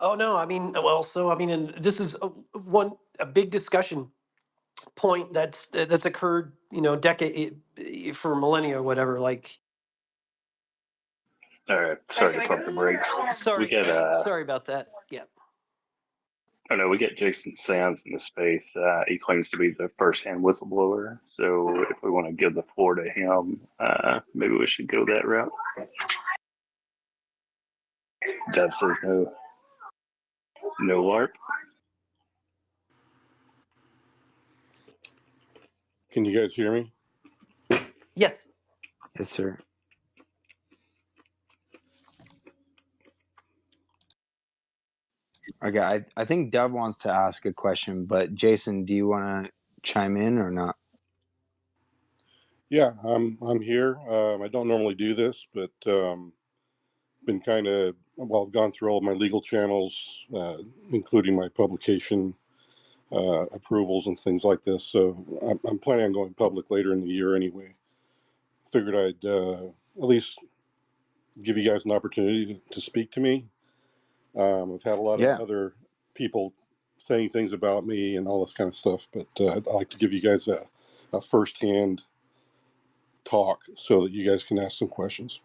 Oh no, I mean, well, so I mean, and this is a big discussion point that's occurred, decade for millennia or whatever. Like, All right, sorry to pump the brakes. We sorry, get sorry about that. Yeah. I know we get Jason Sands in the space. He claims to be the first-hand whistleblower. So if we want to give the floor to him, maybe we should go that route. Dev says no, no LARP. Can you guys hear me? Yes. Yes, sir. Okay, I think Dev wants to ask a question, but Jason, do you want to chime in or not? Yeah, I'm here. I don't normally do this, but been kind of, well, I've gone through all of my legal channels, including my publication approvals and things like this. So I'm planning on going public later in the year anyway. Figured I'd at least give you guys an opportunity to speak to me. I've had a lot of other people saying things about me and all this kind of stuff, but I'd like to give you guys a firsthand talk so that you guys can ask some questions.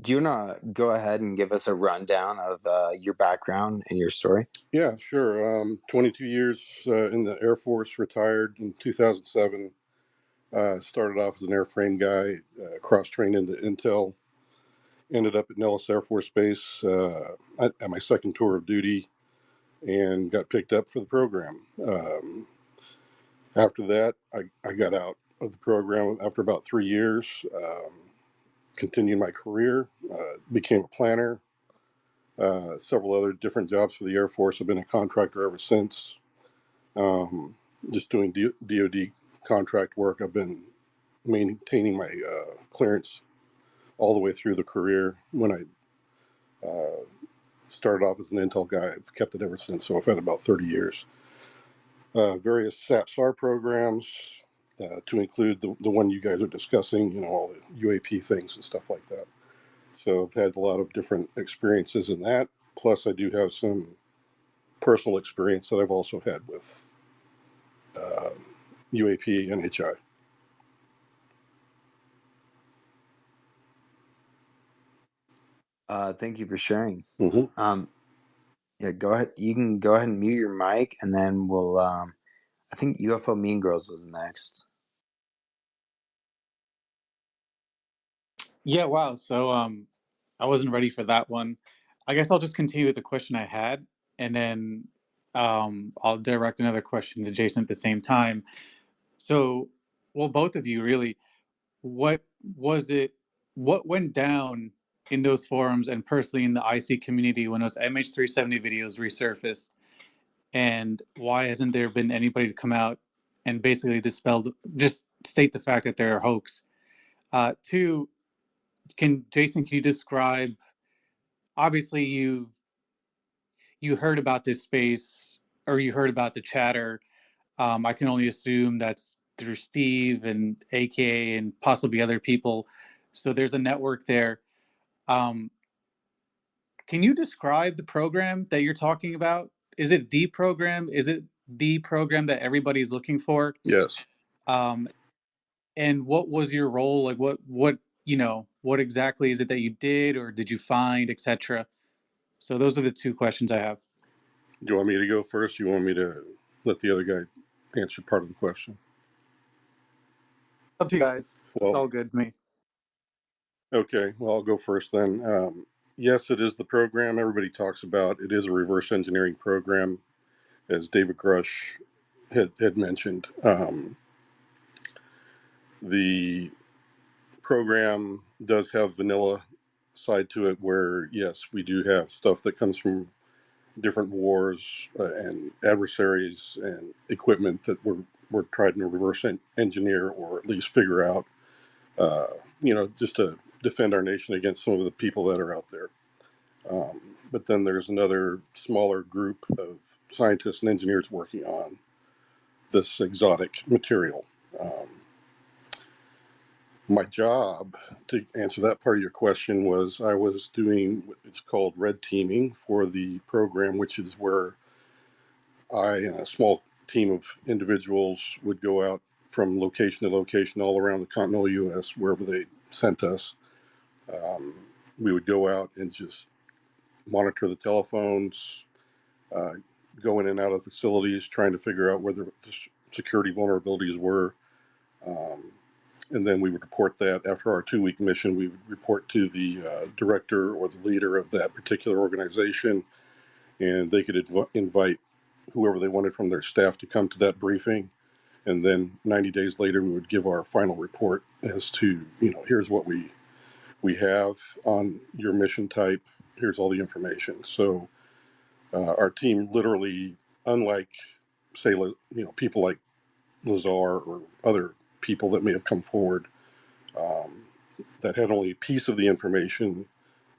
Do you want to go ahead and give us a rundown of your background and your story? Yeah, sure. 22 years in the Air Force, retired in 2007. Started off as an airframe guy, cross-trained into Intel. Ended up at Nellis Air Force Base at my second tour of duty and got picked up for the program. After that, I got out of the program after about 3 years. Continued my career, became a planner, several other different jobs for the Air Force. I've been a contractor ever since. Just doing DoD contract work. I've been maintaining my clearance all the way through the career. When I started off as an Intel guy, I've kept it ever since. So I've had about 30 years. Various SAT-SAR programs, to include the one you guys are discussing, all the UAP things and stuff like that. So I've had a lot of different experiences in that. Plus, I do have some personal experience that I've also had with UAP and HI. Thank you for sharing. Mm-hmm. Yeah, go ahead. You can go ahead and mute your mic, and then we'll. I think UFO Mean Girls was next. Yeah, wow. So I wasn't ready for that one. I guess I'll just continue with the question I had, and then I'll direct another question to Jason at the same time. So, well, both of you really, what was it, what went down in those forums and personally in the IC community when those MH370 videos resurfaced? And why hasn't there been anybody to come out and basically just state the fact that they're a hoax? Two, Jason, can you describe, obviously you heard about this space or you heard about the chatter. I can only assume that's through Steve and AKA and possibly other people. So there's a network there. Can you describe the program that you're talking about? Is it the program? Is it the program that everybody's looking for? Yes. And what was your role? Like what exactly is it that you did or did you find, etc.? So those are the two questions I have. Do you want me to go first? Or you want me to let the other guy answer part of the question? Up to you guys. It's all good to me. Okay, well, I'll go first then. Yes, it is the program everybody talks about. It is a reverse engineering program, as David Grush had mentioned. The program does have vanilla side to it where, yes, we do have stuff that comes from different wars and adversaries and equipment that we're trying to reverse engineer or at least figure out, just to defend our nation against some of the people that are out there. But then there's another smaller group of scientists and engineers working on this exotic material. My job, to answer that part of your question, was I was doing what it's called red teaming for the program, which is where I and a small team of individuals would go out from location to location all around the continental U.S., wherever they sent us. We would go out and just monitor the telephones, uh, go in and out of facilities, trying to figure out where the security vulnerabilities were. And then we would report that. After our 2-week mission, we would report to the director or the leader of that particular organization, and they could invite whoever they wanted from their staff to come to that briefing. And then 90 days later, we would give our final report as to, here's what we have on your mission type. Here's all the information. So our team literally, unlike, say, people like Lazar or other people that may have come forward that had only a piece of the information,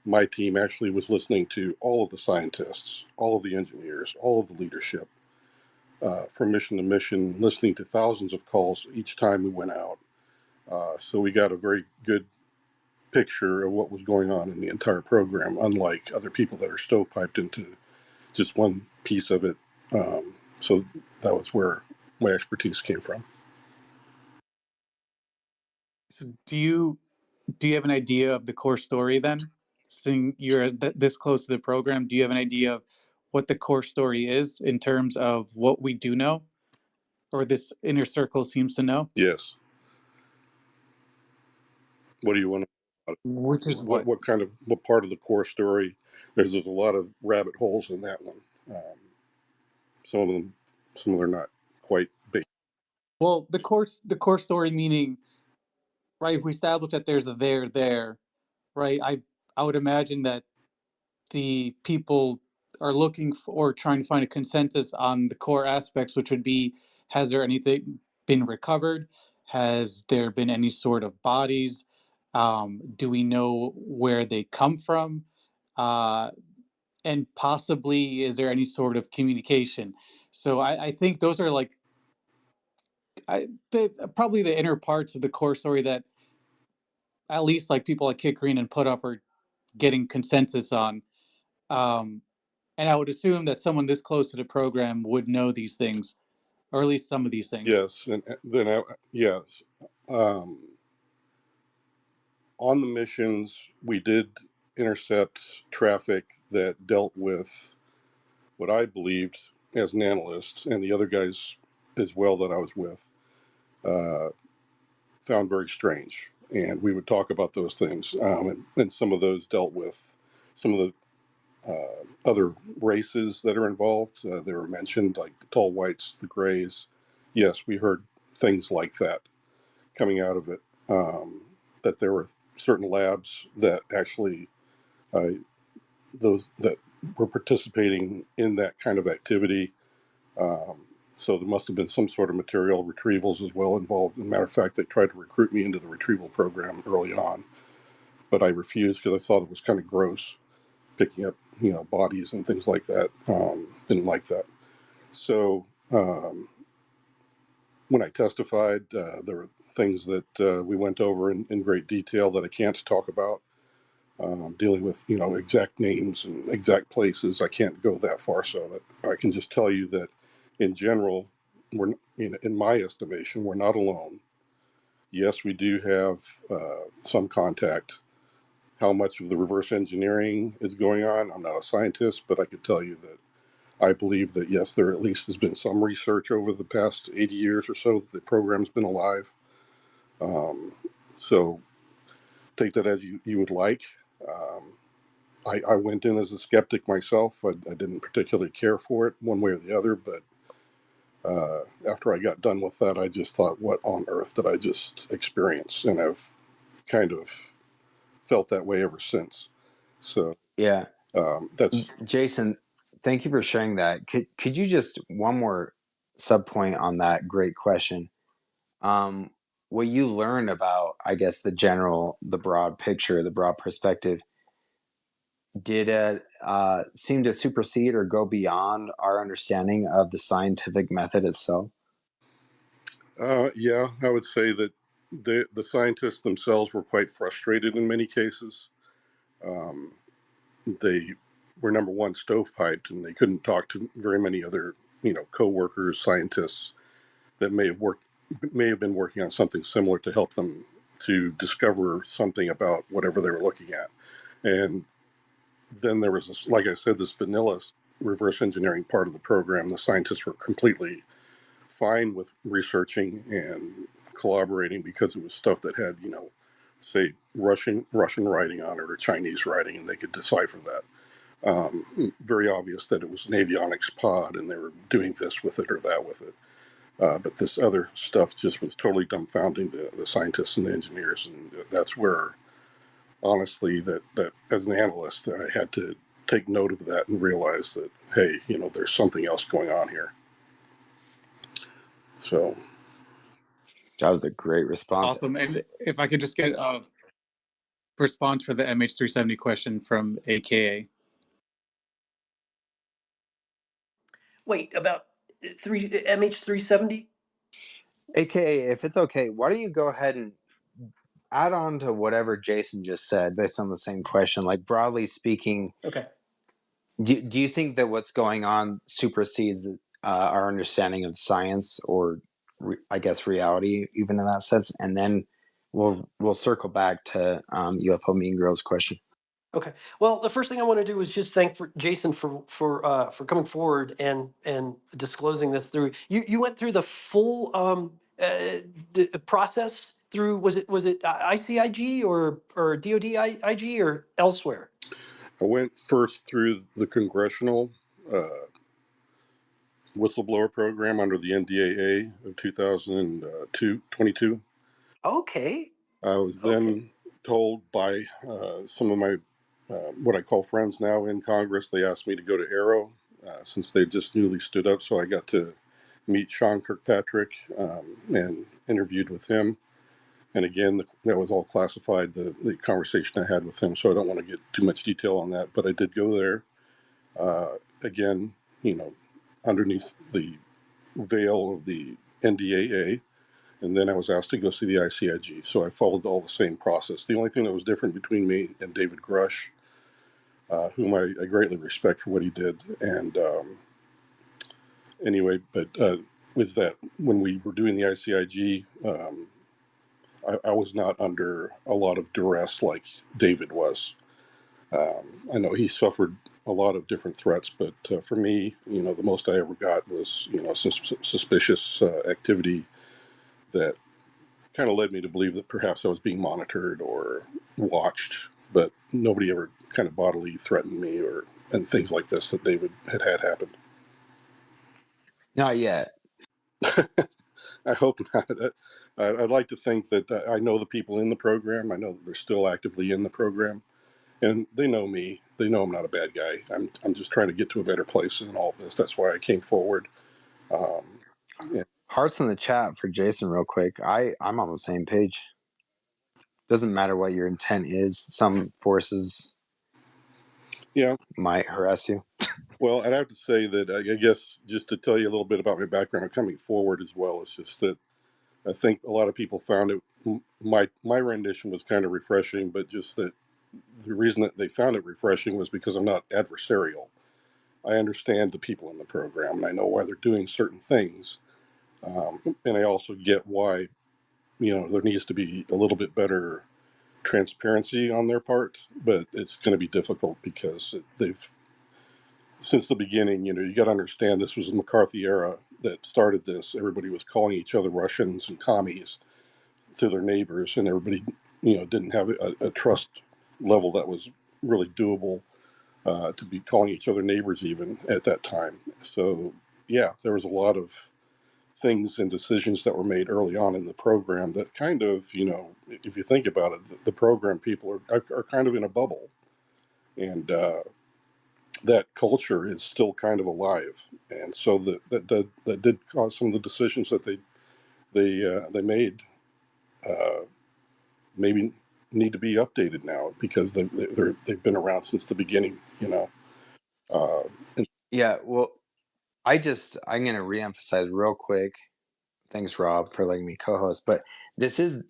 my team actually was listening to all of the scientists, all of the engineers, all of the leadership from mission to mission, listening to thousands of calls each time we went out. So we got a very good picture of what was going on in the entire program, unlike other people that are stovepiped into just one piece of it. So that was where my expertise came from. So do you have an idea of the core story then? Seeing you're this close to the program, do you have an idea of what the core story is in terms of what we do know, or this inner circle seems to know? Yes. What do you want to? Which is what? What part of the core story? There's a lot of rabbit holes in that one. Some of them are not quite big. Well, the core story meaning, right? If we establish that there's a there, right? I would imagine that the people are looking for or trying to find a consensus on the core aspects, which would be: has there anything been recovered? Has there been any sort of bodies? Do we know where they come from? And possibly, is there any sort of communication? So I think those are like probably the inner parts of the core story that at least like people like Kit Green and Put Up are getting consensus on. Um, and I would assume that someone this close to the program would know these things, or at least some of these things. Yes, and then yes, on the missions we did intercept traffic that dealt with what I believed as an analyst, and the other guys as well that I was with found very strange. And we would talk about those things, and some of those dealt with some of the other races that are involved. They were mentioned, like the tall whites, the grays. Yes, we heard things like that coming out of it. That there were certain labs that actually those that were participating in that kind of activity. So there must have been some sort of material retrievals as well involved. As a matter of fact, they tried to recruit me into the retrieval program early on, but I refused because I thought it was kind of gross, picking up, bodies and things like that. Didn't like that. So when I testified, there were things that we went over in great detail that I can't talk about. Dealing with, exact names and exact places, I can't go that far. So that I can just tell you that, in general, we're, in my estimation, we're not alone. Yes, we do have some contact. How much of the reverse engineering is going on, I'm not a scientist, but I could tell you that I believe that, yes, there at least has been some research over the past 80 years or so that the program's been alive. So take that as you would like. I went in as a skeptic myself. I didn't particularly care for it one way or the other, but after I got done with that, I just thought, what on earth did I just experience? And I've kind of felt that way ever since. So Yeah. that's Jason, thank you for sharing that. Could you just one more sub point on that great question? What you learned about, I guess, the broad picture, the broad perspective, did it seem to supersede or go beyond our understanding of the scientific method itself? yeah, I would say that the scientists themselves were quite frustrated in many cases. They were, number one, stovepiped, and they couldn't talk to very many other, co-workers, scientists that may have been working on something similar to help them to discover something about whatever they were looking at. And then there was this, like I said, this vanilla reverse engineering part of the program. The scientists were completely fine with researching and collaborating because it was stuff that had, say Russian writing on it or Chinese writing, and they could decipher that. Very obvious that it was an avionics pod and they were doing this with it or that with it. But this other stuff just was totally dumbfounding the scientists and the engineers. And that's where, honestly, that as an analyst, I had to take note of that and realize that, hey, there's something else going on here. So That was a great response. Awesome. And if I could just get a response for the MH370 question from AKA. Wait, about MH370? AKA, if it's okay, why don't you go ahead and add on to whatever Jason just said based on the same question? Like, broadly speaking, Okay. do you think that what's going on supersedes our understanding of science, or I guess reality, even in that sense? And then we'll circle back to UFO Mean Girls question. Okay. Well, the first thing I want to do is just thank Jason for coming forward and disclosing this through. You went through the full process through. Was it ICIG or DoD or elsewhere? I went first through the congressional whistleblower program under the NDAA of 2022. Okay. I was then told by some of my what I call friends now in Congress. They asked me to go to Arrow since they just newly stood up. So I got to meet Sean Kirkpatrick and interviewed with him. And again, that was all classified, the conversation I had with him. So I don't want to get too much detail on that. But I did go there. Again, underneath the veil of the NDAA. And then I was asked to go see the ICIG. So I followed all the same process. The only thing that was different between me and David Grush, whom I greatly respect for what he did. And anyway, but was that when we were doing the ICIG, I was not under a lot of duress like David was. I know he suffered a lot of different threats, but for me, the most I ever got was, some suspicious activity that kind of led me to believe that perhaps I was being monitored or watched, but nobody ever kind of bodily threatened me and things like this that David had happened. Not yet. I hope not. I'd like to think that I know the people in the program. I know they're still actively in the program, and they know me. They know I'm not a bad guy. I'm just trying to get to a better place in all of this. That's why I came forward. Yeah. Hearts in the chat for Jason real quick. I'm on the same page. Doesn't matter what your intent is. Some forces might harass you. Well, I'd have to say that I guess just to tell you a little bit about my background of coming forward as well, it's just that I think a lot of people found it, my rendition was kind of refreshing, but just that the reason that they found it refreshing was because I'm not adversarial. I understand the people in the program and I know why they're doing certain things. And I also get why, there needs to be a little bit better transparency on their part, but it's going to be difficult because they've, since the beginning, you got to understand this was the McCarthy era that started this. Everybody was calling each other Russians and commies to their neighbors, and everybody, didn't have a trust level that was really doable to be calling each other neighbors even at that time. So, yeah, there was a lot of things and decisions that were made early on in the program that kind of, if you think about it, the program people are kind of in a bubble. And that culture is still kind of alive. And so that did cause some of the decisions that they made maybe need to be updated now because they've been around since the beginning, Yeah, well, I'm going to reemphasize real quick. Thanks, Rob, for letting me co-host. But this is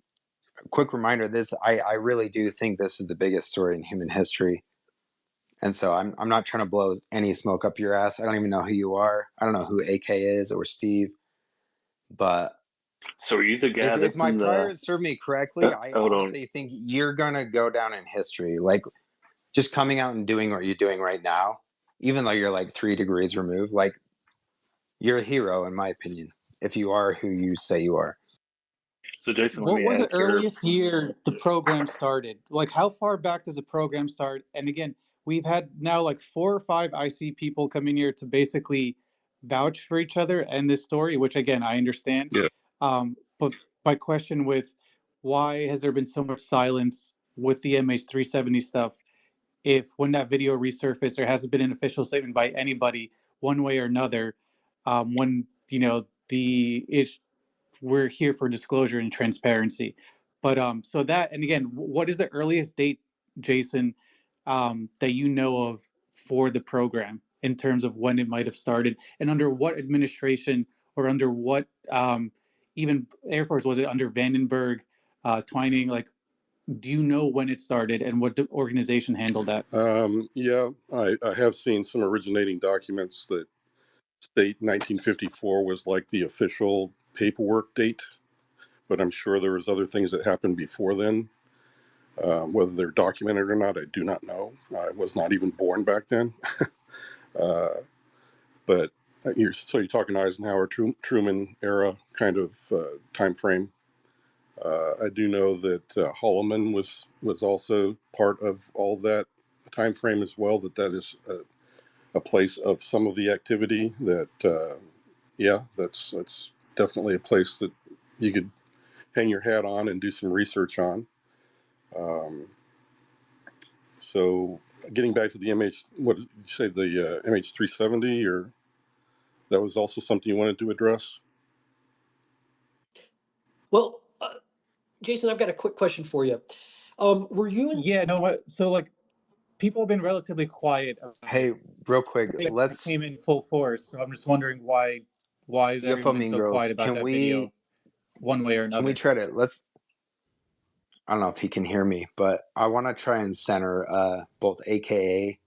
quick reminder, I really do think this is the biggest story in human history. And so I'm not trying to blow any smoke up your ass. I don't even know who you are. I don't know who AK is or Steve. But So are you the guy if that's my in the? priors serve me correctly, I Hold on. honestly think you're gonna go down in history. Like just coming out and doing what you're doing right now, even though you're like 3 degrees removed, like you're a hero in my opinion, if you are who you say you are. So Jason, let What me was the ask here. earliest year the program started? Like, how far back does the program start? And again, we've had now like 4 or 5 IC people come in here to basically vouch for each other and this story, which again, I understand. Yeah. But my question with why has there been so much silence with the MH370 stuff if when that video resurfaced, there hasn't been an official statement by anybody one way or another, when, you know, we're here for disclosure and transparency. But so that, and again, what is the earliest date, Jason, that you know of for the program in terms of when it might have started, and under what administration or under what even Air Force, was it under Vandenberg, Twining? Like, do you know when it started and what organization handled that? Yeah, I have seen some originating documents that state 1954 was like the official paperwork date, but I'm sure there was other things that happened before then. Whether they're documented or not, I do not know. I was not even born back then. But you're talking Eisenhower, Truman era kind of time frame. I do know that Holloman was also part of all that time frame as well. That is a place of some of the activity. That that's definitely a place that you could hang your hat on and do some research on. So getting back to the MH, what did you say, the MH370, or that was also something you wanted to address? Well, Jason, I've got a quick question for you. Were you in? Yeah, no, what? So like, people have been relatively quiet about Hey, it. real quick, It let's came in full force, so I'm just wondering why has UFO everyone been Mean so quiet Girls, about that video, one way or can we another? try to I don't know if he can hear me, but I want to try and center both AKA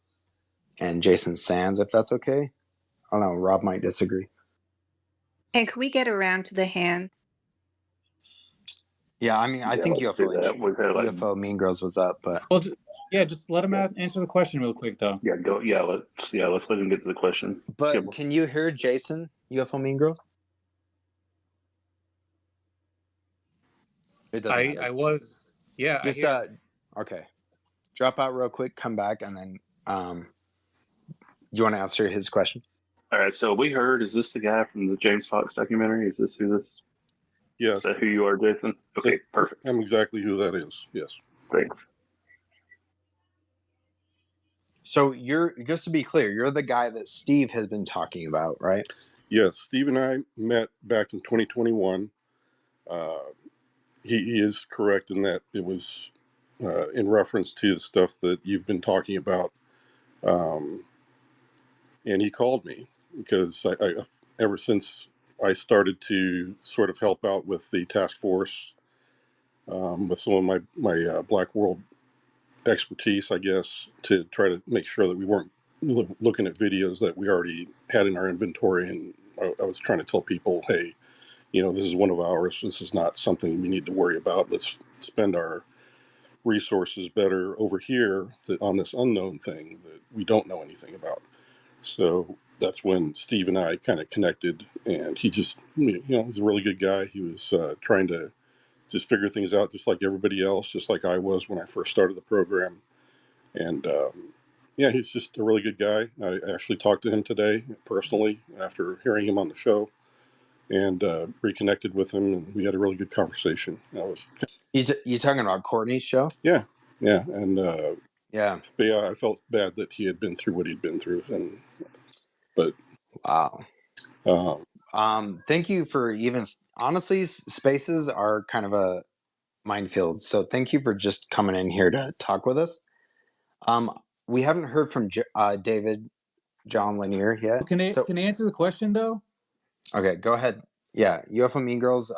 and Jason Sands, if that's okay. I don't know, Rob might disagree. And could we get around to the hand? Yeah, I mean, I Yeah, think let's do that. We've had like, UFO Mean Girls was up, but Well, just let him yeah, answer the question real quick, though. let's let him get to the question. but can you hear Jason, UFO Mean Girls? It doesn't matter. I was, yeah, I Just hear. okay. Drop out real quick, come back, and then you want to answer his question? All right, so we heard, is this the guy from the James Fox documentary? Is this who this? Yes, Is that who you are, Jason? Okay, perfect. I'm exactly who that is. Yes. Thanks. So you're, just to be clear, you're the guy that Steve has been talking about, right? Yes, Steve and I met back in 2021. He is correct in that it was in reference to the stuff that you've been talking about. And he called me because I ever since I started to sort of help out with the task force, with some of my Black World expertise, I guess, to try to make sure that we weren't looking at videos that we already had in our inventory. And I was trying to tell people, hey, this is one of ours. This is not something we need to worry about. Let's spend our resources better over here on this unknown thing that we don't know anything about. So that's when Steve and I kind of connected, and he just, he's a really good guy. He was trying to just figure things out just like everybody else, just like I was when I first started the program. And yeah, he's just a really good guy. I actually talked to him today personally after hearing him on the show, and reconnected with him, and we had a really good conversation. You talking about Courtney's show? Yeah, and Yeah. but yeah, I felt bad that he had been through what he'd been through, but Wow. Thank you for even, honestly, spaces are kind of a minefield. So thank you for just coming in here to talk with us. We haven't heard from David John Lanier yet. Can I So answer the question though? okay, go ahead. Yeah, UFO Mean Girls.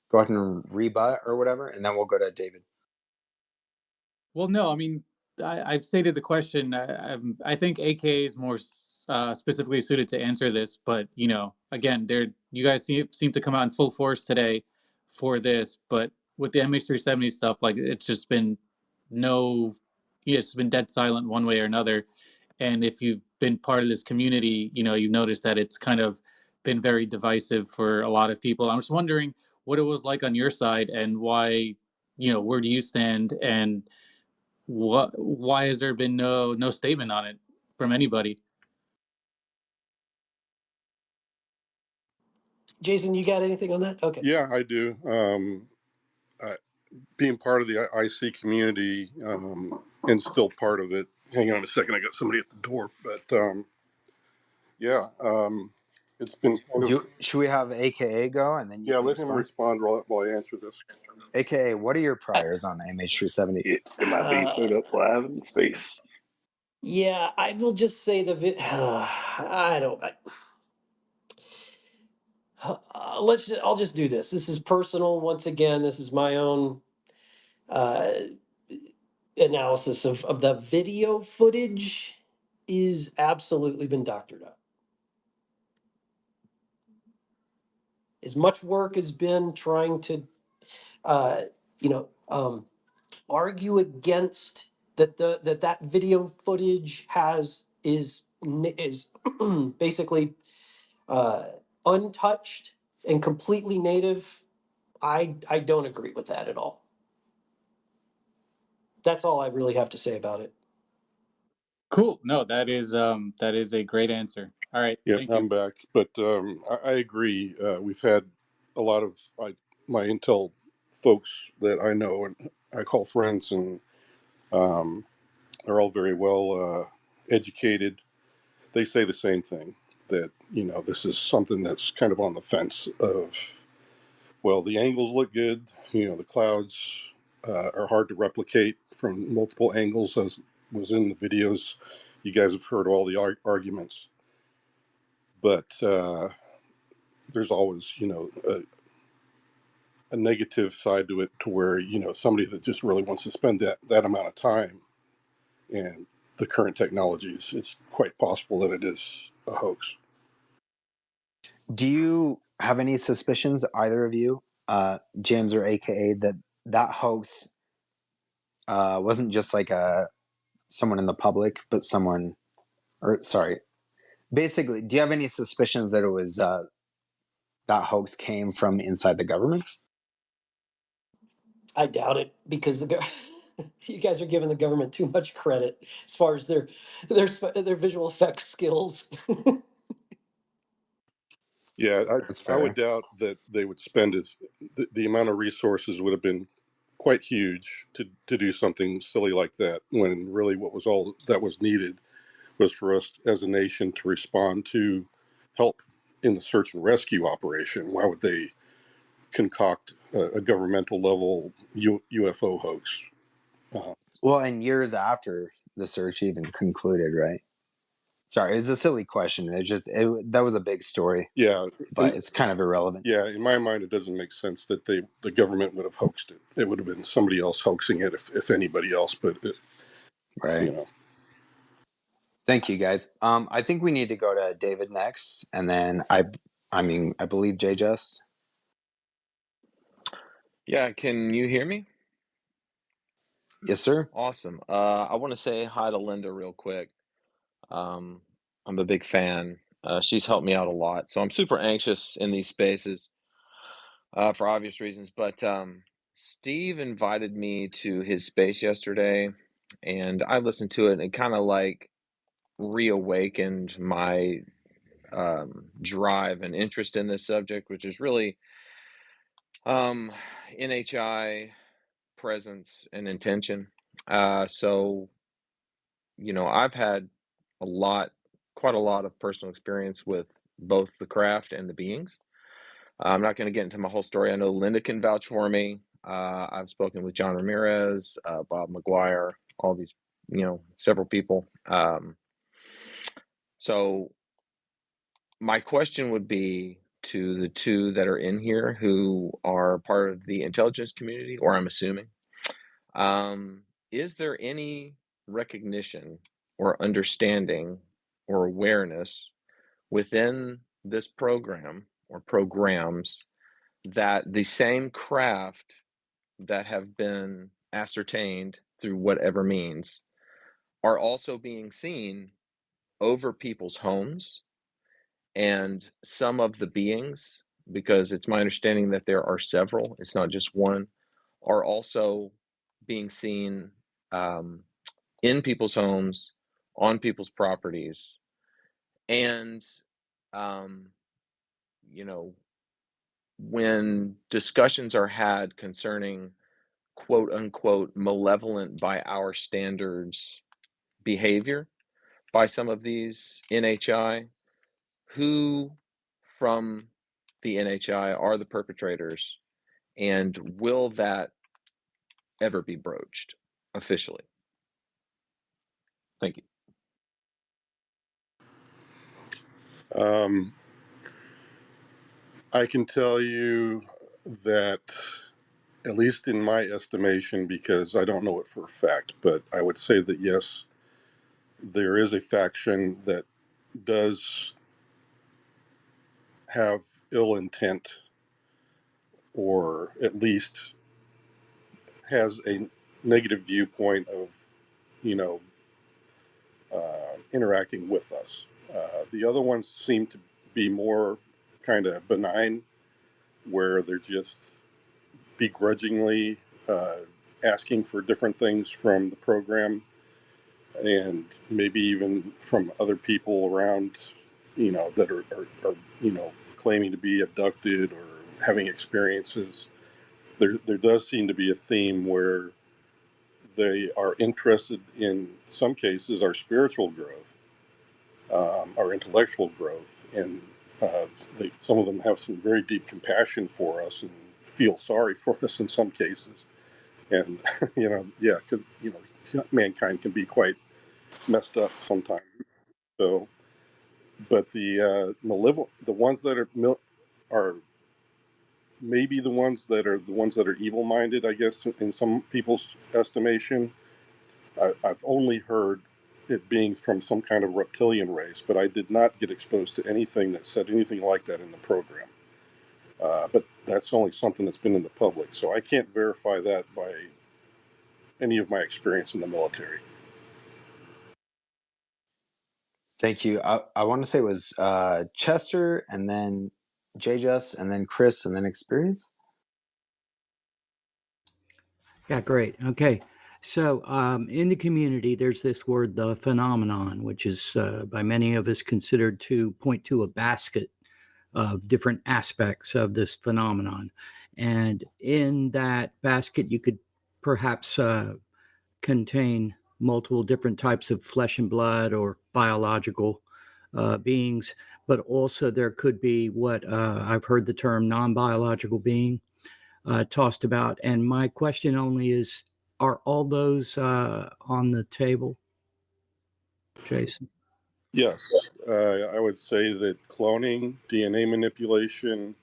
go ahead and rebut or whatever, and then we'll go to David. Well, no, I mean, I've stated the question. I think AKA is more specifically suited to answer this, but you know, again, you guys seem to come out in full force today for this, but with the MH370 stuff, like it's just been it's been dead silent one way or another. And if you've been part of this community, you know, you've noticed that it's kind of been very divisive for a lot of people. I'm just wondering what it was like on your side and why, you know, where do you stand and why has there been no statement on it from anybody? Jason, you got anything on that? Okay. Yeah, I do. Being part of the IC community and still part of it. Hang on a second, I got somebody at the door. But yeah, it's been kind of. Should we have AKA go and then you Yeah, can let him respond while I answer this. AKA, what are your priors on the MH370? It might be put up live in space. Yeah, I will just say I don't. I'll just do this. This is personal. Once again, this is my own uh, analysis of the video footage. Is absolutely been doctored up. As much work has been trying to, uh, you know, argue against that video footage is basically untouched and completely native. I don't agree with that at all. That's all I really have to say about it. Cool. No, that is a great answer. All right. Yeah, Thank you. I'm back. But I agree. We've had a lot of my intel folks that I know and I call friends, and they're all very well educated. They say the same thing, that this is something that's kind of on the fence of, well, the angles look good. The clouds are hard to replicate from multiple angles, as was in the videos. You guys have heard all the arguments, but there's always a negative side to it, to where somebody that just really wants to spend that amount of time, and the current technologies, it's quite possible that it is a hoax. Do you have any suspicions, either of you, James or AKA, that hoax wasn't just like someone in the public, but someone, or sorry, basically, do you have any suspicions that it was that hoax came from inside the government? I doubt it, because you guys are giving the government too much credit as far as their visual effects skills. Yeah, That's I would fair. doubt that they would spend the amount of resources would have been quite huge to do something silly like that, when really what was all that was needed was for us as a nation to respond to help in the search and rescue operation. Why would they concoct a governmental level UFO hoax? Well, and years after the search even concluded, right? Sorry, it's a silly question. That was a big story, Yeah, but it's kind of irrelevant. yeah. In my mind, it doesn't make sense that the government would have hoaxed it. It would have been somebody else hoaxing it, if anybody else. But Right. Thank you, guys. I think we need to go to David next, and then I believe Jay Just. Yeah, can you hear me? Yes, sir. Awesome. I want to say hi to Linda real quick. Um, I'm a big fan. She's helped me out a lot, so I'm super anxious in these spaces for obvious reasons. But Steve invited me to his space yesterday, and I listened to it, and it kind of like reawakened my drive and interest in this subject, which is really um, NHI presence and intention. So, I've had quite a lot of personal experience with both the craft and the beings. I'm not going to get into my whole story. I know Linda can vouch for me. I've spoken with John Ramirez, Bob McGuire, all these, several people. So my question would be to the two that are in here who are part of the intelligence community, or I'm assuming. Is there any recognition or understanding or awareness within this program or programs that the same craft that have been ascertained through whatever means are also being seen over people's homes, and some of the beings, because it's my understanding that there are several, it's not just one, are also being seen in people's homes, on people's properties, and you know, when discussions are had concerning quote unquote malevolent by our standards behavior by some of these NHI, who from the NHI are the perpetrators, and will that ever be broached officially? Thank you. I can tell you that, at least in my estimation, because I don't know it for a fact, but I would say that yes, there is a faction that does have ill intent, or at least has a negative viewpoint of, you know, interacting with us. The other ones seem to be more kind of benign, where they're just begrudgingly asking for different things from the program, and maybe even from other people around, you know, that are you know, claiming to be abducted or having experiences. There does seem to be a theme where they are interested in some cases our spiritual growth, our intellectual growth, and some of them have some very deep compassion for us and feel sorry for us in some cases. And you know, yeah, because you know, mankind can be quite messed up sometimes. So, but the malevolent, the ones that are maybe the ones that are evil-minded, I guess, in some people's estimation. I've only heard it being from some kind of reptilian race, but I did not get exposed to anything that said anything like that in the program. But that's only something that's been in the public, so I can't verify that by any of my experience in the military. Thank you. I want to say it was Chester, and then J-Just, and then Chris, and then Experience. Yeah, great. Okay. So in the community, there's this word, the phenomenon, which is by many of us considered to point to a basket of different aspects of this phenomenon. And in that basket, you could perhaps contain multiple different types of flesh and blood or biological beings, but also there could be what I've heard the term non-biological being tossed about. And my question only is, are all those on the table, Jason? Yes, I would say that cloning, DNA manipulation,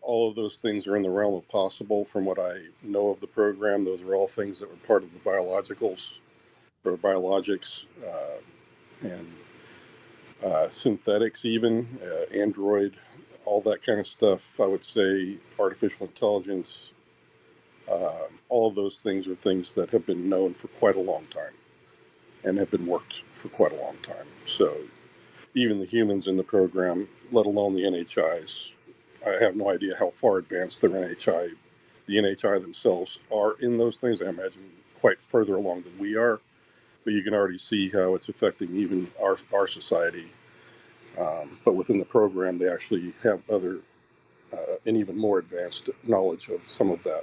all of those things are in the realm of possible. From what I know of the program, those are all things that were part of the biologicals or biologics, and synthetics, even Android, all that kind of stuff. I would say artificial intelligence. All of those things are things that have been known for quite a long time and have been worked for quite a long time. So even the humans in the program, let alone the NHIs, I have no idea how far advanced the NHI themselves are in those things. I imagine quite further along than we are, but you can already see how it's affecting even our society. But within the program, they actually have other and even more advanced knowledge of some of that.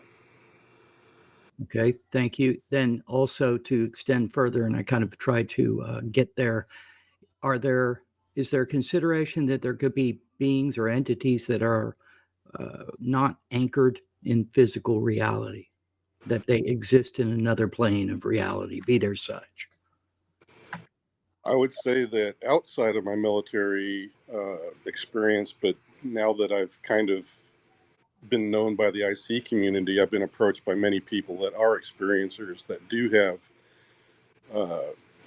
Okay, thank you. Then also to extend further, and I kind of try to get there, is there consideration that there could be beings or entities that are not anchored in physical reality, that they exist in another plane of reality, be there such? I would say that outside of my military experience, but now that I've kind of been known by the IC community, I've been approached by many people that are experiencers that do have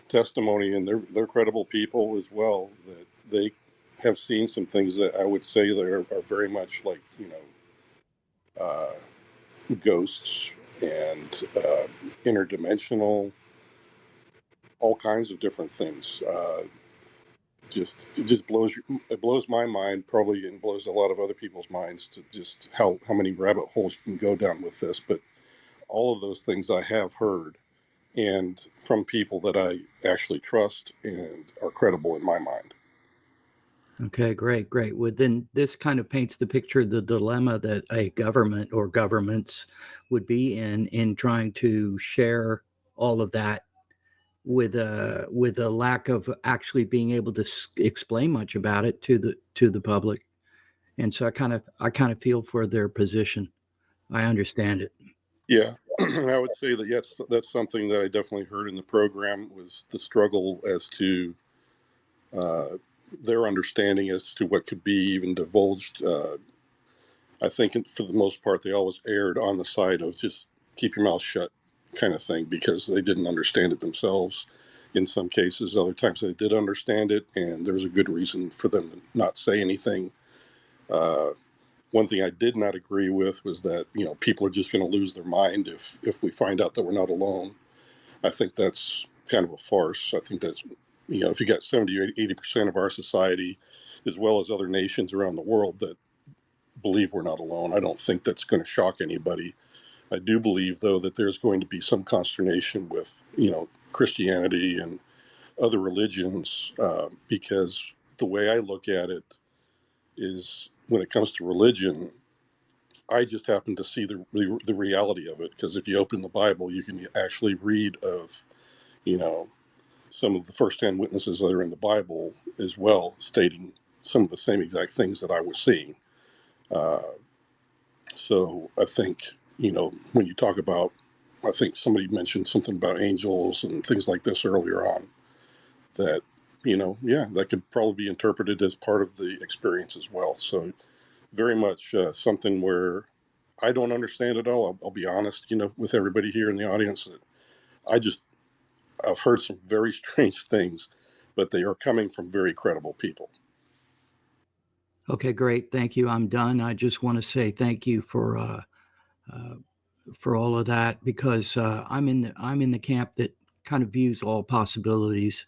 testimony, and they're credible people as well, that they have seen some things that I would say that are very much like, ghosts and interdimensional, all kinds of different things. It blows my mind, probably, and blows a lot of other people's minds, to just how many rabbit holes you can go down with this. But all of those things I have heard, and from people that I actually trust and are credible in my mind. Okay, great, great. Well, then this kind of paints the picture of the dilemma that a government or governments would be in trying to share all of that with a lack of actually being able to explain much about it to the public. And so I kind of feel for their position. I understand it. Yeah, I would say that yes, that's something that I definitely heard in the program, was the struggle as to their understanding as to what could be even divulged. I think for the most part, they always erred on the side of just keep your mouth shut kind of thing, because they didn't understand it themselves. In some cases, other times they did understand it, and there was a good reason for them to not say anything. One thing I did not agree with was that, people are just going to lose their mind if we find out that we're not alone. I think that's kind of a farce. I think that's, if you got 70 or 80% of our society, as well as other nations around the world, that believe we're not alone, I don't think that's going to shock anybody. I do believe, though, that there's going to be some consternation with, Christianity and other religions, because the way I look at it is, when it comes to religion, I just happen to see the reality of it, because if you open the Bible, you can actually read of, some of the firsthand witnesses that are in the Bible as well, stating some of the same exact things that I was seeing. Uh, so I think, when you talk about, I think somebody mentioned something about angels and things like this earlier on, that, yeah, that could probably be interpreted as part of the experience as well. So very much something where I don't understand it all. I'll be honest, with everybody here in the audience, that I've heard some very strange things, but they are coming from very credible people. Okay, great. Thank you. I'm done. I just want to say thank you for all of that, because I'm in the camp that kind of views all possibilities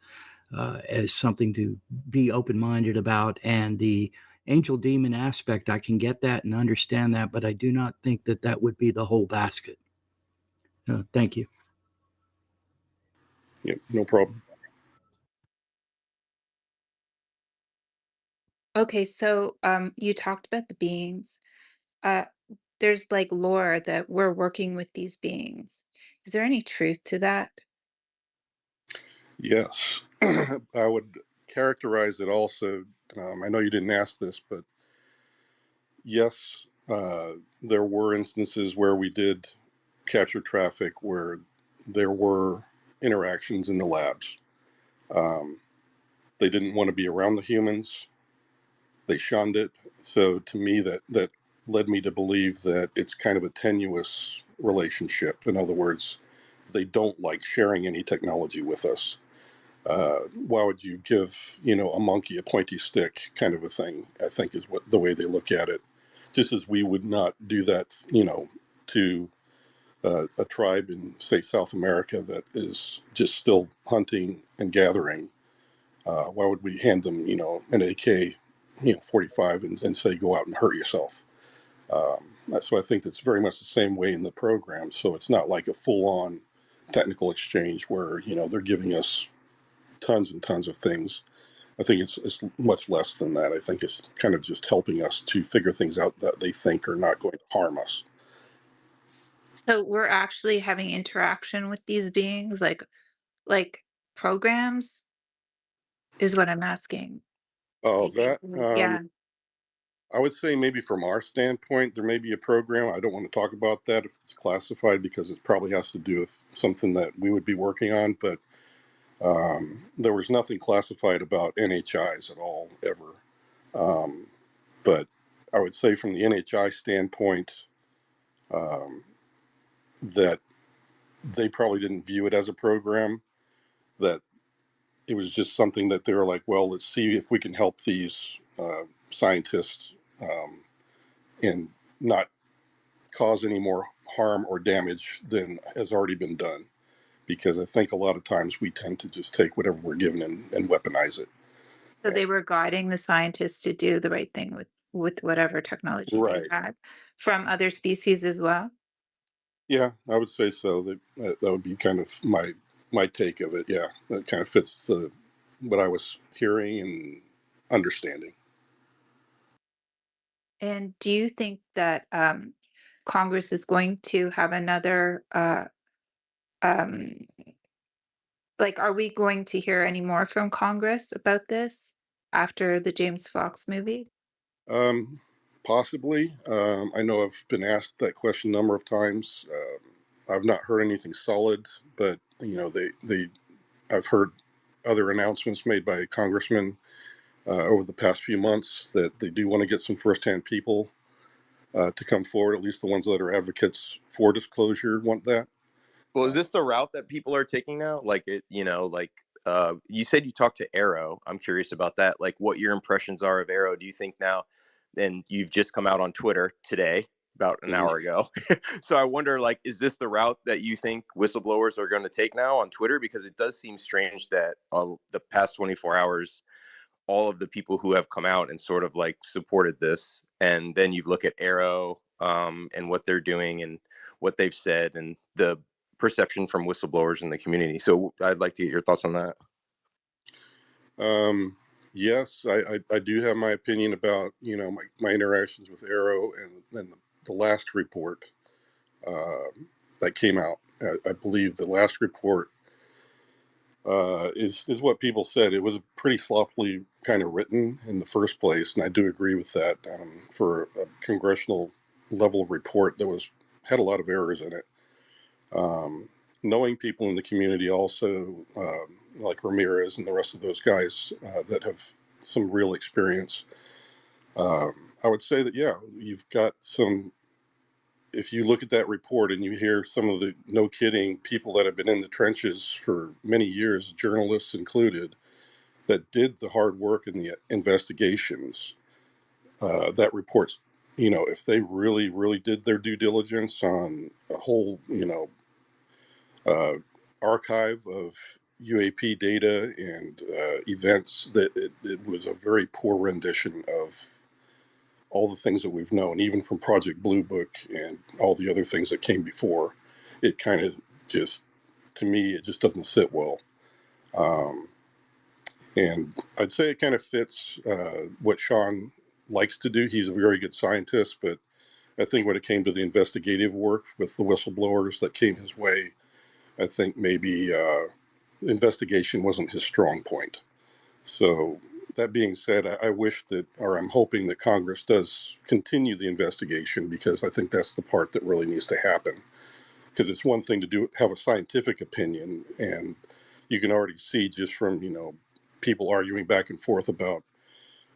as something to be open-minded about. And the angel demon aspect, I can get that and understand that, but I do not think that that would be the whole basket. Thank you. Yeah, no problem. Okay, so you talked about the beings. Uh, there's like lore that we're working with these beings. Is there any truth to that? Yes, I would characterize it also. I know you didn't ask this, but yes, there were instances where we did capture traffic where there were interactions in the labs. Um, they didn't want to be around the humans. They shunned it. So to me, that led me to believe that it's kind of a tenuous relationship. In other words, they don't like sharing any technology with us. Why would you give, a monkey a pointy stick, kind of a thing, I think is what the way they look at it. Just as we would not do that, to a tribe in, say, South America that is just still hunting and gathering. Why would we hand them, an AK, 45 and say, go out and hurt yourself? So I think that's very much the same way in the program. So it's not like a full-on technical exchange where, they're giving us tons and tons of things. I think it's much less than that. I think it's kind of just helping us to figure things out that they think are not going to harm us. So we're actually having interaction with these beings, like programs, is what I'm asking. Oh, that Yeah. I would say maybe from our standpoint, there may be a program. I don't want to talk about that if it's classified, because it probably has to do with something that we would be working on. But there was nothing classified about NHIs at all, ever. Um, but I would say from the NHI standpoint, that they probably didn't view it as a program, that it was just something that they were like, well, let's see if we can help these scientists and not cause any more harm or damage than has already been done. Because I think a lot of times we tend to just take whatever we're given and weaponize it. So they were guiding the scientists to do the right thing with whatever technology they Right. had from other species as well. Yeah, I would say so. That would be kind of my take of it. Yeah, that kind of fits what I was hearing and understanding. And do you think that Congress is going to have another um, like, are we going to hear any more from Congress about this after the James Fox movie? Um, Possibly. I know I've been asked that question a number of times. I've not heard anything solid, but I've heard other announcements made by congressmen over the past few months that they do want to get some firsthand people to come forward. At least the ones that are advocates for disclosure want that. Well, is this the route that people are taking now? Like you said you talked to Arrow. I'm curious about that. Like what your impressions are of Arrow. Do you think now, and you've just come out on Twitter today, about an Mhm. hour ago. So I wonder, like, is this the route that you think whistleblowers are going to take now on Twitter? Because it does seem strange that the past 24 hours, all of the people who have come out and sort of like supported this, and then you look at Arrow and what they're doing and what they've said and the perception from whistleblowers in the community. So I'd like to get your thoughts on that. Yes, I do have my opinion about my interactions with Arrow and the last report that came out. I believe the last report is what people said. It was pretty sloppily kind of written in the first place, and I do agree with that. For a congressional level report that had a lot of errors in it. Knowing people in the community also, like Ramirez and the rest of those guys that have some real experience, I would say that, yeah, you've got some. If you look at that report and you hear some of the, no kidding, people that have been in the trenches for many years, journalists included, that did the hard work in the investigations, that reports, if they really, really did their due diligence on a whole, uh, archive of UAP data and events, that it was a very poor rendition of all the things that we've known, even from Project Blue Book and all the other things that came before. It kind of just, to me, it just doesn't sit well. Um, and I'd say it kind of fits what Sean likes to do. He's a very good scientist, but I think when it came to the investigative work with the whistleblowers that came his way, I think maybe investigation wasn't his strong point. So that being said, I wish that, or I'm hoping that Congress does continue the investigation, because I think that's the part that really needs to happen. Because it's one thing to have a scientific opinion, and you can already see just from people arguing back and forth about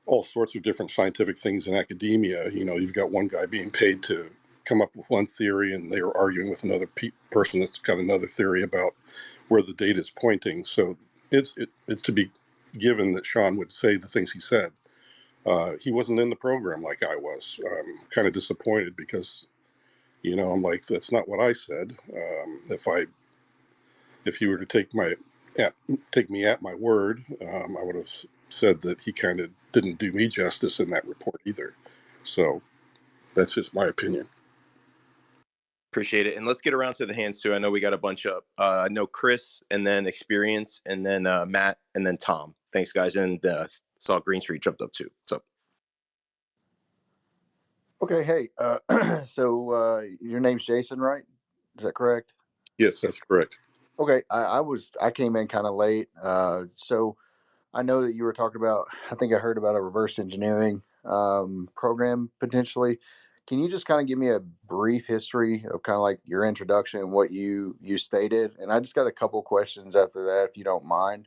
all sorts of different scientific things in academia. You've got one guy being paid to come up with one theory, and they are arguing with another person that's got another theory about where the data is pointing. So it's to be given that Sean would say the things he said. He wasn't in the program like I was. I'm kind of disappointed because, I'm like, that's not what I said. If you were to take me at my word, I would have said that he kind of didn't do me justice in that report either. So that's just my opinion. Appreciate it. And let's get around to the hands too. I know we got a bunch up. I know Chris, and then Experience, and then Matt, and then Tom. Thanks, guys. And saw Green Street jumped up too. So Okay, hey, so your name's Jason, right? Is that correct? Yes, that's correct. Okay, I came in kind of late, so I know that you were talking about. I think I heard about a reverse engineering program potentially. Can you just kind of give me a brief history of kind of like your introduction and what you stated? And I just got a couple questions after that, if you don't mind.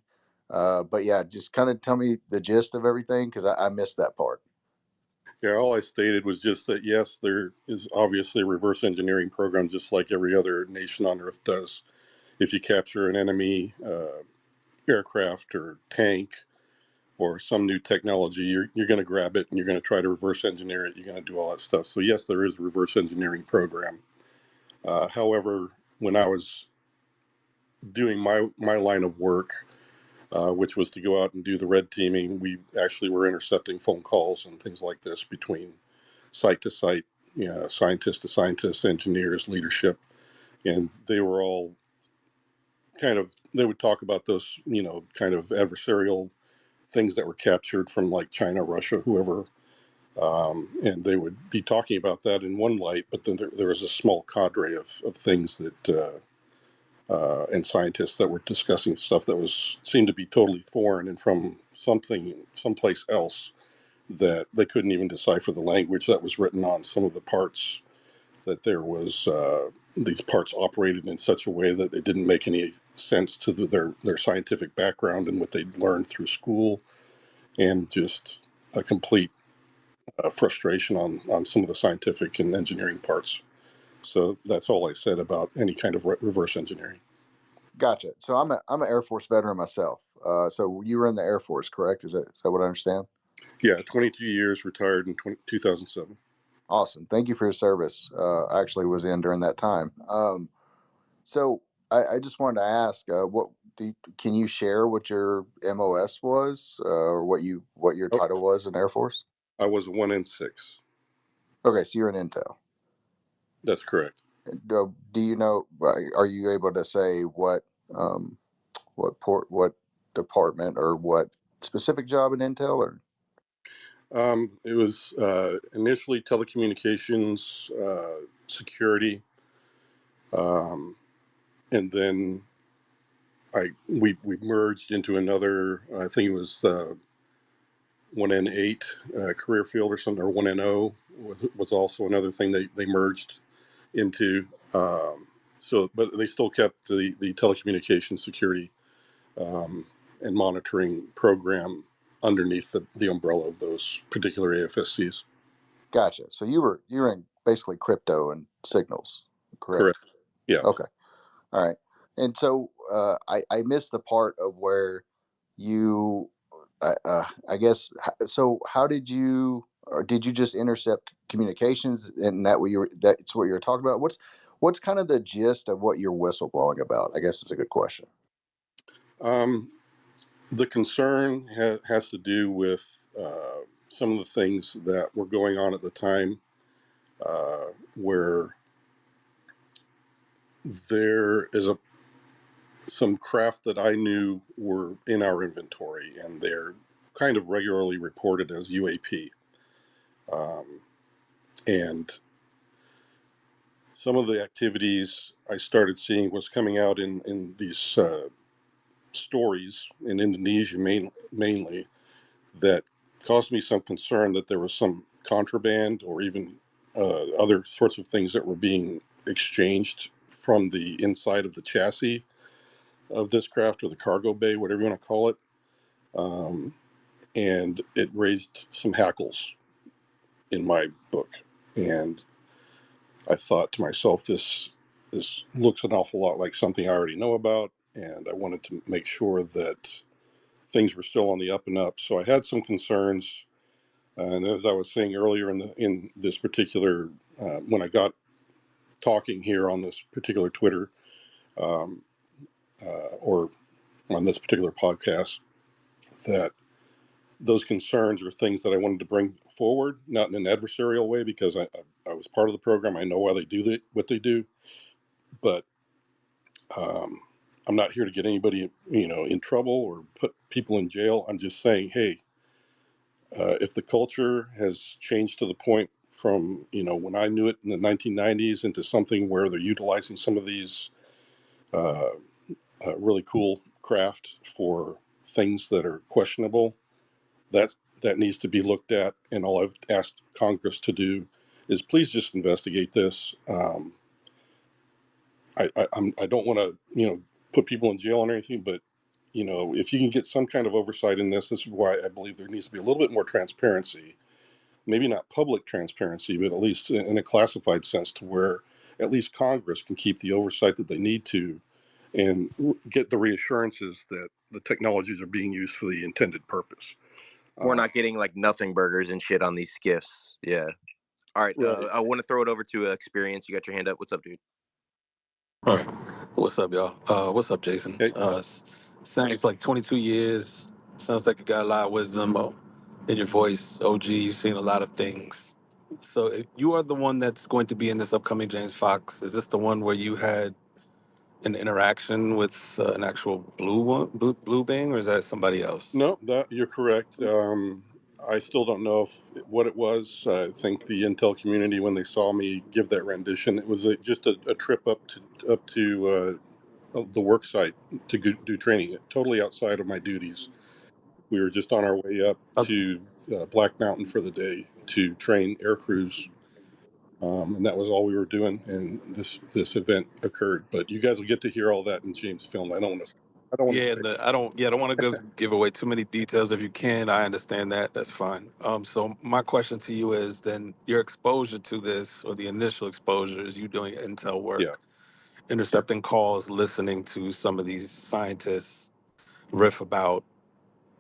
But yeah, just kind of tell me the gist of everything, because I missed that part. Yeah, all I stated was just that, yes, there is obviously a reverse engineering program, just like every other nation on Earth does. If you capture an enemy aircraft or tank or some new technology, you're going to grab it and you're going to try to reverse engineer it. You're going to do all that stuff. So, yes, there is a reverse engineering program. However, when I was doing my line of work, which was to go out and do the red teaming, we actually were intercepting phone calls and things like this between site to site, scientist to scientist, engineers, leadership, and they were all they would talk about those, kind of adversarial things that were captured from like China, Russia, whoever, and they would be talking about that in one light, but then there was a small cadre of things that and scientists that were discussing stuff that seemed to be totally foreign and from someplace else that they couldn't even decipher the language that was written on some of the parts, that there was these parts operated in such a way that it didn't make any sense to their scientific background and what they'd learned through school, and just a complete frustration on some of the scientific and engineering parts. So that's all I said about any kind of reverse engineering. Gotcha. So I'm an Air Force veteran myself. So you were in the Air Force, correct? Is that what I understand? Yeah, 22 years, retired in 2007. Awesome. Thank you for your service. I actually was in during that time. So I just wanted to ask, can you share what your MOS was, or what your Oh, title was in Air Force? I was a 1N6. Okay, so you're an intel. That's correct. Do you know? Are you able to say what department, or what specific job in intel? Or It was initially telecommunications, security, um, and then we merged into another. I think it was 1N8 career field or something, or 1NO was also another thing they merged into. But they still kept the telecommunications security and monitoring program underneath the umbrella of those particular AFSCs. gotcha. So you're in basically crypto and signals, Correct. correct? Yeah. Okay. All right. And so I missed the part of where you, I guess. So how did you, or did you just intercept communications, and that's what you were talking about? What's kind of the gist of what you're whistleblowing about? I guess it's a good question. Um, the concern has to do with some of the things that were going on at the time, where there is some craft that I knew were in our inventory, and they're kind of regularly reported as UAP. And some of the activities I started seeing was coming out in these stories in Indonesia mainly, that caused me some concern that there was some contraband or even other sorts of things that were being exchanged from the inside of the chassis of this craft, or the cargo bay, whatever you want to call it. And it raised some hackles in my book. And I thought to myself, this looks an awful lot like something I already know about, and I wanted to make sure that things were still on the up and up. So I had some concerns, and as I was saying earlier in this particular, when I got talking here on this particular Twitter, um, or on this particular podcast, that those concerns are things that I wanted to bring forward, not in an adversarial way, because I was part of the program. I know why they do what they do, but I'm not here to get anybody, in trouble or put people in jail. I'm just saying, hey, if the culture has changed to the point from, when I knew it in the 1990s into something where they're utilizing some of these uh, really cool craft for things that are questionable, that needs to be looked at. And all I've asked Congress to do is please just investigate this. I don't want to, put people in jail or anything, but if you can get some kind of oversight in this is why I believe there needs to be a little bit more transparency maybe not public transparency, but at least in a classified sense, to where at least Congress can keep the oversight that they need to and get the reassurances that the technologies are being used for the intended purpose. We're not getting like nothing burgers and shit on these skiffs. Yeah. All right. Right. I want to throw it over to Experience. You got your hand up. What's up, dude? All right. What's up, y'all? What's up, Jason? Hey, Sounds like 22 years. Sounds like you got a lot of wisdom in your voice. OG, you've seen a lot of things. So if you are the one that's going to be in this upcoming James Fox. Is this the one where you had an interaction with an actual blue being, or is that somebody else? no, that you're correct. I still don't know what it was. I think the intel community, when they saw me give that rendition, it was just a trip up to the work site to do training. Totally outside of my duties. We were just on our way up Okay. to Black Mountain for the day to train air crews, and that was all we were doing. And this event occurred. But you guys will get to hear all that in James' film. I don't want to. Yeah, Say. I don't want to give away too many details. If you can, I understand that. That's fine. So my question to you is then your exposure to this, or the initial exposure, is you doing intel Yeah, work, intercepting calls, listening to some of these scientists riff about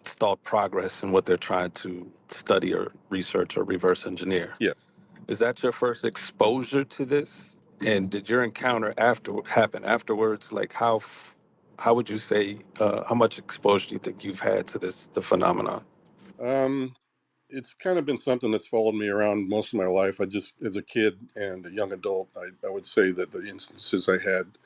thought progress and what they're trying to study or research or reverse engineer. yeah. Is that your first exposure to this? And did your encounter happen afterwards? Like how would you say how much exposure do you think you've had to the phenomenon? Um, it's kind of been something that's followed me around most of my life. I just, as a kid and a young adult, I would say that the instances I had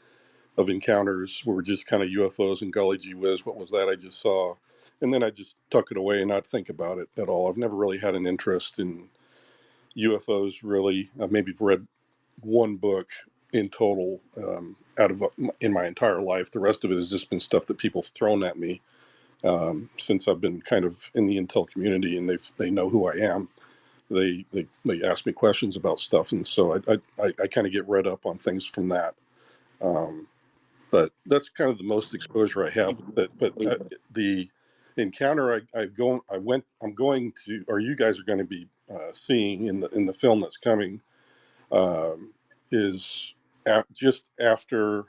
of encounters were just kind of UFOs and golly gee whiz, what was that I just saw? And then I just tuck it away and not think about it at all. I've never really had an interest in UFOs, really. I've maybe read one book in total out of in my entire life. The rest of it has just been stuff that people have thrown at me since I've been kind of in the intel community, and they know who I am. They ask me questions about stuff, and so I kind of get read up on things from that. Um, but that's kind of the most exposure I have. But the encounter I'm going to, or you guys are going to be seeing in the film that's coming, is just after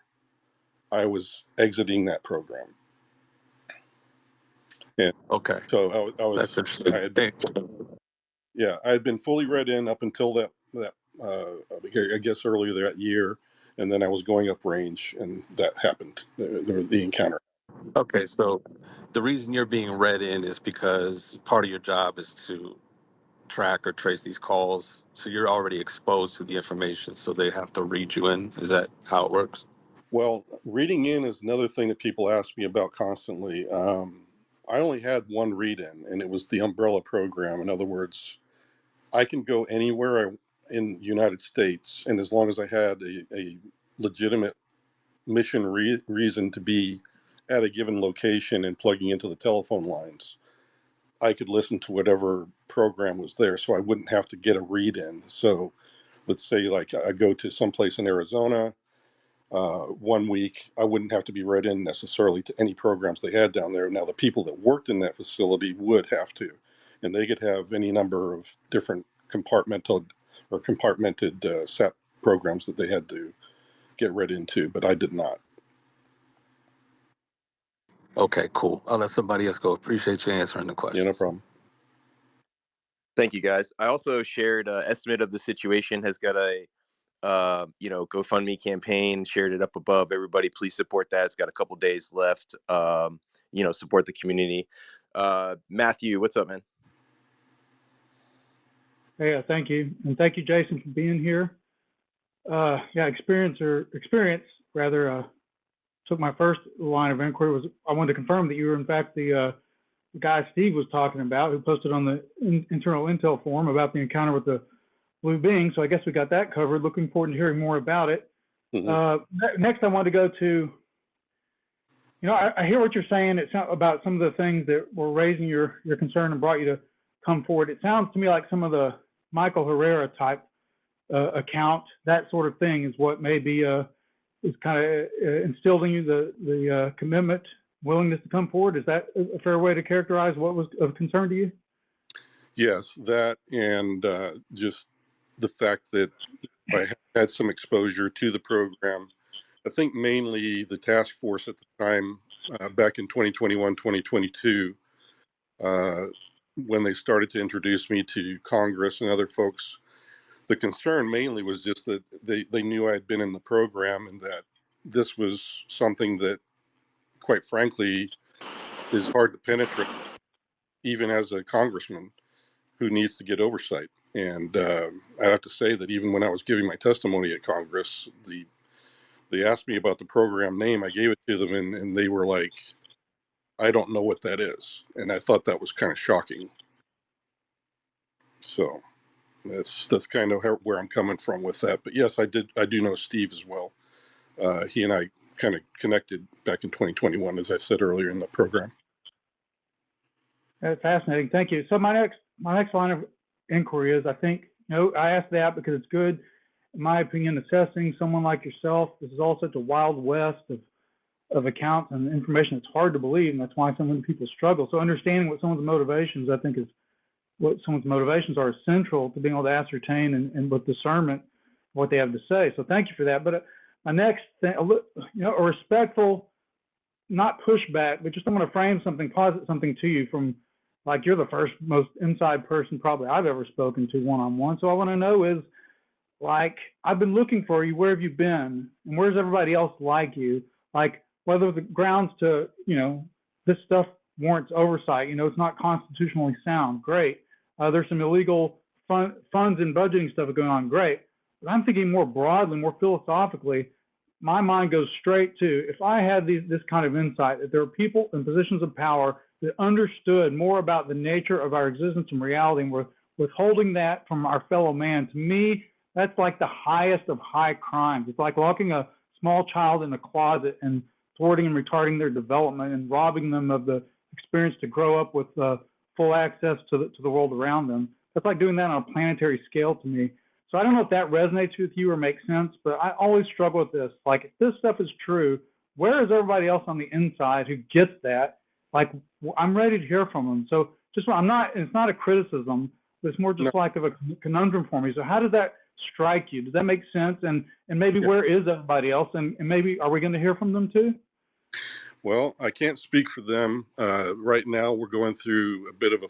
I was exiting that program, and Okay, so that's interesting. I had Thanks. I had been fully read in up until that I guess earlier that year, and then I was going up range, and that happened. The encounter. Okay, so the reason you're being read in is because part of your job is to track or trace these calls. So you're already exposed to the information, so they have to read you in. Is that how it works? Well, reading in is another thing that people ask me about constantly. I only had one read in, and it was the umbrella program. In other words, I can go anywhere in the United States, and as long as I had a legitimate mission reason to be at a given location and plugging into the telephone lines, I could listen to whatever program was there, so I wouldn't have to get a read in. So let's say like I go to someplace in Arizona 1 week, I wouldn't have to be read in necessarily to any programs they had down there. Now, the people that worked in that facility would have to, and they could have any number of different compartmented SAP programs that they had to get read into, but I did not. Okay, cool. I'll let somebody else go. Appreciate you answering the Yeah, no questions. problem. Thank you, guys. I also shared estimate of the situation. Has got a GoFundMe campaign. Shared it up above. Everybody, please support that. It's got a couple days left. Support the community. Matthew, what's up, man? Yeah, thank you. And thank you, Jason, for being here. Experience took my first line of inquiry was I wanted to confirm that you were in fact the guy Steve was talking about, who posted on the internal intel forum about the encounter with the blue being. So I guess we got that covered. Looking forward to hearing more about it. Mm-hmm. Next, I wanted to go to, I hear what you're saying. It's about some of the things that were raising your concern and brought you to come forward. It sounds to me like some of the Michael Herrera type account, that sort of thing, is what maybe is kind of instilled in you the commitment, willingness to come forward. Is that a fair way to characterize what was of concern to you? Yes, that and just the fact that I had some exposure to the program. I think mainly the task force at the time, back in 2021, 2022, when they started to introduce me to Congress and other folks. The concern mainly was just that they knew I had been in the program and that this was something that, quite frankly, is hard to penetrate, even as a congressman who needs to get oversight. And I have to say that even when I was giving my testimony at Congress, they asked me about the program name. I gave it to them, and they were like, "I don't know what that is," and I thought that was kind of shocking. So that's kind of where I'm coming from with that. But yes, I do know Steve as well. He and I kind of connected back in 2021, as I said earlier in the program. That's fascinating. Thank you. So my next line of inquiry is, I think, I asked that because it's good, in my opinion, assessing someone like yourself. This is all such a wild west of accounts and information. It's hard to believe, and that's why so many people struggle. So understanding what someone's motivations, I think, is what someone's motivations are essential to being able to ascertain and with discernment what they have to say. So thank you for that. But my next thing, a respectful, not pushback, but just I want to frame something, posit something to you from, like, you're the first most inside person probably I've ever spoken to one-on-one. So I want to know is, like, I've been looking for you. Where have you been? And where's everybody else like you? Like, whether the grounds to, this stuff warrants oversight. It's not constitutionally sound. Great. There's some illegal funds and budgeting stuff going on. Great. But I'm thinking more broadly, more philosophically. My mind goes straight to, if I had this kind of insight, that there are people in positions of power that understood more about the nature of our existence and reality, and were withholding that from our fellow man, to me, that's like the highest of high crimes. It's like locking a small child in a closet and thwarting and retarding their development and robbing them of the experience to grow up with full access to the world around them. That's like doing that on a planetary scale to me. So I don't know if that resonates with you or makes sense, but I always struggle with this. Like, if this stuff is true, where is everybody else on the inside who gets that? Like, I'm ready to hear from them. So it's not a criticism, but it's more just No. like of a conundrum for me. So how does that strike you? Does that make sense? And maybe where is everybody else? And maybe, are we going to hear from them too? Well, I can't speak for them. Right now, we're going through a bit of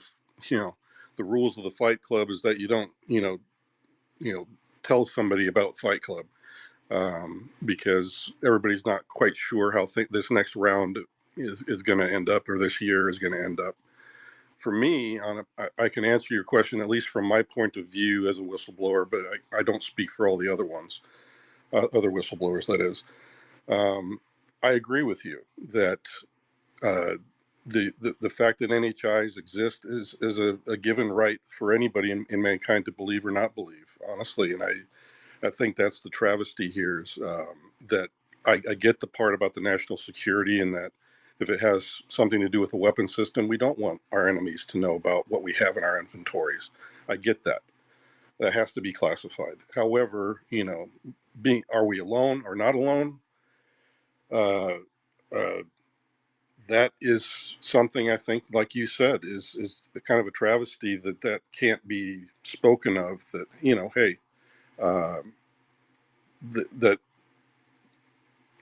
the rules of the Fight Club is that you don't, tell somebody about Fight Club, because everybody's not quite sure how this next round is going to end up, or this year is going to end up. For me, I can answer your question, at least from my point of view as a whistleblower, but I don't speak for all the other ones, other whistleblowers, that is. I agree with you that the fact that NHIs exist is a given right for anybody in mankind to believe or not believe, honestly. And I think that's the travesty here is that I get the part about the national security, and that if it has something to do with a weapon system, we don't want our enemies to know about what we have in our inventories. I get that. That has to be classified. However, are we alone or not alone? Uh, uh, that is something I think, like you said, is kind of a travesty that can't be spoken of. That hey, that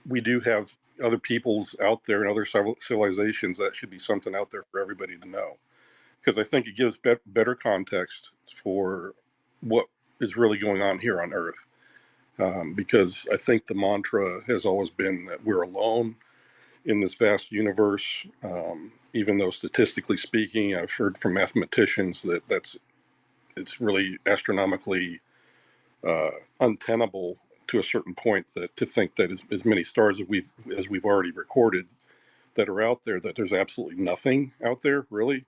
we do have other peoples out there and other civilizations. That should be something out there for everybody to know, because I think it gives better context for what is really going on here on Earth. Because I think the mantra has always been that we're alone in this vast universe, even though statistically speaking, I've heard from mathematicians that it's really astronomically untenable to a certain point, that to think that as many stars as we've already recorded that are out there, that there's absolutely nothing out there really.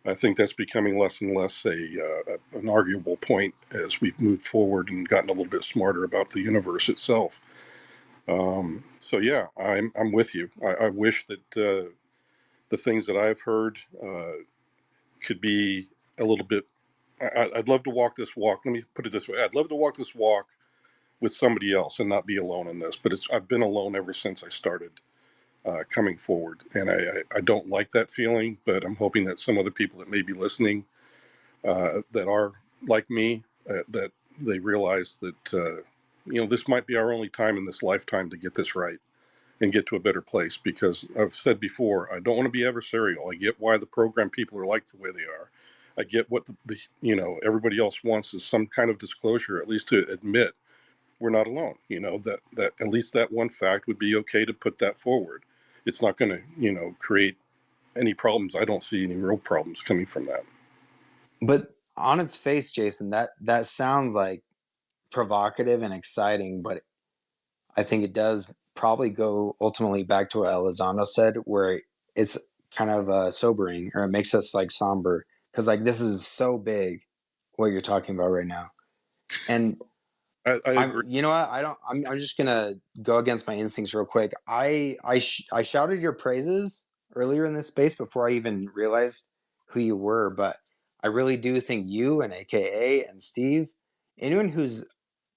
I think that's becoming less and less an arguable point as we've moved forward and gotten a little bit smarter about the universe itself. So yeah, I'm with you. I wish that the things that I've heard could be a little bit. I'd love to walk this walk. Let me put it this way: I'd love to walk this walk with somebody else and not be alone in this. But I've been alone ever since I started coming forward, and I don't like that feeling. But I'm hoping that some other people that may be listening that are like me, that they realize that, this might be our only time in this lifetime to get this right and get to a better place. Because I've said before, I don't want to be adversarial. I get why the program people are like the way they are. I get what everybody else wants is some kind of disclosure, at least to admit we're not alone. That at least that one fact would be okay to put that forward. It's not going to, create any problems. I don't see any real problems coming from that. But on its face, Jason, that sounds like provocative and exciting, but I think it does probably go ultimately back to what Elizondo said, where it's kind of sobering, or it makes us like somber, because like this is so big, what you're talking about right now. And I agree. you know what? I'm just gonna go against my instincts real quick. I shouted your praises earlier in this space before I even realized who you were, but I really do think you and AKA and Steve, anyone who's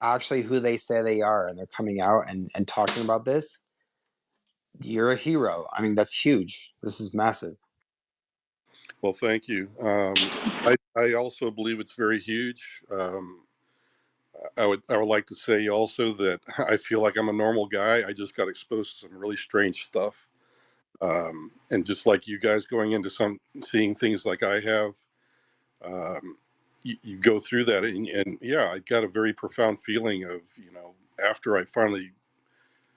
actually who they say they are, and they're coming out and talking about this, you're a hero. I mean, that's huge. This is massive. Well, thank you. I also believe it's very huge. I would like to say also that I feel like I'm a normal guy. I just got exposed to some really strange stuff, and just like you guys going into seeing things like I have, you go through that, and yeah, I got a very profound feeling of after I finally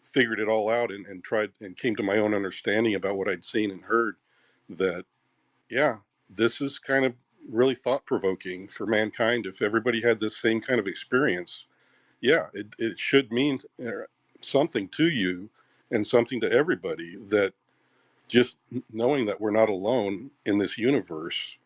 figured it all out and tried and came to my own understanding about what I'd seen and heard, that yeah, this is kind of really thought-provoking for mankind. If everybody had this same kind of experience, yeah, it should mean something to you and something to everybody, that just knowing that we're not alone in this universe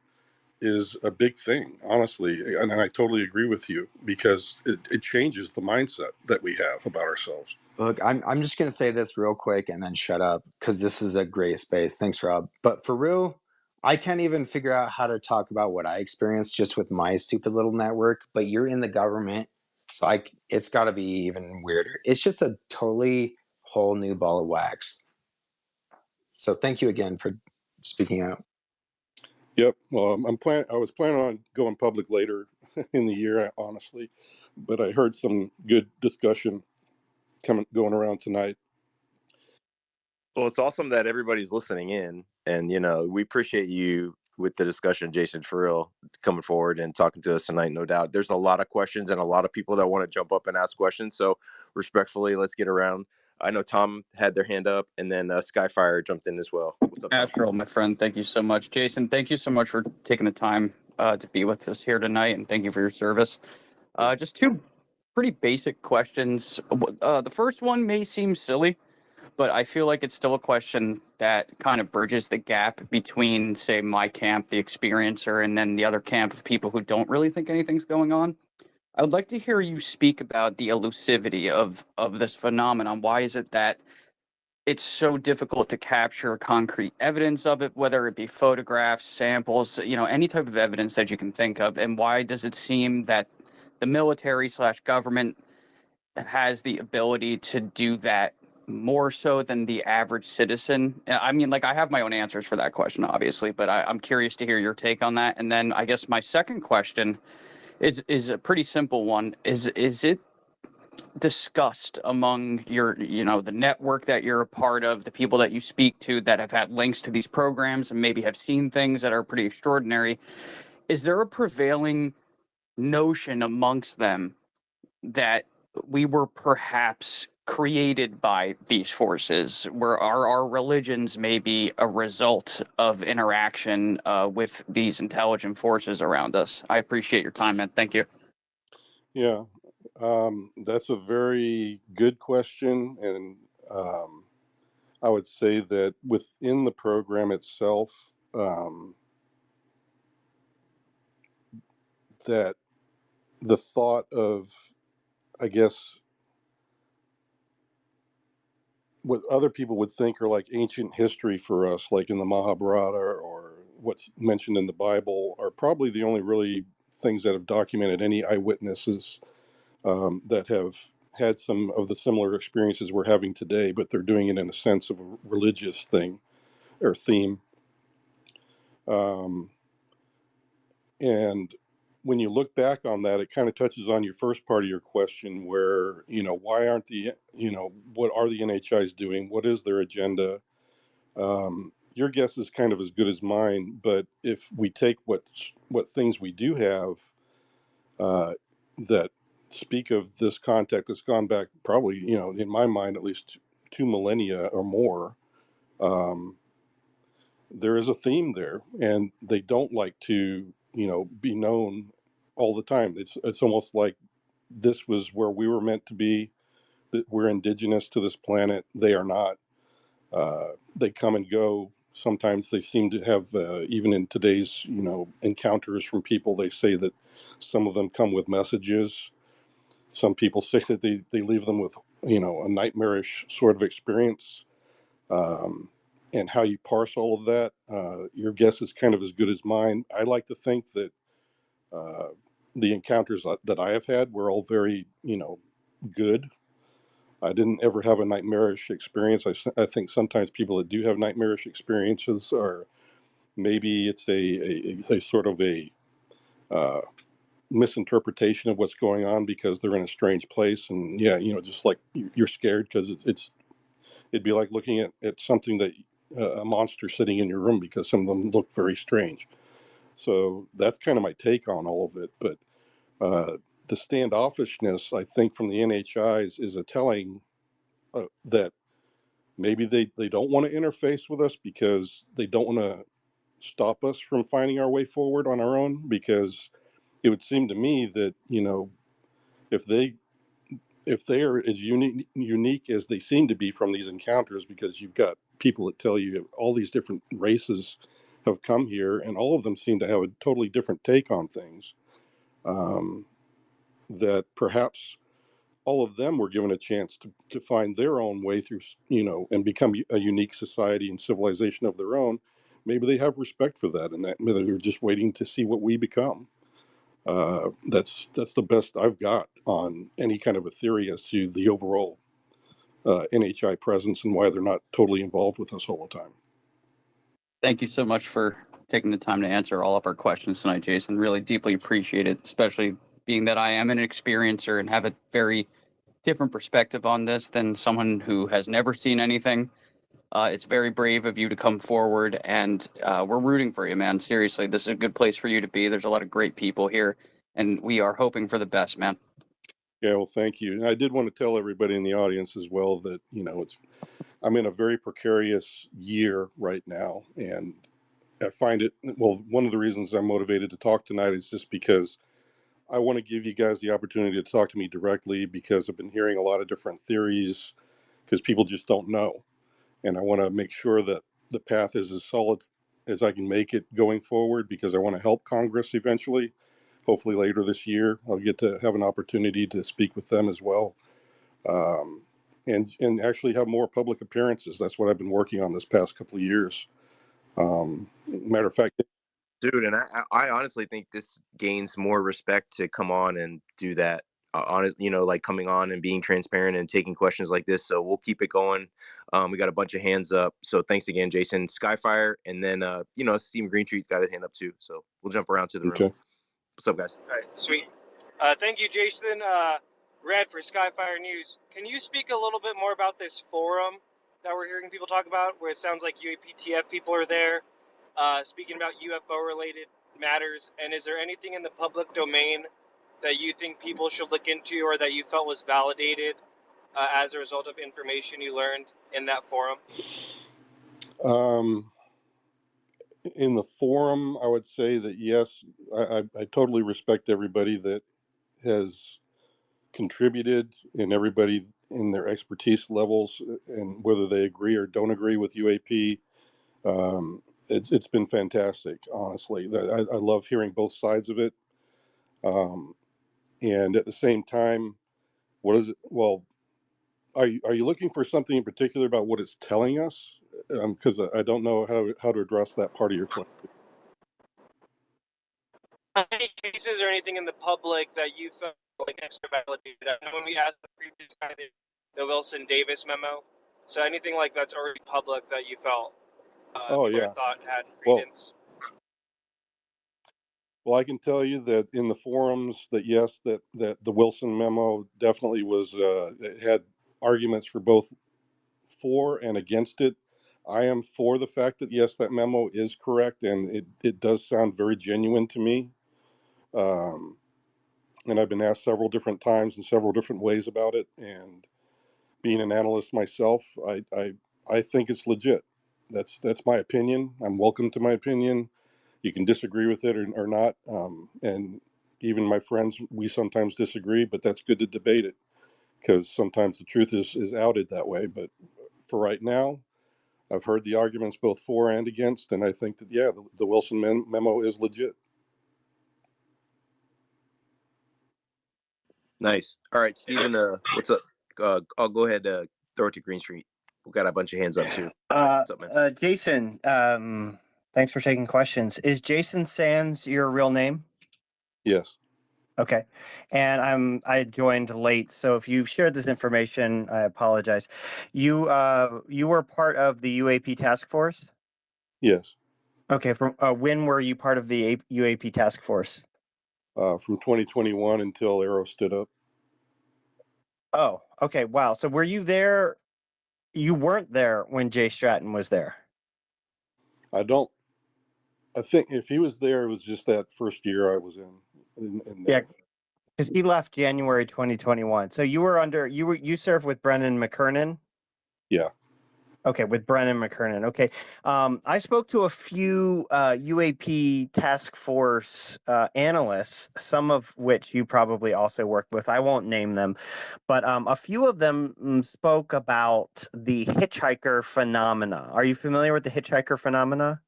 is a big thing, honestly. And I totally agree with you, because it changes the mindset that we have about ourselves. Look, I'm just gonna say this real quick and then shut up, because this is a great space. Thanks, Rob. But for real, I can't even figure out how to talk about what I experienced just with my stupid little network. But you're in the government, so it's got to be even weirder. It's just a totally whole new ball of wax. So thank you again for speaking out. Yep. Well, I was planning on going public later in the year, honestly, but I heard some good discussion going around tonight. Well, it's awesome that everybody's listening in, and we appreciate you with the discussion, Jason, for real, coming forward and talking to us tonight. No doubt, there's a lot of questions and a lot of people that want to jump up and ask questions. So, respectfully, let's get around. I know Tom had their hand up, and then Skyfire jumped in as well. What's up, Tom? Astral, my friend, thank you so much. Jason, thank you so much for taking the time to be with us here tonight, and thank you for your service. Just two pretty basic questions. The first one may seem silly, but I feel like it's still a question that kind of bridges the gap between, say, my camp, the experiencer, and then the other camp of people who don't really think anything's going on. I would like to hear you speak about the elusivity of this phenomenon. Why is it that it's so difficult to capture concrete evidence of it, whether it be photographs, samples, any type of evidence that you can think of? And why does it seem that the military/government has the ability to do that more so than the average citizen? I mean, I have my own answers for that question, obviously, but I'm curious to hear your take on that. And then I guess my second question is a pretty simple one. Is it discussed among your, the network that you're a part of, the people that you speak to that have had links to these programs and maybe have seen things that are pretty extraordinary? Is there a prevailing notion amongst them that we were perhaps created by these forces, where our religions may be a result of interaction with these intelligent forces around us? I appreciate your time, man. Thank you. Yeah, that's a very good question. And I would say that within the program itself, that the thought of, I guess, what other people would think are like ancient history for us, like in the Mahabharata or what's mentioned in the Bible, are probably the only really things that have documented any eyewitnesses that have had some of the similar experiences we're having today, but they're doing it in a sense of a religious thing or theme. And when you look back on that, it kind of touches on your first part of your question where, why aren't what are the NHIs doing? What is their agenda? Your guess is kind of as good as mine, but if we take what things we do have that speak of this contact that's gone back probably, in my mind, at least 2 millennia or more, there is a theme there, and they don't like to, be known all the time. It's almost like this was where we were meant to be, that we're indigenous to this planet. They are not. They come and go. Sometimes they seem to have, even in today's, encounters from people, they say that some of them come with messages. Some people say that they leave them with, a nightmarish sort of experience. And how you parse all of that, your guess is kind of as good as mine. I like to think that the encounters that I have had were all very, good. I didn't ever have a nightmarish experience. I think sometimes people that do have nightmarish experiences are maybe it's a sort of a misinterpretation of what's going on because they're in a strange place. And yeah, just like you're scared because it'd be like looking at something that a monster sitting in your room because some of them look very strange. So that's kind of my take on all of it. But the standoffishness, I think, from the NHIs is a telling that maybe they don't want to interface with us because they don't want to stop us from finding our way forward on our own. Because it would seem to me that, if they are as unique as they seem to be from these encounters, because you've got people that tell you all these different races have come here and all of them seem to have a totally different take on things, that perhaps all of them were given a chance to find their own way through, and become a unique society and civilization of their own. Maybe they have respect for that, and that maybe they're just waiting to see what we become. That's the best I've got on any kind of a theory as to the overall NHI presence and why they're not totally involved with us all the time. Thank you so much for taking the time to answer all of our questions tonight, Jason. Really deeply appreciate it, especially being that I am an experiencer and have a very different perspective on this than someone who has never seen anything. It's very brave of you to come forward, and we're rooting for you, man. Seriously, this is a good place for you to be. There's a lot of great people here, and we are hoping for the best, man. Yeah, well, thank you. And I did want to tell everybody in the audience as well that, I'm in a very precarious year right now. And I find it, well, one of the reasons I'm motivated to talk tonight is just because I want to give you guys the opportunity to talk to me directly, because I've been hearing a lot of different theories because people just don't know. And I want to make sure that the path is as solid as I can make it going forward, because I want to help Congress eventually. Hopefully later this year, I'll get to have an opportunity to speak with them as well. And actually have more public appearances. That's what I've been working on this past couple of years. Matter of fact, Dude, and I honestly think this gains more respect to come on and do that. Like coming on and being transparent and taking questions like this. So we'll keep it going. We got a bunch of hands up. So thanks again, Jason. Skyfire, and then Steven Greentree got his hand up too. So we'll jump around to the room. okay. What's up, guys? All right, sweet. Thank you, Jason. Red for Skyfire News. Can you speak a little bit more about this forum that we're hearing people talk about, where it sounds like UAPTF people are there, speaking about UFO-related matters? And is there anything in the public domain that you think people should look into, or that you felt was validated as a result of information you learned in that forum? In the forum, I would say that yes, I totally respect everybody that has contributed, and everybody in their expertise levels, and whether they agree or don't agree with UAP. It's been fantastic, honestly. I love hearing both sides of it. And at the same time, what is it? Well, are you looking for something in particular about what it's telling us? Because I don't know how to address that part of your question. Any cases or anything in the public that you felt like extra validated? I know when we asked the previous guy, the Wilson Davis memo. So anything like that's already public that you felt Oh yeah. thought had credence? Well, I can tell you that in the forums that yes, that the Wilson memo definitely was it had arguments for both for and against it. I am for the fact that yes, that memo is correct, and it does sound very genuine to me. And I've been asked several different times in several different ways about it. And being an analyst myself, I think it's legit. That's my opinion. I'm welcome to my opinion. You can disagree with it or not. And even my friends, we sometimes disagree, but that's good to debate it because sometimes the truth is outed that way. But for right now, I've heard the arguments both for and against, and I think that, yeah, the Wilson memo is legit. Nice. All right, Stephen, what's up? I'll go ahead, throw it to Green Street. We've got a bunch of hands up too. What's up, man? Jason, thanks for taking questions. Is Jason Sands your real name? Yes. Okay. And I joined late, so if you shared this information, I apologize. You were part of the UAP task force? Yes. Okay. From when were you part of the UAP task force? From 2021 until Arrow stood up. Oh, okay. Wow. So were you there? You weren't there when Jay Stratton was there. I think if he was there, it was just that first year I was in Yeah, because he left January 2021. So you served with Brennan McKernan? Yeah. Okay, with Brennan McKernan. Okay. I spoke to a few UAP task force analysts, some of which you probably also worked with. I won't name them, but a few of them spoke about the hitchhiker phenomena. Are you familiar with the hitchhiker phenomena?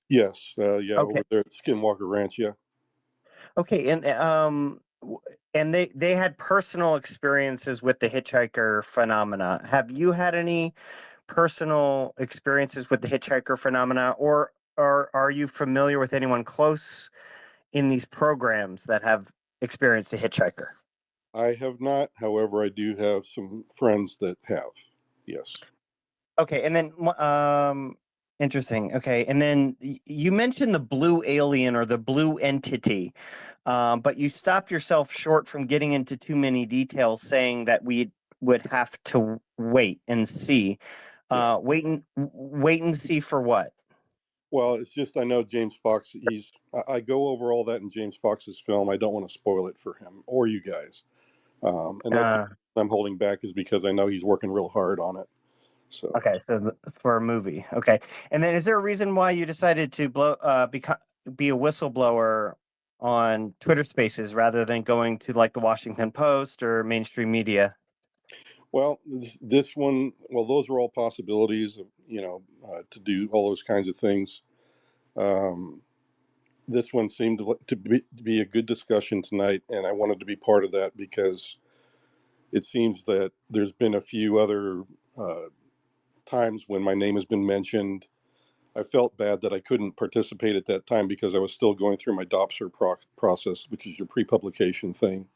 Yes. Yeah. Okay. Over there at Skinwalker Ranch. Yeah. Okay, and they had personal experiences with the hitchhiker phenomena. Have you had any personal experiences with the hitchhiker phenomena, or are you familiar with anyone close in these programs that have experienced a hitchhiker? I have not. However, I do have some friends that have. Yes. Okay, and then interesting. Okay, and then you mentioned the blue alien or the blue entity, but you stopped yourself short from getting into too many details, saying that we would have to wait and see. Yeah. Wait and see for what? Well, it's just I know James Fox. I go over all that in James Fox's film. I don't want to spoil it for him or you guys. And that's Uh, I'm holding back is because I know he's working real hard on it. So okay, so for a movie, okay. And then, is there a reason why you decided to be a whistleblower on Twitter Spaces rather than going to like the Washington Post or mainstream media? well, this one, well, those are all possibilities of to do all those kinds of things. This one seemed to be a good discussion tonight, and I wanted to be part of that because it seems that there's been a few other times when my name has been mentioned. I felt bad that I couldn't participate at that time because I was still going through my DOPSR process, which is your pre-publication thing.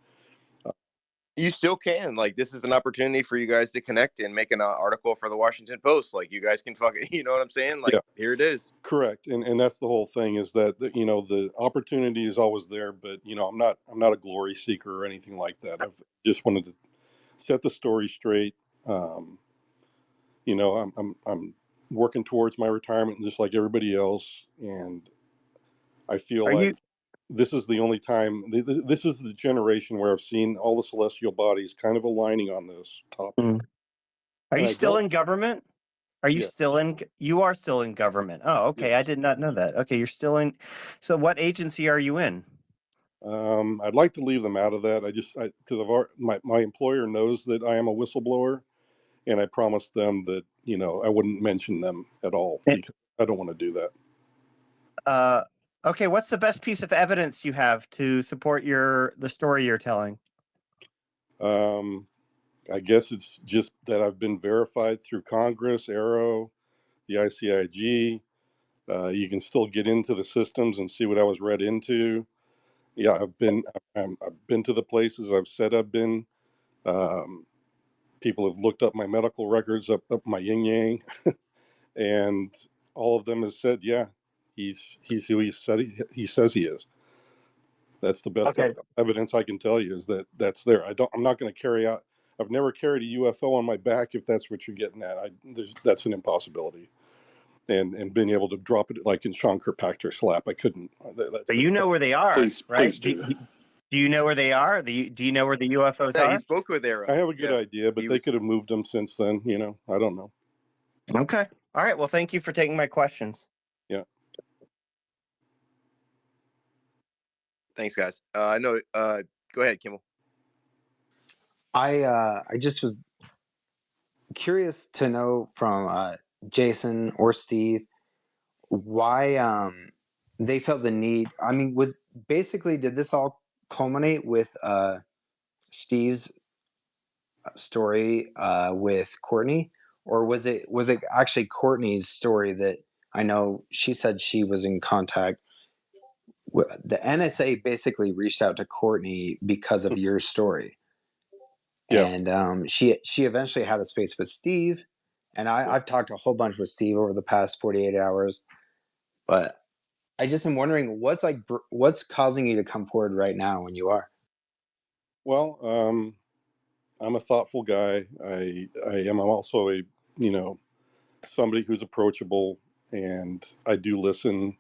You still can. Like, this is an opportunity for you guys to connect and make an article for the Washington Post. Like, you guys can fucking, you know what I'm saying? Like, Yeah, here it is. correct. And that's the whole thing is that the opportunity is always there, but I'm not a glory seeker or anything like that. I've just wanted to set the story straight. Um, I'm working towards my retirement just like everybody else, and I feel Are you like this is the only time. This is the generation where I've seen all the celestial bodies kind of aligning on this topic, Mm. Are and you I still don't. in government? Are you Yeah, still in? You are still in government. Oh, okay. I yes. did not know that. Okay, you're still in. So, what agency are you in? I'd like to leave them out of that. Because my employer knows that I am a whistleblower, and I promised them that I wouldn't mention them at all Eh, because I don't want to do that. Uh, okay. What's the best piece of evidence you have to support the story you're telling? Um, I guess it's just that I've been verified through Congress, Arrow, the ICIG. You can still get into the systems and see what I was read into. Yeah, I've been to the places I've said I've been. Um, People have looked up my medical records, up my yin yang, and all of them have said, yeah, he's who he says he is. That's the best Okay. evidence I can tell you is that that's there. I'm not going to carry out. I've never carried a UFO on my back. If that's what you're getting at, that's an impossibility. And being able to drop it like in Sean Kirkpatrick's lap, I couldn't. But you know where they are, right? Please do. Do you know where they are? Do you know where the UFOs Yeah, he are? spoke with Arrow. I have a good Yeah, idea, but he they was. could have moved them since then. I don't know. Okay. All right. Well, thank you for taking my questions. Yeah. Thanks, guys. I know. Go ahead, Kimmel. I just was curious to know from Jason or Steve why they felt the need. I mean, did this all culminate with Steve's story with Courtney, or was it actually Courtney's story that I know she said she was in contact with? The NSA basically reached out to Courtney because of your story, Yeah. and she eventually had a space with Steve, and I've talked a whole bunch with Steve over the past 48 hours, but I just am wondering what's causing you to come forward right now when you are. Well, I'm a thoughtful guy. I am also a somebody who's approachable, and I do listen.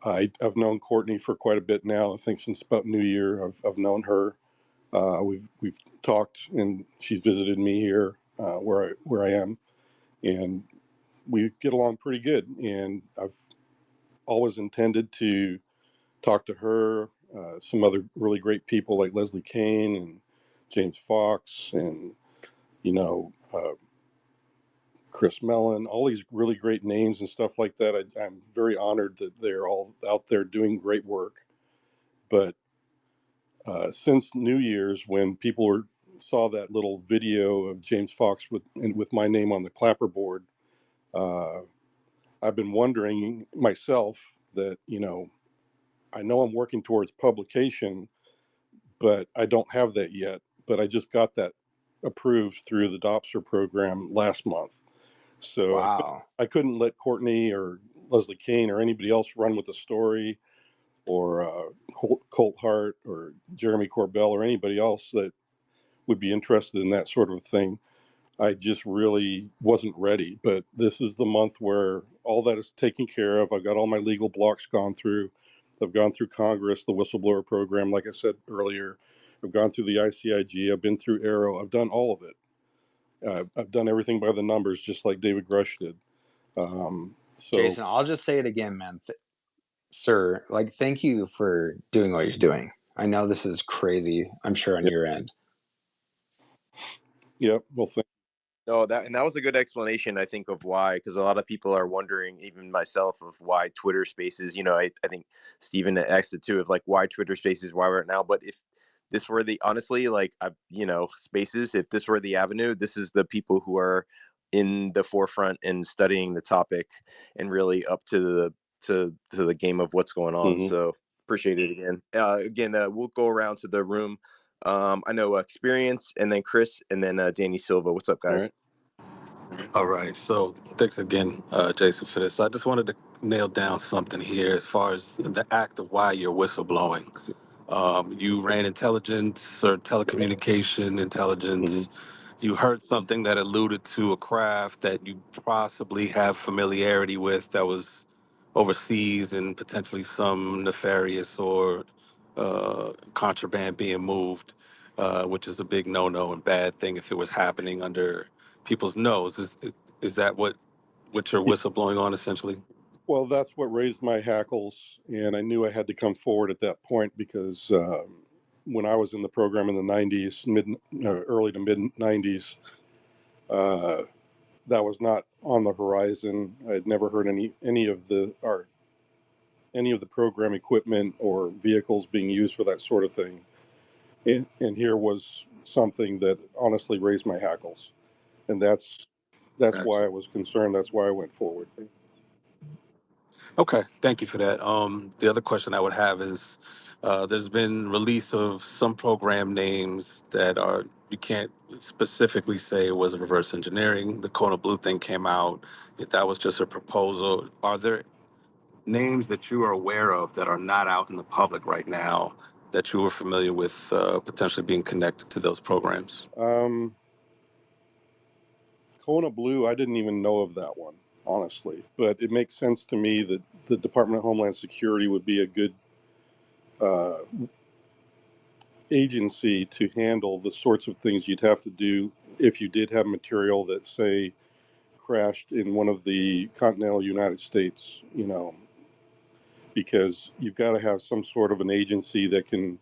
I've known Courtney for quite a bit now. I think since about New Year, I've known her. We've talked, and she's visited me here where I am, and we get along pretty good. And I've always intended to talk to her, some other really great people like Leslie Kane and James Fox, and Chris Mellon, all these really great names and stuff like that. I'm very honored that they're all out there doing great work. But since New Year's, when people saw that little video of James Fox with my name on the clapperboard, I've been wondering myself that I know I'm working towards publication, but I don't have that yet. But I just got that approved through the Dobster program last month. So Wow. I couldn't let Courtney or Leslie Kane or anybody else run with the story, or Colt Hart or Jeremy Corbell or anybody else that would be interested in that sort of thing. I just really wasn't ready. But this is the month where all that is taken care of. I've got all my legal blocks gone through. I've gone through Congress, the whistleblower program, like I said earlier. I've gone through the ICIG. I've been through Arrow. I've done all of it. I've done everything by the numbers, just like David Grush did. So, Jason, I'll just say it again, man. Sir, thank you for doing what you're doing. I know this is crazy, I'm sure, on yeah, your end. well, No, that was a good explanation, I think, of why, because a lot of people are wondering, even myself, of why Twitter Spaces. I think Steven asked it too, of like why Twitter Spaces, why we're now. But if this were honestly, Spaces, if this were the avenue, this is the people who are in the forefront and studying the topic and really up to the game of what's going on. mm-hmm. So appreciate it again. We'll go around to the room. I know Experience, and then Chris, and then Danny Silva. What's up, guys? All right. All right. So thanks again, Jason, for this. So I just wanted to nail down something here as far as the act of why you're whistleblowing. You ran intelligence or telecommunication Mm-hmm. intelligence. You heard something that alluded to a craft that you possibly have familiarity with that was overseas and potentially some nefarious or contraband being moved, which is a big no-no and bad thing if it was happening under people's nose. Is that what you're whistleblowing on essentially? Well, that's what raised my hackles, and I knew I had to come forward at that point because when I was in the program in the '90s, early to mid '90s, that was not on the horizon. I had never heard any of the program equipment or vehicles being used for that sort of thing, and here was something that honestly raised my hackles, and that's why Gotcha. I was concerned. That's why I went forward. Okay, thank you for that. The other question I would have is, there's been release of some program names that are you can't specifically say it was reverse engineering. The Kona Blue thing came out. If that was just a proposal, are there names that you are aware of that are not out in the public right now that you were familiar with potentially being connected to those programs? Kona Blue, I didn't even know of that one, honestly. But it makes sense to me that the Department of Homeland Security would be a good agency to handle the sorts of things you'd have to do if you did have material that, say, crashed in one of the continental United States, because you've got to have some sort of an agency that can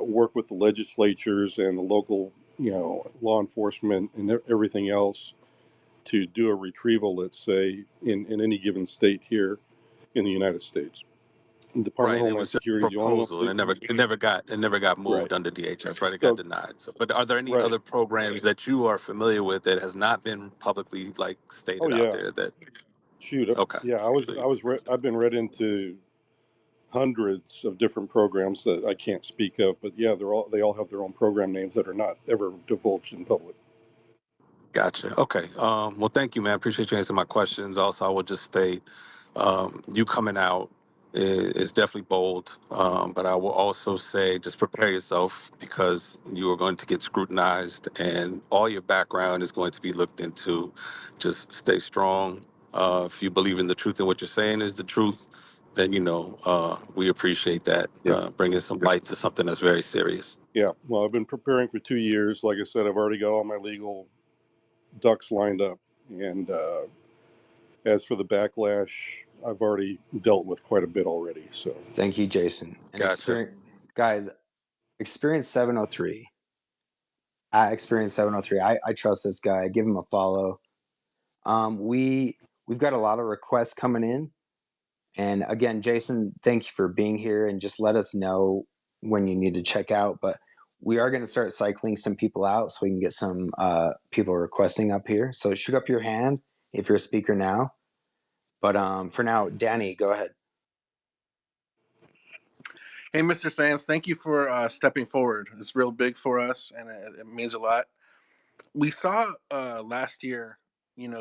work with the legislatures and the local, law enforcement and everything else to do a retrieval, let's say, in any given state here in the United States. The Department Right. of It Homeland was just a Security is the only one. proposal, and it never got Right. moved under DHS. Right. It got So, denied. So, but are there any right. other programs that you are familiar with that has not been publicly Oh stated out yeah. there that? Shoot. Okay. Yeah. So, I've been read into hundreds of different programs that I can't speak of, but yeah, they all have their own program names that are not ever divulged in public. gotcha. Okay. Well, thank you, man. Appreciate you answering my questions. Also, I will just state, you coming out is definitely bold. But I will also say, just prepare yourself because you are going to get scrutinized, and all your background is going to be looked into. Just stay strong. If you believe in the truth and what you're saying is the truth, then we appreciate that. Yeah. Bringing some light to something that's very serious. Yeah. Well, I've been preparing for 2 years. Like I said, I've already got all my legal ducks lined up. And as for the backlash, I've already dealt with quite a bit already. So Thank you, Jason. And Gotcha. guys, Experience 703. At Experience 703. I trust this guy. Give him a follow. We've got a lot of requests coming in. And again, Jason, thank you for being here, and just let us know when you need to check out. But we are going to start cycling some people out so we can get some people requesting up here. So shoot up your hand if you're a speaker now. But for now, Danny, go ahead. Hey, Mr. Sands, thank you for stepping forward. It's real big for us, and it means a lot. We saw last year,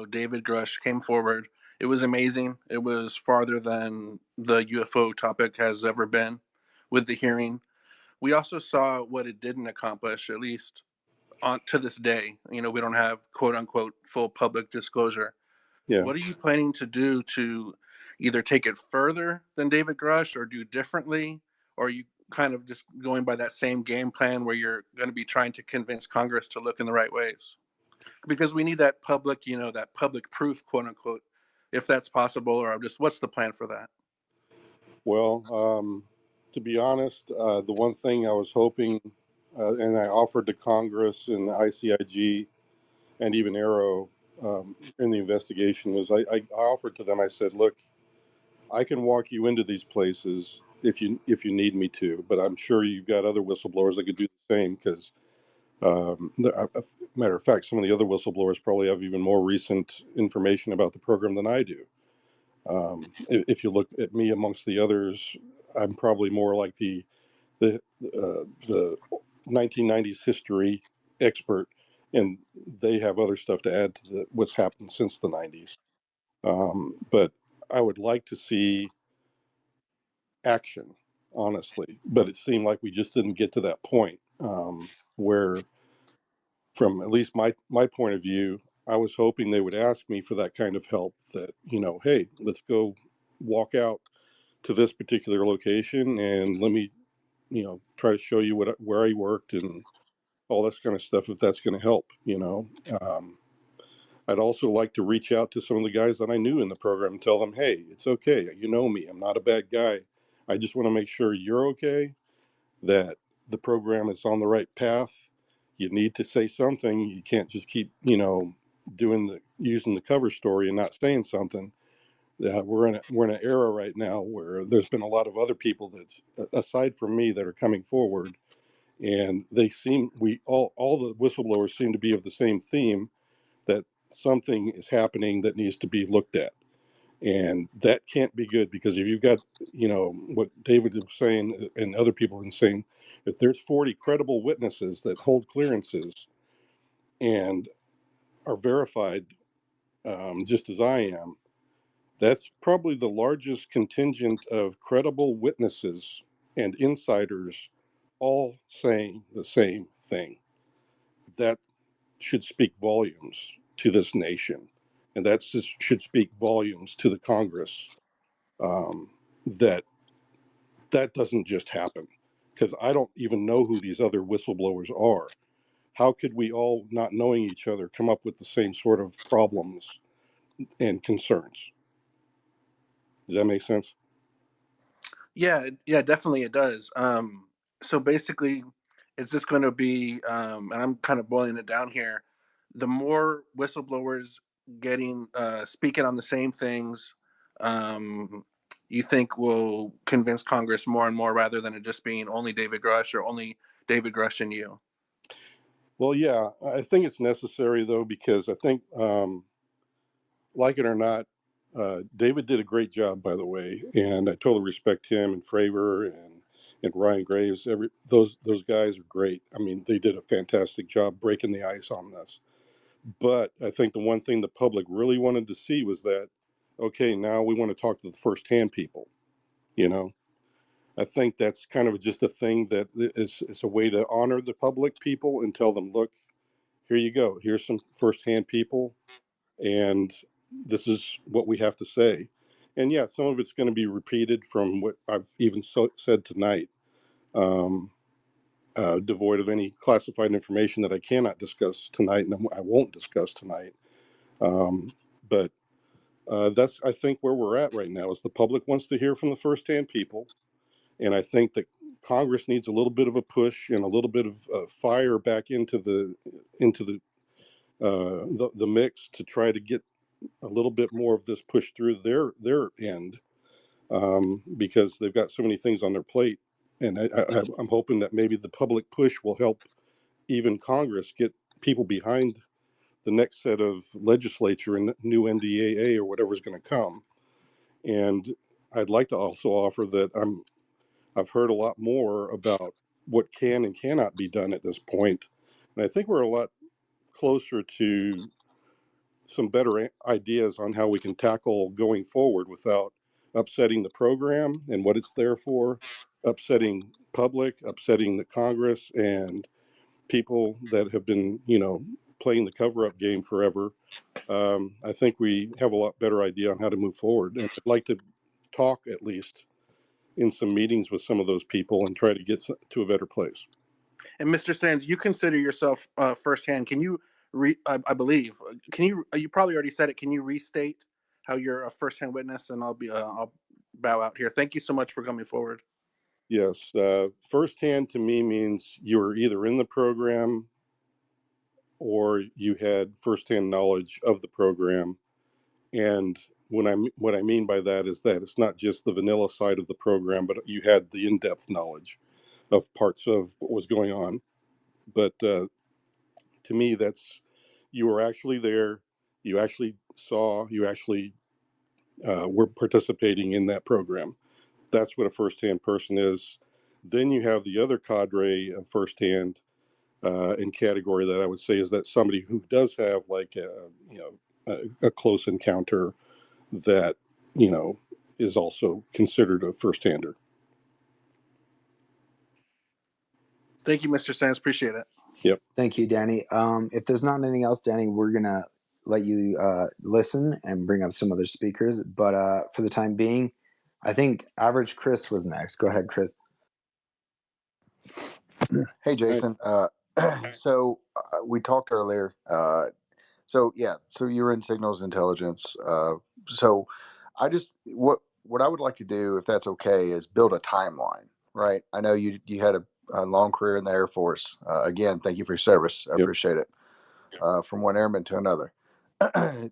David Grush came forward. It was amazing. It was farther than the UFO topic has ever been with the hearing. We also saw what it didn't accomplish, at least to this day. We don't have quote unquote full public disclosure. yeah. What are you planning to do to either take it further than David Grush or do differently? Or are you kind of just going by that same game plan where you're going to be trying to convince Congress to look in the right ways? Because we need that public, that public proof, quote unquote, if that's possible, or just what's the plan for that? Well, to be honest, the one thing I was hoping, and I offered to Congress and the ICIG and even Arrow in the investigation, was I offered to them. I said, "Look, I can walk you into these places if you need me to, but I'm sure you've got other whistleblowers that could do the same because." Matter of fact, some of the other whistleblowers probably have even more recent information about the program than I do. If you look at me amongst the others, I'm probably more like the 1990s history expert, and they have other stuff to add to what's happened since the 90s. But I would like to see action, honestly. But it seemed like we just didn't get to that point where, from at least my point of view, I was hoping they would ask me for that kind of help. That hey, let's go walk out to this particular location and let me try to show you where I worked and all this kind of stuff, if that's going to help. I'd also like to reach out to some of the guys that I knew in the program and tell them, hey, it's okay, you know me, I'm not a bad guy, I just want to make sure you're okay, that the program is on the right path. You need to say something. You can't just keep using the cover story and not saying something. We're in an era right now where there's been a lot of other people that's aside from me that are coming forward, and all the whistleblowers seem to be of the same theme, that something is happening that needs to be looked at, and that can't be good, because if you've got what David was saying and other people have been saying, if there's 40 credible witnesses that hold clearances and are verified, just as I am, That's probably the largest contingent of credible witnesses and insiders all saying the same thing. That should speak volumes to this nation. And that should speak volumes to the Congress, that doesn't just happen. Because I don't even know who these other whistleblowers are. How could we all, not knowing each other, come up with the same sort of problems and concerns? Does that make sense? Yeah, definitely it does. So basically, it's just going to be, and I'm kind of boiling it down here, the more whistleblowers getting speaking on the same things, you think will convince Congress more and more, rather than it just being only David Grush or only David Grush and you. Well, yeah, I think it's necessary though, because I think, like it or not, David did a great job, by the way, and I totally respect him and Fravor and Ryan Graves. Those guys are great. I mean, they did a fantastic job breaking the ice on this. But I think the one thing the public really wanted to see was that, okay, now we want to talk to the firsthand people. You know, I think that's kind of just a thing that is a way to honor the public people and tell them, look, here you go. Here's some firsthand people, and this is what we have to say. And yeah, some of it's going to be repeated from what I've even said tonight, devoid of any classified information that I cannot discuss tonight, and I won't discuss tonight. But that's, I think, where we're at right now. Is the public wants to hear from the firsthand people, and I think that Congress needs a little bit of a push and a little bit of fire back into the mix to try to get a little bit more of this pushed through their end, because they've got so many things on their plate. And I'm hoping that maybe the public push will help even Congress get people behind the next set of legislature and new NDAA or whatever's going to come. And I'd like to also offer that I've heard a lot more about what can and cannot be done at this point. And I think we're a lot closer to some better ideas on how we can tackle going forward without upsetting the program and what it's there for, upsetting public, upsetting the Congress and people that have been, playing the cover-up game forever. I think we have a lot better idea on how to move forward. And I'd like to talk at least in some meetings with some of those people and try to get to a better place. And Mr. Sands, you consider yourself firsthand. Can you, I believe, you probably already said it. Can you restate how you're a firsthand witness? And I'll bow out here. Thank you so much for coming forward. Yes. Firsthand to me means you were either in the program or you had firsthand knowledge of the program. And what I mean by that is that it's not just the vanilla side of the program, but you had the in-depth knowledge of parts of what was going on. But to me, that's, you were actually there, you actually saw, you actually were participating in that program. That's what a firsthand person is. Then you have the other cadre of firsthand in category that I would say is that somebody who does have like a close encounter that is also considered a first-hander. Thank you, Mr. Sands. Appreciate it. Yep. Thank you, Danny. If there's not anything else, Danny, we're gonna let you listen and bring up some other speakers. But for the time being, I think Average Chris was next. Go ahead, Chris. Hey, Jason. So we talked earlier. So you were in signals intelligence. So I just what I would like to do, if that's okay, is build a timeline. Right. I know you had a long career in the Air Force. Again, thank you for your service. I appreciate it. From one airman to another.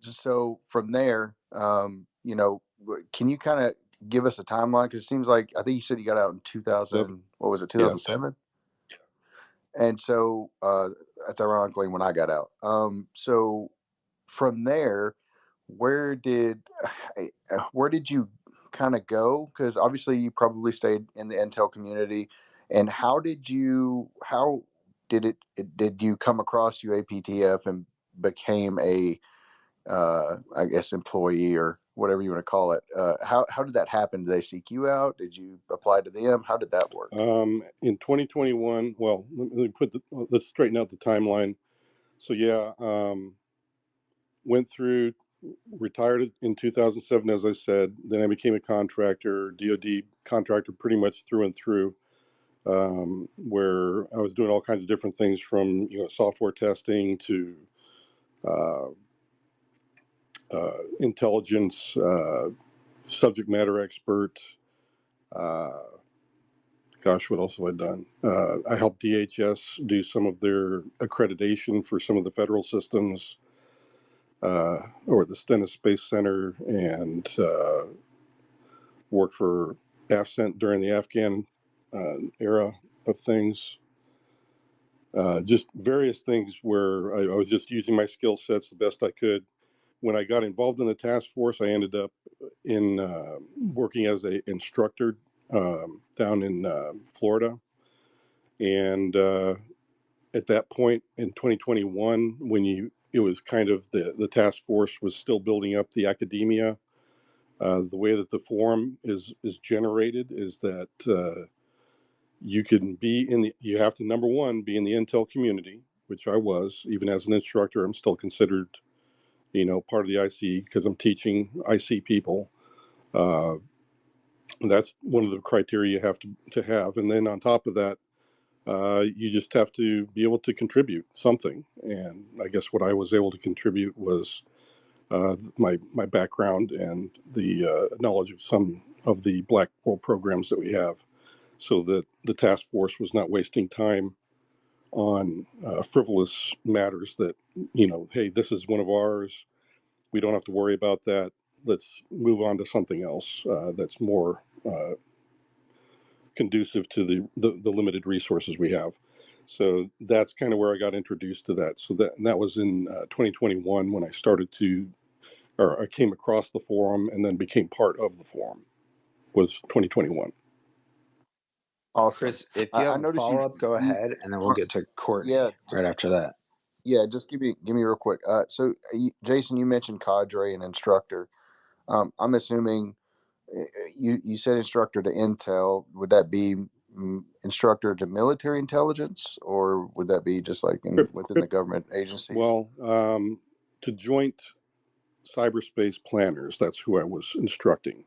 So from there, can you kind of give us a timeline? Because it seems like, I think you said you got out in 2000. What was it? 2007. And so that's ironically when I got out. So from there, where did you kind of go? Because obviously you probably stayed in the intel community. And how did you come across UAPTF and became a I guess employee or whatever you want to call it. How did that happen? Did they seek you out? Did you apply to them? How did that work? In 2021, well, let's straighten out the timeline. So yeah, went through, retired in 2007, as I said. Then I became a contractor, DoD contractor, pretty much through and through, where I was doing all kinds of different things, from software testing to intelligence, subject matter expert. Gosh, what else have I done? I helped DHS do some of their accreditation for some of the federal systems, or the Stennis Space Center, and worked for AFCENT during the Afghan era of things. Just various things where I was just using my skill sets the best I could. When I got involved in the task force, I ended up in working as an instructor down in Florida. And at that point in 2021, when it was kind of the task force was still building up the academia. The way that the forum is generated is that you can be you have to, number one, be in the intel community, which I was. Even as an instructor, I'm still considered, part of the IC, because I'm teaching IC people. That's one of the criteria you have to have. And then on top of that, you just have to be able to contribute something. And I guess what I was able to contribute was my background and the knowledge of some of the Black World programs that we have, so that the task force was not wasting time on frivolous matters that, hey, this is one of ours. We don't have to worry about that. Let's move on to something else that's more conducive to the limited resources we have. So that's kind of where I got introduced to that. So that was in 2021 when I I came across the forum and then became part of the forum. Was 2021. Awesome. Chris, if you have I a noticed follow up, go ahead, and then we'll get to Courtney right after that. Yeah, just give me real quick. So Jason, you mentioned cadre and instructor. I'm assuming you said instructor to intel. Would that be instructor to military intelligence, or would that be just like within the government agencies? Well, to joint cyberspace planners, that's who I was instructing,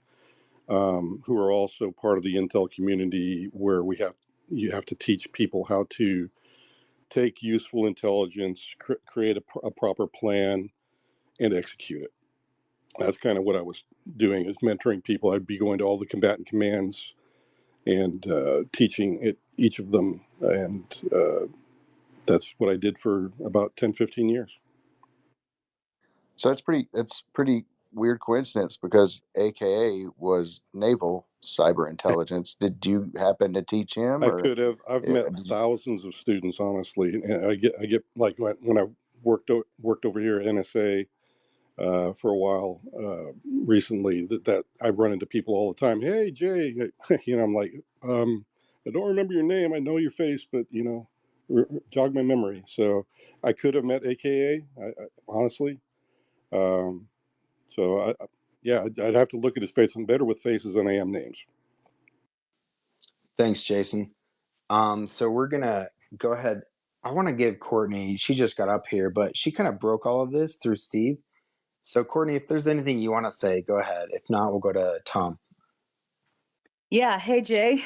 who are also part of the intel community, where you have to teach people how to take useful intelligence, create a proper plan, and execute it. That's kind of what I was doing, is mentoring people. I'd be going to all the combatant commands and teaching each of them. And that's what I did for about 10, 15 years. So that's pretty weird coincidence, because AKA was Naval cyber intelligence. Did you happen to teach him? I could have. I've met thousands of students, honestly. And I get like when I worked over here at NSA for a while recently, that I run into people all the time. Hey, Jay, I'm like, I don't remember your name. I know your face, but jog my memory. So I could have met AKA, honestly. So I'd have to look at his face. I'm better with faces than I am names. Thanks, Jason. So we're gonna go ahead. I want to give Courtney. She just got up here, but she kind of broke all of this through Steve. So Courtney, if there's anything you want to say, go ahead. If not, we'll go to Tom. Yeah. Hey, Jay.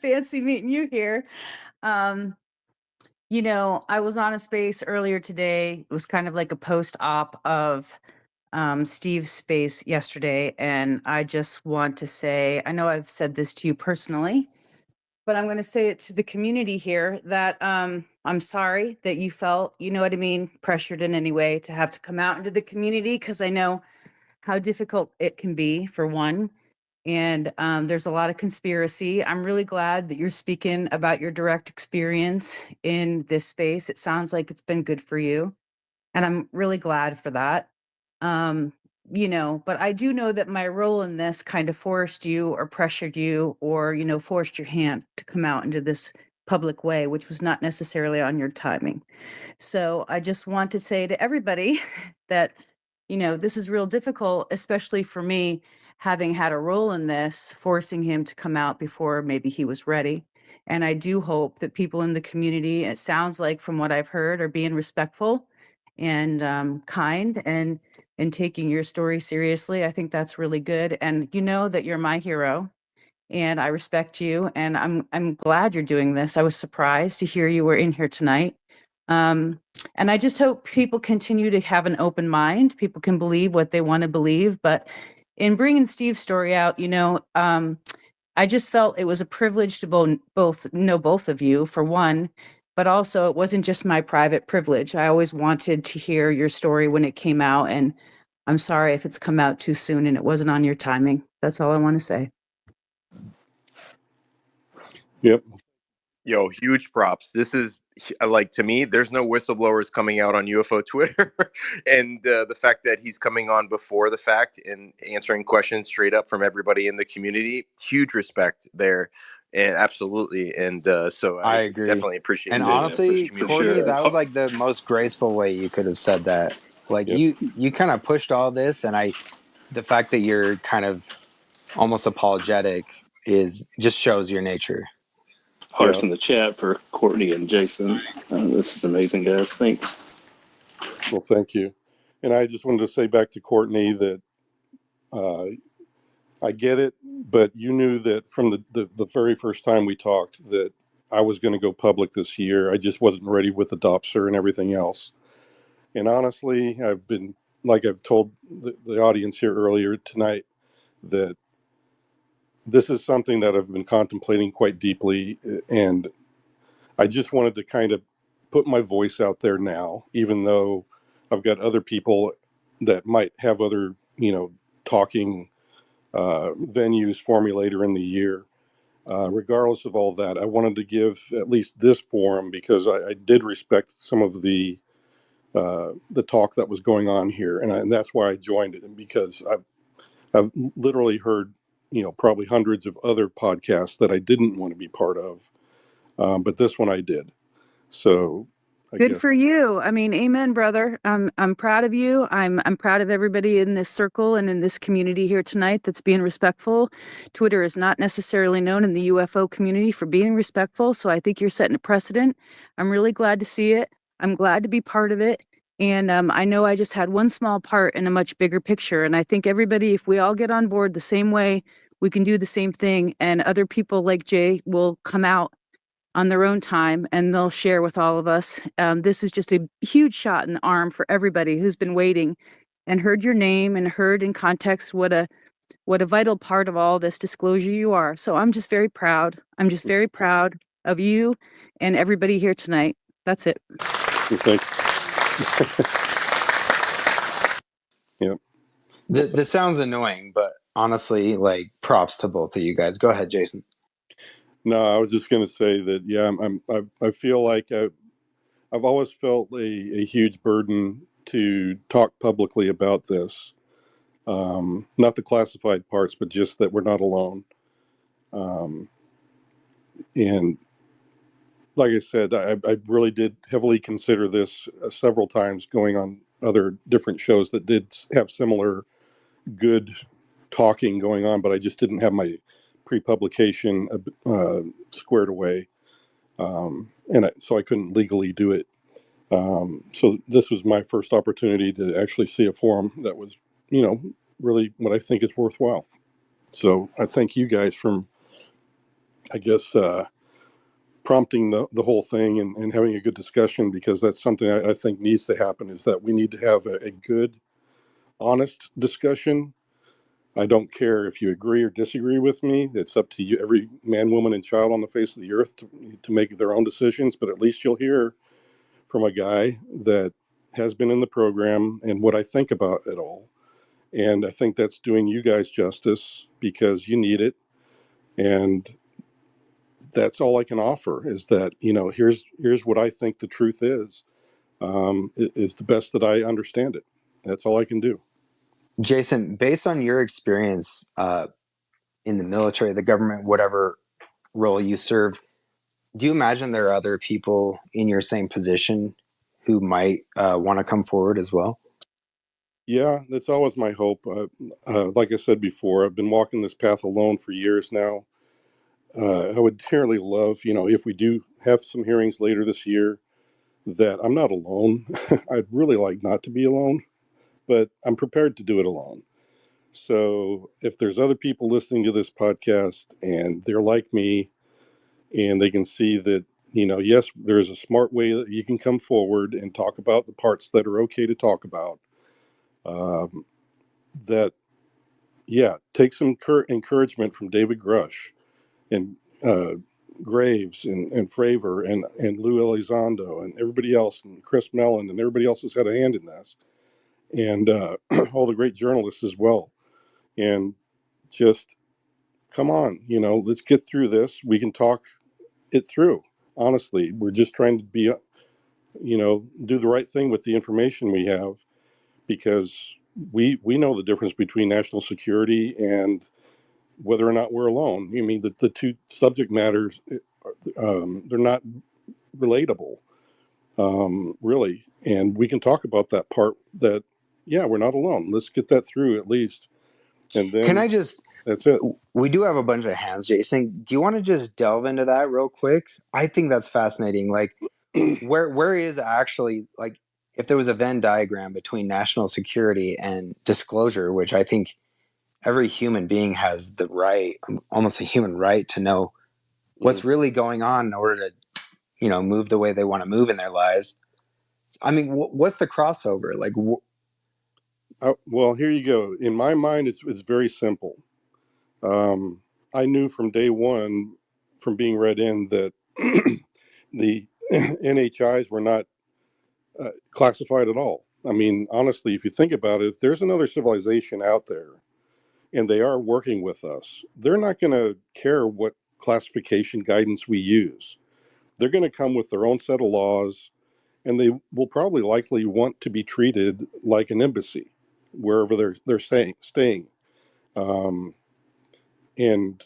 Fancy meeting you here. I was on a space earlier today. It was kind of like a post-op of Steve's space yesterday. And I just want to say, I know I've said this to you personally, but I'm going to say it to the community here that I'm sorry that you felt, pressured in any way to have to come out into the community, because I know how difficult it can be, for one. And there's a lot of conspiracy. I'm really glad that you're speaking about your direct experience in this space. It sounds like it's been good for you, and I'm really glad for that. But I do know that my role in this kind of forced you or pressured you or, forced your hand to come out into this public way, which was not necessarily on your timing. So I just want to say to everybody that this is real difficult, especially for me, having had a role in this, forcing him to come out before maybe he was ready. And I do hope that people in the community, it sounds like from what I've heard, are being respectful and kind and taking your story seriously. I think that's really good. And you know that you're my hero and I respect you and I'm glad you're doing this. I was surprised to hear you were in here tonight. Um, and I just hope people continue to have an open mind. People can believe what they want to believe, but in bringing Steve's story out, I just felt it was a privilege to both know both of you for one, but also it wasn't just my private privilege. I always wanted to hear your story when it came out, and I'm sorry if it's come out too soon and it wasn't on your timing. That's all I want to say. Yep. Yo, huge props. This is like, to me, there's no whistleblowers coming out on UFO Twitter. And the fact that he's coming on before the fact and answering questions straight up from everybody in the community, huge respect there. And absolutely. And so I I agree. definitely appreciate And the honestly, community Courtney, doing that this. was like the most graceful way you could have said that. Like Yep. you kind of pushed all this, and the fact that you're kind of almost apologetic is just shows your nature. Yeah. Hearts in the chat for Courtney and Jason. This is amazing, guys. Thanks. Well, thank you. And I just wanted to say back to Courtney that I get it, but you knew that from the very first time we talked that I was going to go public this year. I just wasn't ready with the Dopser and everything else. And honestly, I've been, like I've told the audience here earlier tonight, that this is something that I've been contemplating quite deeply. And I just wanted to kind of put my voice out there now, even though I've got other people that might have other, talking venues for me later in the year. Regardless of all that, I wanted to give at least this forum because I did respect some of the talk that was going on here, and that's why I joined it. And because I've literally heard, probably hundreds of other podcasts that I didn't want to be part of, but this one I did. So I Good guess. for you. I mean, amen, brother. I'm proud of you. I'm proud of everybody in this circle and in this community here tonight that's being respectful. Twitter is not necessarily known in the UFO community for being respectful, so I think you're setting a precedent. I'm really glad to see it. I'm glad to be part of it. And I know I just had one small part in a much bigger picture. And I think everybody, if we all get on board the same way, we can do the same thing. And other people like Jay will come out on their own time and they'll share with all of us. This is just a huge shot in the arm for everybody who's been waiting and heard your name and heard in context what a vital part of all this disclosure you are. So I'm just very proud. I'm just very proud of you and everybody here tonight. That's it. Thanks. Yep. This sounds annoying, but honestly, like props to both of you guys. Go ahead, Jason. No, I was just going to say that. Yeah, I feel like I've always felt a huge burden to talk publicly about this. Not the classified parts, but just that we're not alone. And like I said, I really did heavily consider this several times going on other different shows that did have similar good talking going on, but I just didn't have my pre-publication squared away. So I couldn't legally do it. So this was my first opportunity to actually see a forum that was, really what I think is worthwhile. So I thank you guys from, I guess, prompting the whole thing and having a good discussion, because that's something I think needs to happen, is that we need to have a good, honest discussion. I don't care if you agree or disagree with me. It's up to you, every man, woman, and child on the face of the earth to make their own decisions, but at least you'll hear from a guy that has been in the program and what I think about it all. And I think that's doing you guys justice because you need it. And that's all I can offer, is that, here's what I think the truth is the best that I understand it. That's all I can do. Jason, based on your experience in the military, the government, whatever role you served, do you imagine there are other people in your same position who might want to come forward as well? Yeah, that's always my hope. Like I said before, I've been walking this path alone for years now. I would dearly love, if we do have some hearings later this year, that I'm not alone. I'd really like not to be alone, but I'm prepared to do it alone. So if there's other people listening to this podcast and they're like me and they can see that, yes, there's a smart way that you can come forward and talk about the parts that are okay to talk about, um, that, yeah, take some encouragement from David Grush and Graves and Fravor and Lou Elizondo and everybody else and Chris Mellon and everybody else has had a hand in this, and all the great journalists as well. And just come on, let's get through this. We can talk it through. Honestly, we're just trying to be, do the right thing with the information we have, because we know the difference between national security and whether or not we're alone. I mean, the two subject matters, they're not relatable, really. And we can talk about that part that, yeah, we're not alone. Let's get that through at least. And Can I then just, that's it. we do have a bunch of hands, Jason. Do you want to just delve into that real quick? I think that's fascinating. Like, where is actually, like, if there was a Venn diagram between national security and disclosure, which I think every human being has the right, almost a human right, to know what's really going on in order to, move the way they want to move in their lives. I mean, what's the crossover? Like, Well, here you go. In my mind, it's very simple. I knew from day one, from being read in, that the NHIs were not classified at all. I mean, honestly, if you think about it, if there's another civilization out there and they are working with us, they're not going to care what classification guidance we use. They're going to come with their own set of laws, and they will probably likely want to be treated like an embassy wherever they're staying. Um, and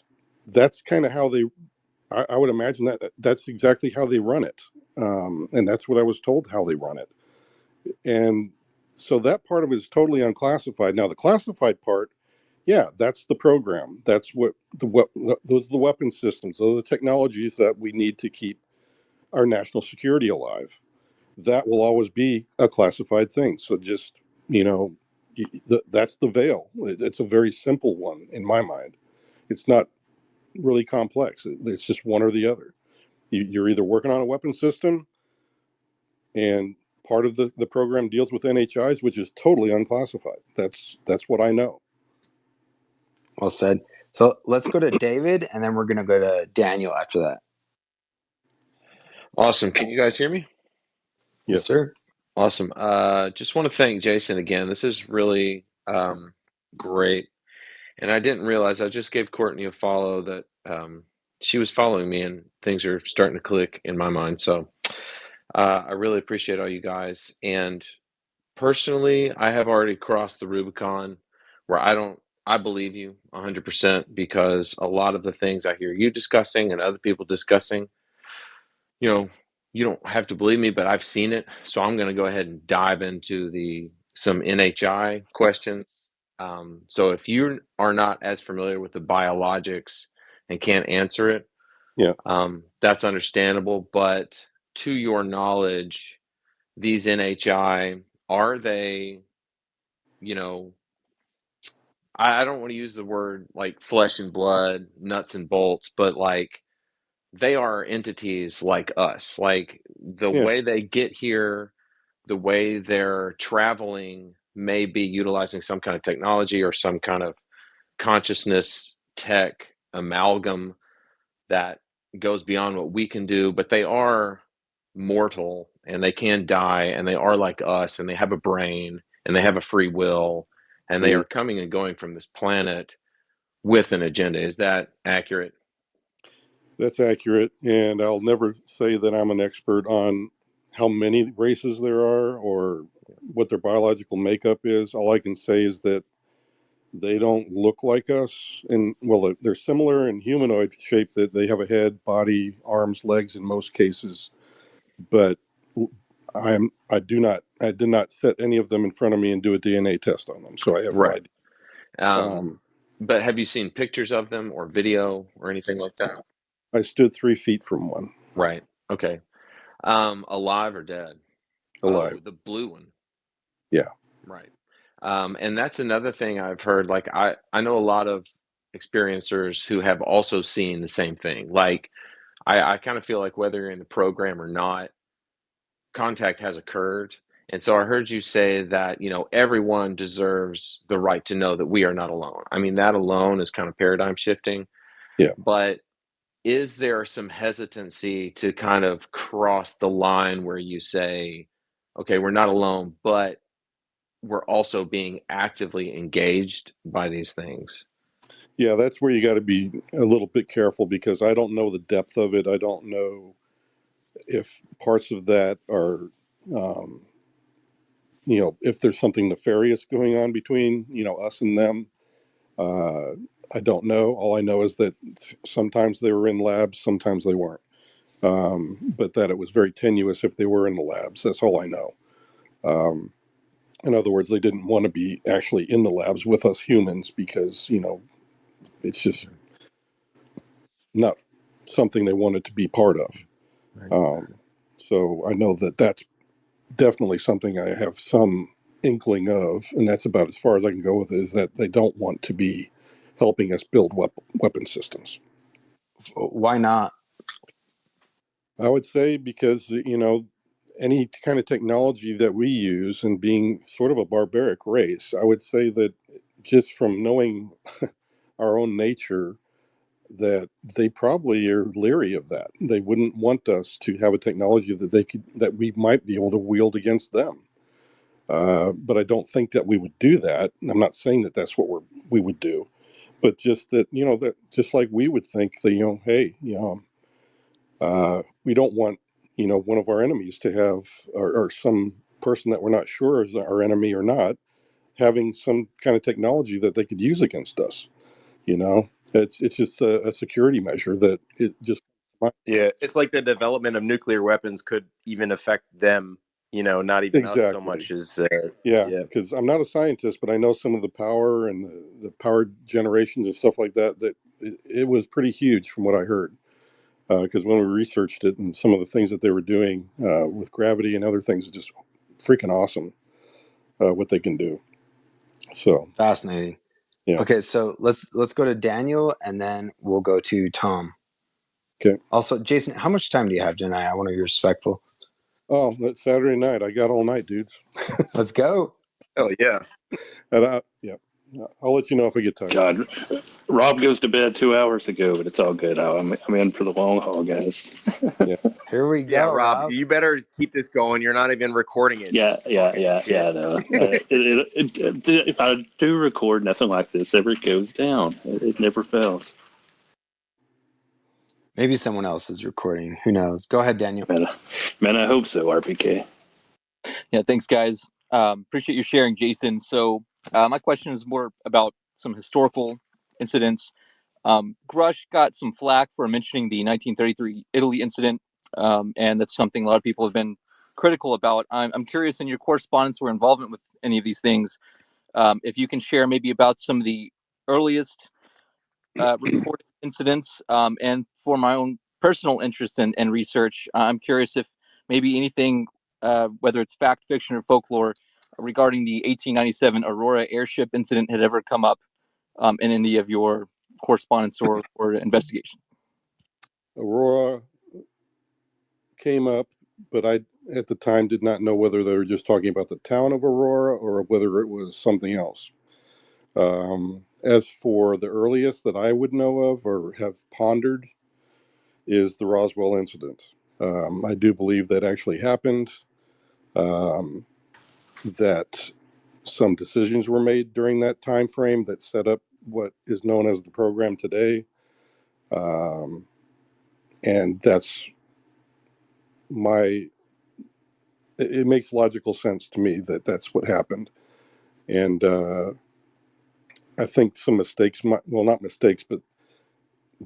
that's kind of how I would imagine that's exactly how they run it. And that's what I was told how they run it. And so that part of it is totally unclassified. Now, the classified part, yeah, that's the program. That's those are the weapon systems. Those are the technologies that we need to keep our national security alive. That will always be a classified thing. So just, that's the veil. It's a very simple one in my mind. It's not really complex. It's just one or the other. You're either working on a weapon system, and part of the program deals with NHIs, which is totally unclassified. That's what I know. well said. So let's go to David, and then we're going to go to Daniel after that. Awesome. Can you guys hear me? Yes, sir. Awesome. Just want to thank Jason again. This is really great. And I didn't realize, I just gave Courtney a follow, that she was following me, and things are starting to click in my mind. So I really appreciate all you guys. And personally, I have already crossed the Rubicon where I believe you 100%, because a lot of the things I hear you discussing and other people discussing, you know, you don't have to believe me, but I've seen it. So I'm going to go ahead and dive into some NHI questions. So if you are not as familiar with the biologics and can't answer it, Yeah. that's understandable. But to your knowledge, these NHI, are they, you know, I don't want to use the word like flesh and blood, nuts and bolts, but like they are entities like us. Like the Yeah. way they get here, the way they're traveling may be utilizing some kind of technology or some kind of consciousness tech amalgam that goes beyond what we can do, but they are mortal and they can die and they are like us and they have a brain and they have a free will and they Mhm. are coming and going from this planet with an agenda. Is that accurate? That's accurate. And I'll never say that I'm an expert on how many races there are or what their biological makeup is. All I can say is that they don't look like us. And well, they're similar in humanoid shape, that they have a head, body, arms, legs in most cases. But I did not set any of them in front of me and do a DNA test on them, so I have no Right. idea. But have you seen pictures of them or video or anything like that? I stood 3 feet from one, Right. Okay. Alive or dead? alive. Oh, the blue one. Yeah. Right. And that's another thing I've heard. Like I know a lot of experiencers who have also seen the same thing. Like I kind of feel like whether you're in the program or not, contact has occurred. And so I heard you say that, everyone deserves the right to know that we are not alone. I mean, that alone is kind of paradigm shifting. Yeah. But is there some hesitancy to kind of cross the line where you say, okay, we're not alone, but we're also being actively engaged by these things? Yeah, that's where you got to be a little bit careful, because I don't know the depth of it. I don't know if parts of that are, if there's something nefarious going on between, us and them. I don't know. All I know is that sometimes they were in labs, sometimes they weren't. But that it was very tenuous if they were in the labs. That's all I know. In other words, they didn't want to be actually in the labs with us humans, because, it's just not something they wanted to be part of. Right. So I know that that's definitely something I have some inkling of, and that's about as far as I can go with it, is that they don't want to be helping us build weapon systems. Why not? I would say because, any kind of technology that we use, and being sort of a barbaric race, I would say that just from knowing our own nature, that they probably are leery of that. They wouldn't want us to have a technology that we might be able to wield against them. But I don't think that we would do that. I'm not saying that that's what we would do, but just that, that just like we would think that, hey, we don't want, one of our enemies to have, or some person that we're not sure is our enemy or not, having some kind of technology that they could use against us. It's just a security measure that it just. Yeah, it's like the development of nuclear weapons could even affect them, not even us so Exactly. much as Yeah, yeah. because I'm not a scientist, but I know some of the power and the power generations and stuff like that, that it was pretty huge from what I heard. Because when we researched it, and some of the things that they were doing with gravity and other things, is just freaking awesome what they can do. So, Fascinating. yeah. Okay, so let's go to Daniel, and then we'll go to Tom. Okay. Also, Jason, how much time do you have tonight? I want to be respectful. Oh, that's Saturday night. I got all night, dudes. Let's go. Hell yeah. And yeah. I'll let you know if I get tired. God, Rob goes to bed 2 hours ago, but it's all good. I'm in for the long haul, guys. Yeah. Here we Yeah, go, Rob, Rob. you better keep this going. You're not even recording it. Yeah. Fucking shit. No. If I do record, nothing like this ever goes down. It never fails. Maybe someone else is recording. Who knows? Go ahead, Daniel. Man, I hope so, RPK. Yeah, thanks, guys. Appreciate you sharing, Jason. So, my question is more about some historical incidents. Grush got some flack for mentioning the 1933 Italy incident, and that's something a lot of people have been critical about. I'm curious, in your correspondence or involvement with any of these things, if you can share maybe about some of the earliest recorded incidents, and for my own personal interest and research, I'm curious if maybe anything, whether it's fact, fiction, or folklore, regarding the 1897 Aurora airship incident had ever come up in any of your correspondence or investigation. Aurora came up, but I, at the time, did not know whether they were just talking about the town of Aurora or whether it was something else. As for the earliest that I would know of or have pondered is the Roswell incident. I do believe that actually happened, that some decisions were made during that time frame that set up what is known as the program today. And that's it makes logical sense to me that that's what happened. And I think some mistakes, not mistakes, but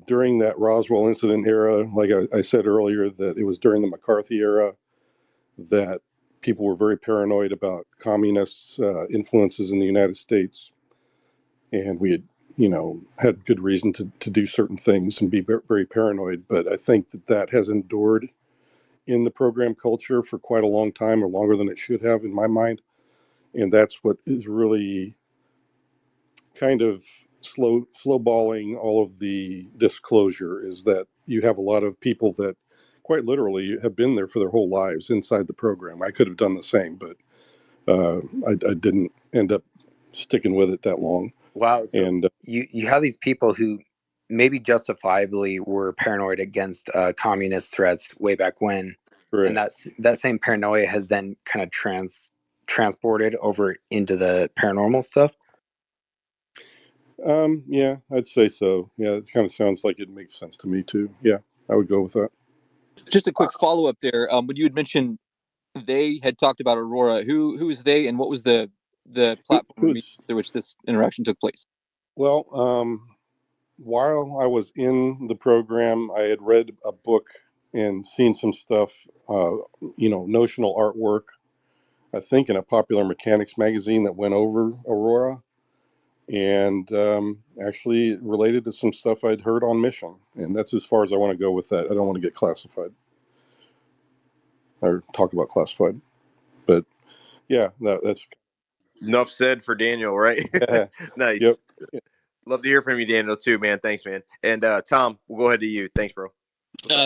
during that Roswell incident era, like I said earlier, that it was during the McCarthy era that people were very paranoid about communist influences in the United States. And we had, had good reason to do certain things and be very paranoid. But I think that has endured in the program culture for quite a long time, or longer than it should have in my mind. And that's what is really kind of slow balling all of the disclosure, is that you have a lot of people that quite literally have been there for their whole lives inside the program. I could have done the same, but I didn't end up sticking with it that long. Wow. So And you have these people who maybe justifiably were paranoid against communist threats way back when, and that same paranoia has then kind of transported over into the paranormal stuff. Yeah, I'd say so. Yeah, it kind of sounds like it makes sense to me too. Yeah, I would go with that. Just a quick follow up there. When you had mentioned they had talked about Aurora, who is they, and what was the platform through which this interaction took place? Well, while I was in the program, I had read a book and seen some stuff, notional artwork, I think in a Popular Mechanics magazine that went over Aurora, and actually related to some stuff I'd heard on Mission. And that's as far as I want to go with that. I don't want to get classified or talk about classified. But yeah, that's enough said for Daniel, right? Nice. Yep. Love to hear from you, Daniel, too, man. Thanks, man. And Tom, we'll go ahead to you. Thanks, bro.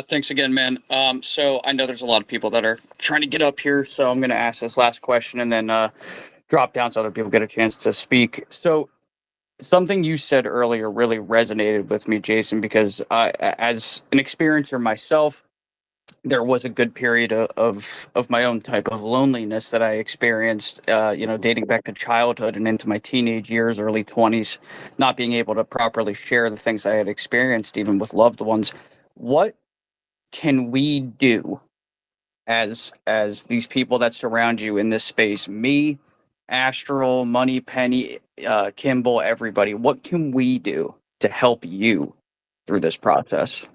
Thanks again, man. So I know there's a lot of people that are trying to get up here, so I'm going to ask this last question and then drop down so other people get a chance to speak. So something you said earlier really resonated with me, Jason, because as an experiencer myself, there was a good period of my own type of loneliness that I experienced, dating back to childhood and into my teenage years, early 20s, not being able to properly share the things I had experienced, even with loved ones. What can we do as these people that surround you in this space? Me, Astral, Money, Penny, Kimball, everybody. What can we do to help you through this process?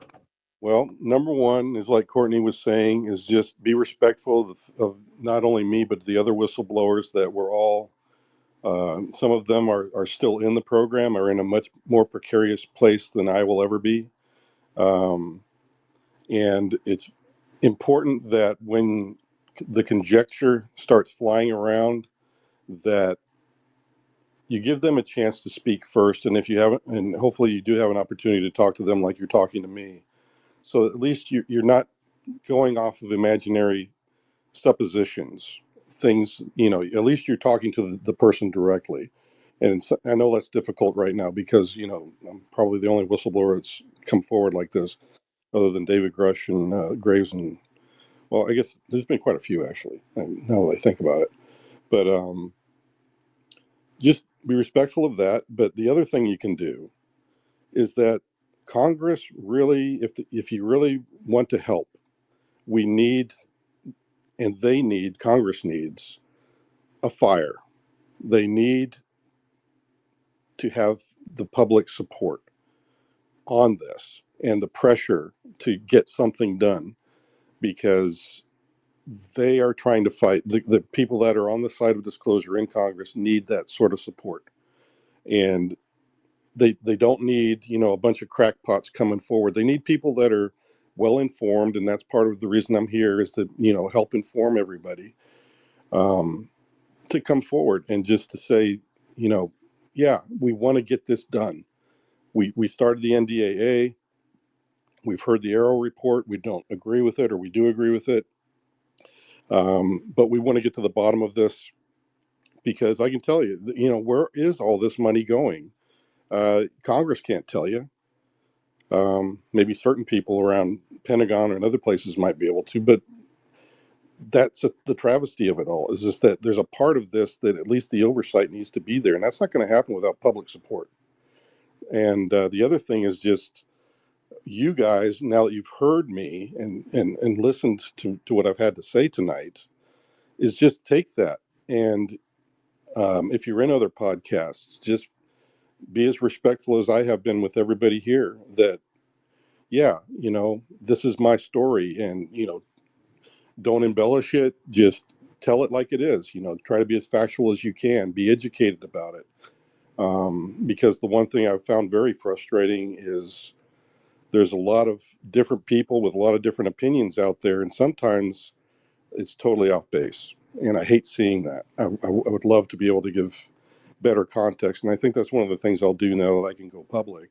Well, number one is, like Courtney was saying, is just be respectful of not only me, but the other whistleblowers that we're all, some of them are still in the program, are in a much more precarious place than I will ever be. And it's important that when the conjecture starts flying around, that you give them a chance to speak first. And if you haven't, and hopefully you do have an opportunity to talk to them like you're talking to me. So at least you're not going off of imaginary suppositions, things, at least you're talking to the person directly. And I know that's difficult right now because, I'm probably the only whistleblower that's come forward like this, other than David Grush and Graves. And, well, I guess there's been quite a few, actually, now that I think about it. But just be respectful of that. But the other thing you can do is that Congress really, if you really want to help, we need, and Congress needs a fire. They need to have the public support on this and the pressure to get something done, because they are trying to fight. The people that are on the side of disclosure in Congress need that sort of support. And they don't need, a bunch of crackpots coming forward. They need people that are well informed, and that's part of the reason I'm here, is to, help inform everybody, to come forward and just to say, yeah, we want to get this done. We started the NDAA. We've heard the Arrow report. We don't agree with it, or we do agree with it. But we want to get to the bottom of this, because I can tell you, where is all this money going? Congress can't tell you. Maybe certain people around Pentagon and other places might be able to, but that's the travesty of it all, is just that there's a part of this that at least the oversight needs to be there, and that's not going to happen without public support. And the other thing is just, you guys, now that you've heard me and listened to what I've had to say tonight, is just take that, and if you're in other podcasts, just be as respectful as I have been with everybody here, that, yeah, this is my story, and, don't embellish it. Just tell it like it is. Try to be as factual as you can. Be educated about it. Because the one thing I've found very frustrating is there's a lot of different people with a lot of different opinions out there, and sometimes it's totally off base. And I hate seeing that. I would love to be able to give better context, and I think that's one of the things I'll do now that I can go public,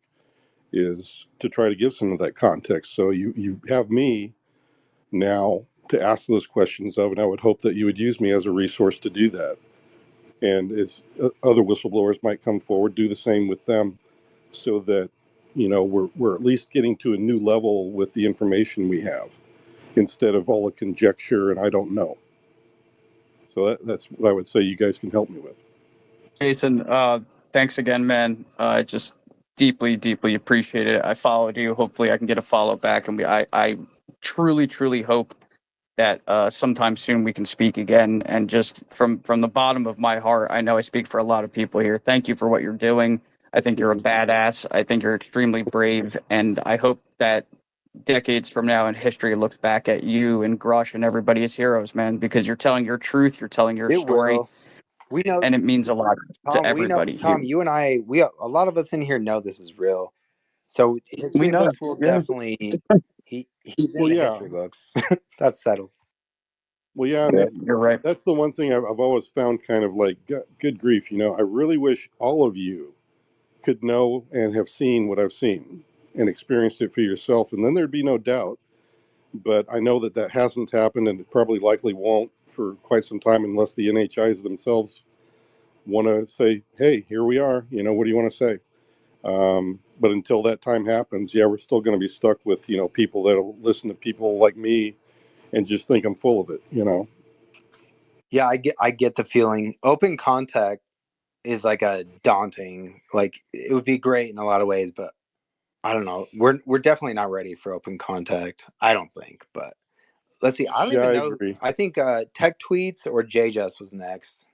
is to try to give some of that context. So you have me now to ask those questions of, and I would hope that you would use me as a resource to do that. And as other whistleblowers might come forward, do the same with them, so that we're at least getting to a new level with the information we have, instead of all the conjecture and I don't know. So that's what I would say you guys can help me with. Jason, thanks again, man. Just deeply, deeply appreciate it. I followed you. Hopefully, I can get a follow back, and I truly, truly hope that sometime soon we can speak again. And just from the bottom of my heart, I know I speak for a lot of people here. Thank you for what you're doing. I think you're a badass. I think you're extremely brave, and I hope that decades from now in history looks back at you and Grush and everybody as heroes, man, because you're telling your truth, you're telling your It story, will. We know, and it means a lot to Tom. We know, everybody here. Tom. You and I, a lot of us in here know this is real. So We history know, books will yeah. definitely. He's in Well, the yeah. history books. That's settled. Well, yeah, and Yeah, you're right. that's the one thing I've always found kind of like, good grief, I really wish all of you could know and have seen what I've seen and experienced it for yourself, and then there'd be no doubt. But I know that hasn't happened, and it probably likely won't for quite some time, unless the NHIs themselves want to say, hey, here we are, what do you want to say? But until that time happens, yeah, we're still going to be stuck with, people that'll listen to people like me and just think I'm full of it, Yeah, I get the feeling. Open contact is like a daunting. Like, it would be great in a lot of ways, but I don't know. We're definitely not ready for open contact. I don't think, but let's see. I don't Yeah, even I know. agree. I think Tech Tweets or JJS was next.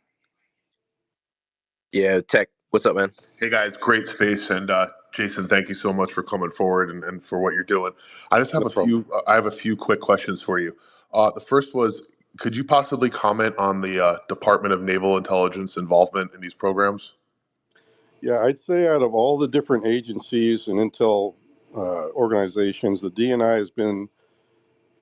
Yeah, Tech. What's up, man? Hey guys, great space, and Jason, thank you so much for coming forward and for what you're doing. I just have No problem. I have a few quick questions for you. The first was, could you possibly comment on the Department of Naval Intelligence involvement in these programs? Yeah, I'd say out of all the different agencies and intel organizations, the DNI has been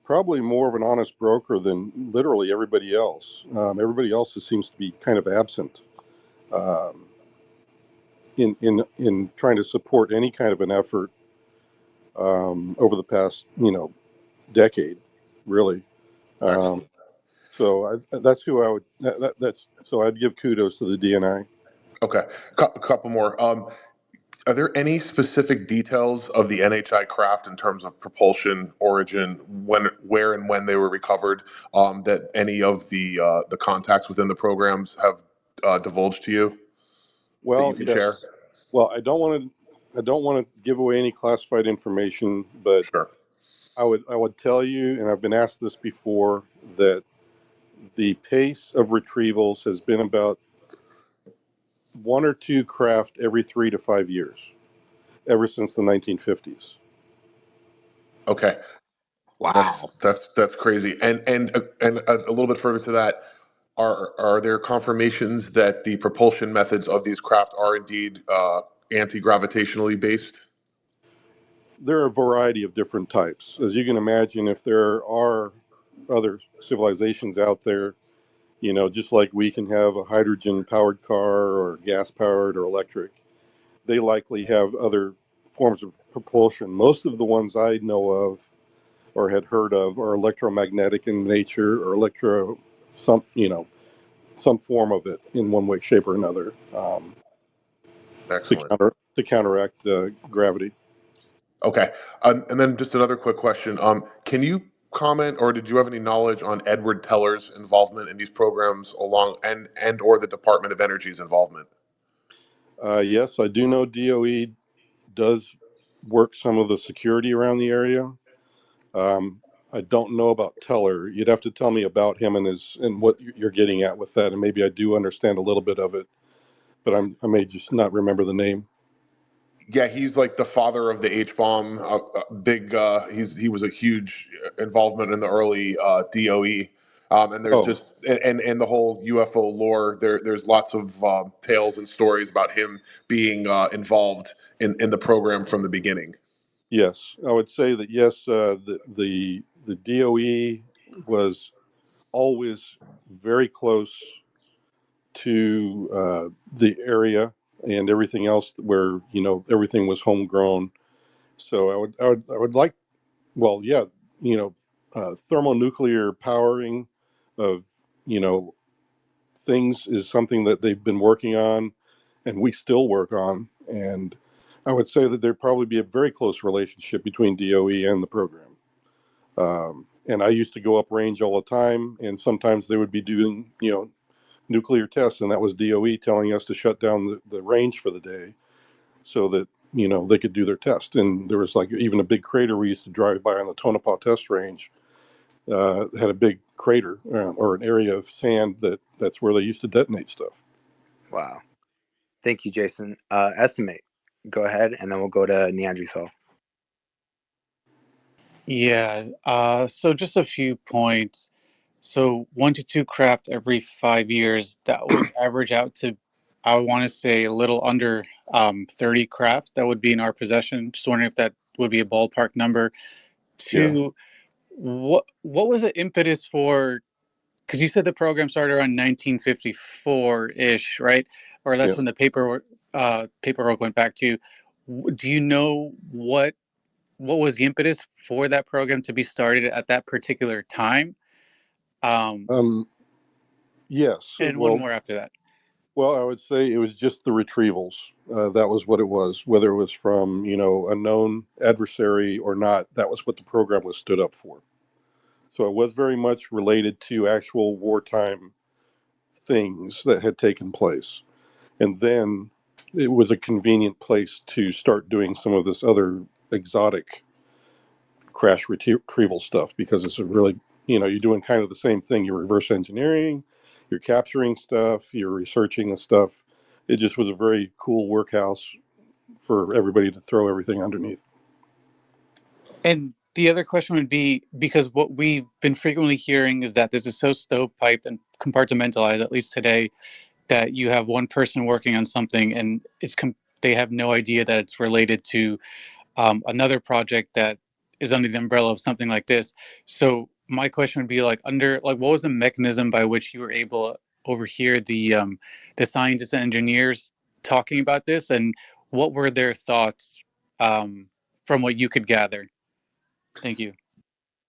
probably more of an honest broker than literally everybody else. Everybody else just seems to be kind of absent in trying to support any kind of an effort over the past decade, really. Excellent. So that's who I would. That's so I'd give kudos to the DNI. Okay, a couple more. Are there any specific details of the NHI craft in terms of propulsion, origin, where, and when they were recovered, that any of the contacts within the programs have divulged to you that you Well, can yes. share? Well, I don't want to give away any classified information, but Sure. I would tell you, and I've been asked this before, that the pace of retrievals has been about 1 or 2 craft every 3 to 5 years, ever since the 1950s. Okay. Wow. That's crazy. And a little bit further to that, are there confirmations that the propulsion methods of these craft are indeed anti-gravitationally based? There are a variety of different types. As you can imagine, if there are other civilizations out there, just like we can have a hydrogen-powered car or gas-powered or electric, they likely have other forms of propulsion. Most of the ones I know of or had heard of are electromagnetic in nature, or some form of it in one way, shape, or another, Excellent. to counteract gravity. Okay. And then just another quick question. Can you comment, or did you have any knowledge on Edward Teller's involvement in these programs and or the Department of Energy's involvement? Yes, I do know DOE does work some of the security around the area. I don't know about Teller. You'd have to tell me about him and what you're getting at with that, and maybe I do understand a little bit of it, but I may just not remember the name. Yeah, he's like the father of the H-bomb. He was a huge involvement in the early DOE, And there's Oh, just and the whole UFO lore. There's lots of tales and stories about him being involved in the program from the beginning. yes, I would say that yes. The DOE was always very close to the area and everything else where everything was homegrown. So I would like, well, yeah, thermonuclear powering of you know things is something that they've been working on, and we still work on. And I would say that there'd probably be a very close relationship between DOE and the program. And I used to go up range all the time, and sometimes they would be doing nuclear tests, and that was DOE telling us to shut down the range for the day so that they could do their test. And there was like even a big crater we used to drive by on the Tonopah test range. Had a big crater or an area of sand that's where they used to detonate stuff. Wow. Thank you, Jason. Estimate. Go ahead, and then we'll go to Neanderthal. Yeah. So just a few points. So 1 to 2 craft every 5 years. That would average out to, I want to say, a little under 30 craft that would be in our possession. Just wondering if that would be a ballpark number. Yeah. Two, what was the impetus for? Because you said the program started around 1954-ish, right? Or that's Yeah. when the paperwork went back to. Do you know what was the impetus for that program to be started at that particular time? Yes. And one more after that. Well, I would say it was just the retrievals. That was what it was. Whether it was from a known adversary or not, that was what the program was stood up for. So it was very much related to actual wartime things that had taken place. And then it was a convenient place to start doing some of this other exotic crash retrieval stuff, because it's a really, you're doing kind of the same thing. You're reverse engineering, you're capturing stuff, you're researching the stuff. It just was a very cool workhouse for everybody to throw everything underneath. And the other question would be, because what we've been frequently hearing is that this is so stovepipe and compartmentalized, at least today, that you have one person working on something and they have no idea that it's related to another project that is under the umbrella of something like this. So my question would be what was the mechanism by which you were able to overhear the scientists and engineers talking about this, and what were their thoughts from what you could gather? Thank you.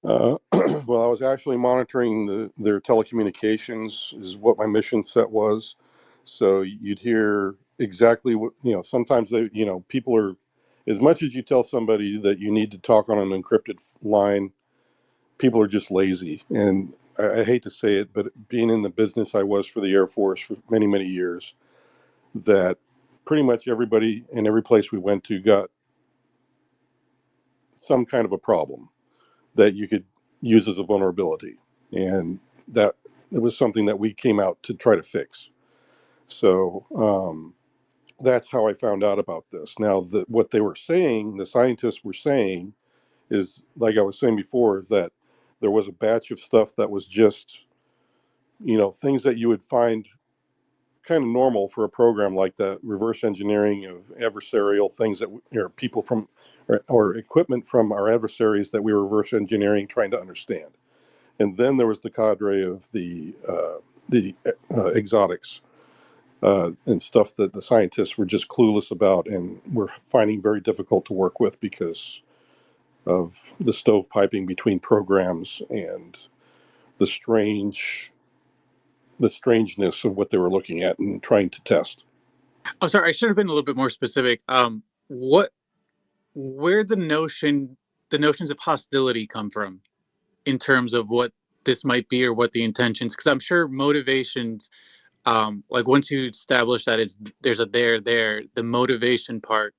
Well, I was actually monitoring their telecommunications is what my mission set was. So you'd hear exactly what, sometimes people are, as much as you tell somebody that you need to talk on an encrypted line, people are just lazy. And I hate to say it, but being in the business I was for the Air Force for many, many years, that pretty much everybody in every place we went to got some kind of a problem that you could use as a vulnerability. And that it was something that we came out to try to fix. So that's how I found out about this. Now, what they were saying, the scientists were saying, is, like I was saying before, is that there was a batch of stuff that was just, things that you would find kind of normal for a program like that, reverse engineering of adversarial things that people from or equipment from our adversaries that we were reverse engineering, trying to understand. And then there was the cadre of the exotics and stuff that the scientists were just clueless about and were finding very difficult to work with because of the stovepiping between programs and the strangeness of what they were looking at and trying to test. I'm sorry, I should have been a little bit more specific. Where the notions of hostility come from in terms of what this might be or what the intentions, because I'm sure motivations, once you establish that there's a there, the motivation part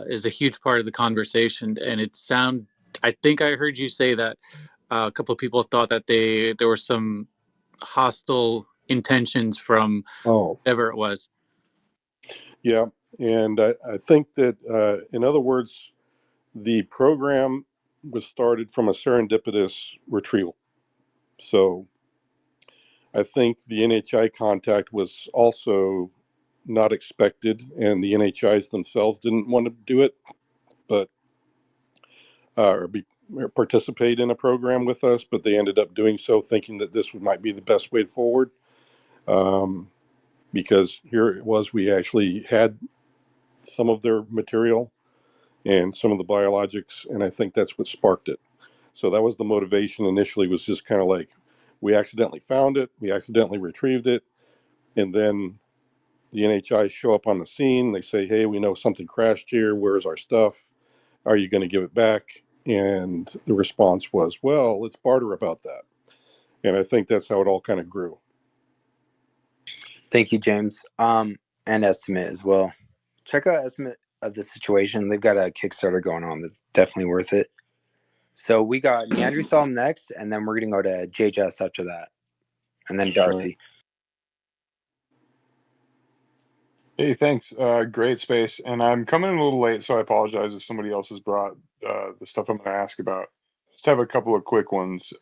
is a huge part of the conversation. And I think I heard you say that a couple of people thought that there were some hostile intentions from whatever it was. Yeah, and I think that, in other words, the program was started from a serendipitous retrieval. So I think the NHI contact was also not expected, and the NHIs themselves didn't want to do it, but or participate in a program with us, but they ended up doing so, thinking that this might be the best way forward. Because here it was, we actually had some of their material and some of the biologics, and I think that's what sparked it. So that was the motivation initially, was just kind of like, we accidentally found it, we accidentally retrieved it, and then the NHI show up on the scene. They say, hey, we know something crashed here. Where's our stuff? Are you going to give it back? And the response was, well, let's barter about that. And I think that's how it all kind of grew. Thank you, James. And Estimate as well. Check out Estimate of the situation. They've got a Kickstarter going on that's definitely worth it. So we got Neanderthal next, and then we're going to go to JJS after that. And then Darcy. Hey, thanks. Great space. And I'm coming in a little late, so I apologize if somebody else has brought the stuff I'm going to ask about. Just have a couple of quick ones.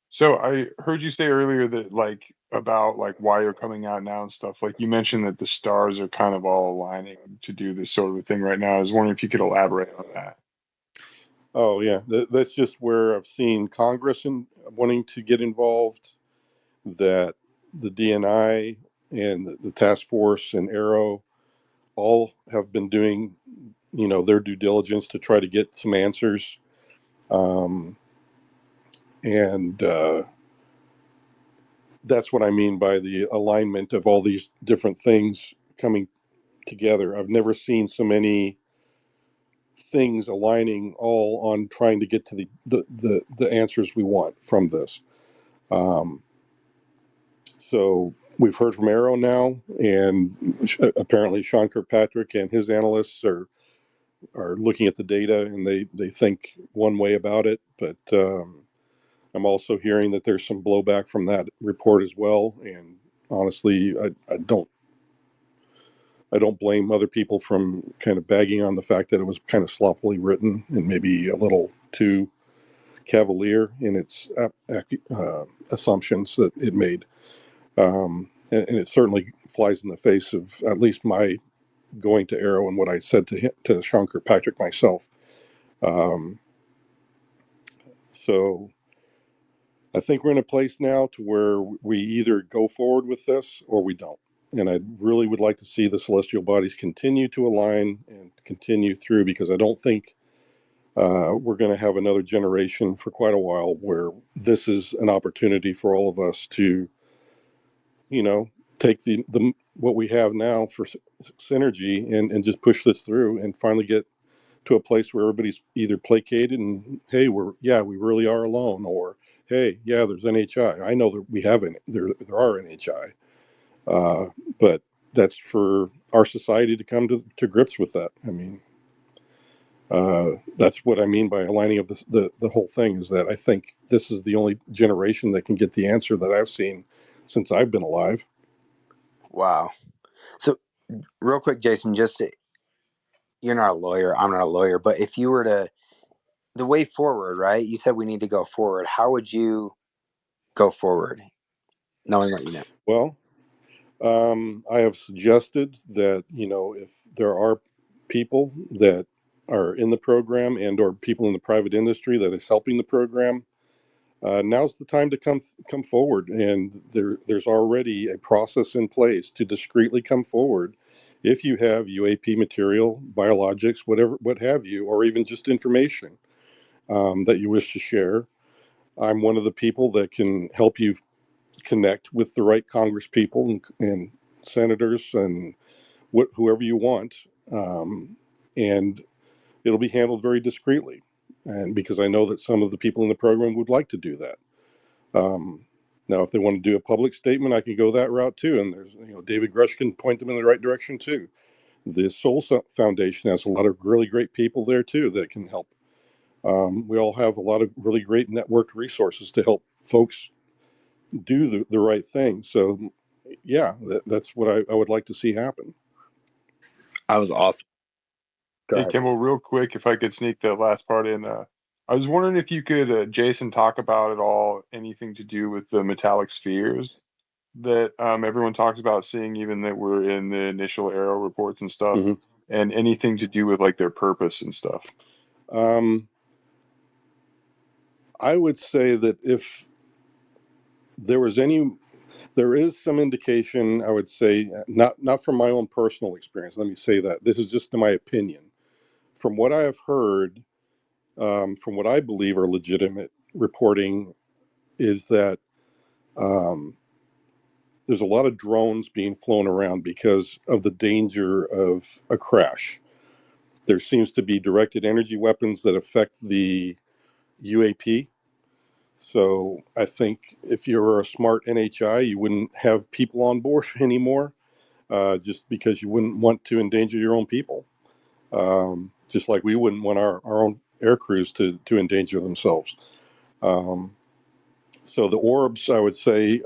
So I heard you say earlier that about why you're coming out now and stuff. Like you mentioned that the stars are kind of all aligning to do this sort of a thing right now. I was wondering if you could elaborate on that. Oh yeah, that's just where I've seen Congress wanting to get involved. That the DNI and the task force and Arrow all have been doing, their due diligence to try to get some answers. And that's what I mean by the alignment of all these different things coming together. I've never seen so many things aligning all on trying to get to the answers we want from this. So we've heard from Arrow now, and apparently Sean Kirkpatrick and his analysts are looking at the data, and they think one way about it. But I'm also hearing that there's some blowback from that report as well. And honestly, I don't blame other people from kind of bagging on the fact that it was kind of sloppily written and maybe a little too cavalier in its assumptions that it made. And it certainly flies in the face of at least my going to Arrow and what I said to Sean Kirkpatrick myself. So I think we're in a place now to where we either go forward with this or we don't. And I really would like to see the celestial bodies continue to align and continue through, because I don't think we're going to have another generation for quite a while where this is an opportunity for all of us to, take the what we have now for synergy and just push this through and finally get to a place where everybody's either placated and, hey, we really are alone, or hey, yeah, there's NHI. I know that we have there are NHI, but that's for our society to come to grips with that. I mean, that's what I mean by aligning of the whole thing, is that I think this is the only generation that can get the answer that I've seen since I've been alive. Wow. So real quick, Jason, you're not a lawyer, I'm not a lawyer, but if you were the way forward, right? You said we need to go forward. How would you go forward, knowing what you know? Well, I have suggested that, if there are people that are in the program and or people in the private industry that is helping the program, now's the time to come forward. And there's already a process in place to discreetly come forward if you have UAP material, biologics, what have you, or even just information that you wish to share. I'm one of the people that can help you connect with the right Congress people and senators and whoever you want, and it'll be handled very discreetly. And because I know that some of the people in the program would like to do that. Now, if they want to do a public statement, I can go that route too. And there's, David Grush can point them in the right direction too. The Soul Foundation has a lot of really great people there too that can help. We all have a lot of really great networked resources to help folks do the right thing. So, yeah, that's what I would like to see happen. That was awesome. Go Hey, ahead. Kimball, real quick, if I could sneak the last part in. I was wondering if you could, Jason, talk about at all anything to do with the metallic spheres that everyone talks about seeing, even that were in the initial Arrow reports and stuff, and anything to do with like their purpose and stuff. I would say that if there was there is some indication, I would say, not from my own personal experience. Let me say that. This is just my opinion. From what I have heard, from what I believe are legitimate reporting, is that there's a lot of drones being flown around because of the danger of a crash. There seems to be directed energy weapons that affect the UAP. So I think if you were a smart NHI, you wouldn't have people on board anymore, just because you wouldn't want to endanger your own people. Just like we wouldn't want our own air crews to endanger themselves. So the orbs, I would say,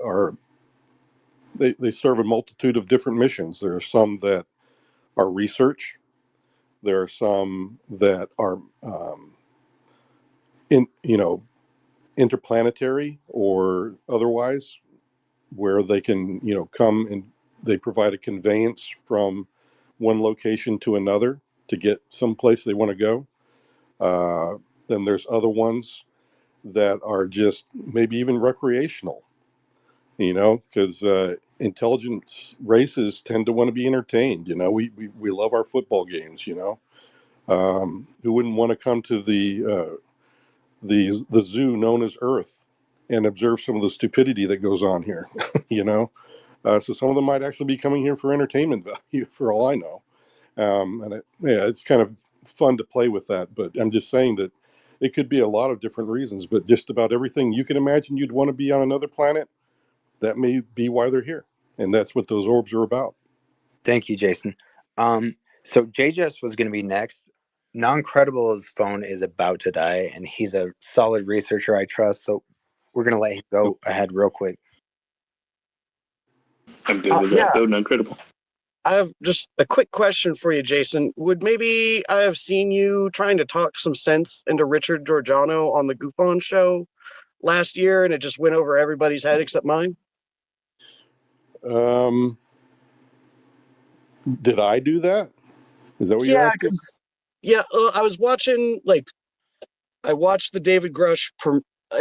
they serve a multitude of different missions. There are some that are research. There are some that are interplanetary or otherwise, where they can come and they provide a conveyance from one location to another to get someplace they want to go. Then there's other ones that are just maybe even recreational, because intelligence races tend to want to be entertained. We love our football games. Who wouldn't want to come to the zoo known as Earth and observe some of the stupidity that goes on here? So some of them might actually be coming here for entertainment value, for all I know. It's kind of fun to play with that, but I'm just saying that it could be a lot of different reasons, but just about everything you can imagine you'd want to be on another planet, that may be why they're here. And that's what those orbs are about. Thank you, Jason. So JJS was going to be next. Non-Credible's phone is about to die, and he's a solid researcher I trust, so we're going to let him go ahead real quick. I'm good with that. Go non-credible. I have just a quick question for you, Jason. Would maybe I have seen you trying to talk some sense into Richard Giordano on the Goof On show last year, and it just went over everybody's head except mine? Did I do that? Is that what you're asking? I was watching, I watched the David Grush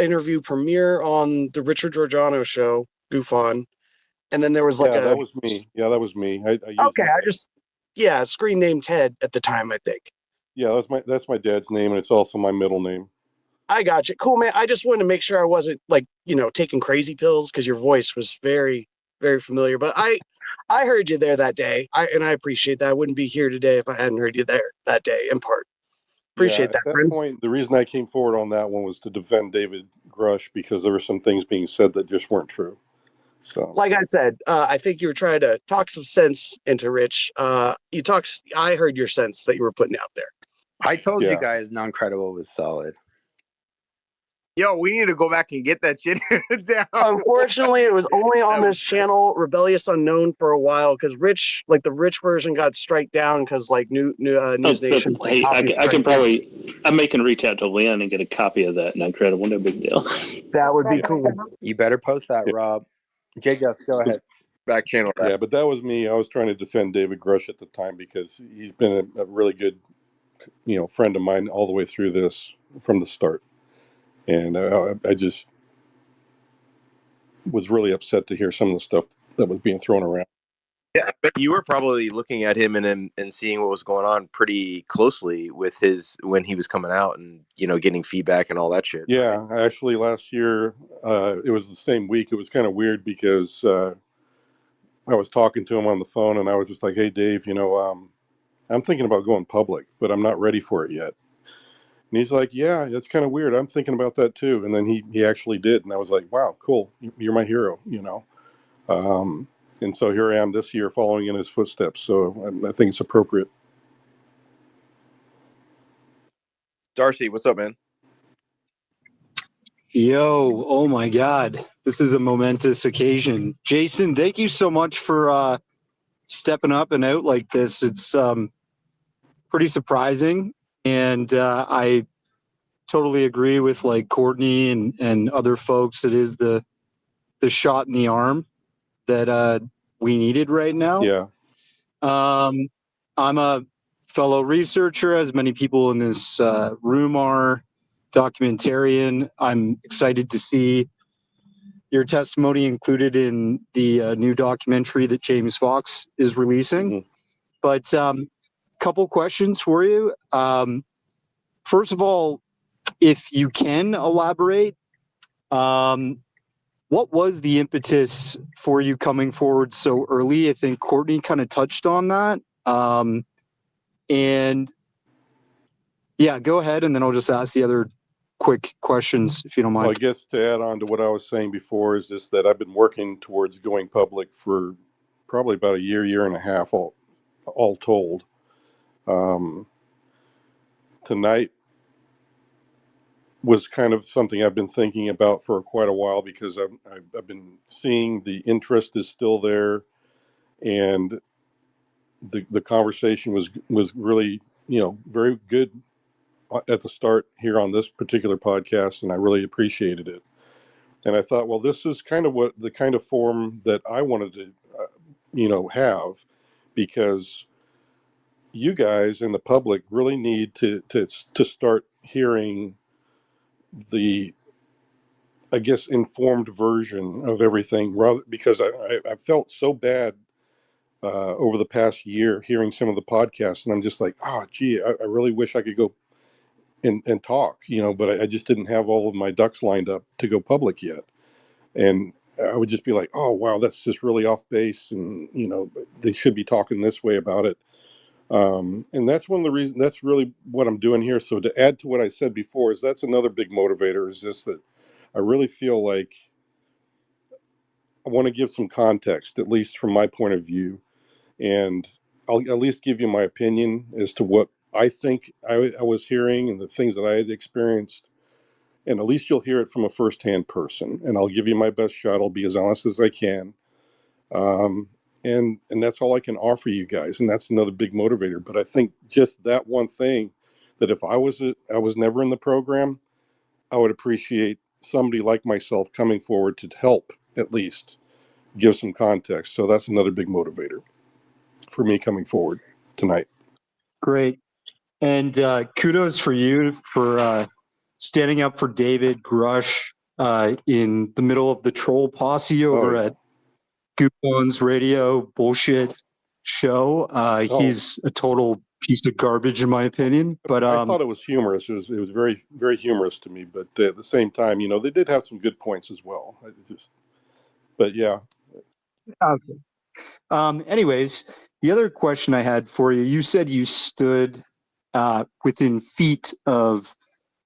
interview premiere on the Richard Giordano show, Goof On, and then there was that was me. Yeah, that was me. I used screen name Ted at the time, I think. Yeah, that's my dad's name, and it's also my middle name. I got you. Cool, man. I just wanted to make sure I wasn't taking crazy pills, because your voice was very, very familiar. But I heard you there that day, and I appreciate that. I wouldn't be here today if I hadn't heard you there that day, in part. Appreciate that. At that point, the reason I came forward on that one was to defend David Grush, because there were some things being said that just weren't true. So, like I said, I think you were trying to talk some sense into Rich. I heard your sense that you were putting out there. I told you guys Non-Credible was solid. Yo, we need to go back and get that shit down. Unfortunately, it was only on this channel, Rebellious Unknown, for a while, because Rich, the Rich version got striked down because News Nation. Hey, I'm making reach out to Lynn and get a copy of that. Non-credible, no big deal. That would be cool. You better post that, Rob. JJS, go ahead. Back channel. Yeah, but that was me. I was trying to defend David Grush at the time, because he's been a really good, friend of mine all the way through this from the start. And I just was really upset to hear some of the stuff that was being thrown around. Yeah, but you were probably looking at him and seeing what was going on pretty closely with when he was coming out and getting feedback and all that shit. Yeah, right? Actually, last year it was the same week. It was kind of weird because I was talking to him on the phone, and I was just like, "Hey, Dave, I'm thinking about going public, but I'm not ready for it yet." And he's like, "Yeah, that's kind of weird. I'm thinking about that too." And then he actually did, and I was like, "Wow, cool! You're my hero," And so here I am this year, following in his footsteps. So I think it's appropriate. Darcy, what's up, man? Yo, oh my God, this is a momentous occasion. Jason, thank you so much for stepping up and out like this. It's pretty surprising, and I totally agree with like Courtney and other folks. It is the shot in the arm that we needed right now. Yeah. I'm a fellow researcher, as many people in this room are, documentarian. I'm excited to see your testimony included in the new documentary that James Fox is releasing. Mm-hmm. But couple questions for you. First of all, if you can elaborate, what was the impetus for you coming forward so early? I think Courtney kind of touched on that. And yeah, go ahead, and then I'll just ask the other quick questions if you don't mind. Well, I guess to add on to what I was saying before is just that I've been working towards going public for probably about a year and a half, all told. Tonight was kind of something I've been thinking about for quite a while, because I've been seeing the interest is still there, and the conversation was really, very good at the start here on this particular podcast, and I really appreciated it. And I thought, well, this is kind of what the kind of form that I wanted to, have, because you guys and the public really need to start hearing the, I guess, informed version of everything, rather, because I felt so bad over the past year hearing some of the podcasts, and I'm just like, oh, gee, I really wish I could go and talk, but I just didn't have all of my ducks lined up to go public yet. And I would just be like, oh, wow, that's just really off base, and, they should be talking this way about it. And that's one of the reasons, that's really what I'm doing here. So to add to what I said before, is that's another big motivator, is just that I really feel like I want to give some context, at least from my point of view, and I'll at least give you my opinion as to what I think I was hearing and the things that I had experienced. And at least you'll hear it from a firsthand person, and I'll give you my best shot. I'll be as honest as I can. And that's all I can offer you guys. And that's another big motivator. But I think just that one thing, that if I was never in the program, I would appreciate somebody like myself coming forward to help at least give some context. So that's another big motivator for me coming forward tonight. Great. And kudos for you for standing up for David Grush in the middle of the troll posse over at Goofbones Radio bullshit show. He's a total piece of garbage, in my opinion. But I thought it was humorous. It was very, very humorous to me. But at the same time, they did have some good points as well. But yeah. Okay. Anyways, the other question I had for you, you said you stood within feet of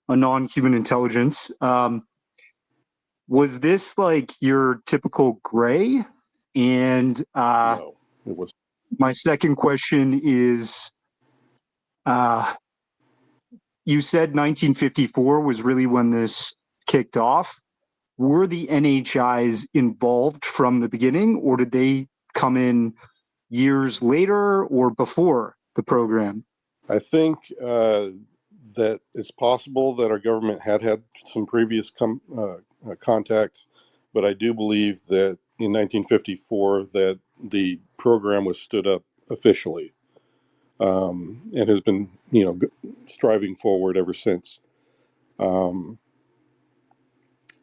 a non-human intelligence. Was this like your typical gray? And no, it was. My second question is, you said 1954 was really when this kicked off. Were the NHIs involved from the beginning, or did they come in years later or before the program? I think that it's possible that our government had some previous contacts, but I do believe that in 1954 that the program was stood up officially, and has been, striving forward ever since.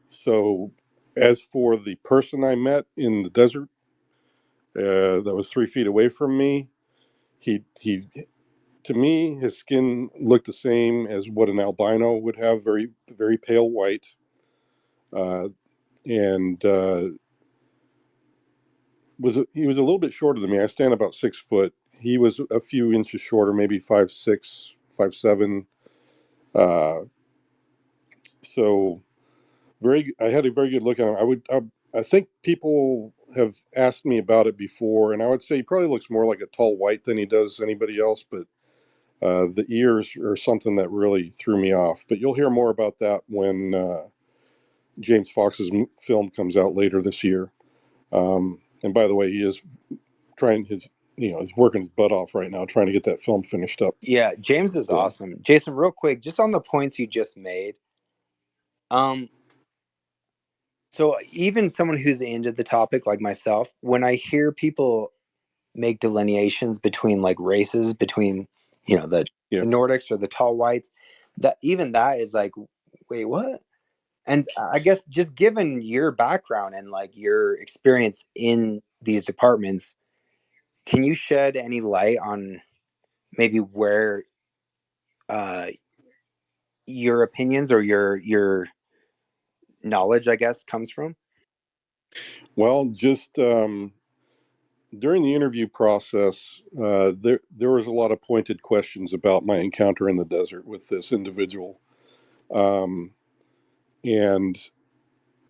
So as for the person I met in the desert, that was 3 feet away from me, he to me, his skin looked the same as what an albino would have, very, very pale white. And he was a little bit shorter than me. I stand about 6 foot. He was a few inches shorter, maybe 5'6", 5'7". So I had a very good look at him. I think people have asked me about it before, and I would say he probably looks more like a tall white than he does anybody else, but the ears are something that really threw me off. But you'll hear more about that when James Fox's film comes out later this year. And by the way, he is trying he's working his butt off right now trying to get that film finished up. Yeah, James is awesome. Jason, real quick, just on the points you just made. So even someone who's into the topic like myself, when I hear people make delineations between like races, between the Nordics or the tall whites, that is like, wait, what? And I guess just given your background and like your experience in these departments, can you shed any light on maybe where your opinions or your knowledge, I guess, comes from? Well, just during the interview process, there was a lot of pointed questions about my encounter in the desert with this individual, and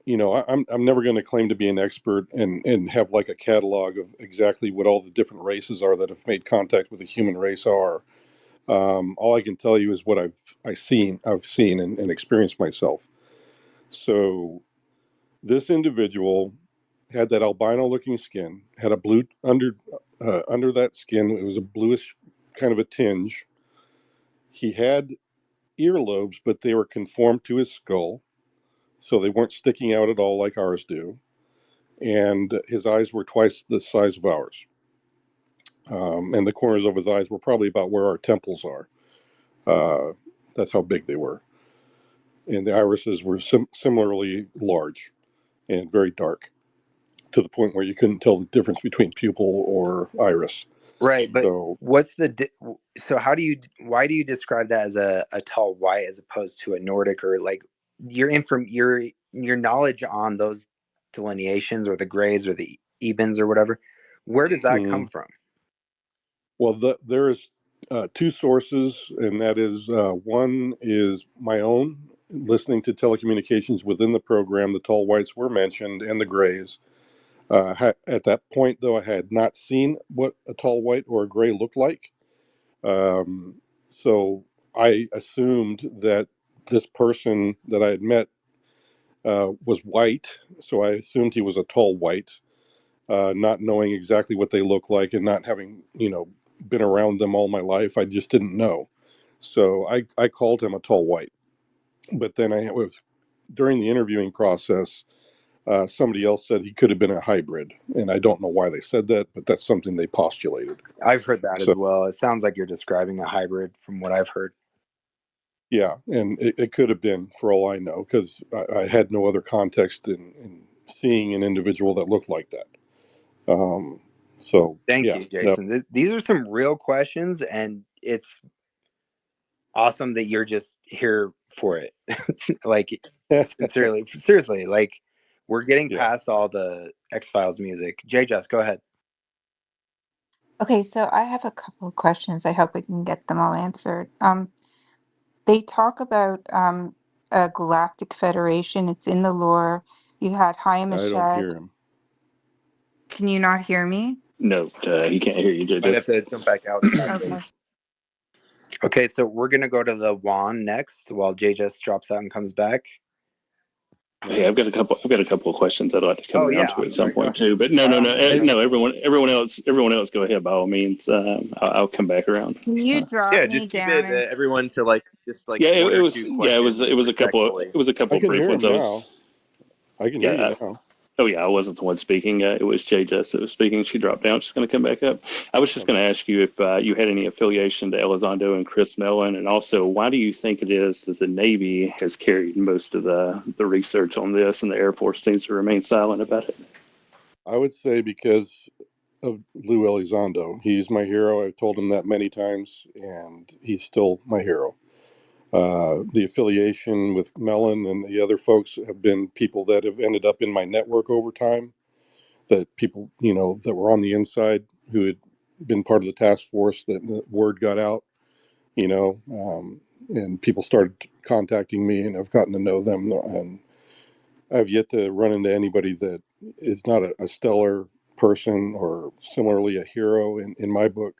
I'm never going to claim to be an expert and have like a catalog of exactly what all the different races are that have made contact with the human race are. All I can tell you is what I've seen and experienced myself. So this individual had that albino-looking skin, had a blue under that skin. It was a bluish kind of a tinge. He had earlobes, but they were conformed to his skull, so they weren't sticking out at all like ours do. And his eyes were twice the size of ours. And the corners of his eyes were probably about where our temples are. That's how big they were. And the irises were similarly large and very dark, to the point where you couldn't tell the difference between pupil or iris. Right, but So, what's why do you describe that as a tall white as opposed to a Nordic, or like your knowledge on those delineations or the grays or the ebens or whatever, where does that come from? Well, there is two sources, and that is one is my own, listening to telecommunications within the program. The tall whites were mentioned and the grays. At that point, though, I had not seen what a tall white or a gray looked like. So I assumed that this person that I had met was white. So I assumed he was a tall white, not knowing exactly what they look like and not having, been around them all my life. I just didn't know. So I called him a tall white. But then during the interviewing process, somebody else said he could have been a hybrid, and I don't know why they said that, but that's something they postulated. I've heard that as well. It sounds like you're describing a hybrid from what I've heard. Yeah, and it could have been, for all I know, because I had no other context in seeing an individual that looked like that. So thank you, Jason. These are some real questions, and it's awesome that you're just here for it. Like, sincerely, seriously, like, we're getting past all the X-Files music. Jess, go ahead. Okay, so I have a couple of questions. I hope we can get them all answered. They talk about a Galactic Federation. It's in the lore. You had Chaim I don't hear him. Can you not hear me? No, he can't hear you. Might have to jump back out. Okay. Okay, so we're gonna go to the Juan next while Jess drops out and comes back. Hey, I've got a couple of questions I'd like to come around to at some point too. But no. Everyone else, go ahead by all means. I'll come back around. You drop Yeah, me just keep down. it everyone to just one it or was two questions. it was a couple of brief ones. I can hear you now. Oh yeah, I wasn't the one speaking. It was Jess that was speaking. She dropped down. She's going to come back up. I was just going to ask you if you had any affiliation to Elizondo and Chris Mellon, and also why do you think it is that the Navy has carried most of the research on this, and the Air Force seems to remain silent about it? I would say because of Lou Elizondo. He's my hero. I've told him that many times, and he's still my hero. The affiliation with Mellon and the other folks have been people that have ended up in my network over time, that people, that were on the inside who had been part of the task force, that the word got out, and people started contacting me, and I've gotten to know them, and I've yet to run into anybody that is not a stellar person or similarly a hero in my book.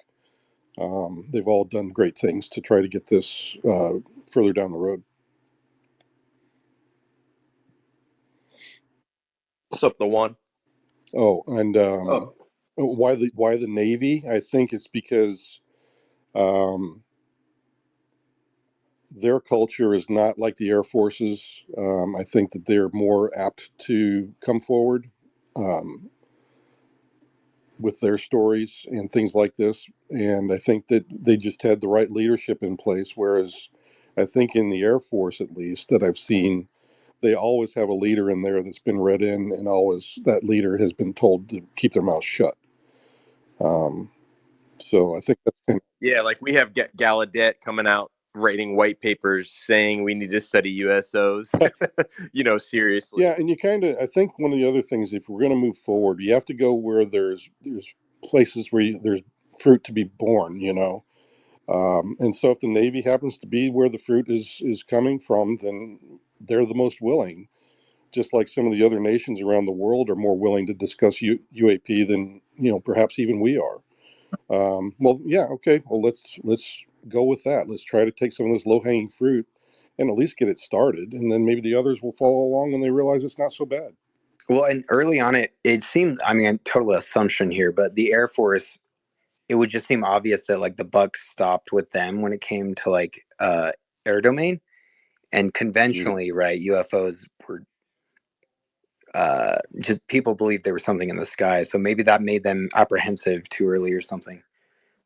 They've all done great things to try to get this further down the road. What's up, the one? Oh, and Why the Navy? I think it's because their culture is not like the Air Force's. I think that they're more apt to come forward with their stories and things like this. And I think that they just had the right leadership in place. Whereas I think in the Air Force, at least, that I've seen, they always have a leader in there that's been read in, and always that leader has been told to keep their mouth shut. So I think that's kind of, Yeah, like we have Gallaudet coming out writing white papers saying we need to study USOs, seriously. yeah. And you kind of, I think one of the other things, if we're going to move forward, you have to go where there's places where there's fruit to be born, and so if the Navy happens to be where the fruit is coming from, then they're the most willing. Just like some of the other nations around the world are more willing to discuss UAP than perhaps even we are. Well, yeah, okay. Well, let's go with that. Let's try to take some of this low hanging fruit and at least get it started, and then maybe the others will follow along when they realize it's not so bad. Well, and early on, it seemed, I mean, total assumption here, but the Air Force, it would just seem obvious that like the buck stopped with them when it came to like air domain, and conventionally, right, UFOs were just people believed there was something in the sky, so maybe that made them apprehensive too early or something.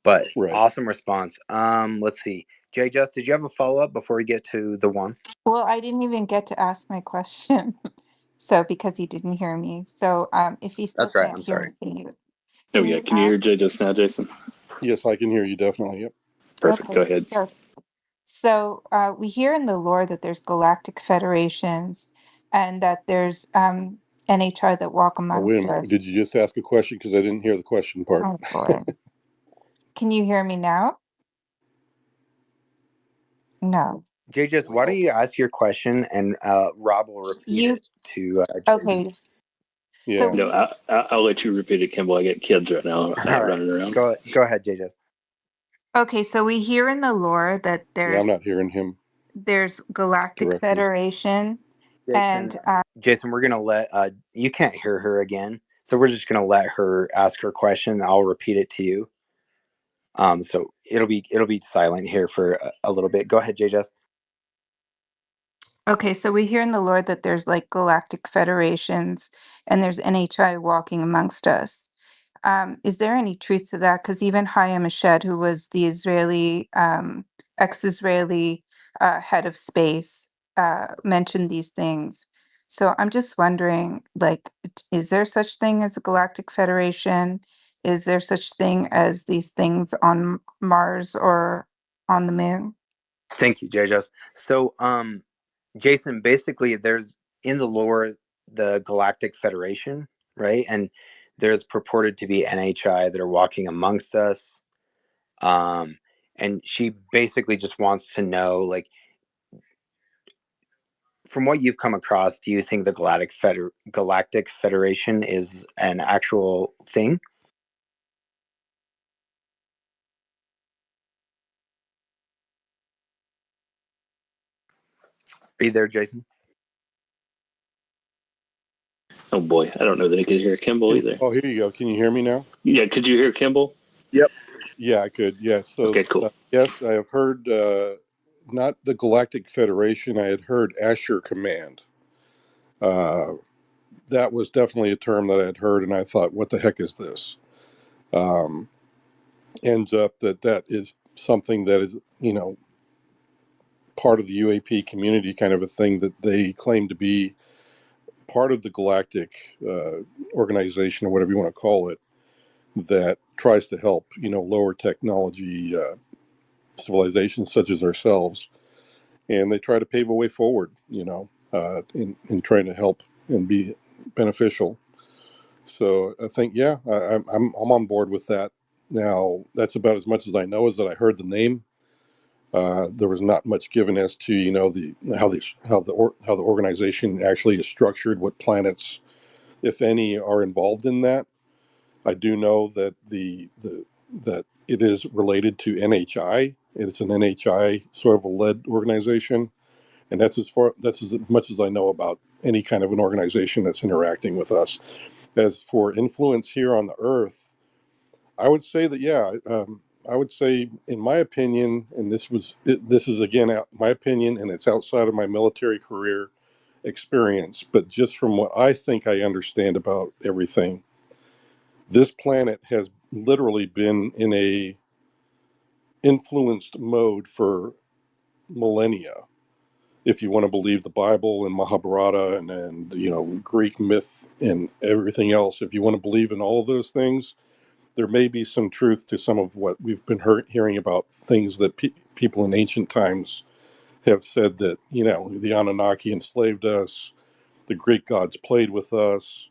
But Right. awesome response. Let's see, Jay, Just, did you have a follow up before we get to the one? Well, I didn't even get to ask my question. So because he didn't hear me. So if he still That's right. can't I'm hear sorry. me, can you Oh yeah, can you hear ask? Jay just now, Jason? Yes, I can hear you definitely. Yep. Perfect. Okay, Go ahead. so we hear in the lore that there's galactic federations and that there's NHI that walk Oh, wait a amongst minute. Did us. you just ask a question? Because I didn't hear the question part. Oh boy. Can you hear me now? No. Jay, just why don't you ask your question and Rob will repeat it to Jason. Okay. Yeah. So No, I'll let you repeat it, Kimball. I got kids right now All right. running around. Go ahead, Jay. Just. okay, so we hear in the lore that Yeah, I'm not hearing him there's Galactic directly. Federation Jason, and Jason, we're gonna let you can't hear her again, so we're just gonna let her ask her question. I'll repeat it to you. So it'll be silent here for a little bit. Go ahead, Jay. Just. okay, so we hear in the lore that there's like galactic federations and there's NHI walking amongst us. Is there any truth to that? Because even Hayam Eshed, who was the Israeli, ex-Israeli head of space, mentioned these things. So I'm just wondering, like, is there such thing as a galactic federation? Is there such thing as these things on Mars or on the moon? Thank you, Jay. Just. So, Jason, basically, there's in the lore the Galactic Federation, right? And there's purported to be NHI that are walking amongst us. And she basically just wants to know, like, from what you've come across, do you think the Galactic Federation is an actual thing? Are you there, Jason? Oh boy, I don't know that I could hear Kimball either. Oh, here you go. Can you hear me now? Yeah, could you hear Kimball? Yep. Yeah, I could. Yes. So, okay, cool. Yes, I have heard not the Galactic Federation. I had heard Asher Command. That was definitely a term that I had heard, and I thought, what the heck is this? Ends up that is something that is, part of the UAP community, kind of a thing that they claim to be part of the galactic organization, or whatever you want to call it, that tries to help, lower technology civilizations such as ourselves. And they try to pave a way forward, in trying to help and be beneficial. So I think, yeah, I'm on board with that. Now, that's about as much as I know, is that I heard the name. There was not much given as to how the organization actually is structured, what planets, if any, are involved in that. I do know that that it is related to NHI. It's an NHI sort of a led organization, and that's as much as I know about any kind of an organization that's interacting with us. As for influence here on the Earth, I would say that, yeah. I would say, in my opinion, and this is again my opinion, and it's outside of my military career experience, but just from what I think I understand about everything, this planet has literally been in a influenced mode for millennia. If you want to believe the Bible and Mahabharata and Greek myth and everything else, if you want to believe in all of those things, there may be some truth to some of what we've been hearing about things that people in ancient times have said, that the Anunnaki enslaved us, the Greek gods played with us,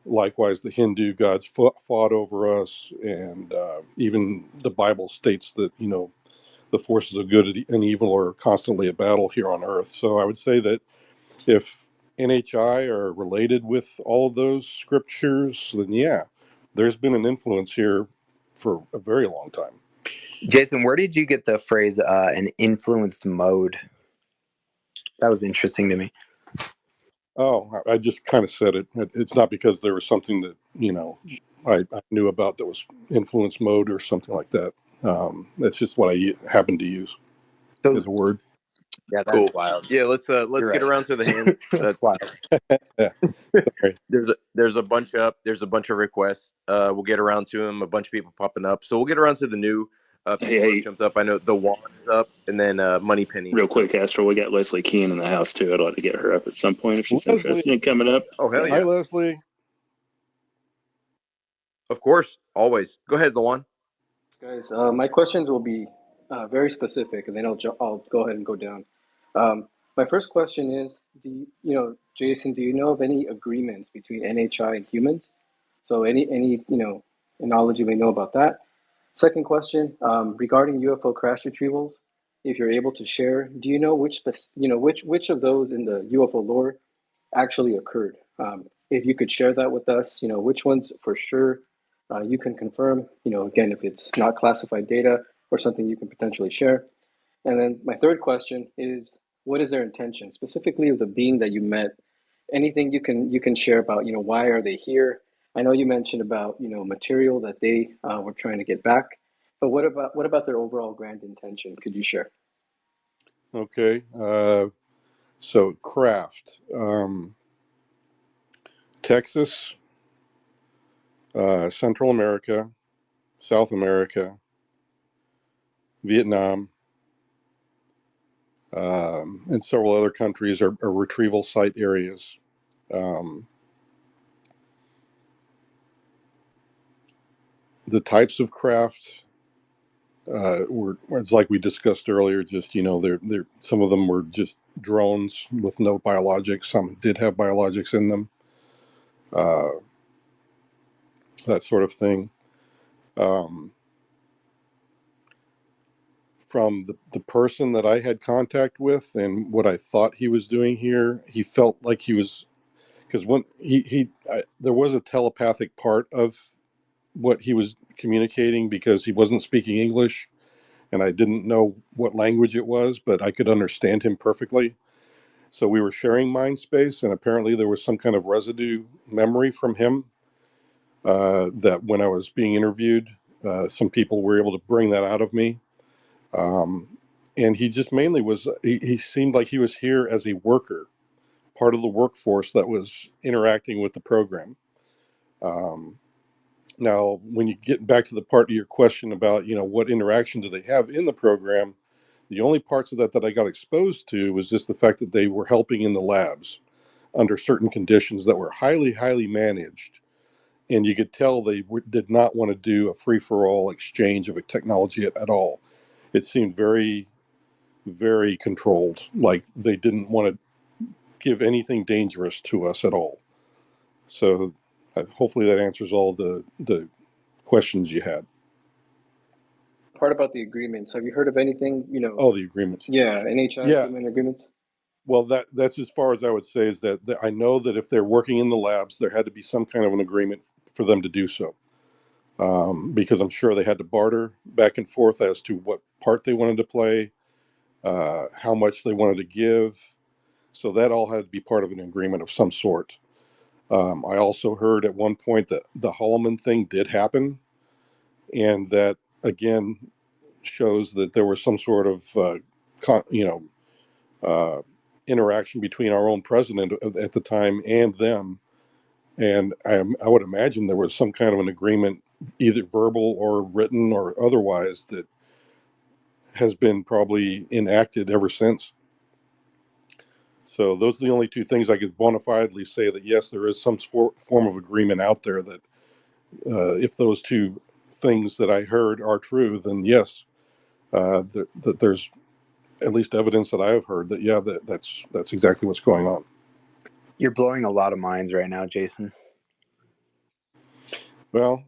likewise the Hindu gods fought over us, and even the Bible states that the forces of good and evil are constantly at battle here on Earth. So I would say that if NHI are related with all of those scriptures, then yeah, there's been an influence here for a very long time. Jason, where did you get the phrase an influenced mode? That was interesting to me. Oh, I just kind of said it. It's not because there was something that I knew about that was influence mode or something like that. That's just what I happen to use as a word. Yeah, Cool. that's wild. Yeah, let's You're get right. around to the hands. That's wild. Yeah. Sorry. There's a bunch up. There's a bunch of requests. We'll get around to them. A bunch of people popping up. So we'll get around to the new people who have jumped up. I know the Juan's up, and then Money Penny. Real quick, Astro, we got Leslie Keene in the house too. I'd like to get her up at some point if she's interested in coming up. Oh, hell yeah. Hi, Leslie. Of course, always. Go ahead, Luan. Guys, my questions will be very specific, and then I'll go ahead and go down. My first question is, Jason, do you know of any agreements between NHI and humans? So any knowledge you may know about that. Second question, regarding UFO crash retrievals, if you're able to share, do you know which of those in the UFO lore actually occurred? If you could share that with us, which ones for sure you can confirm, again, if it's not classified data or something you can potentially share. And then my third question is, what is their intention, specifically of the being that you met? Anything you can share about, why are they here? I know you mentioned about, material that they were trying to get back, but what about their overall grand intention? Could you share? Okay. So craft, Texas, Central America, South America, Vietnam, and several other countries are retrieval site areas. The types of craft were, it's like we discussed earlier, just they're some of them were just drones with no biologics. Some did have biologics in them. That sort of thing. From the person that I had contact with and what I thought he was doing here, he felt like he was, because when there was a telepathic part of what he was communicating, because he wasn't speaking English and I didn't know what language it was, but I could understand him perfectly. So we were sharing mind space, and apparently there was some kind of residue memory from him that when I was being interviewed, some people were able to bring that out of me. And he just mainly was, he seemed like he was here as a worker, part of the workforce that was interacting with the program. Now, when you get back to the part of your question about, what interaction do they have in the program, the only parts of that I got exposed to was just the fact that they were helping in the labs under certain conditions that were highly, highly managed. And you could tell they did not want to do a free-for-all exchange of a technology at all. It seemed very, very controlled, like they didn't want to give anything dangerous to us at all. So hopefully that answers all the questions you had. Part about the agreements. Have you heard of anything, Oh, the agreements. Yeah, NHI human agreements. Well, that's as far as I would say, is that I know that if they're working in the labs, there had to be some kind of an agreement for them to do so. Because I'm sure they had to barter back and forth as to what part they wanted to play, how much they wanted to give. So that all had to be part of an agreement of some sort. I also heard at one point that the Holloman thing did happen. and that again shows that there was some sort of interaction between our own president at the time and them. And I would imagine there was some kind of an agreement, either verbal or written or otherwise, that has been probably enacted ever since. So those are the only two things I could bona fidely say that yes, there is some form of agreement out there that if those two things that I heard are true, then yes, that there's at least evidence that I have heard that yeah, that's exactly what's going on. You're blowing a lot of minds right now, Jason. Well,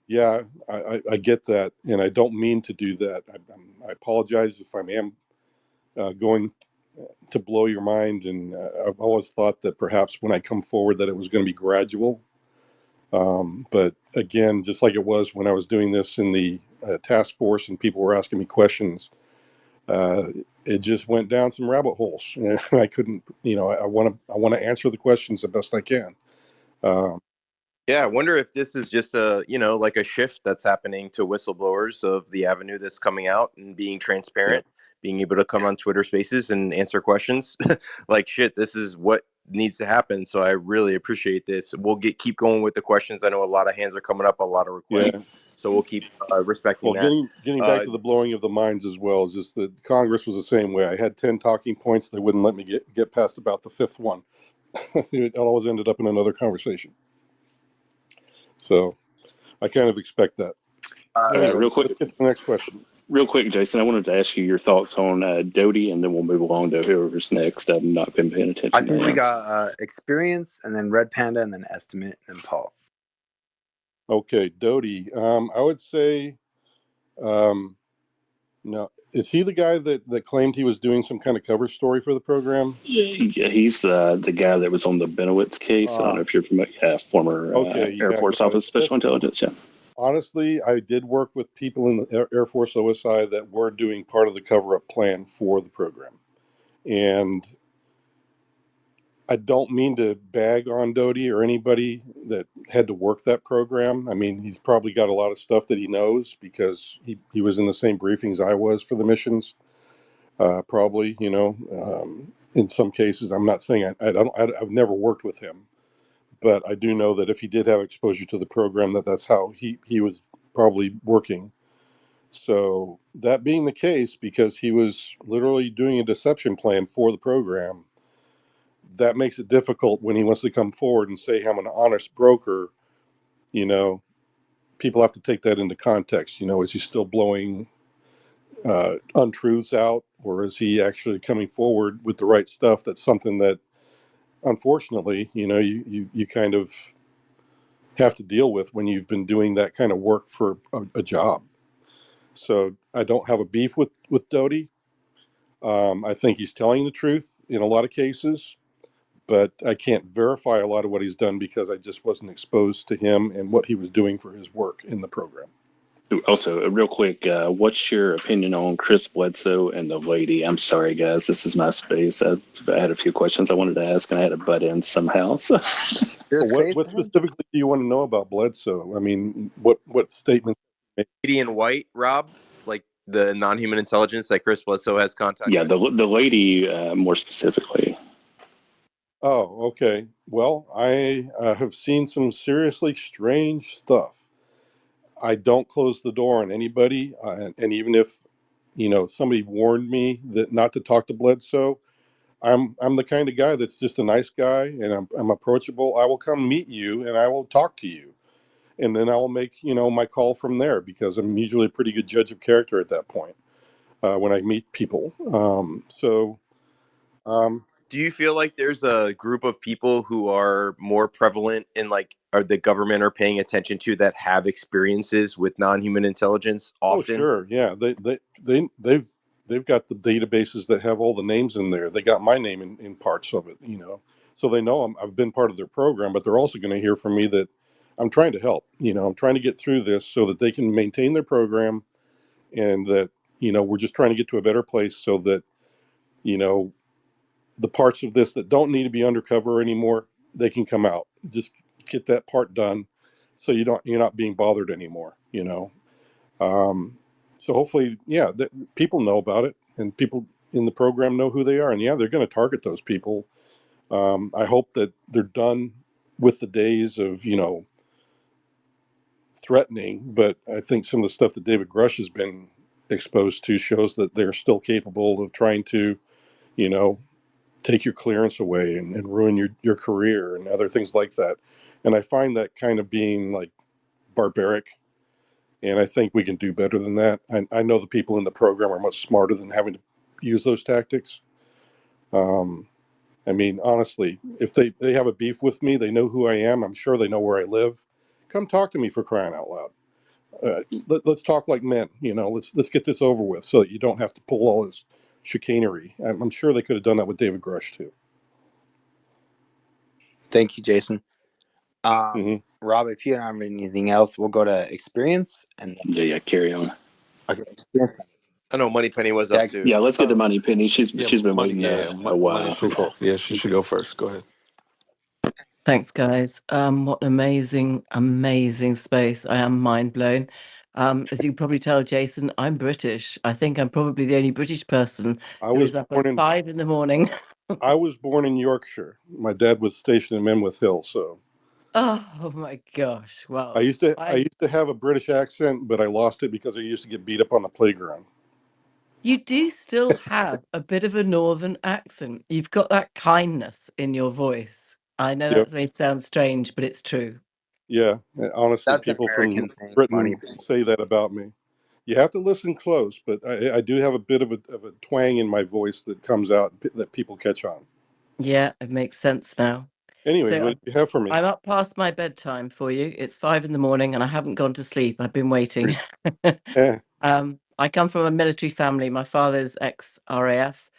yeah, I get that, and I don't mean to do that. I apologize if I am going to blow your mind, and I've always thought that perhaps when I come forward that it was going to be gradual. But again, just like it was when I was doing this in the task force and people were asking me questions, it just went down some rabbit holes, and I couldn't. I want to answer the questions the best I can. Yeah, I wonder if this is just a, like a shift that's happening to whistleblowers of the avenue that's coming out and being transparent, being able to come on Twitter Spaces and answer questions. Like, shit, this is what needs to happen. So I really appreciate this. We'll keep going with the questions. I know a lot of hands are coming up, a lot of requests. Yeah. So we'll keep respecting Well, that. getting back to the blowing of the minds as well, is just that Congress was the same way. I had 10 talking points. They wouldn't let me get past about the fifth one. It always ended up in another conversation. So I kind of expect that. Anyway, real quick, let's get to the next question. Real quick, Jason, I wanted to ask you your thoughts on Doty, and then we'll move along to whoever's next. I've not been paying attention. I think we got experience, and then Red Panda, and then estimate, and Paul. Okay, Doty. I would say, no. Is he the guy that claimed he was doing some kind of cover story for the program? Yeah, he's the guy that was on the Benowitz case. I don't know if you're familiar. Yeah, former Air Force Office Special Intelligence. Yeah. Honestly, I did work with people in the Air Force OSI that were doing part of the cover-up plan for the program. And I don't mean to bag on Doty or anybody that had to work that program. I mean, he's probably got a lot of stuff that he knows because he was in the same briefings I was for the missions. Probably, in some cases, I'm not saying I've never worked with him, but I do know that if he did have exposure to the program, that's how he was probably working. So that being the case, because he was literally doing a deception plan for the program, that makes it difficult when he wants to come forward and say, I'm an honest broker. People have to take that into context. Is he still blowing untruths out, or is he actually coming forward with the right stuff? That's something that, unfortunately, you kind of have to deal with when you've been doing that kind of work for a job. So I don't have a beef with Doty. I think he's telling the truth in a lot of cases, but I can't verify a lot of what he's done because I just wasn't exposed to him and what he was doing for his work in the program. Also, real quick, what's your opinion on Chris Bledsoe and the lady? I'm sorry, guys. This is my space. I had a few questions I wanted to ask, and I had to butt in somehow. So. What specifically do you want to know about Bledsoe? I mean, what statement? Lady in white, Rob, like the non-human intelligence that Chris Bledsoe has contact with? Yeah, the lady more specifically. Oh, okay. Well, I have seen some seriously strange stuff. I don't close the door on anybody, and even if somebody warned me that not to talk to Bledsoe, I'm the kind of guy that's just a nice guy, and I'm approachable. I will come meet you, and I will talk to you, and then I will make my call from there because I'm usually a pretty good judge of character at that point when I meet people. Do you feel like there's a group of people who are more prevalent in are the government are paying attention to that have experiences with non-human intelligence often? Oh, sure. Yeah. They've got the databases that have all the names in there. They got my name in parts of it, so they know I've been part of their program, but they're also going to hear from me that I'm trying to help, I'm trying to get through this so that they can maintain their program and that, we're just trying to get to a better place so that, the parts of this that don't need to be undercover anymore, they can come out. Just get that part done so you're not being bothered anymore. So hopefully, yeah, people know about it, and people in the program know who they are, and yeah, they're going to target those people. I hope that they're done with the days of threatening, but I think some of the stuff that David Grush has been exposed to shows that they're still capable of trying to, take your clearance away and ruin your career and other things like that. And I find that kind of being like barbaric. And I think we can do better than that. I know the people in the program are much smarter than having to use those tactics. I mean, honestly, if they have a beef with me, they know who I am. I'm sure they know where I live. Come talk to me, for crying out loud. Let's talk like men. Let's get this over with, so that you don't have to pull all this chicanery. I'm sure they could have done that with David Grush too. Thank you, Jason. Mm-hmm. Rob, if you don't have anything else, we'll go to experience and Yeah, carry on. okay, experience. I know Moneypenny was up too. Yeah, let's get to Money Penny. She's been money. waiting Yeah, a money while. should. Cool. Yeah, she should go first. Go ahead. Thanks, guys. What an amazing space. I am mind blown. As you can probably tell, Jason, I'm British. I think I'm probably the only British person who is up at 5 a.m. I was born in Yorkshire. My dad was stationed in Menwith Hill, so. Oh my gosh! Well, I used to have a British accent, but I lost it because I used to get beat up on the playground. You do still have a bit of a northern accent. You've got that kindness in your voice. I know Yep. that may sound strange, but it's true. Yeah, honestly, That's an people American from thing, Britain say that about me. You have to listen close, but I do have a bit of a twang in my voice that comes out that people catch on. Yeah, it makes sense now. Anyways, So what do you have for me? I'm up past my bedtime for you. It's 5 a.m. and I haven't gone to sleep. I've been waiting. I come from a military family. My father's ex-RAF,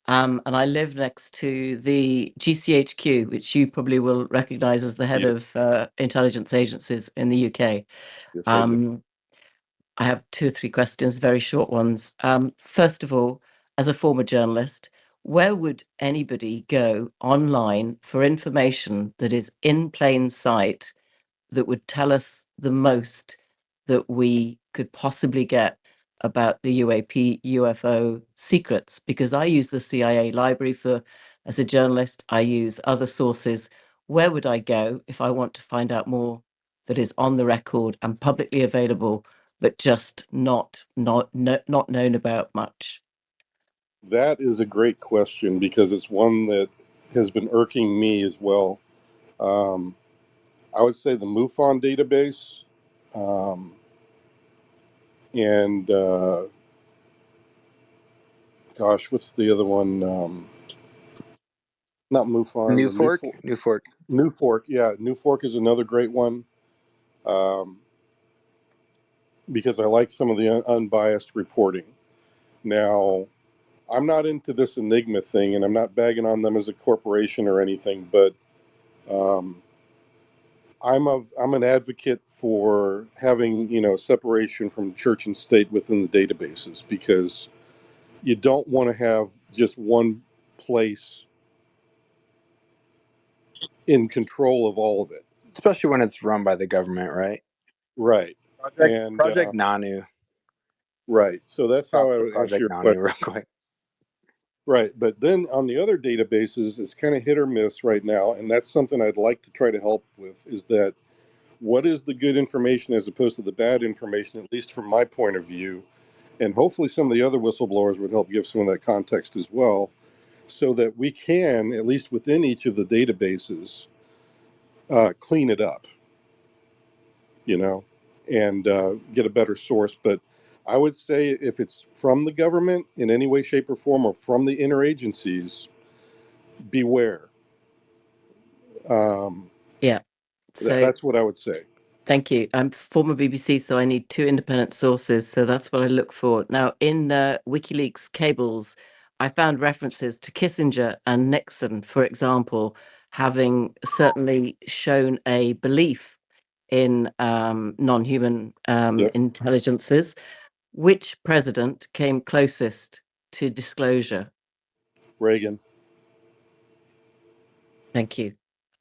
and I live next to the GCHQ, which you probably will recognize as the head of intelligence agencies in the UK. Yes, I do. I have 2 or 3 questions, very short ones. First of all, as a former journalist, where would anybody go online for information that is in plain sight that would tell us the most that we could possibly get about the UAP UFO secrets? Because I use the CIA library as a journalist, I use other sources. Where would I go if I want to find out more that is on the record and publicly available, but just not known about much? That is a great question because it's one that has been irking me as well. I would say the MUFON database, and gosh, what's the other one? Not MUFON. New Fork. Yeah, New Fork is another great one. Because I like some of the unbiased reporting. Now, I'm not into this Enigma thing, and I'm not bagging on them as a corporation or anything, but I'm an advocate for having separation from church and state within the databases, because you don't want to have just one place in control of all of it, especially when it's run by the government, right? Right. Project Nanu. Right. So that's how I would answer Project your Nanu question. real quick. Right. But then on the other databases, it's kind of hit or miss right now. And that's something I'd like to try to help with, is that what is the good information as opposed to the bad information, at least from my point of view. And hopefully some of the other whistleblowers would help give some of that context as well, so that we can, at least within each of the databases, clean it up, and get a better source. But I would say if it's from the government in any way, shape, or form, or from the interagencies, beware. Yeah. So That's what I would say. thank you. I'm former BBC, so I need 2 independent sources. So that's what I look for. Now, in WikiLeaks cables, I found references to Kissinger and Nixon, for example, having certainly shown a belief in non-human intelligences. Which president came closest to disclosure? Reagan. Thank you.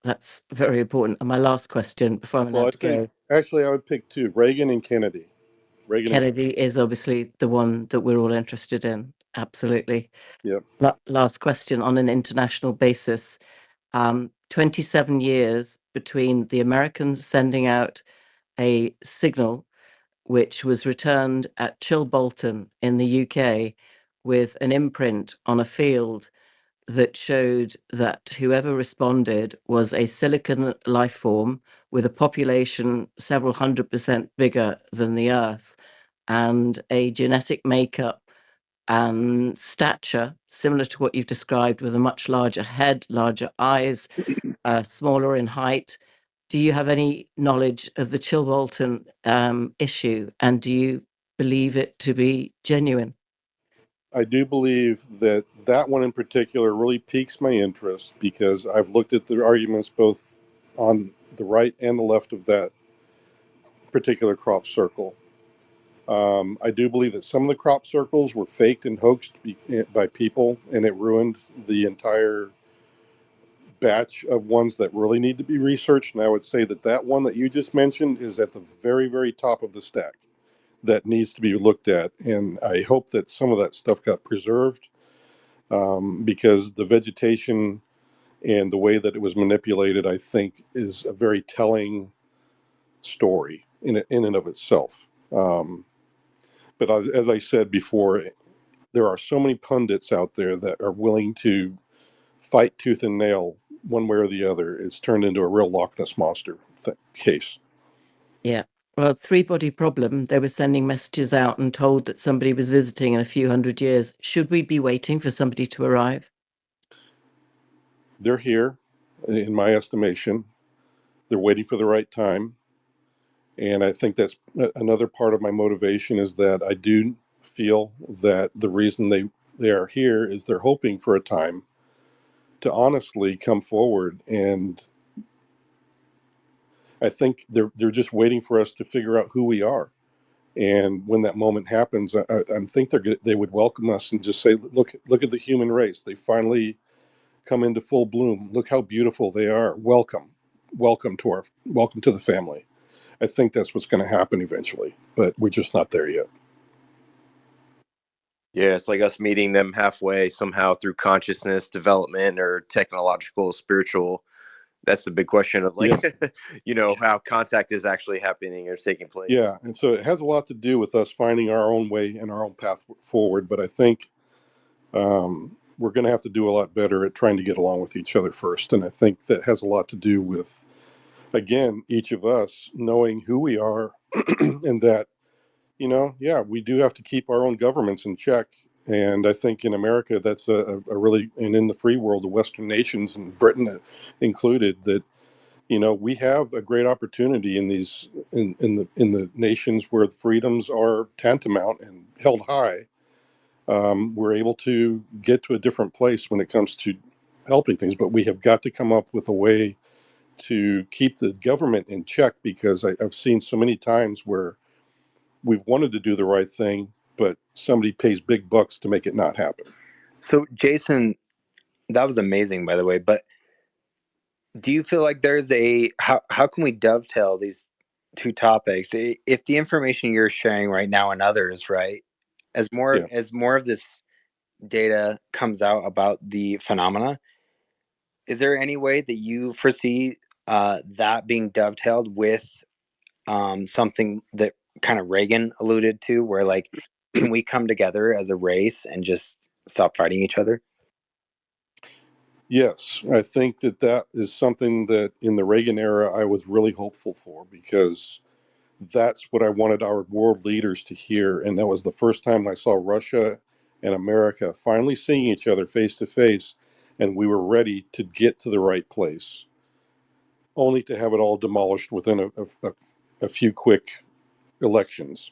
That's very important. And my last question before I'm allowed to go. Actually, I would pick two: Reagan and Kennedy. Reagan and Kennedy is obviously the one that we're all interested in. Absolutely. Yep. Last question on an international basis. 27 years between the Americans sending out a signal, which was returned at Chilbolton in the UK with an imprint on a field that showed that whoever responded was a silicon life form with a population several 100% bigger than the Earth and a genetic makeup and stature similar to what you've described, with a much larger head, larger eyes, smaller in height. Do you have any knowledge of the Chilbolton issue, and do you believe it to be genuine? I do believe that that one in particular really piques my interest because I've looked at the arguments both on the right and the left of that particular crop circle. I do believe that some of the crop circles were faked and hoaxed by people, and it ruined the entire batch of ones that really need to be researched. And I would say that that one that you just mentioned is at the very, very top of the stack that needs to be looked at. And I hope that some of that stuff got preserved because the vegetation and the way that it was manipulated, I think, is a very telling story in and of itself. But as I said before, there are so many pundits out there that are willing to fight tooth and nail one way or the other. It's turned into a real Loch Ness monster case. Yeah. Well, three-body problem. They were sending messages out and told that somebody was visiting in a few hundred years. Should we be waiting for somebody to arrive? They're here, in my estimation. They're waiting for the right time. And I think that's another part of my motivation is that I do feel that the reason they are here is they're hoping for a time to honestly come forward. And I think they're just waiting for us to figure out who we are. And when that moment happens, I think they would welcome us and just say, look at the human race. They finally come into full bloom. Look how beautiful they are. Welcome to the family. I think that's what's going to happen eventually, but we're just not there yet. Yeah, it's like us meeting them halfway somehow through consciousness development or technological, spiritual. That's the big question of like, yes. How contact is actually happening or taking place. Yeah, and so it has a lot to do with us finding our own way and our own path forward. But I think we're going to have to do a lot better at trying to get along with each other first. And I think that has a lot to do with, again, each of us knowing who we are and that, we do have to keep our own governments in check. And I think in America, that's a really, and in the free world, the Western nations and Britain included, that we have a great opportunity in these in the nations where the freedoms are tantamount and held high. We're able to get to a different place when it comes to helping things, but we have got to come up with a way to keep the government in check, because I've seen so many times where we've wanted to do the right thing, but somebody pays big bucks to make it not happen. So, Jason, that was amazing, by the way, but do you feel like there's how can we dovetail these two topics? If the information you're sharing right now and others, right, as more of this data comes out about the phenomena, is there any way that you foresee that being dovetailed with something that kind of Reagan alluded to, where like, can we come together as a race and just stop fighting each other? Yes, I think that is something that in the Reagan era I was really hopeful for, because that's what I wanted our world leaders to hear. And that was the first time I saw Russia and America finally seeing each other face to face, and we were ready to get to the right place, only to have it all demolished within a few quick elections.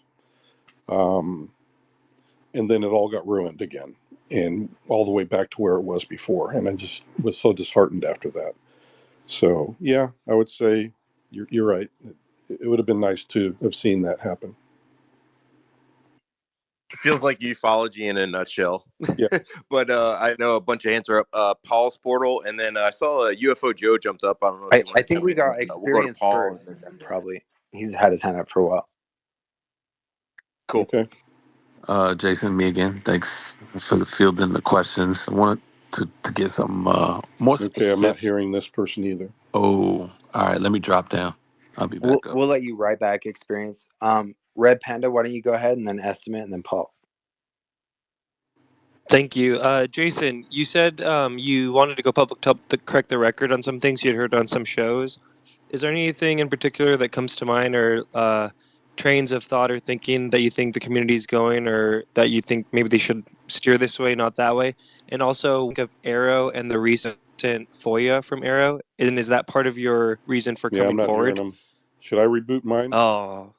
And then it all got ruined again, and all the way back to where it was before. And I just was so disheartened after that. So, yeah, I would say you're right. It would have been nice to have seen that happen. It feels like ufology in a nutshell. Yeah. But I know a bunch of hands are up. Paul's portal, and then I saw a UFO Joe jumped up. I don't know if you want I to think come we in. got We'll go to experience Paul. first, probably. He's had his hand up for a while. Cool. Okay. Jason, me again. Thanks for the fielding the questions. I wanted to get some more Okay, I'm not specific. hearing this person either. Oh, all right. Let me drop down. I'll be back up. We'll let you right back, Experience. Red Panda, why don't you go ahead and then Estimate and then Paul. Thank you. Jason, you said you wanted to go public to correct the record on some things you had heard on some shows. Is there anything in particular that comes to mind, or trains of thought or thinking that you think the community is going, or that you think maybe they should steer this way, not that way? And also think of Arrow and the recent FOIA from Arrow. And is that part of your reason for Yeah, I'm coming not forward? hearing them. Should I reboot mine? Oh,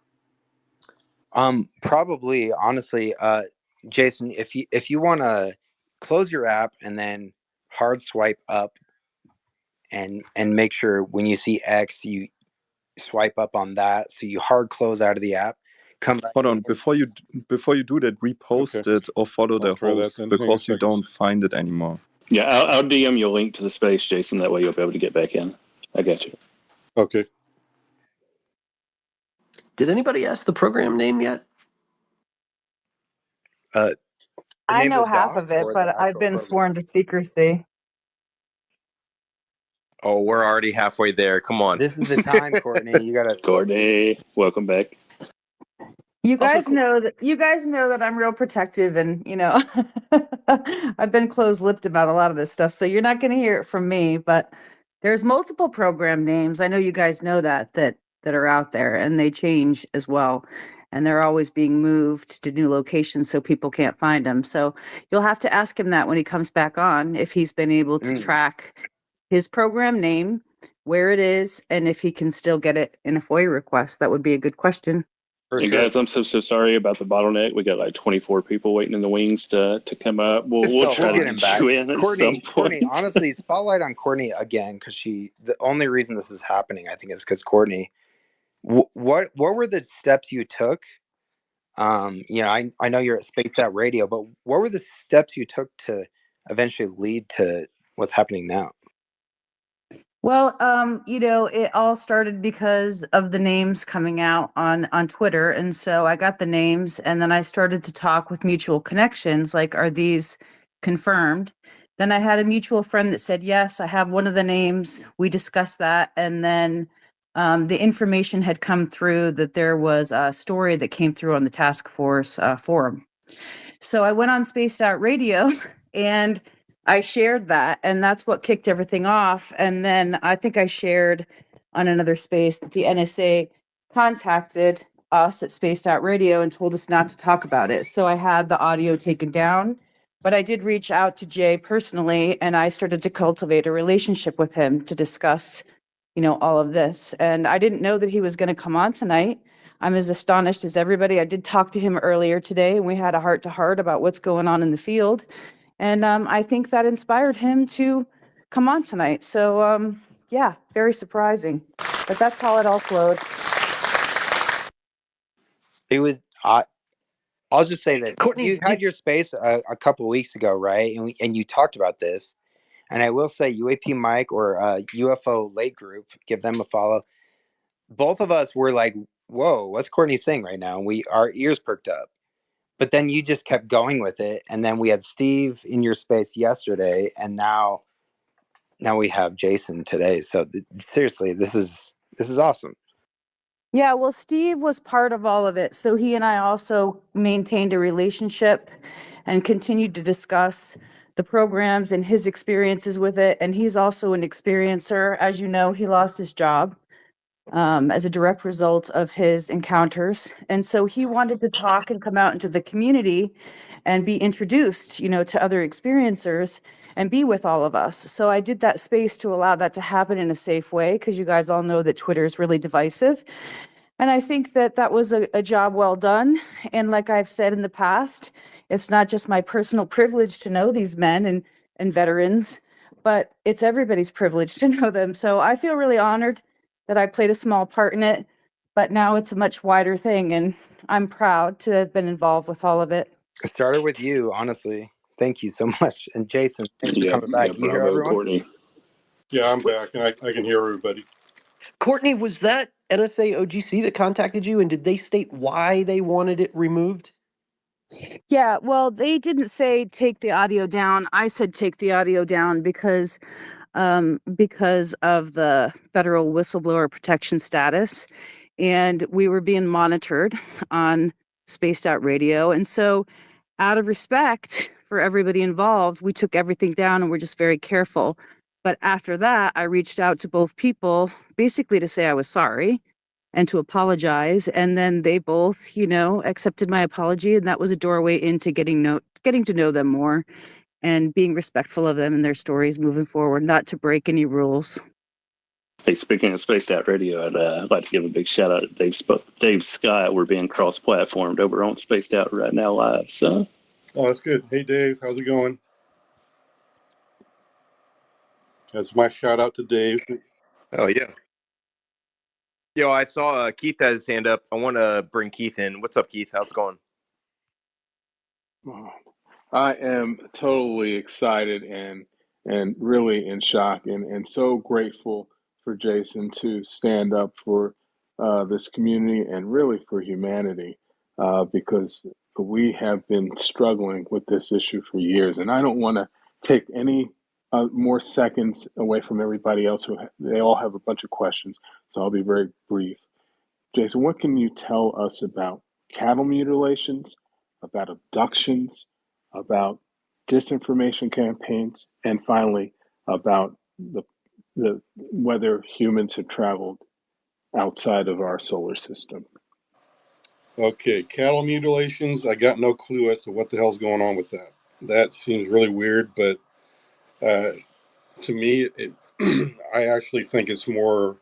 Probably, honestly, Jason, if you want to close your app and then hard swipe up and make sure when you see X, you swipe up on that. So you hard close out of the app. Come back. Hold on, before you do that, repost Okay. it or follow I'll the try that host then. Hang on a because you second. don't find it anymore. Yeah, I'll DM you a link to the space, Jason. That way you'll be able to get back in. I got you. Okay. Did anybody ask the program name yet? The I name know of the half doc of it, or the but I've actual been program? sworn to secrecy. Oh, we're already halfway there. Come on. This is the time, Courtney. You gotta. Courtney, welcome back. You guys know that I'm real protective, and I've been closed-lipped about a lot of this stuff, so you're not going to hear it from me. But there's multiple program names. I know you guys know that are out there, and they change as well, and they're always being moved to new locations so people can't find them. So you'll have to ask him that when he comes back on, if he's been able to track his program name, where it is, and if he can still get it in a FOIA request. That would be a good question. And guys, I'm so sorry about the bottleneck. We got like 24 people waiting in the wings to come up. We'll try to get you in at some point. Courtney, honestly, spotlight on Courtney again, because the only reason this is happening, I think, is because Courtney. What were the steps you took? I know you're at Spaced Out Radio, but what were the steps you took to eventually lead to what's happening now? Well, it all started because of the names coming out on Twitter. And so I got the names, and then I started to talk with mutual connections, like, are these confirmed? Then I had a mutual friend that said, yes, I have one of the names. We discussed that. And then the information had come through that there was a story that came through on the task force forum. So I went on Spaced Out Radio and I shared that, and that's what kicked everything off. And then I think I shared on another space that the NSA contacted us at Spaced Out Radio and told us not to talk about it. So I had the audio taken down, but I did reach out to Jay personally, and I started to cultivate a relationship with him to discuss, all of this. And I didn't know that he was going to come on tonight. I'm as astonished as everybody. I did talk to him earlier today, and we had a heart-to-heart about what's going on in the field. And I think that inspired him to come on tonight. So, yeah, very surprising. But that's how it all flowed. It was. I'll just say that Courtney, you had your space a couple of weeks ago, right? And you talked about this. And I will say, UAP Mike or UFO Late Group, give them a follow. Both of us were like, "Whoa, what's Courtney saying right now?" And our ears perked up. But then you just kept going with it, and then we had Steve in your space yesterday, and now we have Jason today. So seriously, this is awesome. Yeah, well, Steve was part of all of it. So he and I also maintained a relationship and continued to discuss the programs and his experiences with it. And he's also an experiencer. As you know, he lost his job as a direct result of his encounters. And so he wanted to talk and come out into the community and be introduced, to other experiencers and be with all of us. So I did that space to allow that to happen in a safe way, because you guys all know that Twitter is really divisive. And I think that was a job well done. And like I've said in the past, it's not just my personal privilege to know these men and veterans, but it's everybody's privilege to know them. So I feel really honored that I played a small part in it, but now it's a much wider thing, and I'm proud to have been involved with all of it. It started with you, honestly. Thank you so much. And Jason, thanks for coming back. You hear Bravo, everyone? Courtney. Yeah, I'm back, and I can hear everybody. Courtney, was that NSA OGC that contacted you, and did they state why they wanted it removed? Yeah, well, they didn't say take the audio down. I said take the audio down because of the federal whistleblower protection status, and we were being monitored on spaced out radio. And so, out of respect for everybody involved, we took everything down and we're just very careful. But after that, I reached out to both people basically to say I was sorry and to apologize. And then they both, accepted my apology. And that was a doorway into getting to know them more and being respectful of them and their stories moving forward, not to break any rules. Hey, speaking of Spaced Out Radio, I'd like to give a big shout out to Dave Scott. We're being cross-platformed over on Spaced Out right now live. So, Oh, that's good. Hey, Dave, how's it going? That's my shout out to Dave. Oh yeah. Yo, I saw Keith has his hand up. I want to bring Keith in. What's up, Keith? How's it going? I am totally excited and really in shock and so grateful for Jason to stand up for this community and really for humanity because we have been struggling with this issue for years. And I don't want to take any more seconds away from everybody else they all have a bunch of questions. So I'll be very brief. Jason, what can you tell us about cattle mutilations, about abductions, about disinformation campaigns, and finally about the whether humans have traveled outside of our solar system? Okay, cattle mutilations. I got no clue as to what the hell's going on with that. That seems really weird, but to me, I actually think it's more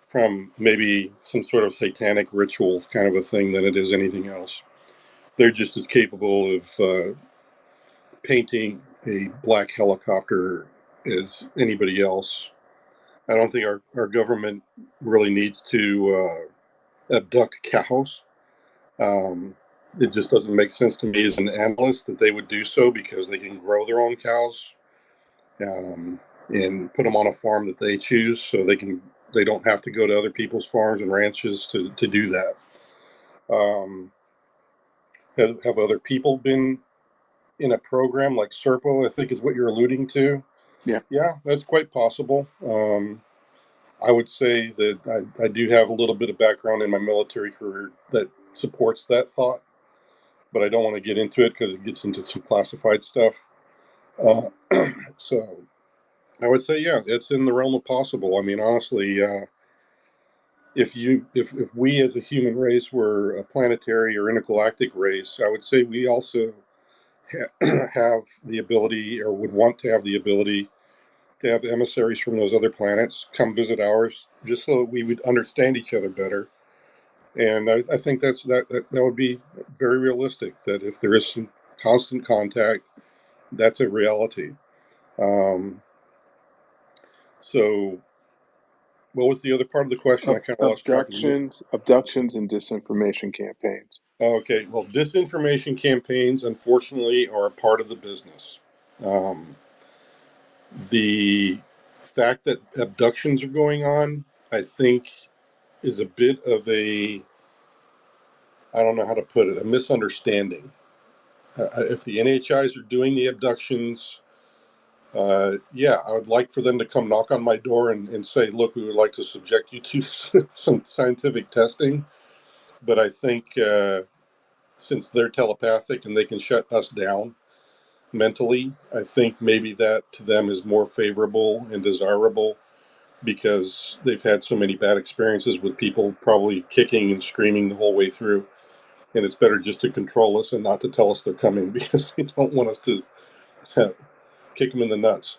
from maybe some sort of satanic ritual kind of a thing than it is anything else. They're just as capable of painting a black helicopter as anybody else. I don't think our government really needs to abduct cows. It just doesn't make sense to me as an analyst that they would do so because they can grow their own cows and put them on a farm that they choose, so they don't have to go to other people's farms and ranches to do that. Have other people been in a program like Serpo, I think is what you're alluding to? Yeah, that's quite possible. I would say that I do have a little bit of background in my military career that supports that thought, but I don't want to get into it because it gets into some classified stuff. So I would say, yeah, it's in the realm of possible. I mean, honestly, if we as a human race were a planetary or intergalactic race, I would say we also have the ability, or would want to have the ability, to have emissaries from those other planets come visit ours, just so we would understand each other better. And I think that would be very realistic. That if there is some constant contact, that's a reality. So, what was the other part of the question? I kind of lost track of you. Abductions, and disinformation campaigns. Okay, well, disinformation campaigns, unfortunately, are a part of the business. The fact that abductions are going on, I think, is a bit of I don't know how to put it, a misunderstanding. If the NHIs are doing the abductions, yeah, I would like for them to come knock on my door and say, look, we would like to subject you to some scientific testing. But I think since they're telepathic and they can shut us down mentally, I think maybe that to them is more favorable and desirable because they've had so many bad experiences with people probably kicking and screaming the whole way through. And it's better just to control us and not to tell us they're coming because they don't want us to kick them in the nuts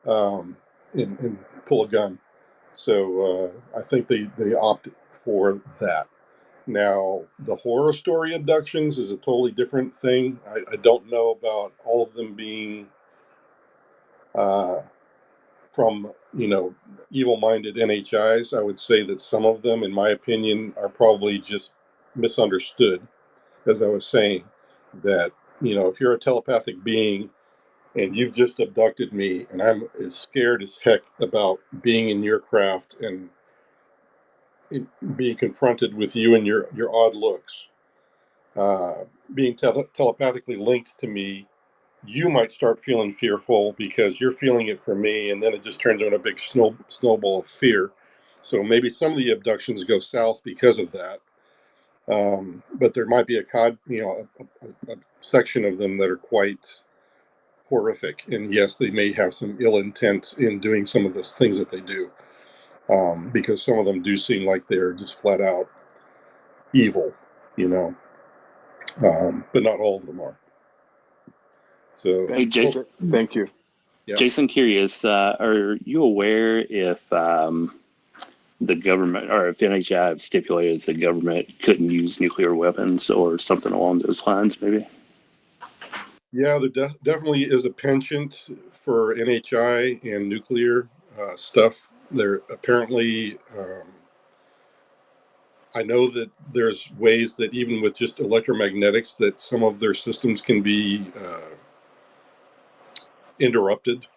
and pull a gun. So I think they opt for that. Now, the horror story abductions is a totally different thing. I don't know about all of them being from, evil-minded NHIs. I would say that some of them, in my opinion, are probably just misunderstood. As I was saying, that, if you're a telepathic being and you've just abducted me and I'm as scared as heck about being in your craft and being confronted with you and your odd looks, being telepathically linked to me, you might start feeling fearful because you're feeling it for me, and then it just turns into a big snowball of fear. So maybe some of the abductions go south because of that. But there might be a section of them that are quite horrific, and yes, they may have some ill intent in doing some of the things that they do, because some of them do seem like they're just flat out evil, but not all of them are. So, Hey, Jason. Thank you. Yeah. Jason, curious, are you aware if the government, or if NHI have stipulated the government couldn't use nuclear weapons or something along those lines, maybe? Yeah, there definitely is a penchant for NHI and nuclear stuff. There apparently, I know that there's ways that even with just electromagnetics, that some of their systems can be interrupted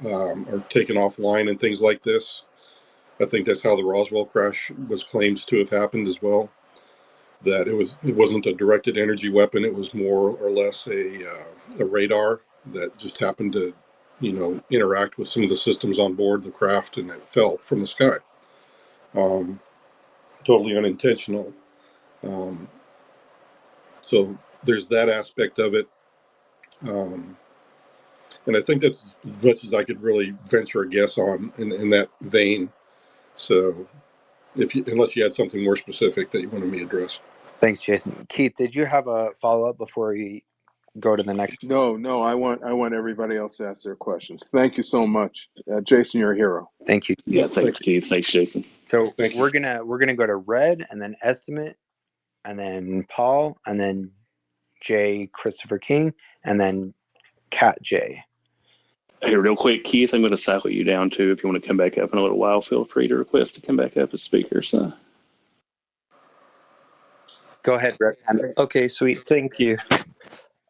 or taken offline and things like this. I think that's how the Roswell crash was claimed to have happened as well. That it wasn't a directed energy weapon; it was more or less a radar that just happened to, interact with some of the systems on board the craft, and it fell from the sky. Totally unintentional. So there's that aspect of it, and I think that's as much as I could really venture a guess on in that vein. So, unless you had something more specific that you wanted me to address. Thanks, Jason. Keith, did you have a follow up before we go to the next? No, I want everybody else to ask their questions. Thank you so much, Jason. You're a hero. Thank you. Yeah, thanks, Keith. Thanks, Jason. So we're gonna go to Red, and then Estimate, and then Paul, and then J. Christopher King, and then Cat J. Hey, real quick, Keith, I'm going to cycle you down too. If you want to come back up in a little while, feel free to request to come back up as speaker. So, go ahead, Red. Okay, sweet. Thank you.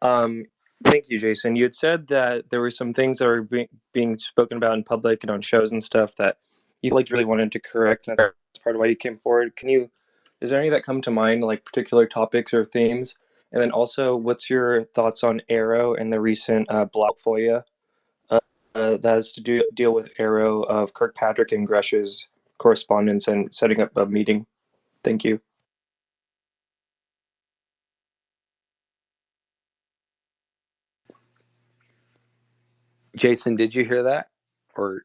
Thank you, Jason. You had said that there were some things that were being spoken about in public and on shows and stuff that you really wanted to correct. And that's part of why you came forward. Is there any that come to mind, like particular topics or themes? And then also, what's your thoughts on Arrow and the recent block FOIA that has to deal with Arrow of Kirkpatrick and Gresh's correspondence and setting up a meeting? Thank you. Jason, did you hear that? Or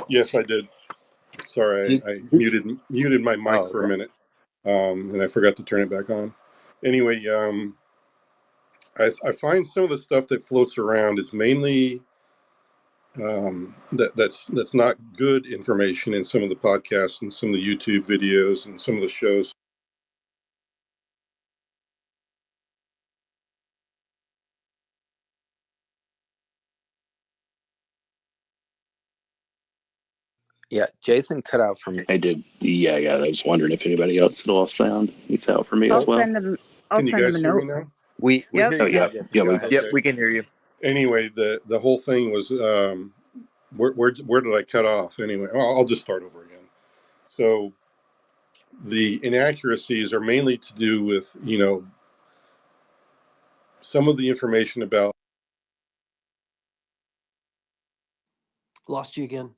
Yes, I did. Sorry, I muted my mic for a minute, and I forgot to turn it back on. Anyway, I find some of the stuff that floats around is mainly that's not good information in some of the podcasts and some of the YouTube videos and some of the shows. Yeah, Jason cut out for me. I did. Yeah. I was wondering if anybody else had lost sound. It's out for me I'll as well. send him. I'll send him a Hear me note. now? We Yep. hear you now, Yeah. Jason. Yep, we can hear you. Anyway, the whole thing was where did I cut off? Anyway, I'll just start over again. So the inaccuracies are mainly to do with some of the information about. Lost you again.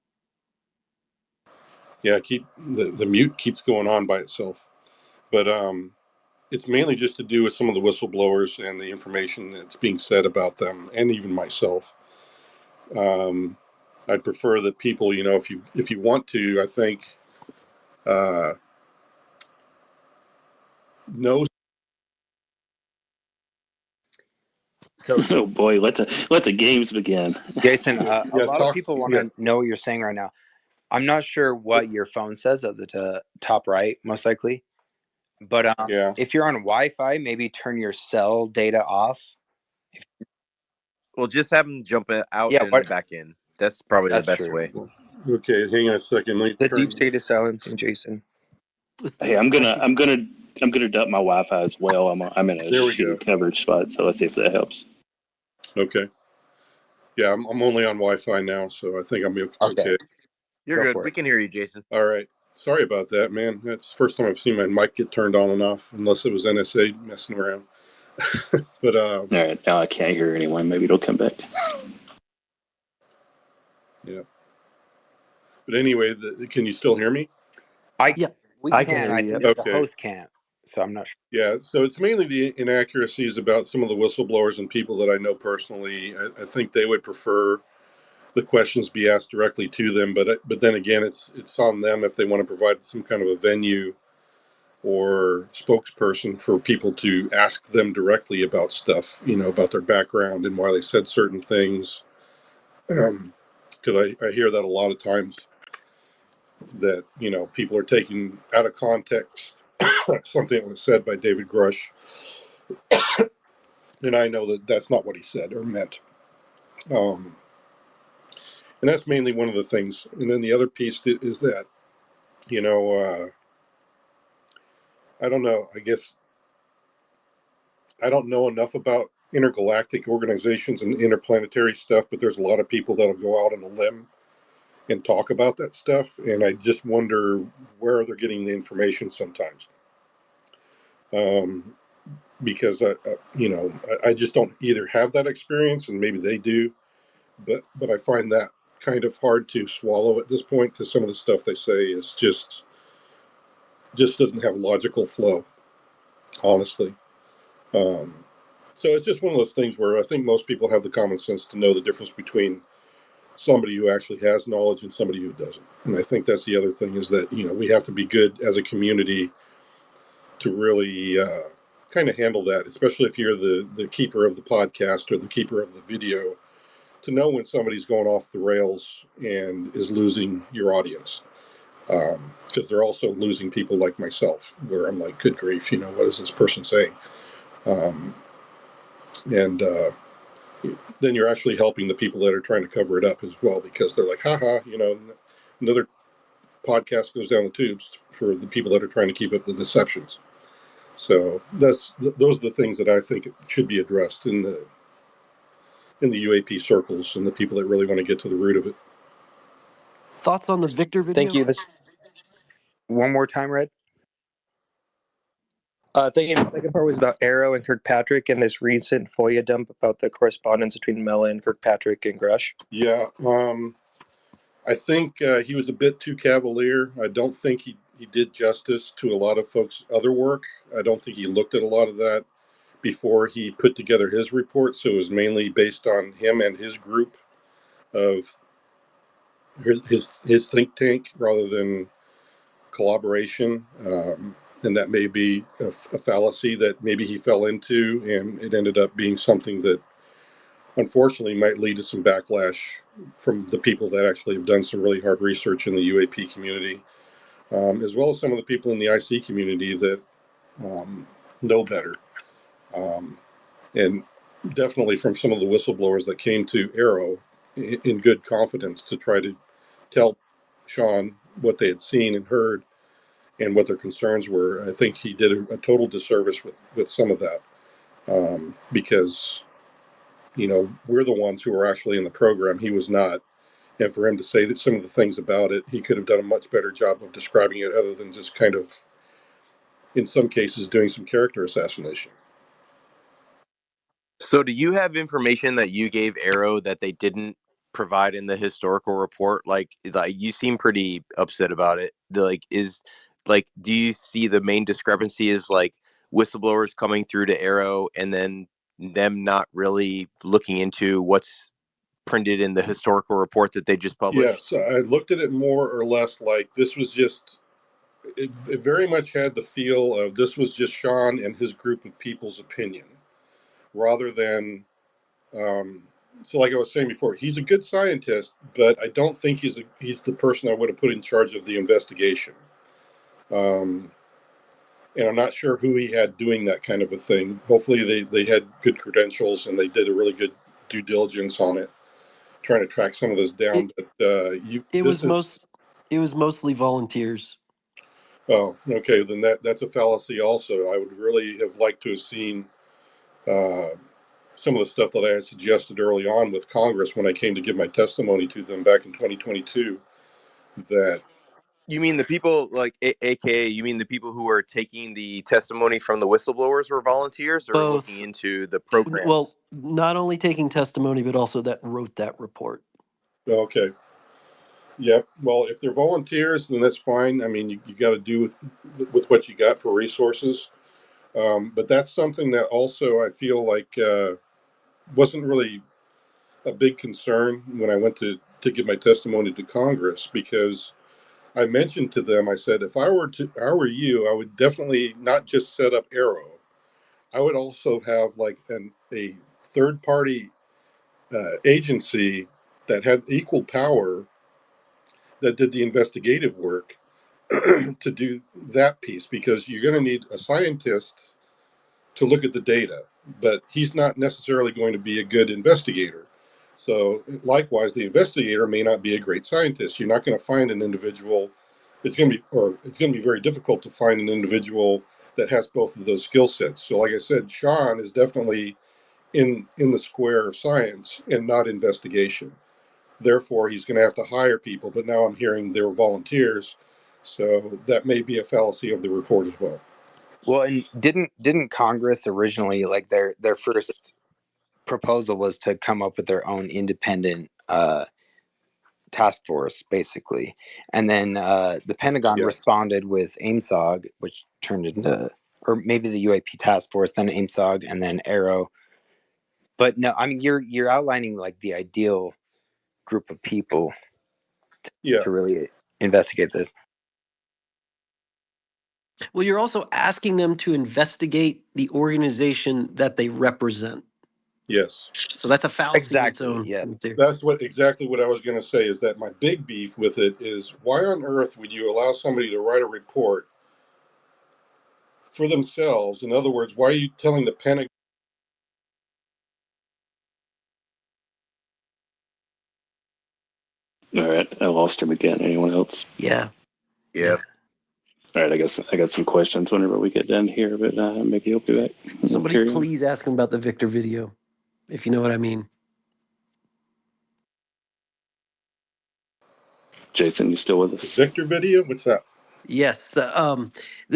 Yeah, the mute keeps going on by itself, but it's mainly just to do with some of the whistleblowers and the information that's being said about them, and even myself. I'd prefer that people, if you want to, I think, know. So, Oh boy, let the games begin. Jason, a lot of people want to know what you're saying right now. I'm not sure what your phone says at the top right, most likely. But if you're on Wi-Fi, maybe turn your cell data off. Well, just have them jump out and back in. That's probably the best way. Okay, hang on a second. The deep state is silencing, Jason. Hey, I'm gonna dump my Wi-Fi as well. I'm in a shitty coverage spot, so let's see if that helps. Okay. Yeah, I'm only on Wi-Fi now, so I think I'm okay. You're good. We can hear you, Jason. All right. Sorry about that, man. That's the first time I've seen my mic get turned on and off, unless it was NSA messing around. But All right, now I can't hear anyone. Maybe it'll come back. yeah. But anyway, can you still hear me? Yeah, We I can can. hear I you. think Yep. the Okay. host can't. So I'm not sure. Yeah, so it's mainly the inaccuracies about some of the whistleblowers and people that I know personally. I think they would prefer the questions be asked directly to them, but then again, it's on them if they want to provide some kind of a venue or spokesperson for people to ask them directly about stuff, about their background and why they said certain things. Because I hear that a lot of times that, people are taking out of context something that was said by David Grush. And I know that that's not what he said or meant. And that's mainly one of the things. And then the other piece is that, I don't know, I guess I don't know enough about intergalactic organizations and interplanetary stuff, but there's a lot of people that'll go out on a limb and talk about that stuff. And I just wonder where they're getting the information sometimes. Because, I just don't either have that experience, and maybe they do, but I find that kind of hard to swallow at this point, because some of the stuff they say is just doesn't have logical flow, honestly. So it's just one of those things where I think most people have the common sense to know the difference between somebody who actually has knowledge and somebody who doesn't. And I think that's the other thing, is that, we have to be good as a community to really kind of handle that, especially if you're the keeper of the podcast or the keeper of the video, to know when somebody's going off the rails and is losing your audience. Because they're also losing people like myself, where I'm like, good grief, what is this person saying? And then you're actually helping the people that are trying to cover it up as well, because they're like, haha, another podcast goes down the tubes for the people that are trying to keep up the deceptions. So those are the things that I think should be addressed in the UAP circles, and the people that really want to get to the root of it. Thoughts on the Victor video? Thank you. This One more time, Red. thank you. The second part was about Arrow and Kirkpatrick and this recent FOIA dump about the correspondence between Mellon, Kirkpatrick, and Grush. Yeah, I think he was a bit too cavalier. I don't think he did justice to a lot of folks' other work. I don't think he looked at a lot of that before he put together his report. So it was mainly based on him and his group of his think tank, rather than collaboration. And that may be a fallacy that maybe he fell into, and it ended up being something that unfortunately might lead to some backlash from the people that actually have done some really hard research in the UAP community, as well as some of the people in the IC community that know better. And definitely from some of the whistleblowers that came to Arrow in good confidence to try to tell Sean what they had seen and heard and what their concerns were. I think he did a total disservice with some of that, because, we're the ones who were actually in the program. He was not. And for him to say that some of the things about it, he could have done a much better job of describing it, other than just kind of, in some cases, doing some character assassination. So, do you have information that you gave Arrow that they didn't provide in the historical report? Like you seem pretty upset about it. Do you see the main discrepancy is like whistleblowers coming through to Arrow and then them not really looking into what's printed in the historical report that they just published? Yes, I looked at it more or less like this was just. It very much had the feel of this was just Sean and his group of people's opinion, rather than. So, like I was saying before, he's a good scientist, but I don't think he's the person I would have put in charge of the investigation. And I'm not sure who he had doing that kind of a thing. Hopefully, they had good credentials and they did a really good due diligence on it, trying to track some of this down. It was mostly volunteers. Oh, okay. Then that's a fallacy. Also, I would really have liked to have seen some of the stuff that I had suggested early on with Congress when I came to give my testimony to them back in 2022. That You mean the people like, AKA? You mean the people who are taking the testimony from the whistleblowers were volunteers, or looking Both. into the Well, programs? not only taking testimony, but also that wrote that report. Okay. Yep. Well, if they're volunteers, then that's fine. I mean, you got to do with what you got for resources. But that's something that also I feel like wasn't really a big concern when I went to give my testimony to Congress, because I mentioned to them, I said, if I were you, I would definitely not just set up Arrow. I would also have like a third party agency that had equal power that did the investigative work to do that piece, because you're going to need a scientist to look at the data, but he's not necessarily going to be a good investigator. So likewise, the investigator may not be a great scientist. You're not going to find an individual. It's going to be very difficult to find an individual that has both of those skill sets. So, like I said, Sean is definitely in the square of science and not investigation. Therefore, he's going to have to hire people. But now I'm hearing they were volunteers, so that may be a fallacy of the report as well. Well, and didn't Congress originally, like, their first proposal was to come up with their own independent task force, basically, and then the Pentagon Yeah. responded with AIMSOG, which turned into, or maybe the UAP task force, then AIMSOG, and then Arrow. But no, I mean, you're outlining like the ideal group of people Yeah. to really investigate this. Well, you're also asking them to investigate the organization that they represent. Yes. So that's a fallacy Exactly, in its own. yeah. That's exactly what I was going to say, is that my big beef with it is, why on earth would you allow somebody to write a report for themselves? In other words, why are you telling the Pentagon? All right, I lost him again. Anyone else? Yeah. Yeah. All right, I guess I got some questions whenever we get done here, but maybe he'll be back. We'll Somebody carry on. please ask him about the Victor video, if you know what I mean. Jason, you still with The us? Victor video? What's that? Yes, the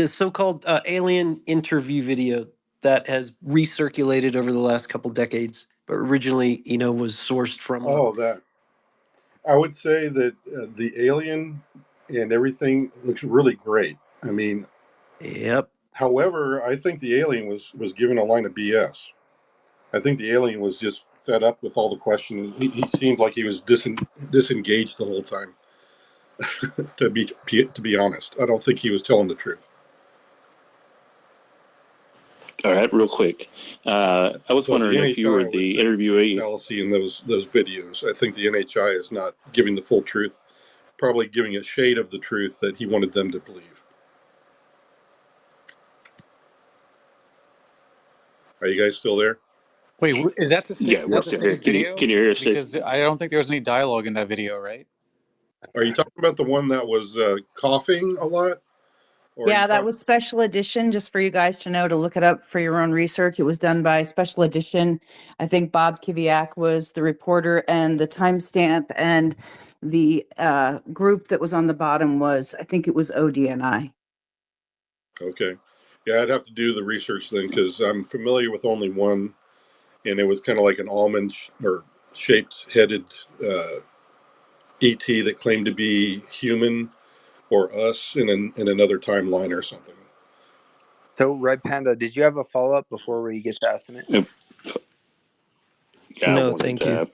so-called alien interview video that has recirculated over the last couple decades, but originally, was sourced from. Oh, that. I would say that the alien and everything looks really great. I mean, Yep. however, I think the alien was given a line of BS. I think the alien was just fed up with all the questions. He seemed like he was disengaged the whole time. to be honest, I don't think he was telling the truth. All right, real quick. I was So the wondering if you were NHI, I would the say, interviewee. fallacy in those videos. I think the NHI is not giving the full truth, probably giving a shade of the truth that he wanted them to believe. Are you guys still there? Wait, is that the Yeah, is we're that the still here. same video? Can you hear us, Because Jason? I don't think there was any dialogue in that video, right? Are you talking about the one that was coughing a lot? Or are you Yeah, that talking? was special edition, just for you guys to know, to look it up for your own research. It was done by special edition. I think Bob Kiviak was the reporter, and the timestamp and the group that was on the bottom was, I think it was ODNI. Okay. Yeah, I'd have to do the research then, because I'm familiar with only one, and it was kind of like an almond or shaped headed ET that claimed to be human or us in another timeline or something. So, Red Panda, did you have a follow-up before we get to estimate? Yeah, I No, wanted, thank you.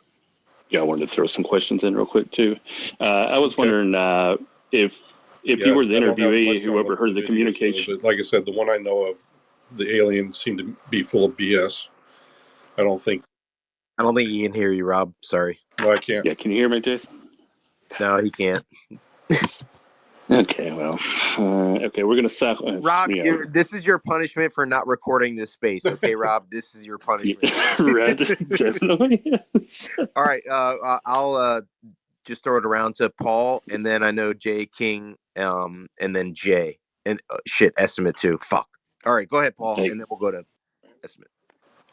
I wanted to throw some questions in real quick too. I was Okay. wondering if Yeah, you were the I don't have interviewee, much on whoever heard the videos, communication. but like I said, the one I know of, the alien seemed to be full of BS. I don't think he can hear you, Rob. Sorry. No, I can't. Yeah, can you hear me, Jason? No, he can't. Okay, well, okay, we're gonna suck. Rob, this is your punishment for not recording this space. Okay, Rob, this is your punishment. Right, definitely. All right, I'll just throw it around to Paul, and then I know Jay King, and then Jay, and estimate too. Fuck. All right, go ahead, Paul, and then we'll go to estimate.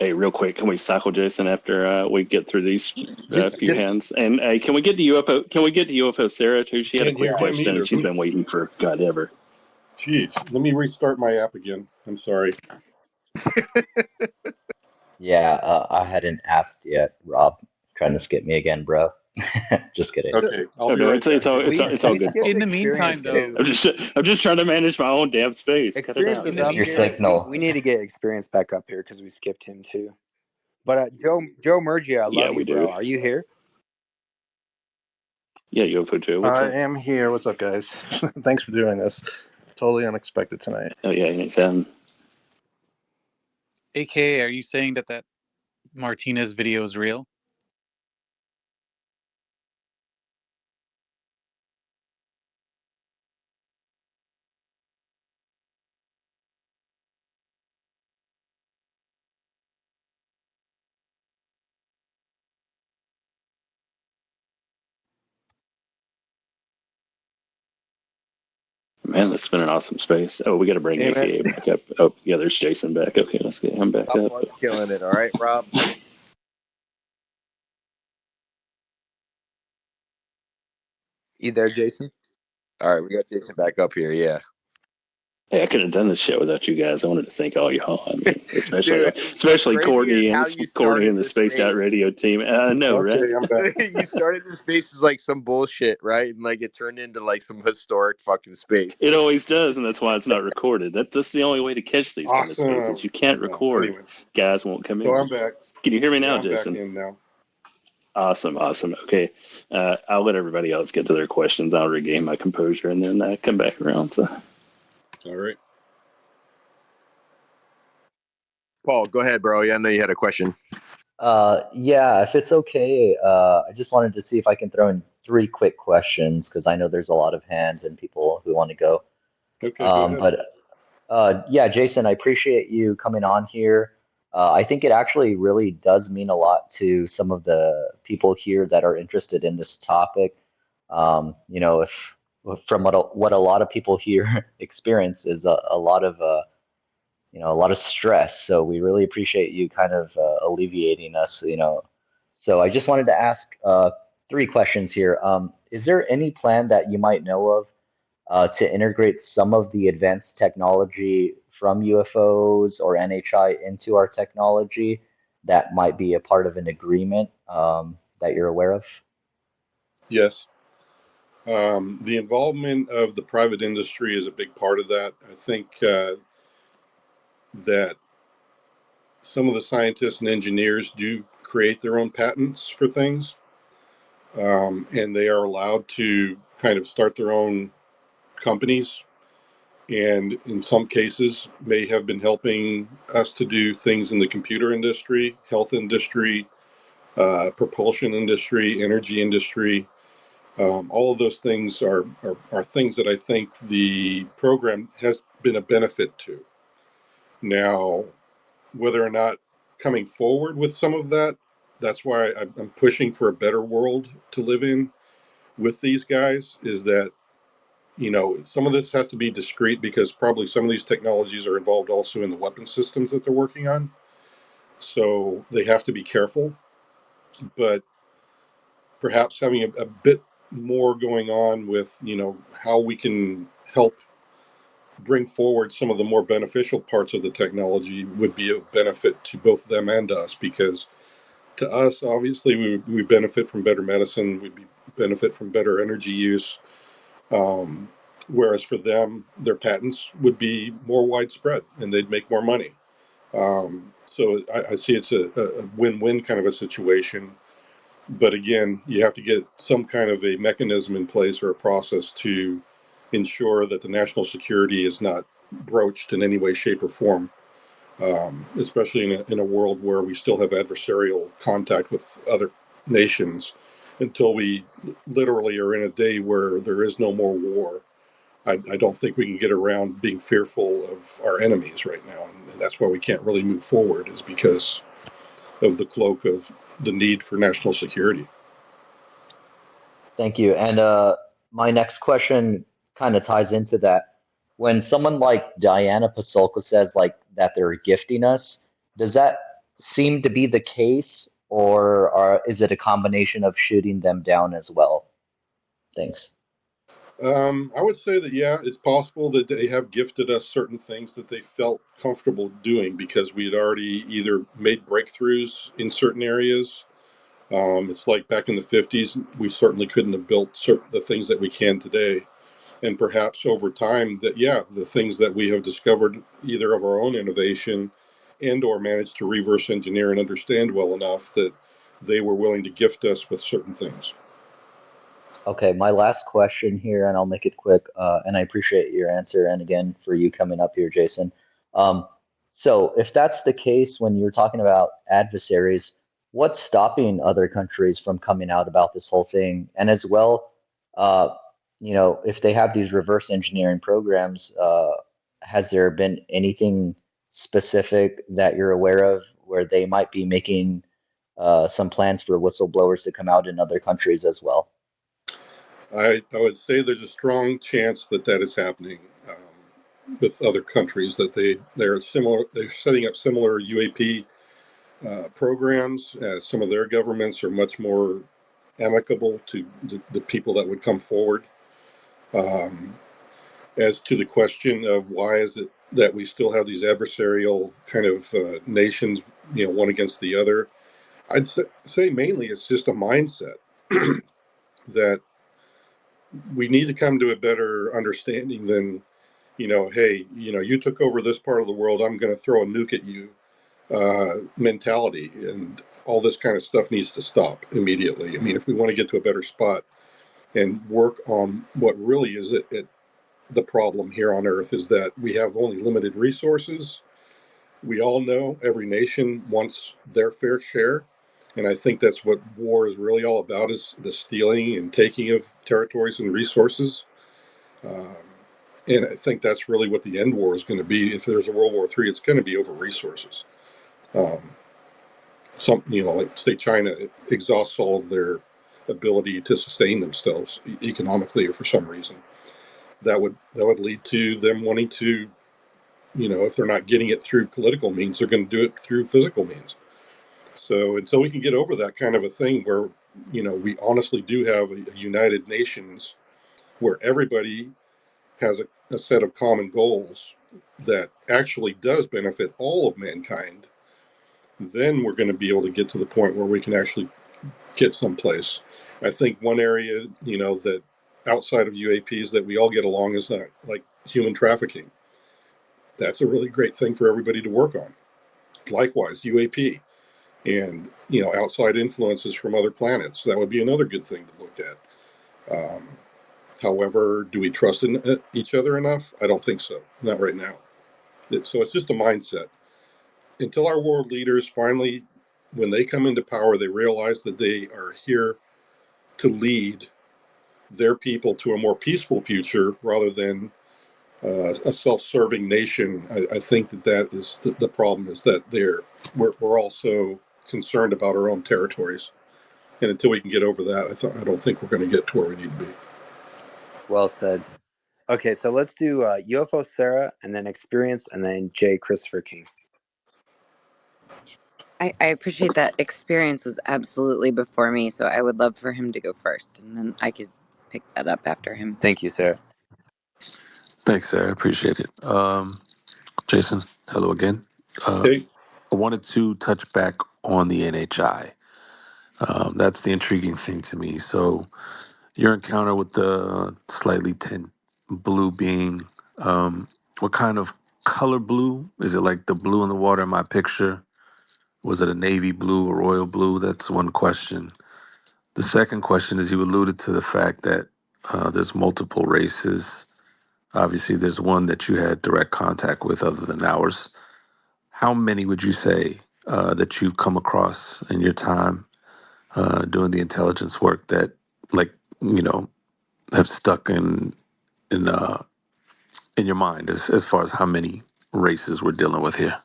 Hey, real quick, can we cycle Jason after we get through these few Just hands? And can we get to UFO? Can we get to UFO Sarah too? She had a Can't quick hear him question, either. and she's been waiting for God ever. Jeez, let me restart my app again. I'm sorry. Yeah, I hadn't asked yet, Rob. Trying to skip me again, bro. Just kidding. Okay, I'll Oh be no, right back here. it's all We good. skipped in the meantime, though. I'm just trying to manage my own damn space. Cut it Experience out. was It's up your here. signal. We need to get Experience back up here because we skipped him too. But Joe Murgia, I Yeah, love we you, bro. do. Are you here? Yeah, UFO Joe. What's I up? am here. What's up, guys? Thanks for doing this. Totally unexpected tonight. Oh yeah, anytime. AKA, are you saying that Martinez video is real? Man, this has been an awesome space. Oh, we got to bring Hey, man. AKA back up. Oh, yeah, there's Jason back. Okay, let's get him back Rob up. was killing it. All right, Rob. You there, Jason? All right, we got Jason back up here. Yeah. Hey, I could have done this show without you guys. I wanted to thank all y'all. I mean, Dude, what's especially crazy is Courtney how you Courtney started and the this Spaced Out space. Radio team. I know, right? Okay, I'm back. You started this space as like some bullshit, right? And like it turned into like some historic fucking space. It always does, and that's why it's not recorded. That's the only way to catch these kind of spaces. Awesome. You can't Yeah, record. anyway, Guys won't come so in. I'm back. Can you hear me Yeah, now, I'm back Jason? in now. Awesome. Okay. I'll let everybody else get to their questions. I'll regain my composure and then come back around. So. All right. Paul, go ahead, bro. Yeah, I know you had a question. Yeah, if it's okay, I just wanted to see if I can throw in three quick questions because I know there's a lot of hands and people who want to go. Okay, go ahead. But yeah, Jason, I appreciate you coming on here. I think it actually really does mean a lot to some of the people here that are interested in this topic. If from what a lot of people here experience is a lot of a lot of stress. So we really appreciate you kind of alleviating us. So I just wanted to ask three questions here. Is there any plan that you might know of to integrate some of the advanced technology from UFOs or NHI into our technology that might be a part of an agreement that you're aware of? Yes. The involvement of the private industry is a big part of that. I think that some of the scientists and engineers do create their own patents for things, and they are allowed to kind of start their own companies, and in some cases may have been helping us to do things in the computer industry, health industry, propulsion industry, energy industry. All of those things are things that I think the program has been a benefit to. Now, whether or not coming forward with some of that, that's why I'm pushing for a better world to live in with these guys, is that, some of this has to be discreet because probably some of these technologies are involved also in the weapon systems that they're working on. So they have to be careful, but perhaps having a bit more going on with, how we can help bring forward some of the more beneficial parts of the technology would be of benefit to both them and us, because to us, obviously, we benefit from better medicine, we benefit from better energy use, whereas for them, their patents would be more widespread and they'd make more money. So I see it's a win-win kind of a situation. But again, you have to get some kind of a mechanism in place or a process to ensure that the national security is not broached in any way, shape, or form, especially in a world where we still have adversarial contact with other nations until we literally are in a day where there is no more war. I don't think we can get around being fearful of our enemies right now. And that's why we can't really move forward, is because of the cloak of the need for national security. Thank you. And my next question kind of ties into that. When someone like Diana Pasolka says like that they're gifting us, does that seem to be the case, or is it a combination of shooting them down as well? Thanks. I would say that, yeah, it's possible that they have gifted us certain things that they felt comfortable doing because we had already either made breakthroughs in certain areas. It's like back in the 50s, we certainly couldn't have built the things that we can today. And perhaps over time that, yeah, the things that we have discovered either of our own innovation and or managed to reverse engineer and understand well enough that they were willing to gift us with certain things. Okay, my last question here, and I'll make it quick. And I appreciate your answer, and again for you coming up here, Jason. Um, so, if that's the case, when you're talking about adversaries, what's stopping other countries from coming out about this whole thing? And as well, uh, if they have these reverse engineering programs, has there been anything specific that you're aware of where they might be making some plans for whistleblowers to come out in other countries as well? I would say there's a strong chance that that is happening with other countries, that they're setting up similar UAP programs. Some of their governments are much more amicable to the people that would come forward. As to the question of why is it that we still have these adversarial kind of nations, one against the other, I'd say mainly it's just a mindset that we need to come to a better understanding than, hey, you took over this part of the world, I'm going to throw a nuke at you mentality. And all this kind of stuff needs to stop immediately. I mean, if we want to get to a better spot and work on what really is the problem here on Earth, is that we have only limited resources. We all know every nation wants their fair share. And I think that's what war is really all about, is the stealing and taking of territories and resources. Um, and I think that's really what the end war is going to be. If there's a World War III, it's going to be over resources. Like say China exhausts all of their ability to sustain themselves economically or for some reason. That would lead to them wanting to, if they're not getting it through political means, they're going to do it through physical means. So until we can get over that kind of a thing where, we honestly do have a United Nations where everybody has a set of common goals that actually does benefit all of mankind, then we're going to be able to get to the point where we can actually get someplace. I think one area, that outside of UAPs that we all get along is not like human trafficking. That's a really great thing for everybody to work on. Likewise, UAP and, outside influences from other planets. That would be another good thing to look at. However, do we trust in each other enough? I don't think so. Not right now. So it's just a mindset. Until our world leaders finally, when they come into power, they realize that they are here to lead their people to a more peaceful future rather than a self-serving nation. I think that is the problem, is that we're also concerned about our own territories. And until we can get over that, I don't think we're going to get to where we need to be. Well said. Okay, so let's do UFO Sarah, and then Experience, and then J. Christopher King. I appreciate that. Experience was absolutely before me, so I would love for him to go first, and then I could pick that up after him. Thank you, Sarah. Thanks, Sarah. Appreciate it. Jason, hello again. Hey. I wanted to touch back on the NHI. That's the intriguing thing to me. So, your encounter with the slightly tint blue being, what kind of color blue? Is it like the blue in the water in my picture? Was it a navy blue or royal blue? That's one question. The second question is, you alluded to the fact that there's multiple races. Obviously, there's one that you had direct contact with other than ours. How many would you say that you've come across in your time doing the intelligence work that, like, have stuck in your mind as far as how many races we're dealing with here?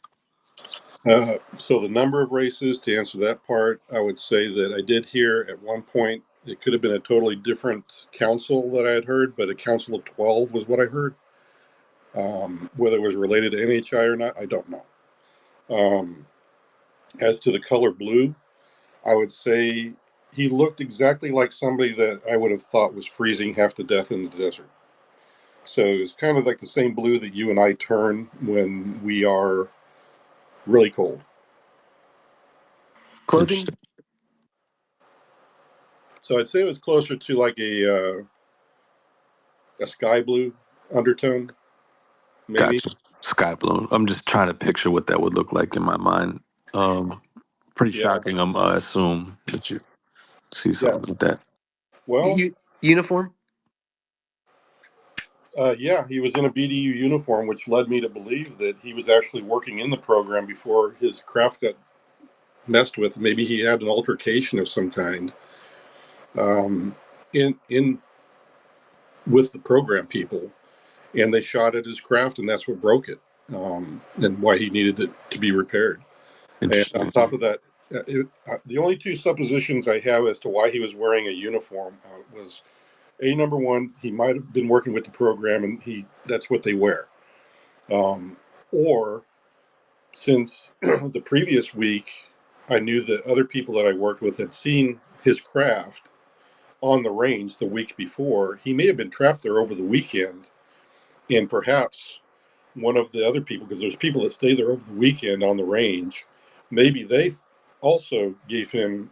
So the number of races, to answer that part, I would say that I did hear at one point, it could have been a totally different council that I had heard, but a council of 12 was what I heard. Whether it was related to NHI or not, I don't know. As to the color blue, I would say he looked exactly like somebody that I would have thought was freezing half to death in the desert. So it's kind of like the same blue that you and I turn when we are really cold. Clothing? So I'd say it was closer to like a sky blue undertone, maybe. Gotcha. Sky blue. I'm just trying to picture what that would look like in my mind. Pretty Yeah, shocking. I assume that you see yeah. something like that. Well, Uniform? yeah, he was in a BDU uniform, which led me to believe that he was actually working in the program before his craft got messed with. Maybe he had an altercation of some kind in with the program people, and they shot at his craft, and that's what broke it, and why he needed it to be repaired. And on top Interesting. of that, the only two suppositions I have as to why he was wearing a uniform was number one, he might have been working with the program, and that's what they wear, or since the previous week, I knew that other people that I worked with had seen his craft on the range the week before. He may have been trapped there over the weekend, and perhaps one of the other people, because there's people that stay there over the weekend on the range, maybe they also gave him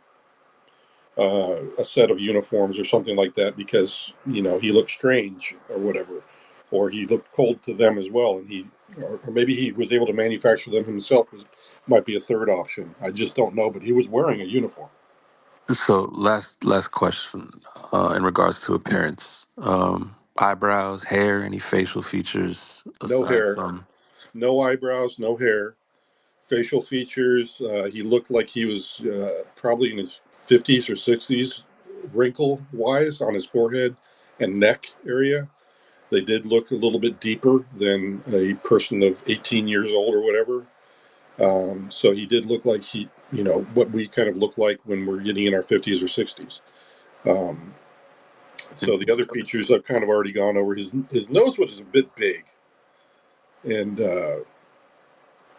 a set of uniforms or something like that because he looked strange or whatever, or he looked cold to them as well, and or maybe he was able to manufacture them himself. Might be a third option. I just don't know, but he was wearing a uniform. So last question in regards to appearance. Eyebrows, hair, any facial features No aside hair, from no eyebrows, no hair. Facial features, he looked like he was probably in his 50s or 60s, wrinkle wise on his forehead and neck area. They did look a little bit deeper than a person of 18 years old or whatever. So he did look like what we kind of look like when we're getting in our 50s or 60s. So the other features I've kind of already gone over. His nose was a bit big, and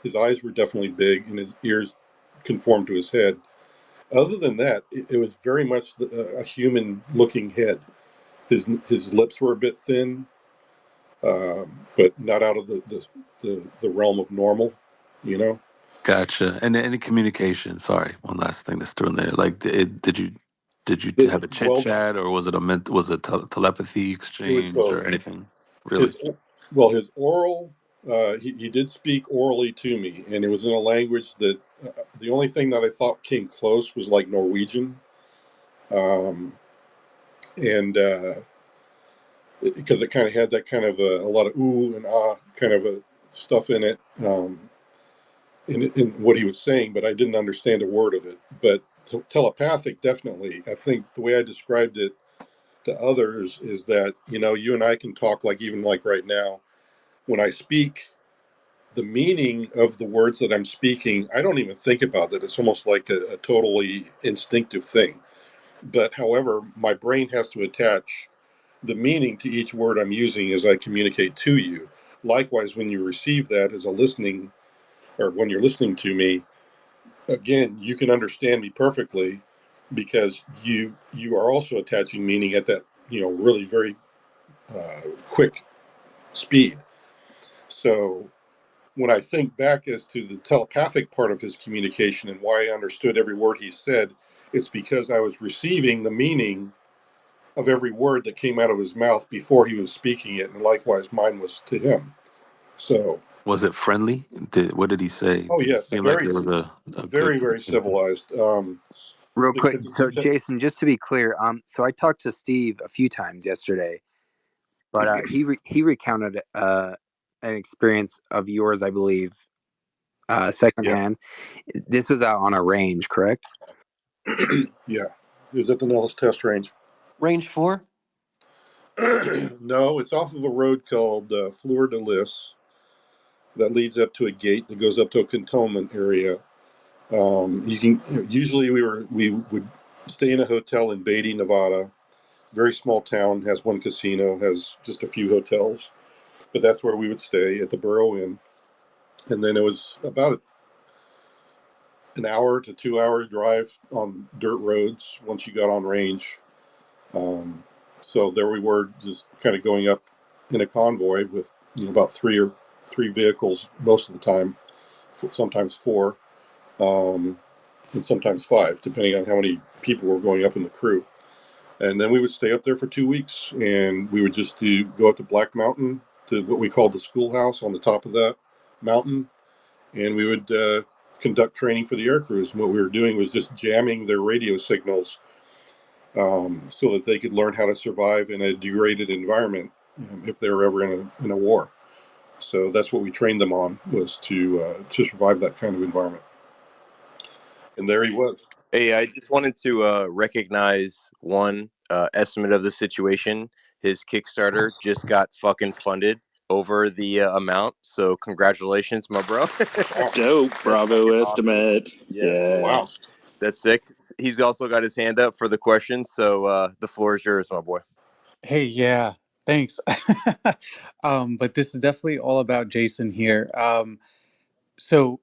his eyes were definitely big, and his ears conformed to his head. Other than that, it was very much a human-looking head. His lips were a bit thin, but not out of the realm of normal, you know. gotcha. And any communication. Sorry, one last thing that's thrown there. Like, did you have a chit Well, chat, or was it telepathy it was exchange or both. anything? Really? His his oral, he did speak orally to me, and it was in a language that the only thing that I thought came close was like Norwegian, um, and because it kind of had that kind of a lot of ooh and ah kind of a stuff in it, in what he was saying, but I didn't understand a word of it. But telepathic, definitely. I think the way I described it to others is that you and I can talk like even like right now. When I speak, the meaning of the words that I'm speaking, I don't even think about that. It's almost like a totally instinctive thing. But however, my brain has to attach the meaning to each word I'm using as I communicate to you. Likewise, when you receive that as a listening, or when you're listening to me, again, you can understand me perfectly because you are also attaching meaning at that really very quick speed. So when I think back as to the telepathic part of his communication and why I understood every word he said, it's because I was receiving the meaning of every word that came out of his mouth before he was speaking it, and likewise mine was to him. So, Was it friendly? What did he say? oh Did it yes, seem like it was a good? very, very civilized. Real The, quick, so the, Jason, just to be clear, so I talked to Steve a few times yesterday, but he recounted an experience of yours, I believe, yeah, secondhand. This was out on a range, correct? yeah. He was at the Nellis test range. Range 4? No, it's off of a road called Fleur de Lis that leads up to a gate that goes up to a cantonment area. Usually we would stay in a hotel in Beatty, Nevada. Very small town, has one casino, has just a few hotels, but that's where we would stay at the Borough Inn. And then it was about an hour to 2 hour drive on dirt roads once you got on range. So there we were, just kind of going up in a convoy with about three vehicles most of the time, sometimes four, and sometimes five, depending on how many people were going up in the crew. And then we would stay up there for 2 weeks, and we would just go up to Black Mountain to what we called the schoolhouse on the top of that mountain, and we would conduct training for the air crews. And what we were doing was just jamming their radio signals so that they could learn how to survive in a degraded environment if they were ever in a war. So that's what we trained them on, was to survive that kind of environment. And there he was. Hey, I just wanted to recognize one estimate of the situation. His Kickstarter just got fucking funded over the amount. So congratulations, my bro. Dope. Bravo estimate. Awesome. Yeah. Wow. That's sick. He's also got his hand up for the question. So the floor is yours, my boy. Hey, yeah, thanks. But this is definitely all about Jason here. So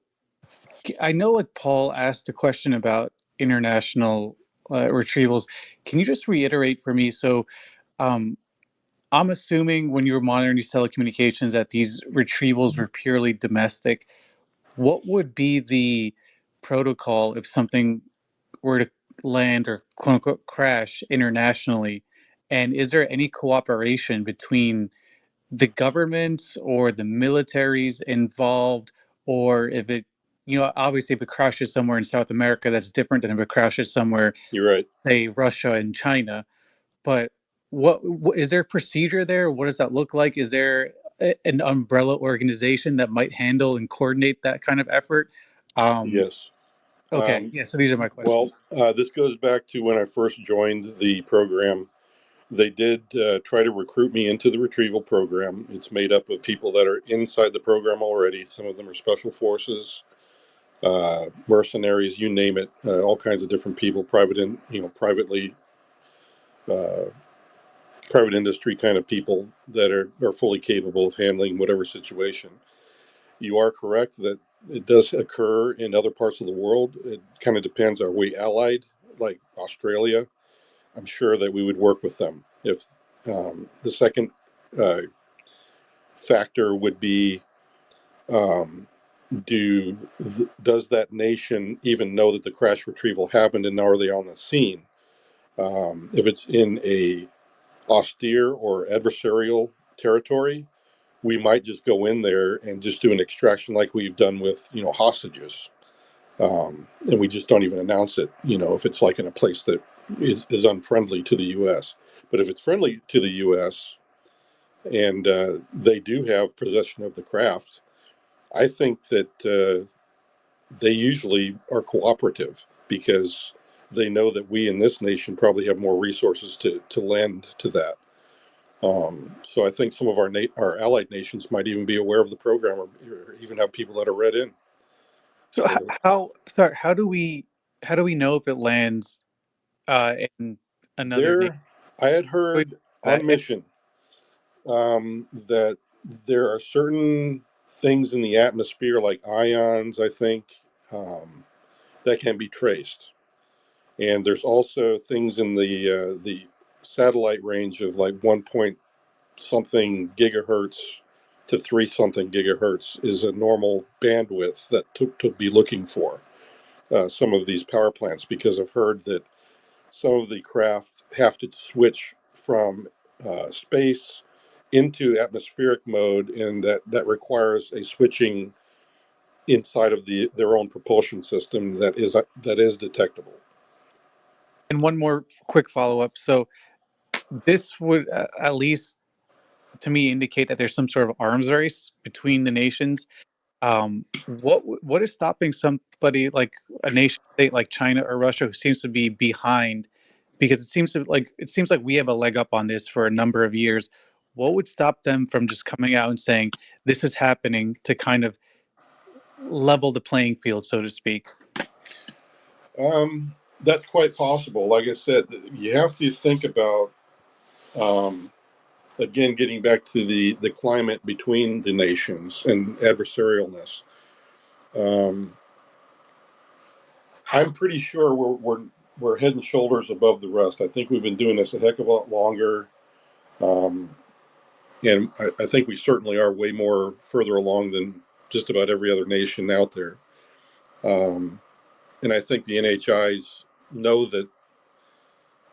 I know, like, Paul asked a question about international retrievals. Can you just reiterate for me? So, um, I'm assuming when you were monitoring these telecommunications that these retrievals were purely domestic. What would be the protocol if something were to land or quote unquote crash internationally? And is there any cooperation between the governments or the militaries involved? Or if it, obviously if it crashes somewhere in South America, that's different than if it crashes somewhere, You're right. say Russia and China. But what is there a procedure there? What does that look like? Is there an umbrella organization that might handle and coordinate that kind of effort? Yes. Okay, yeah. So these are my Well, questions. this goes back to when I first joined the program. They did try to recruit me into the retrieval program. It's made up of people that are inside the program already. Some of them are special forces, mercenaries, you name it, all kinds of different people, privately, uh, private industry kind of people that are fully capable of handling whatever situation. You are correct that it does occur in other parts of the world. It kind of depends. Are we allied, like Australia? I'm sure that we would work with them. If the second uh, factor would be, um, does that nation even know that the crash retrieval happened, and are they on the scene? If it's in a austere or adversarial territory, we might just go in there and just do an extraction like we've done with hostages, and we just don't even announce it. If it's like in a place that is unfriendly to the U.S. But if it's friendly to the U.S. and they do have possession of the craft, I think that they usually are cooperative because they know that we in this nation probably have more resources to lend to that. So I think some of our allied nations might even be aware of the program, or even have people that are read in. So how do we know if it lands in another nation? I had heard on mission that there are certain things in the atmosphere, like ions, I think, that can be traced. And there's also things in the satellite range of like 1 point something gigahertz to 3 something gigahertz is a normal bandwidth that to be looking for some of these power plants, because I've heard that some of the craft have to switch from space into atmospheric mode, and that requires a switching inside of their own propulsion system that is detectable. And one more quick follow-up. So this would at least to me indicate that there's some sort of arms race between the nations. What is stopping somebody like a nation state like China or Russia, who seems to be behind? Because it seems like we have a leg up on this for a number of years. What would stop them from just coming out and saying this is happening, to kind of level the playing field, so to speak? That's quite possible. Like I said, you have to think about, again, getting back to the climate between the nations and adversarialness. I'm pretty sure we're head and shoulders above the rest. I think we've been doing this a heck of a lot longer. And I think we certainly are way more further along than just about every other nation out there. And I think the NHIs know that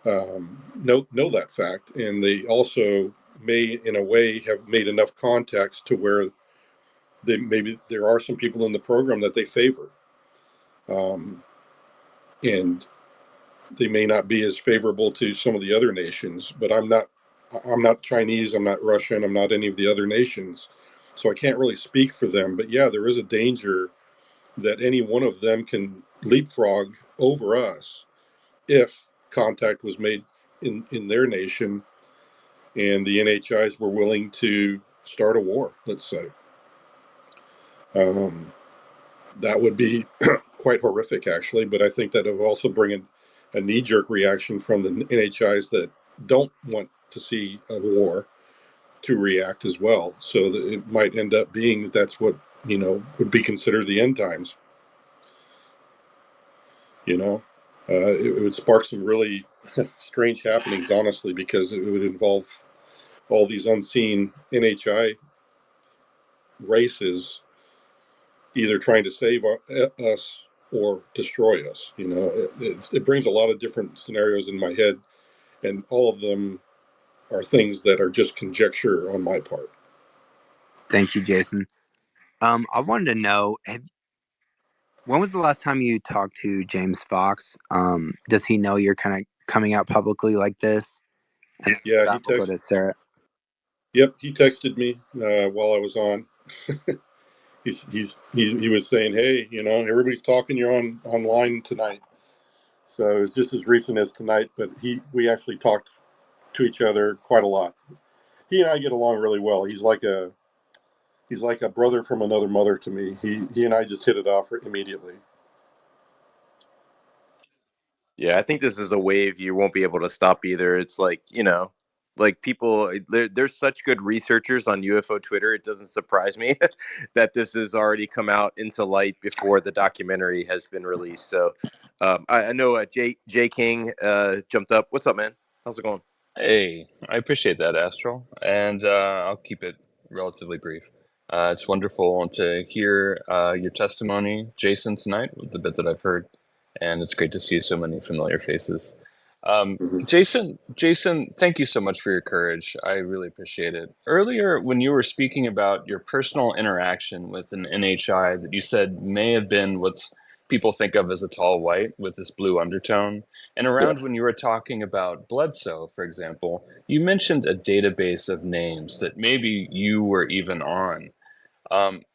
know that fact, and they also may, in a way, have made enough contacts to where maybe there are some people in the program that they favor, and they may not be as favorable to some of the other nations. But I'm not Chinese, I'm not Russian, I'm not any of the other nations, so I can't really speak for them. But yeah, there is a danger that any one of them can leapfrog over us if contact was made in their nation and the NHIs were willing to start a war, let's say. That would be quite horrific, actually, but I think that it would also bring a knee-jerk reaction from the NHIs that don't want to see a war to react as well. So that it might end up being that that's what, would be considered the end times. It would spark some really strange happenings, honestly, because it would involve all these unseen NHI races either trying to save us or destroy us. It brings a lot of different scenarios in my head, and all of them are things that are just conjecture on my part. Thank you, Jason. I wanted to know, when was the last time you talked to James Fox? Does he know you're kind of coming out publicly like this? And Yeah, we'll go to Sarah. Yep, he texted me while I was on. He was saying, hey, everybody's talking. You're online tonight. So it's just as recent as tonight, but we actually talked to each other quite a lot. He and I get along really well. He's like a brother from another mother to me. He and I just hit it off immediately. Yeah, I think this is a wave you won't be able to stop either. It's like, like people, there's such good researchers on UFO Twitter. It doesn't surprise me that this has already come out into light before the documentary has been released. So I know Jay King jumped up. What's up, man? How's it going? Hey, I appreciate that, Astral, and I'll keep it relatively brief. It's wonderful to hear your testimony, Jason, tonight, with the bit that I've heard, and it's great to see so many familiar faces. Jason, thank you so much for your courage. I really appreciate it. Earlier, when you were speaking about your personal interaction with an NHI that you said may have been what's people think of as a tall white with this blue undertone, and around when you were talking about Bledsoe, for example, you mentioned a database of names that maybe you were even on.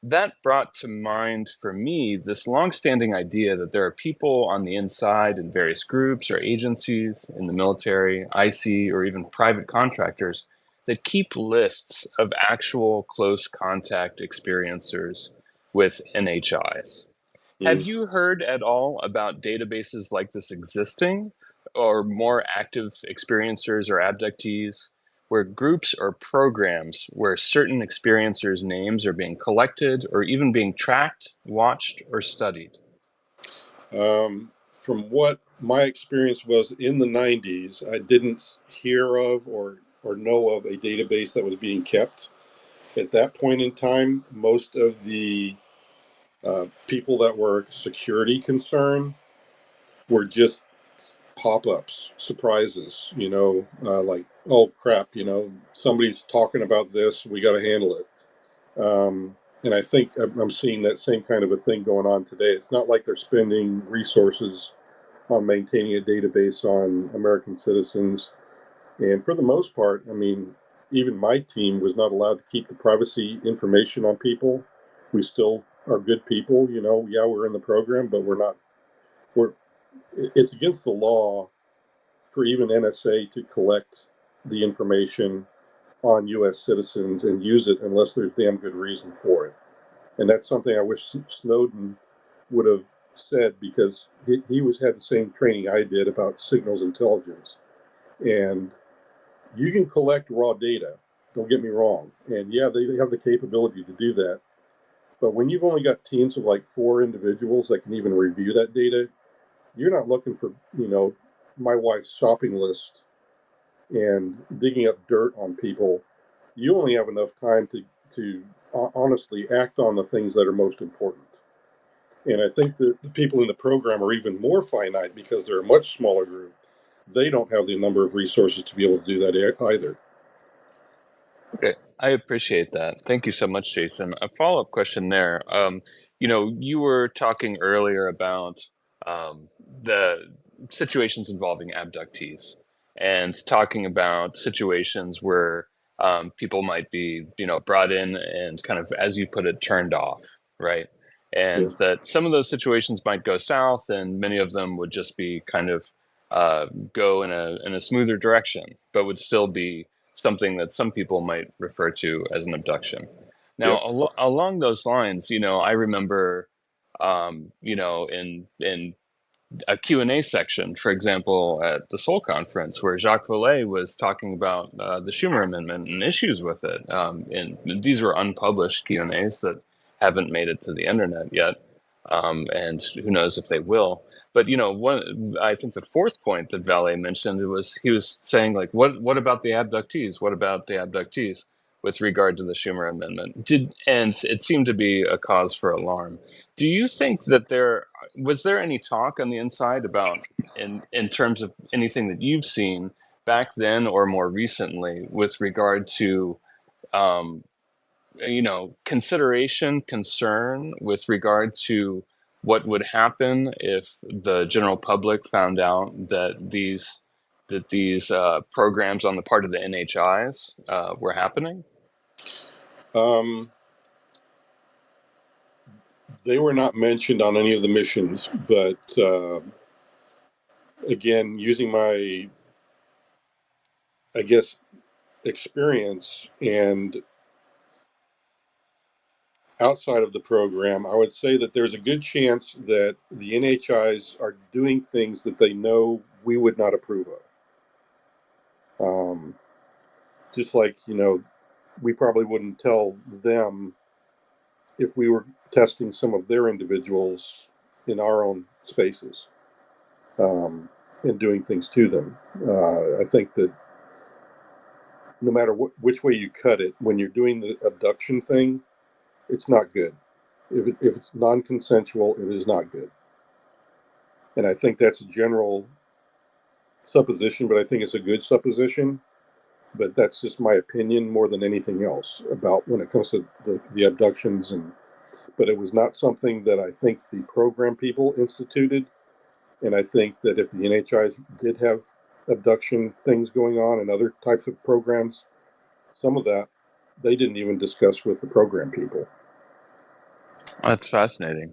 That brought to mind for me this longstanding idea that there are people on the inside in various groups or agencies in the military, IC, or even private contractors that keep lists of actual close contact experiencers with NHIs. Have you heard at all about databases like this existing, or more active experiencers or abductees, where groups or programs where certain experiencers' names are being collected or even being tracked, watched, or studied? From what my experience was in the 90s, I didn't hear of or know of a database that was being kept. At that point in time, most of the people that were security concerned were just pop-ups, surprises, like, oh crap, somebody's talking about this, we got to handle it. And I think I'm seeing that same kind of a thing going on today. It's not like they're spending resources on maintaining a database on American citizens. And for the most part, I mean, even my team was not allowed to keep the privacy information on people. We still are good people, yeah, we're in the program, but it's against the law for even NSA to collect the information on U.S. citizens and use it unless there's damn good reason for it. And that's something I wish Snowden would have said, because he had the same training I did about signals intelligence. And you can collect raw data, don't get me wrong. And yeah, they have the capability to do that. But when you've only got teams of like 4 individuals that can even review that data, you're not looking for, my wife's shopping list and digging up dirt on people. You only have enough time to honestly act on the things that are most important. And I think that the people in the program are even more finite because they're a much smaller group. They don't have the number of resources to be able to do that either. Okay, I appreciate that. Thank you so much, Jason. A follow-up question there. You were talking earlier about the situations involving abductees and talking about situations where people might be, brought in and kind of, as you put it, turned off, right? And Yeah. that some of those situations might go south, and many of them would just be kind of go in a smoother direction, but would still be something that some people might refer to as an abduction. Now, Yep. along those lines, I remember, in a Q&A section, for example, at the Seoul conference, where Jacques Vallée was talking about the Schumer Amendment and issues with it. And these were unpublished Q&As that haven't made it to the internet yet, and who knows if they will. But I think the fourth point that Vallée mentioned was he was saying, like, what about the abductees? What about the abductees with regard to the Schumer Amendment? And it seemed to be a cause for alarm. Do you think that was there any talk on the inside about, in terms of anything that you've seen back then or more recently, with regard to consideration, concern with regard to what would happen if the general public found out that these programs on the part of the NHIs were happening? They were not mentioned on any of the missions, but again, using my, I guess, experience and outside of the program, I would say that there's a good chance that the NHIs are doing things that they know we would not approve of. Just like, we probably wouldn't tell them if we were testing some of their individuals in our own spaces, and doing things to them. I think that no matter which way you cut it, when you're doing the abduction thing, it's not good. If it's non-consensual, it is not good. And I think that's a general supposition, but I think it's a good supposition. But that's just my opinion more than anything else about when it comes to the abductions. But it was not something that I think the program people instituted. And I think that if the NHIs did have abduction things going on and other types of programs, some of that they didn't even discuss with the program people. That's fascinating.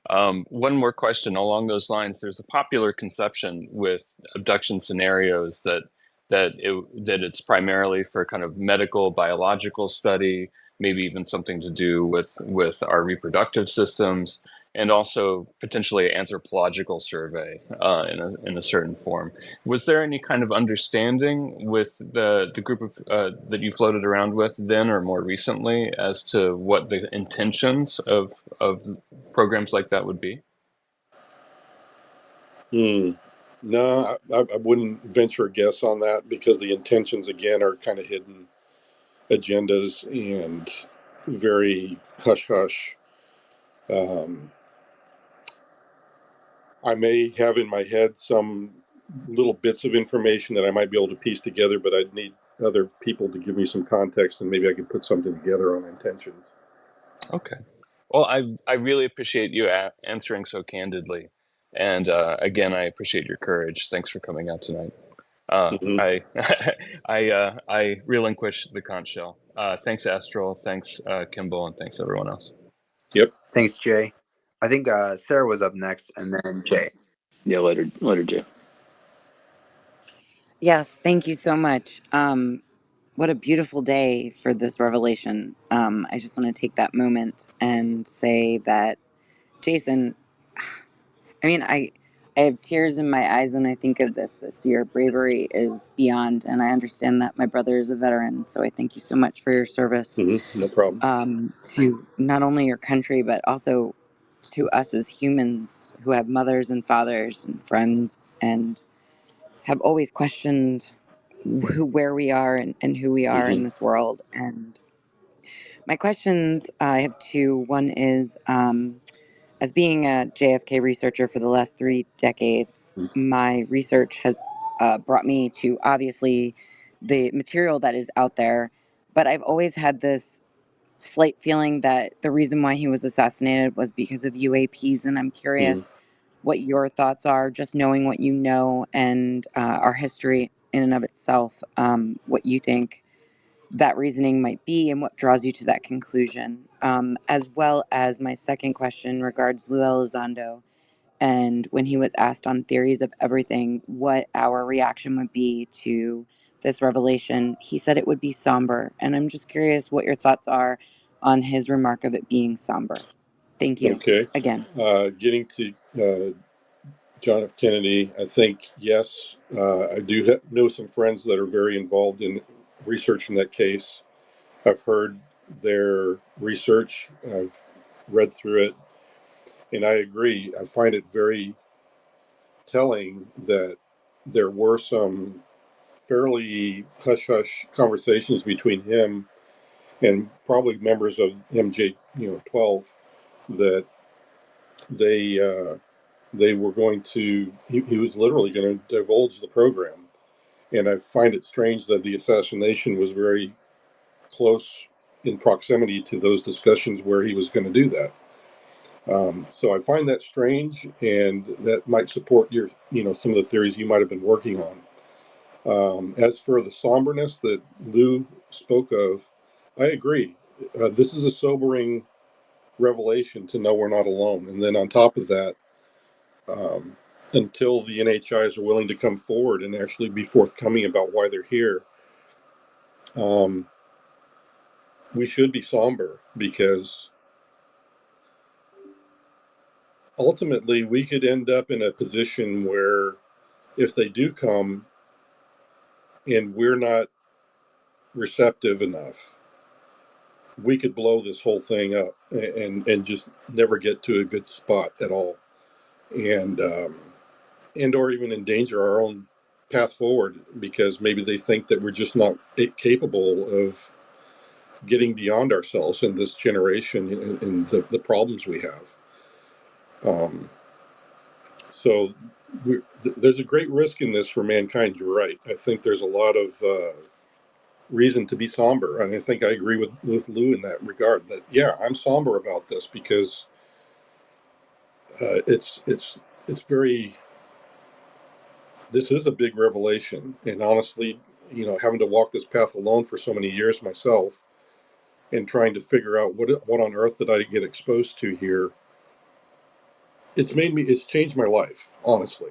One more question along those lines. There's a popular conception with abduction scenarios that it's primarily for kind of medical, biological study, maybe even something to do with our reproductive systems, and also potentially anthropological survey in a certain form. Was there any kind of understanding with the group of that you floated around with then or more recently as to what the intentions of programs like that would be? No, I wouldn't venture a guess on that because the intentions, again, are kind of hidden agendas and very hush-hush. I may have in my head some little bits of information that I might be able to piece together, but I'd need other people to give me some context, and maybe I could put something together on intentions. Okay. Well, I really appreciate you answering so candidly, and again, I appreciate your courage. Thanks for coming out tonight. I I relinquish the conch shell. Thanks, Astral. Thanks, Kimball, and thanks everyone else. Yep. Thanks, Jay. I think Sarah was up next, and then Jay. Yeah, later, Jay. Yes, thank you so much. What a beautiful day for this revelation. I just want to take that moment and say that, Jason, I mean, I have tears in my eyes when I think of this. Your bravery is beyond, and I understand that my brother is a veteran, so I thank you so much for your service. No problem. To not only your country, but also to us as humans who have mothers and fathers and friends and have always questioned where we are and who we are in Mm-hmm. this world. And my questions, I have two. One is, as being a JFK researcher for the last 3 decades, my research has brought me to obviously the material that is out there, but I've always had this slight feeling that the reason why he was assassinated was because of UAPs, and I'm Mm-hmm. curious what your thoughts are, just knowing what you know and our history in and of itself, what you think that reasoning might be and what draws you to that conclusion. As well as my second question regards Lou Elizondo, and when he was asked on Theories of Everything what our reaction would be to this revelation, he said it would be somber. And I'm just curious what your thoughts are on his remark of it being somber. Thank you Okay. again. Getting to John F. Kennedy, I think, yes, I do know some friends that are very involved in researching that case. I've heard their research, I've read through it, and I agree. I find it very telling that there were some fairly hush hush conversations between him and probably members of MJ 12 that they they were going to he was literally going to divulge the program. And I find it strange that the assassination was very close in proximity to those discussions where he was going to do that. So I find that strange, and that might support your, some of the theories you might have been working on. As for the somberness that Lou spoke of, I agree. This is a sobering revelation to know we're not alone. And then on top of that, until the NHIs are willing to come forward and actually be forthcoming about why they're here, um, we should be somber, because ultimately we could end up in a position where if they do come and we're not receptive enough, we could blow this whole thing up and just never get to a good spot at all, and or even endanger our own path forward, because maybe they think that we're just not capable of getting beyond ourselves in this generation and the problems we have. So there's a great risk in this for mankind. You're right. I think there's a lot of reason to be somber, and I think I agree with Lou in that regard. That I'm somber about this, because it's very. This is a big revelation, and honestly, having to walk this path alone for so many years myself, and trying to figure out what on earth did I get exposed to here. It's changed my life, honestly.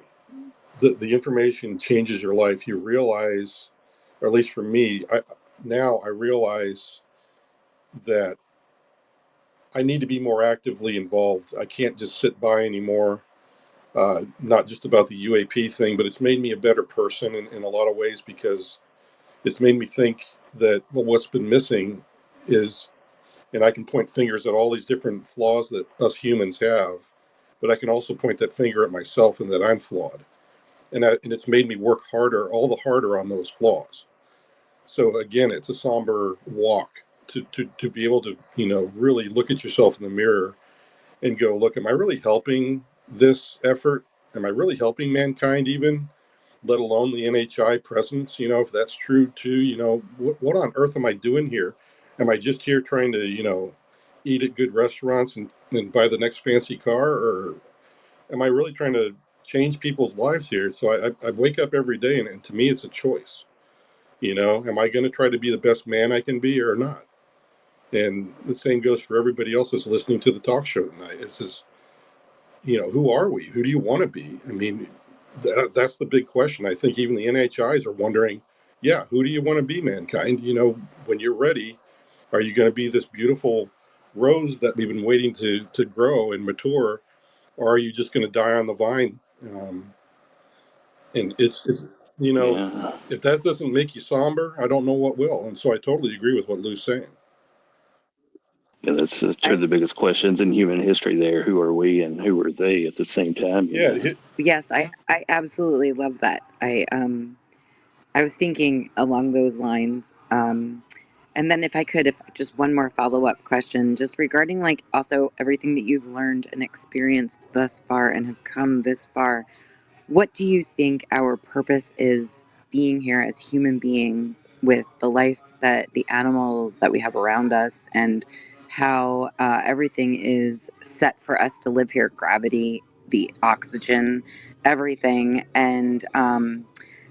The information changes your life. You realize, or at least for me, I realize that I need to be more actively involved. I can't just sit by anymore. Not just about the UAP thing, but it's made me a better person in a lot of ways, because it's made me think that, well, what's been missing is, and I can point fingers at all these different flaws that us humans have, but I can also point that finger at myself and that I'm flawed. And it's made me work harder, all the harder, on those flaws. So again, it's a somber walk to be able to, really look at yourself in the mirror and go, look, am I really helping this effort? Am I really helping mankind even, let alone the NHI presence? If that's true too, what on earth am I doing here? Am I just here trying to, eat at good restaurants and buy the next fancy car? Or am I really trying to change people's lives here? So I wake up every day, and to me, it's a choice. Am I going to try to be the best man I can be or not? And the same goes for everybody else that's listening to the talk show tonight. It's just, who are we? Who do you want to be? I mean, that's the big question. I think even the NHIs are wondering, who do you want to be, mankind? When you're ready, are you going to be this beautiful rose that we've been waiting to grow and mature, or are you just going to die on the vine? And it's Yeah. if that doesn't make you somber, I don't know what will. And so I totally agree with what Lou's saying. Yeah, that's two of the biggest questions in human history there. Who are we and who are they at the same time? Yes, I absolutely love that. I was thinking along those lines. And then if I could, if just one more follow-up question, just regarding like also everything that you've learned and experienced thus far and have come this far, what do you think our purpose is being here as human beings with the life that the animals that we have around us and how everything is set for us to live here, gravity, the oxygen, everything. And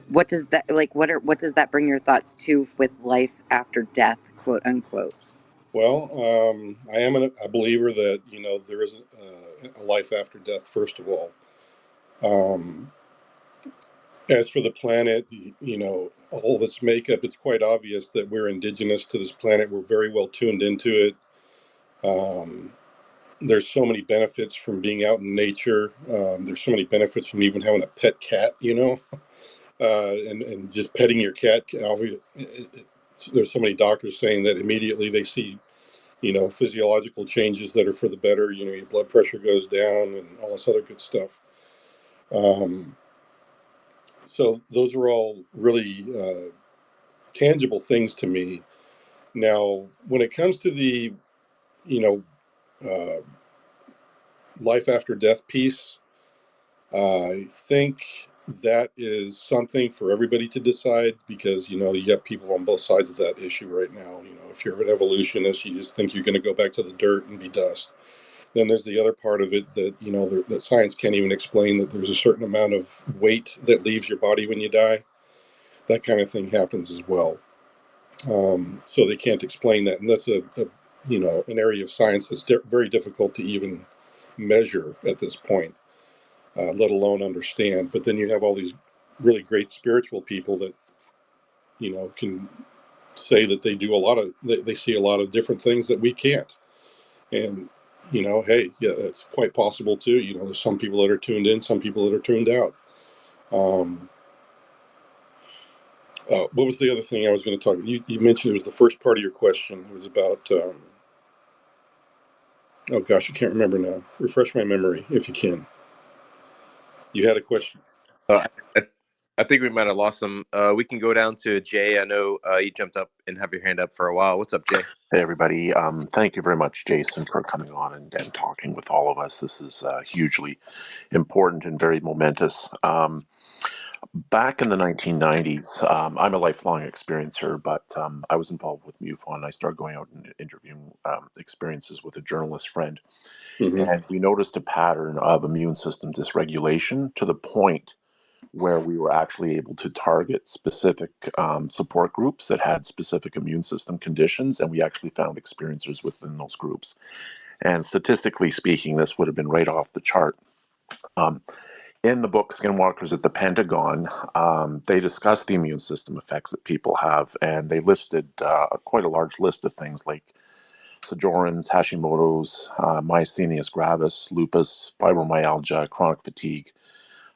what does that like what does that bring your thoughts to with life after death, quote unquote? Well, I am a believer that there is a life after death. First of all, as for the planet, all of its makeup, it's quite obvious that we're indigenous to this planet. We're very well tuned into it. There's so many benefits from being out in nature. There's so many benefits from even having a pet cat, and just petting your cat. There's so many doctors saying that immediately they see, physiological changes that are for the better. Your blood pressure goes down and all this other good stuff. So those are all really tangible things to me. Now, when it comes to the, uh, life after death piece, I think that is something for everybody to decide because, you have people on both sides of that issue right now. If you're an evolutionist, you just think you're going to go back to the dirt and be dust. Then there's the other part of it that, that science can't even explain, that there's a certain amount of weight that leaves your body when you die. That kind of thing happens as well. So they can't explain that. And that's an area of science that's very difficult to even measure at this point, let alone understand. But then you have all these really great spiritual people that, can say that they do they see a lot of different things that we can't. And, hey, yeah, it's quite possible too. There's some people that are tuned in, some people that are tuned out. What was the other thing I was going to talk about? You mentioned it was the first part of your question. It was about, oh gosh, I can't remember now. Refresh my memory if you can. You had a question. I think we might have lost them. We can go down to Jay. I know you jumped up and have your hand up for a while. What's up, Jay? Hey, everybody. Thank you very much, Jason, for coming on and talking with all of us. This is hugely important and very momentous. Back in the 1990s, I'm a lifelong experiencer, but I was involved with MUFON. And I started going out and interviewing experiences with a journalist friend. Mm-hmm. And we noticed a pattern of immune system dysregulation to the point where we were actually able to target specific support groups that had specific immune system conditions, and we actually found experiencers within those groups. And statistically speaking, this would have been right off the chart. In the book Skinwalkers at the Pentagon, they discussed the immune system effects that people have, and they listed quite a large list of things like Sjogren's, Hashimoto's, myasthenia gravis, lupus, fibromyalgia, chronic fatigue,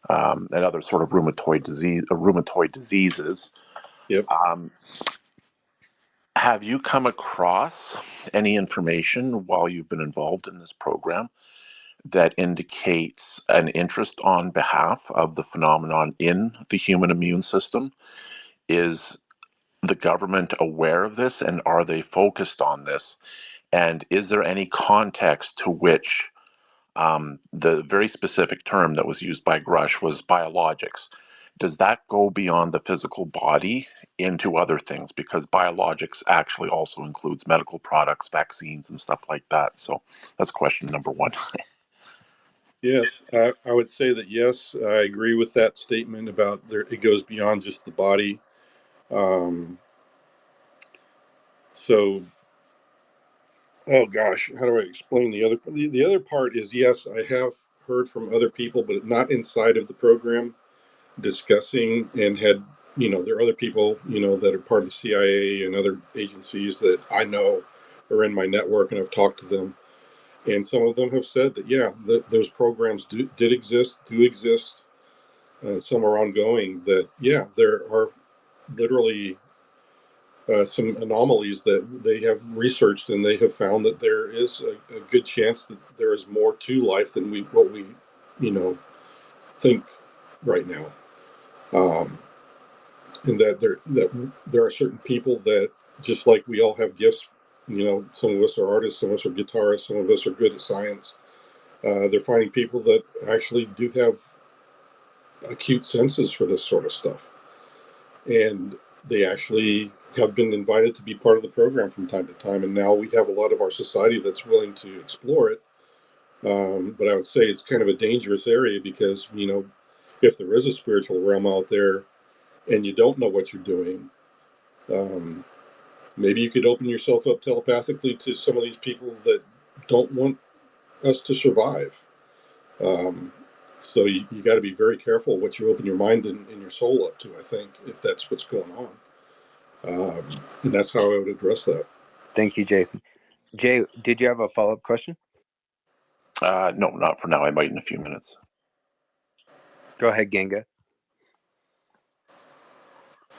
and other sort of rheumatoid diseases. Yep. Have you come across any information while you've been involved in this program that indicates an interest on behalf of the phenomenon in the human immune system? Is the government aware of this, and are they focused on this? And is there any context to which the very specific term that was used by Grush was biologics? Does that go beyond the physical body into other things? Because biologics actually also includes medical products, vaccines, and stuff like that. So that's question number one. Yes, I would say that yes, I agree with that statement about it goes beyond just the body. So, oh gosh, how do I explain the other? The other part is yes, I have heard from other people, but not inside of the program, discussing and had, there are other people, that are part of the CIA and other agencies that I know are in my network, and I've talked to them. And some of them have said that, yeah, those programs do exist. Some are ongoing. That, yeah, there are literally some anomalies that they have researched, and they have found that there is a good chance that there is more to life than what we think right now. And that there are certain people that, just like we all have gifts, some of us are artists, some of us are guitarists, some of us are good at science. They're finding people that actually do have acute senses for this sort of stuff, and they actually have been invited to be part of the program from time to time. And now we have a lot of our society that's willing to explore it. But I would say it's kind of a dangerous area because, if there is a spiritual realm out there and you don't know what you're doing, maybe you could open yourself up telepathically to some of these people that don't want us to survive. So you got to be very careful what you open your mind and your soul up to, I think, if that's what's going on. And that's how I would address that. Thank you, Jason. Jay, did you have a follow-up question? No, not for now. I might in a few minutes. Go ahead, Genga.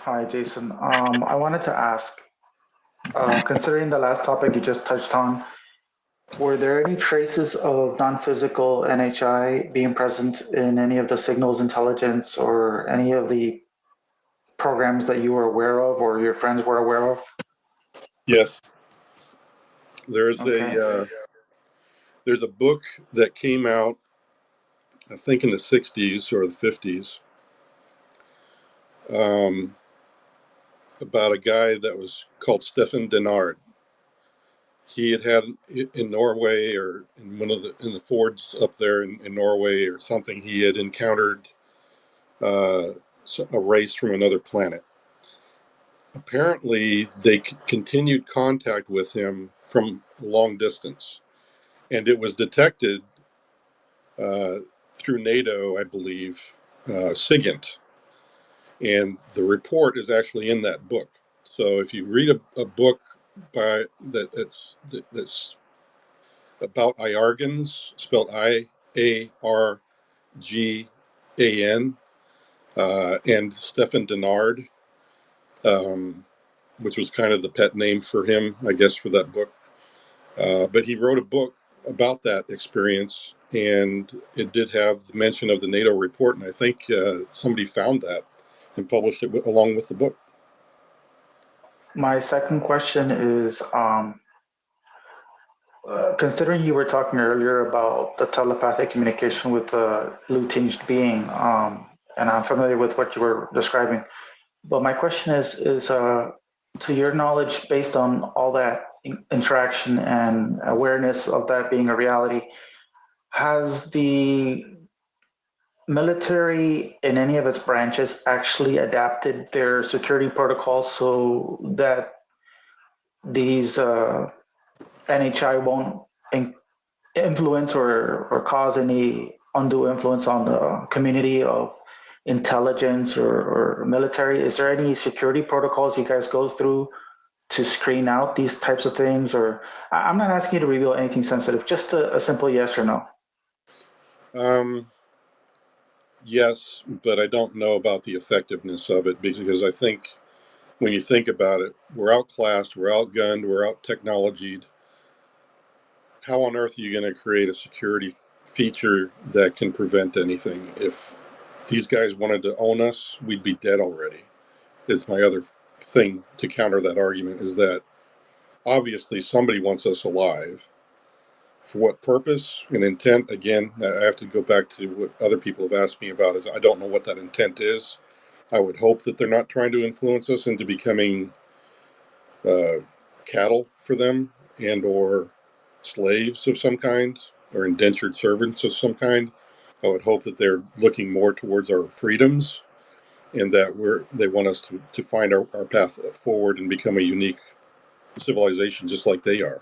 Hi, Jason. I wanted to ask, considering the last topic you just touched on, were there any traces of non-physical NHI being present in any of the signals intelligence or any of the programs that you were aware of or your friends were aware of? Yes. There's Okay. there's a book that came out, I think in the 60s or the 50s, about a guy that was called Stefan Denard. He had in Norway, or in in the fords up there in Norway or something, he had encountered a race from another planet. Apparently, they continued contact with him from a long distance, and it was detected through NATO, I believe, SIGINT, and the report is actually in that book. So if you read a book that's about Iargans, spelled IARGAN, and Stefan Denard, which was kind of the pet name for him, I guess, for that book. But he wrote a book about that experience, and it did have the mention of the NATO report, and I think somebody found that and published it along with the book. My second question is, considering you were talking earlier about the telepathic communication with the blue-tinged being, and I'm familiar with what you were describing, but my question is to your knowledge, based on all that interaction and awareness of that being a reality, has the military in any of its branches actually adapted their security protocols so that these NHI won't influence or cause any undue influence on the community of intelligence or military? Is there any security protocols you guys go through to screen out these types of things? Or I'm not asking you to reveal anything sensitive, just a simple yes or no. Yes, but I don't know about the effectiveness of it, because I think when you think about it, we're outclassed, we're outgunned, we're out technologied. How on earth are you going to create a security feature that can prevent anything? If these guys wanted to own us, we'd be dead already. Is my other thing to counter that argument, is that obviously somebody wants us alive. For what purpose and intent? Again, I have to go back to what other people have asked me about, is I don't know what that intent is. I would hope that they're not trying to influence us into becoming cattle for them, and or slaves of some kind, or indentured servants of some kind. I would hope that they're looking more towards our freedoms, and that they want us to find our path forward and become a unique civilization just like they are.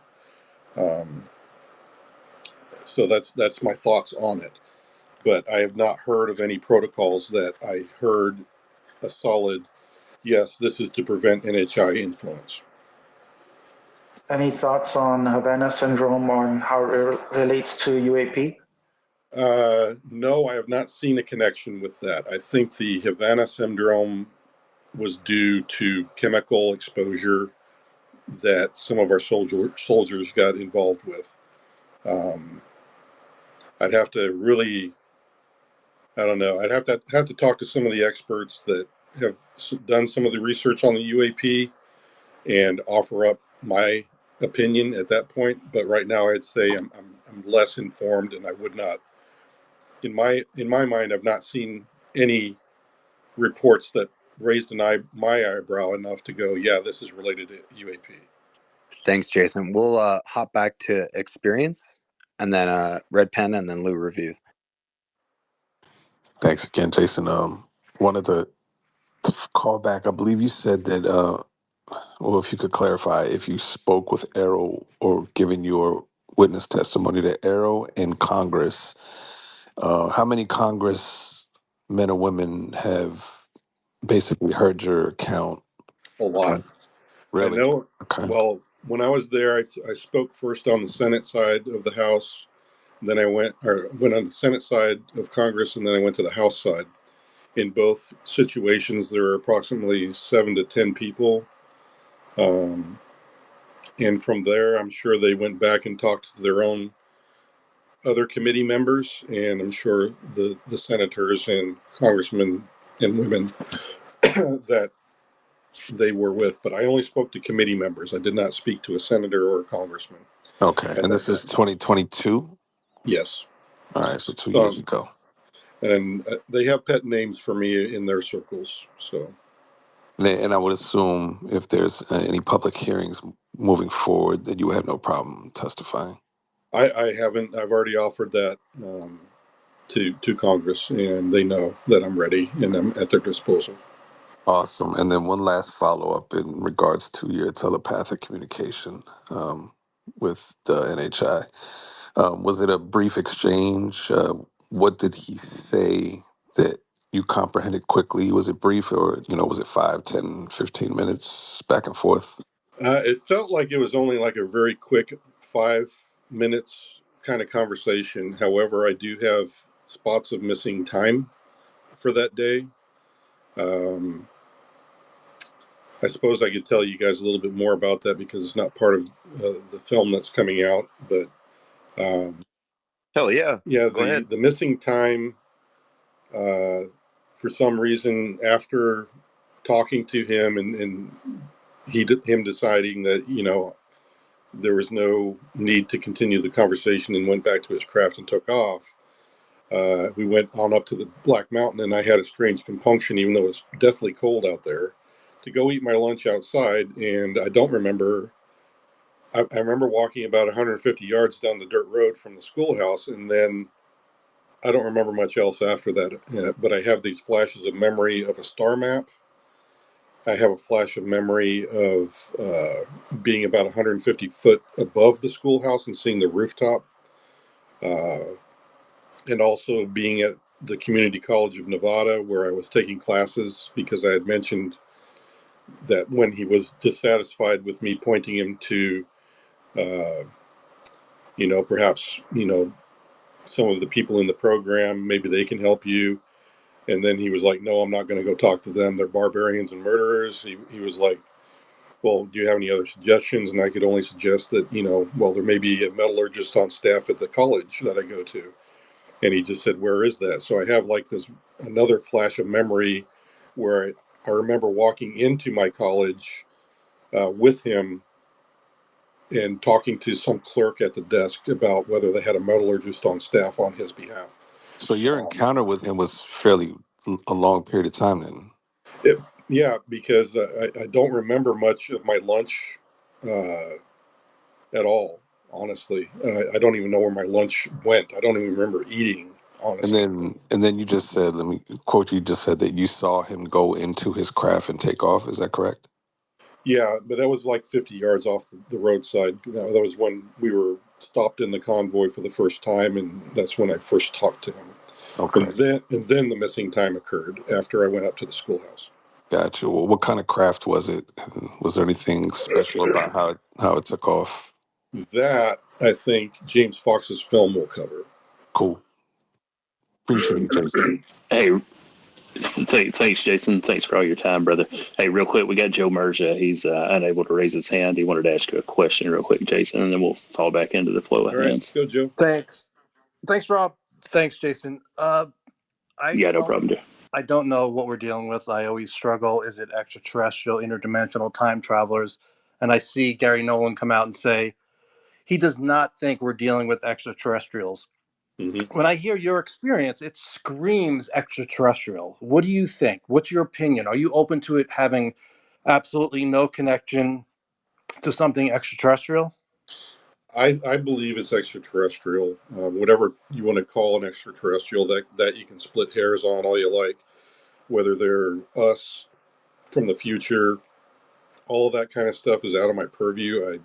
So that's my thoughts on it. But I have not heard of any protocols that I heard a solid, yes, this is to prevent NHI influence. Any thoughts on Havana syndrome, on how it relates to UAP? No, I have not seen a connection with that. I think the Havana syndrome was due to chemical exposure that some of our soldiers got involved with. I'd have to really, I don't know, I'd have to talk to some of the experts that have done some of the research on the UAP and offer up my opinion at that point. But right now, I'd say I'm less informed, and I would not, in my mind, I've not seen any reports that raised my eyebrow enough to go, yeah, this is related to UAP. Thanks, Jason. We'll hop back to experience, and then Red Pen, and then Lou reviews. Thanks again, Jason. Wanted to call back. I believe you said that, well, if you could clarify, if you spoke with Arrow or given your witness testimony to Arrow in Congress, how many Congress men or women have basically heard your account? A lot. Really? I know. Okay. Well, when I was there, I spoke first on the Senate side of the House. Then I went on the Senate side of Congress, and then I went to the House side. In both situations, there were approximately 7 to 10 people. And from there, I'm sure they went back and talked to their own other committee members, and I'm sure the senators and congressmen and women that they were with. But I only spoke to committee members. I did not speak to a senator or a congressman. Okay. And this is 2022? Yes. All right. So 2 years ago. And they have pet names for me in their circles. So. And I would assume if there's any public hearings moving forward, that you would have no problem testifying. I haven't. I've already offered that to Congress, and they know that I'm ready and I'm at their disposal. Awesome. And then one last follow-up in regards to your telepathic communication with the NHI. Was it a brief exchange? What did he say that you comprehended quickly? Was it brief, or was it 5, 10, 15 minutes back and forth? It felt like it was only like a very quick 5 minutes kind of conversation. However, I do have spots of missing time for that day. I suppose I could tell you guys a little bit more about that because it's not part of the film that's coming out. But hell yeah, go ahead. The missing time, for some reason, after talking to him and him deciding that there was no need to continue the conversation and went back to his craft and took off. We went on up to the Black Mountain, and I had a strange compunction, even though it was deathly cold out there, to go eat my lunch outside. And I don't remember. I remember walking about 150 yards down the dirt road from the schoolhouse, and then I don't remember much else after that. But I have these flashes of memory of a star map. I have a flash of memory of being about 150 foot above the schoolhouse and seeing the rooftop. And also being at the Community College of Nevada, where I was taking classes, because I had mentioned that when he was dissatisfied with me pointing him to, perhaps, some of the people in the program, maybe they can help you. And then he was like, no, I'm not going to go talk to them. They're barbarians and murderers. He was like, well, do you have any other suggestions? And I could only suggest that, there may be a metallurgist on staff at the college that I go to. And he just said, where is that? So I have like another flash of memory where I remember walking into my college with him and talking to some clerk at the desk about whether they had a metallurgist on staff on his behalf. So your encounter with him was fairly a long period of time then? Yeah, because I don't remember much of my lunch at all, honestly. I don't even know where my lunch went. I don't even remember eating, honestly. And then you just said, let me quote, you just said that you saw him go into his craft and take off. Is that correct? Yeah, but that was like 50 yards off the roadside. That was when we were stopped in the convoy for the first time, and that's when I first talked to him. Okay. And then the missing time occurred after I went up to the schoolhouse. Gotcha. Well, what kind of craft was it? Was there anything special about how it took off? That, I think, James Fox's film will cover. Cool. Appreciate it, Jason. Hey, Thanks, Jason. Thanks for all your time, brother. Hey, real quick, we got Joe Merja. He's unable to raise his hand. He wanted to ask you a question real quick, Jason, and then we'll fall back into the flow of All right, hands. let's go, Joe. Thanks, Rob. Thanks, Jason. Yeah, no problem, dude. I don't know what we're dealing with. I always struggle. Is it extraterrestrial, interdimensional, time travelers? And I see Gary Nolan come out and say he does not think we're dealing with extraterrestrials. Mm-hmm. When I hear your experience, it screams extraterrestrial. What do you think? What's your opinion? Are you open to it having absolutely no connection to something extraterrestrial? I believe it's extraterrestrial. Whatever you want to call an extraterrestrial, that you can split hairs on all you like. Whether they're us from the future, all of that kind of stuff is out of my purview.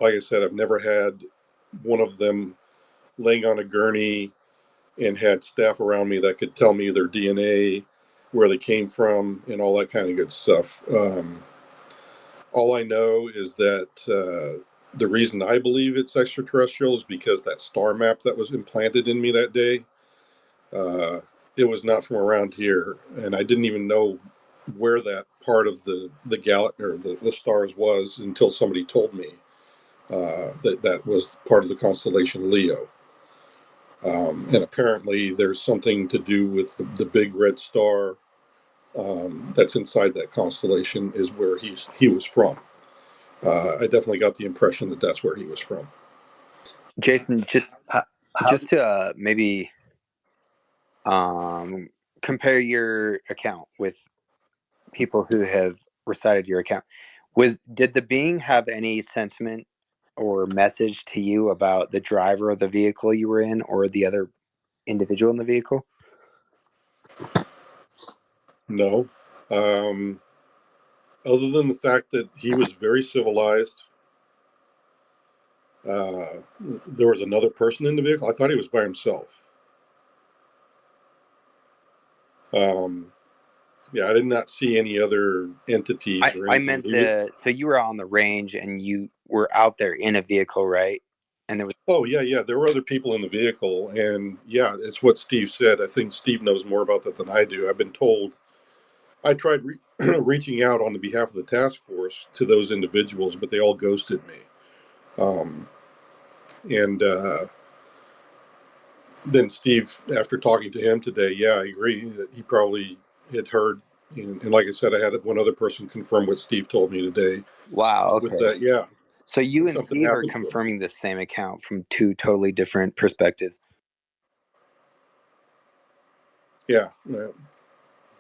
Like I said, I've never had one of them laying on a gurney and had staff around me that could tell me their DNA, where they came from, and all that kind of good stuff. All I know is that the reason I believe it's extraterrestrial is because that star map that was implanted in me that day, it was not from around here, and I didn't even know where that part of the the stars was until somebody told me that was part of the constellation Leo. And apparently there's something to do with the big red star that's inside that constellation is where he was from. I definitely got the impression that that's where he was from. Jason, just to maybe compare your account with people who have recited your account. Did the being have any sentiment or message to you about the driver of the vehicle you were in or the other individual in the vehicle? No. Other than the fact that he was very civilized. There was another person in the vehicle. I thought he was by himself. Yeah, I did not see any other entities or anything. I meant so you were on the range and you were out there in a vehicle, right? And there was. Oh, yeah. There were other people in the vehicle. And yeah, it's what Steve said. I think Steve knows more about that than I do. I've been told. I tried reaching out on the behalf of the task force to those individuals, but they all ghosted me. And then Steve, after talking to him today, yeah, I agree that he probably had heard. And like I said, I had one other person confirm what Steve told me today. Wow. Okay. With that, yeah. So you and Steve are confirming the same account from two totally different perspectives. Yeah.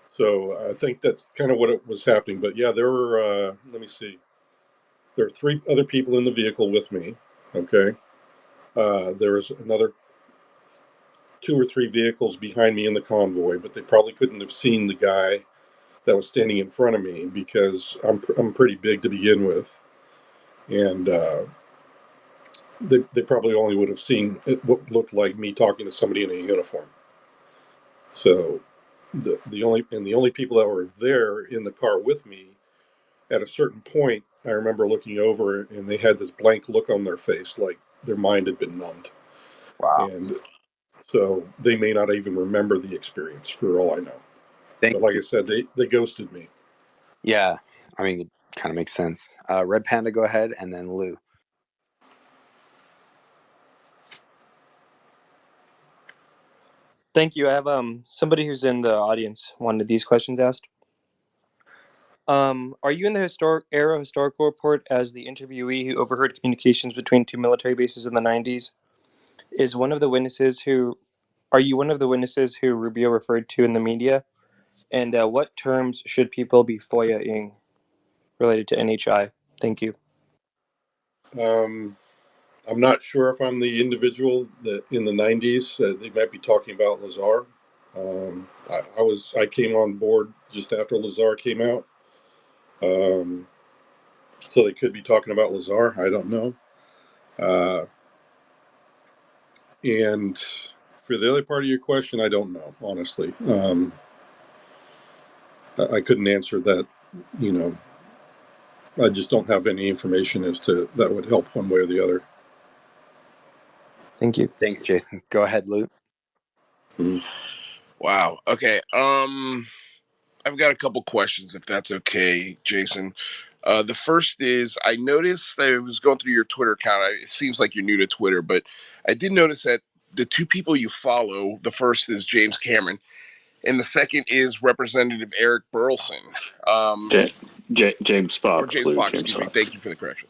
So I think that's kind of what it was happening. But yeah, there were, let me see. There are 3 other people in the vehicle with me. Okay. There was another 2 or 3 vehicles behind me in the convoy, but they probably couldn't have seen the guy that was standing in front of me because I'm pretty big to begin with. And they probably only would have seen what looked like me talking to somebody in a uniform. So the only people that were there in the car with me, at a certain point, I remember looking over and they had this blank look on their face, like their mind had been numbed. Wow. And so they may not even remember the experience, for all I know. But like I said, they ghosted me. Yeah, I mean, it kind of makes sense. Red Panda, go ahead, and then Lou. Thank you. I have somebody who's in the audience wanted these questions asked. Are you in the historical report as the interviewee who overheard communications between 2 military bases in the 90s? Are you one of the witnesses who Rubio referred to in the media? And what terms should people be FOIA-ing related to NHI? Thank you. I'm not sure if I'm the individual that in the 90s. They might be talking about Lazar. I came on board just after Lazar came out. So they could be talking about Lazar. I don't know. And for the other part of your question, I don't know, honestly. I couldn't answer that. I just don't have any information as to that would help one way or the other. Thank you. Thanks, Jason. Go ahead, Lou. Mm-hmm. Wow. Okay. I've got a couple questions, if that's okay, Jason. The first is, I noticed I was going through your Twitter account. It seems like you're new to Twitter, but I did notice that the two people you follow, the first is James Cameron, and the second is Representative Eric Burleson. James Or Fox, James Lou, Fox, James excuse me. Fox. Thank you for the correction.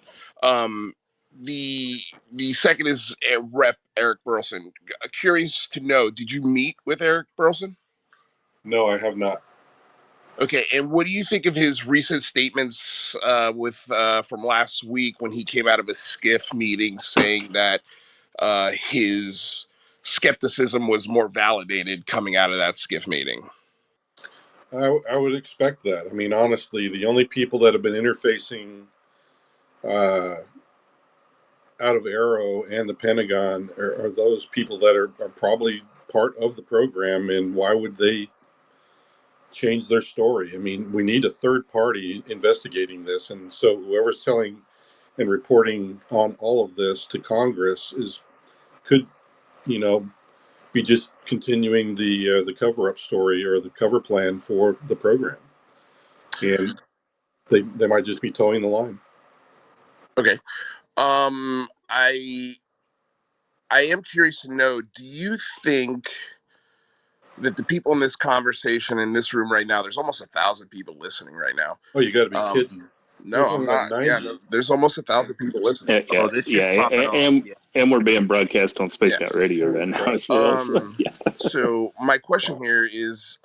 The second is Rep Eric Burleson. Curious to know, did you meet with Eric Burleson? No, I have not. Okay, and what do you think of his recent statements from last week when he came out of a SCIF meeting saying that his skepticism was more validated coming out of that SCIF meeting? I would expect that. I mean, honestly, the only people that have been interfacing out of Arrow and the Pentagon are those people that are probably part of the program, and why would they change their story? I mean, we need a third party investigating this, and so whoever's telling and reporting on all of this to Congress could, be just continuing the cover up story or the cover plan for the program, and they might just be towing the line. Okay, I am curious to know, do you think that the people in this conversation in this room right now, there's almost 1,000 people listening right now. Oh, you got to be kidding. No, There's I'm only like not. 90. Yeah, no, there's almost 1,000 people listening. And we're being broadcast on Space Scout Radio right now as well. So my question here is,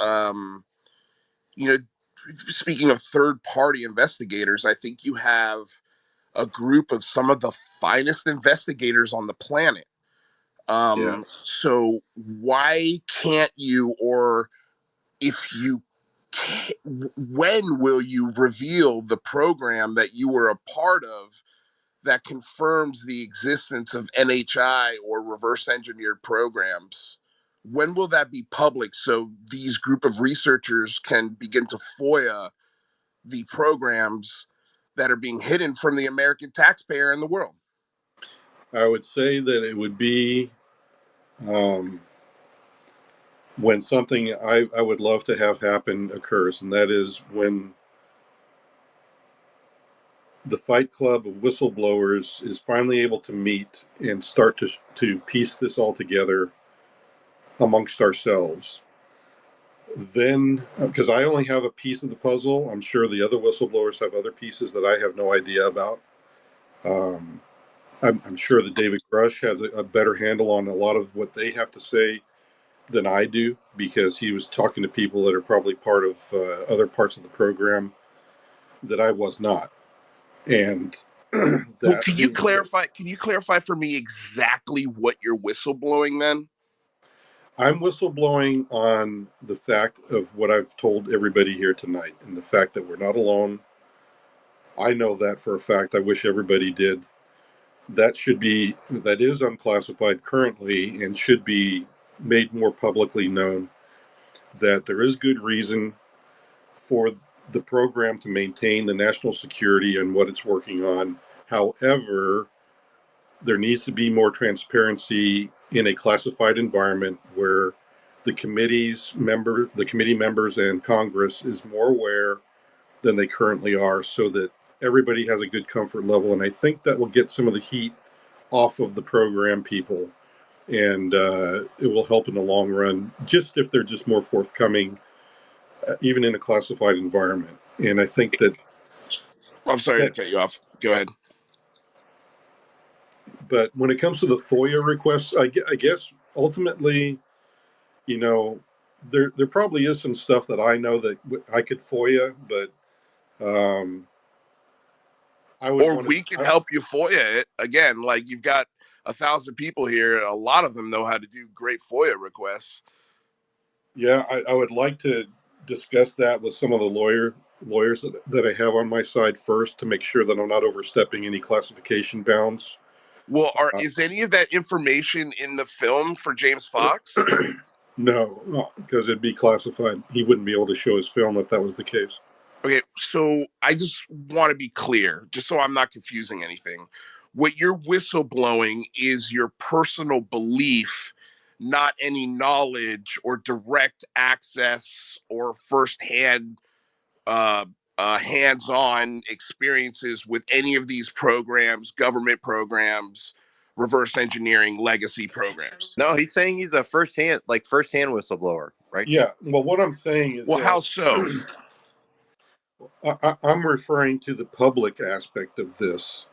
speaking of third-party investigators, I think you have a group of some of the finest investigators on the planet. So why can't you, or if you can, when will you reveal the program that you were a part of that confirms the existence of NHI or reverse engineered programs? When will that be public so these group of researchers can begin to FOIA the programs that are being hidden from the American taxpayer and the world? I would say that it would be when something I would love to have happen occurs, and that is when the Fight Club of whistleblowers is finally able to meet and start to piece this all together amongst ourselves. Then, because I only have a piece of the puzzle, I'm sure the other whistleblowers have other pieces that I have no idea about. I'm sure that David Grush has a better handle on a lot of what they have to say than I do, because he was talking to people that are probably part of other parts of the program that I was not. And well, can you clarify for me exactly what you're whistleblowing then? I'm whistleblowing on the fact of what I've told everybody here tonight, and the fact that we're not alone. I know that for a fact. I wish everybody did. That is unclassified currently and should be made more publicly known, that there is good reason for the program to maintain the national security and what it's working on. However, there needs to be more transparency in a classified environment where the committee members and Congress is more aware than they currently are, so that everybody has a good comfort level. And I think that will get some of the heat off of the program people, and it will help in the long run, just if they're just more forthcoming, even in a classified environment. And I think that... I'm sorry to cut you off. Go ahead. But when it comes to the FOIA requests, I guess ultimately, there probably is some stuff that I know that I could FOIA, but we can help you FOIA it. Again, like, you've got 1,000 people here. A lot of them know how to do great FOIA requests. Yeah, I would like to discuss that with some of the lawyers that I have on my side first, to make sure that I'm not overstepping any classification bounds. Well, is any of that information in the film for James Fox? No, because it'd be classified. He wouldn't be able to show his film if that was the case. Okay, so I just want to be clear, just so I'm not confusing anything. What you're whistleblowing is your personal belief not any knowledge or direct access or firsthand hands-on experiences with any of these programs, government programs, reverse engineering, legacy programs. No, he's saying he's a firsthand whistleblower, right? Yeah. Well, what I'm saying is Well, how that so? I'm referring to the public aspect of this.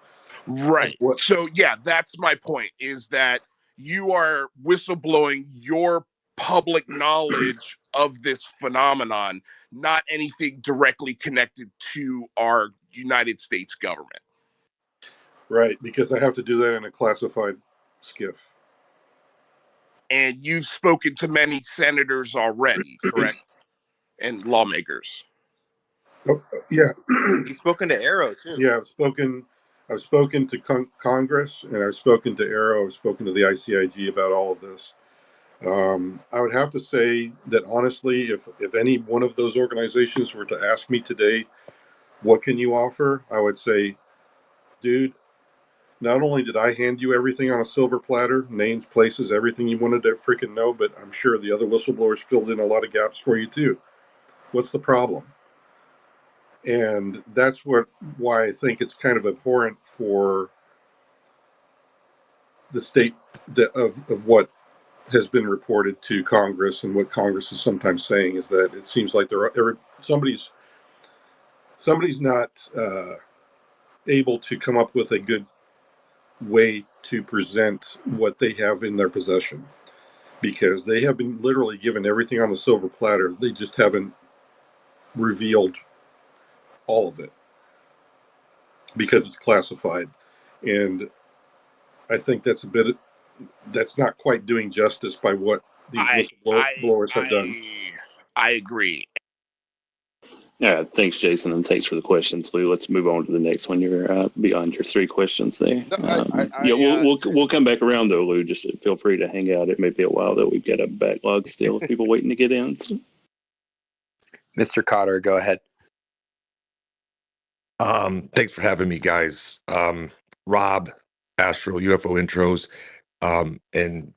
Of Right. what? So yeah, that's my point, is that you are whistleblowing your public knowledge of this phenomenon, not anything directly connected to our United States government. Right, because I have to do that in a classified skiff. And you've spoken to many senators already, correct? And lawmakers. Oh, yeah. He's spoken to Arrow too. Yeah, I've spoken to Congress, and I've spoken to Arrow. I've spoken to the ICIG about all of this. I would have to say that honestly, if any one of those organizations were to ask me today, what can you offer? I would say, dude, not only did I hand you everything on a silver platter, names, places, everything you wanted to freaking know, but I'm sure the other whistleblowers filled in a lot of gaps for you too. What's the problem? And that's why I think it's kind of abhorrent for the state of what has been reported to Congress, and what Congress is sometimes saying is that it seems like somebody's not able to come up with a good way to present what they have in their possession, because they have been literally given everything on the silver platter. They just haven't revealed all of it because it's classified. And I think that's not quite doing justice by what these whistleblowers have done. I agree. Yeah, thanks, Jason, and thanks for the questions, Lou. Let's move on to the next one. You're beyond your 3 questions there. No, We'll come back around though, Lou. Just feel free to hang out. It may be a while though. We've got a backlog still of people waiting to get in. So. Mr. Cotter, go ahead. Thanks for having me, guys. Rob, Astral, UFO Intros, and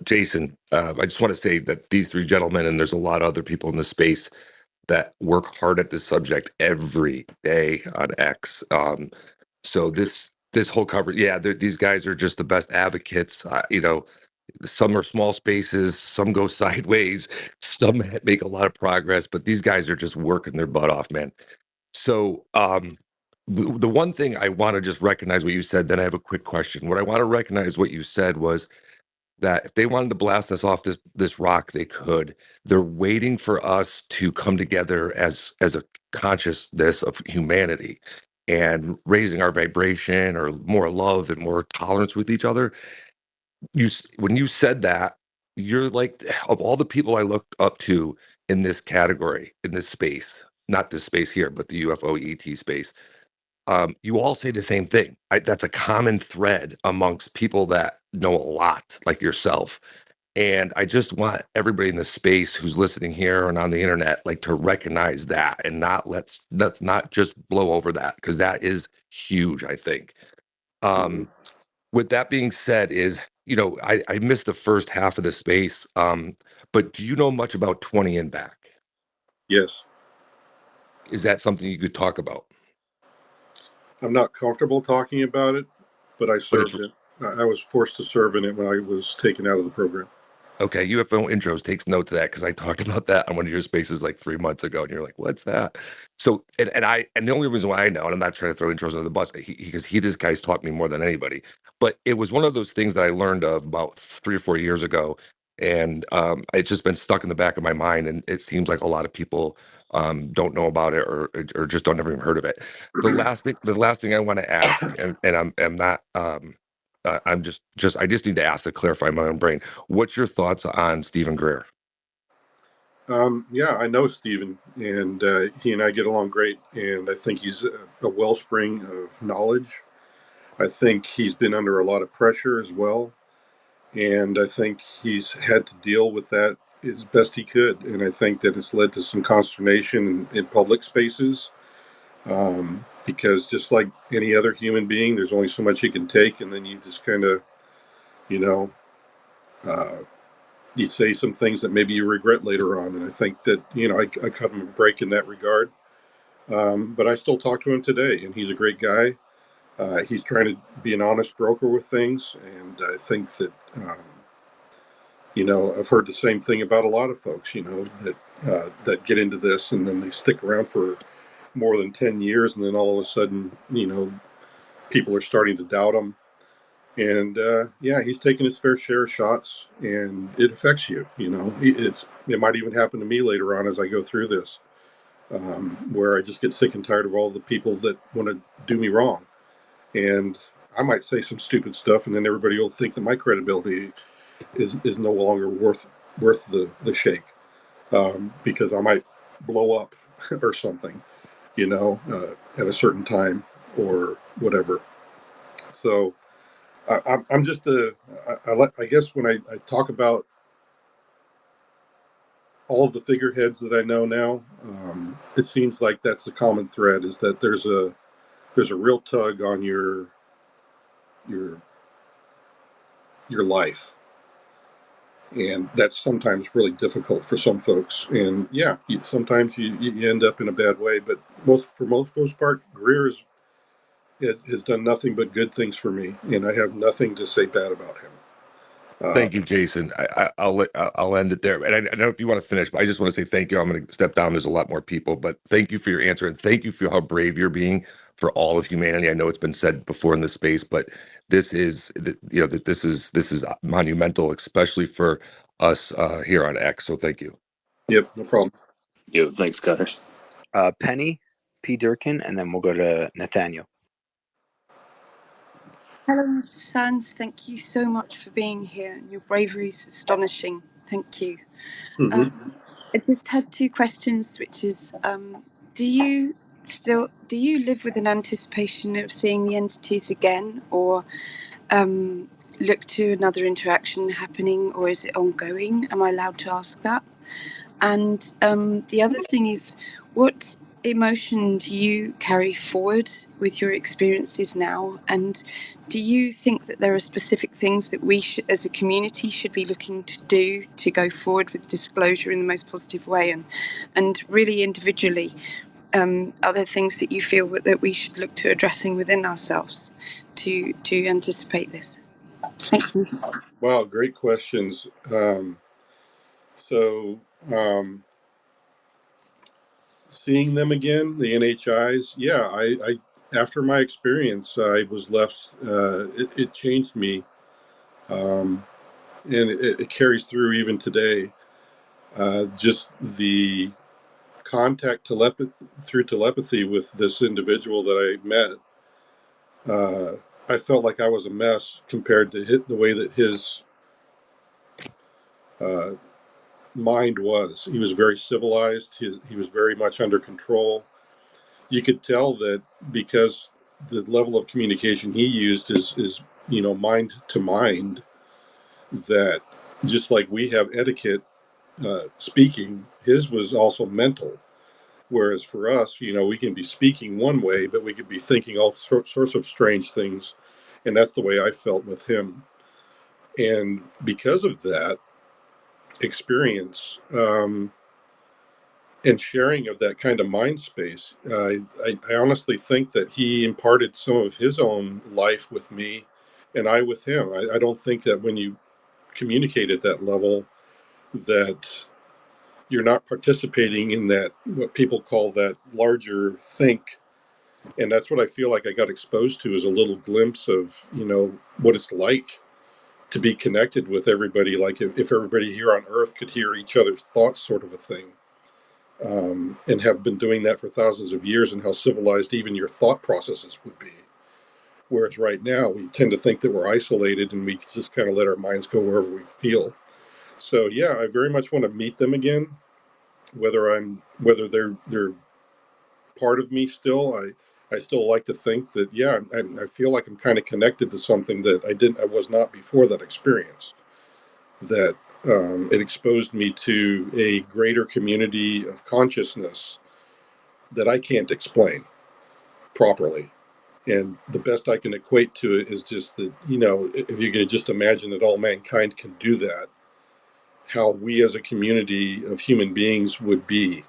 Jason. I just want to say that these 3 gentlemen, and there's a lot of other people in the space that work hard at this subject every day on X. So this whole coverage, these guys are just the best advocates. Some are small spaces, some go sideways, some make a lot of progress, but these guys are just working their butt off, man. So the one thing I want to just recognize what you said, then I have a quick question. What I want to recognize what you said was that if they wanted to blast us off this rock, they could. They're waiting for us to come together as a consciousness of humanity and raising our vibration, or more love and more tolerance with each other. When you said that, you're like, of all the people I looked up to in this category, in this space, not this space here, but the UFO ET space, you all say the same thing. That's a common thread amongst people that know a lot, like yourself. And I just want everybody in the space who's listening here and on the internet, like, to recognize that, and let's not just blow over that, because that is huge, I think. With that being said, I missed the first half of the space, but do you know much about 20 and back? Yes. Is that something you could talk about? I'm not comfortable talking about it, but I served it. I was forced to serve in it when I was taken out of the program. Okay, UFO Intros takes note of that, because I talked about that on one of your spaces like 3 months ago, and you're like, "What's that?" So, and the only reason why I know, and I'm not trying to throw Intros under the bus, because this guy's taught me more than anybody. But it was one of those things that I learned of about 3 or 4 years ago, and it's just been stuck in the back of my mind. And it seems like a lot of people don't know about it, or just don't ever even heard of it. The last thing I want to ask, and I'm not. I just need to ask to clarify my own brain. What's your thoughts on Stephen Greer? Yeah, I know Stephen, and he and I get along great. And I think he's a wellspring of knowledge. I think he's been under a lot of pressure as well. And I think he's had to deal with that as best he could. And I think that it's led to some consternation in public spaces. Because just like any other human being, there's only so much you can take, and then you just kind of, you say some things that maybe you regret later on. And I think that, I cut him a break in that regard. But I still talk to him today, and he's a great guy. He's trying to be an honest broker with things, and I think that, I've heard the same thing about a lot of folks, that get into this and then they stick around for more than 10 years, and then all of a sudden, people are starting to doubt him. And he's taking his fair share of shots, and it affects you. It might even happen to me later on as I go through this, where I just get sick and tired of all the people that want to do me wrong. And I might say some stupid stuff, and then everybody will think that my credibility is no longer worth the shake, because I might blow up or something, at a certain time or whatever. So I'm just I guess when I talk about all of the figureheads that I know now, it seems like that's the common thread, is that there's a real tug on your life, and that's sometimes really difficult for some folks. And sometimes you end up in a bad way, but for most part, Greer has done nothing but good things for me, and I have nothing to say bad about him. Thank you, Jason. I'll end it there. And I don't know if you want to finish, but I just want to say thank you. I'm going to step down. There's a lot more people, but thank you for your answer, and thank you for how brave you're being for all of humanity. I know it's been said before in this space, but this is, this is monumental, especially for us here on X. So thank you. Yep, no problem. Yeah, thanks, Cutter. Penny, P. Durkin, and then we'll go to Nathaniel. Hello, Mr. Sands. Thank you so much for being here. Your bravery is astonishing. Thank you. Mm-hmm. I just had two questions, which is, do you live with an anticipation of seeing the entities again, or look to another interaction happening, or is it ongoing? Am I allowed to ask that? And the other thing is, what emotion do you carry forward with your experiences now? And do you think that there are specific things that we as a community should be looking to do to go forward with disclosure in the most positive way? And really individually, are there things that you feel that we should look to addressing within ourselves to anticipate this? Thank you. Wow, great questions. So seeing them again, the NHIs, I after my experience, I was left. It changed me, and it carries through even today. Just the contact through telepathy with this individual that I met. I felt like I was a mess compared to the way that his mind was. He was very civilized. He was very much under control. You could tell that because the level of communication he used is mind to mind, that just like we have etiquette speaking, his was also mental. Whereas for us, we can be speaking one way, but we could be thinking all sorts of strange things. And that's the way I felt with him. And because of that experience, and sharing of that kind of mind space, I honestly think that he imparted some of his own life with me, and I with him. I don't think that when you communicate at that level, that you're not participating in that, what people call that larger think. And that's what I feel like I got exposed to, is a little glimpse of what it's like to be connected with everybody, like if everybody here on Earth could hear each other's thoughts, sort of a thing. And have been doing that for thousands of years, and how civilized even your thought processes would be. Whereas right now, we tend to think that we're isolated and we just kind of let our minds go wherever we feel. So I very much want to meet them again, whether they're part of me still. I still like to think that I feel like I'm kind of connected to something that I was not before that experience. That it exposed me to a greater community of consciousness that I can't explain properly. And the best I can equate to it is just that, if you can just imagine that all mankind can do that, how we as a community of human beings would be.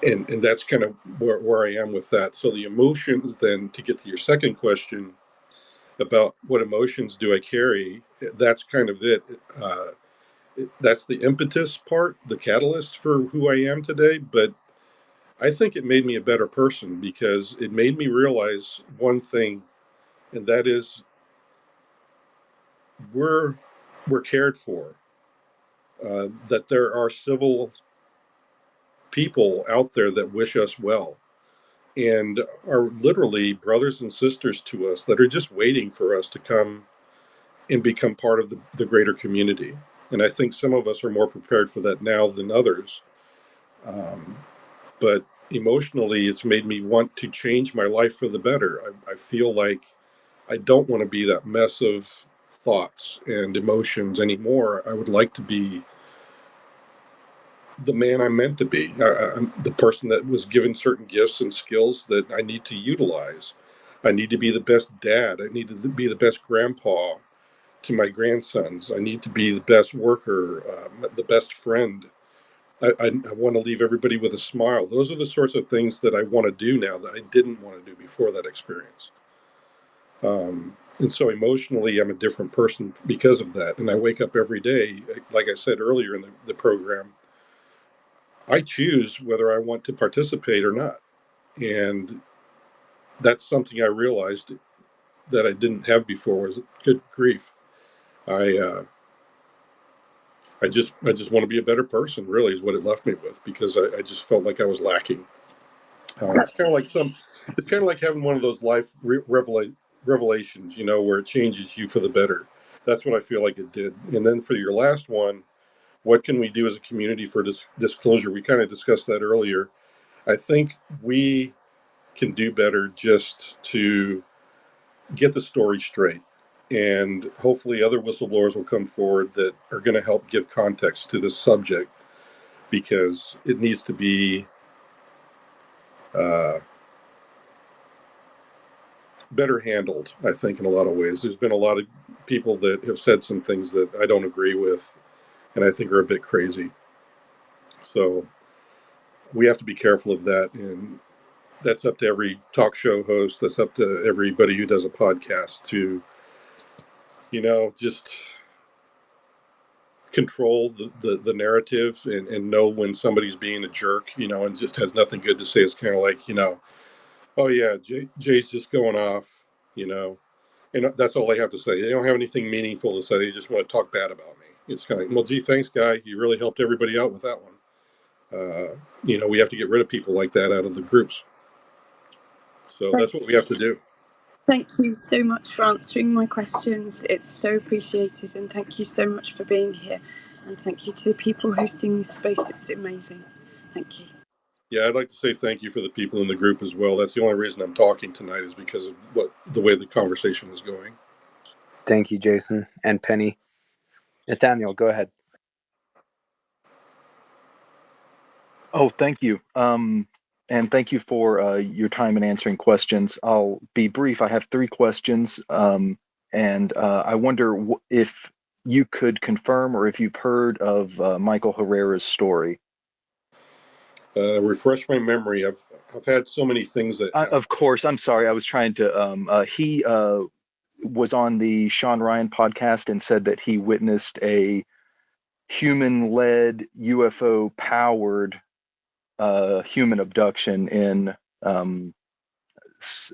And that's kind of where I am with that. So the emotions, then, to get to your second question about what emotions do I carry, that's kind of it. That's the impetus part, the catalyst for who I am today. But I think it made me a better person because it made me realize one thing, and that is we're cared for. That there are civil people out there that wish us well and are literally brothers and sisters to us that are just waiting for us to come and become part of the greater community. And I think some of us are more prepared for that now than others. But emotionally, it's made me want to change my life for the better. I feel like I don't want to be that mess of thoughts and emotions anymore. I would like to be the man I'm meant to be. I'm the person that was given certain gifts and skills that I need to utilize. I need to be the best dad. I need to be the best grandpa to my grandsons. I need to be the best worker, the best friend. I want to leave everybody with a smile. Those are the sorts of things that I want to do now that I didn't want to do before that experience. And so emotionally, I'm a different person because of that. And I wake up every day, like I said earlier in the program, I choose whether I want to participate or not. And that's something I realized that I didn't have before was good grief. I just want to be a better person, really, is what it left me with, because I just felt like I was lacking. It's kind of like having one of those life revelations, where it changes you for the better. That's what I feel like it did. And then for your last one, what can we do as a community for disclosure? We kind of discussed that earlier. I think we can do better just to get the story straight. And hopefully other whistleblowers will come forward that are going to help give context to this subject, because it needs to be better handled, I think, in a lot of ways. There's been a lot of people that have said some things that I don't agree with and I think are a bit crazy. So we have to be careful of that. And that's up to every talk show host. That's up to everybody who does a podcast to, just control the narrative and know when somebody's being a jerk, and just has nothing good to say. It's kind of like, oh yeah, Jay's just going off, and that's all they have to say. They don't have anything meaningful to say. They just want to talk bad about me. It's kind of like, well, gee, thanks, guy. You really helped everybody out with that one. We have to get rid of people like that out of the groups. So that's what we have to do. Thank you so much for answering my questions. It's so appreciated, and thank you so much for being here. And thank you to the people hosting this space. It's amazing. Thank you. Yeah, I'd like to say thank you for the people in the group as well. That's the only reason I'm talking tonight, is because of the way the conversation is going. Thank you, Jason and Penny. Nathaniel, go ahead. Oh, thank you. And thank you for your time in answering questions. I'll be brief. I have 3 questions. And I wonder if you could confirm or if you've heard of Michael Herrera's story. Refresh my memory. I've had so many things that Of course, I'm sorry. I was trying to, he was on the Sean Ryan podcast and said that he witnessed a human-led, UFO-powered human abduction in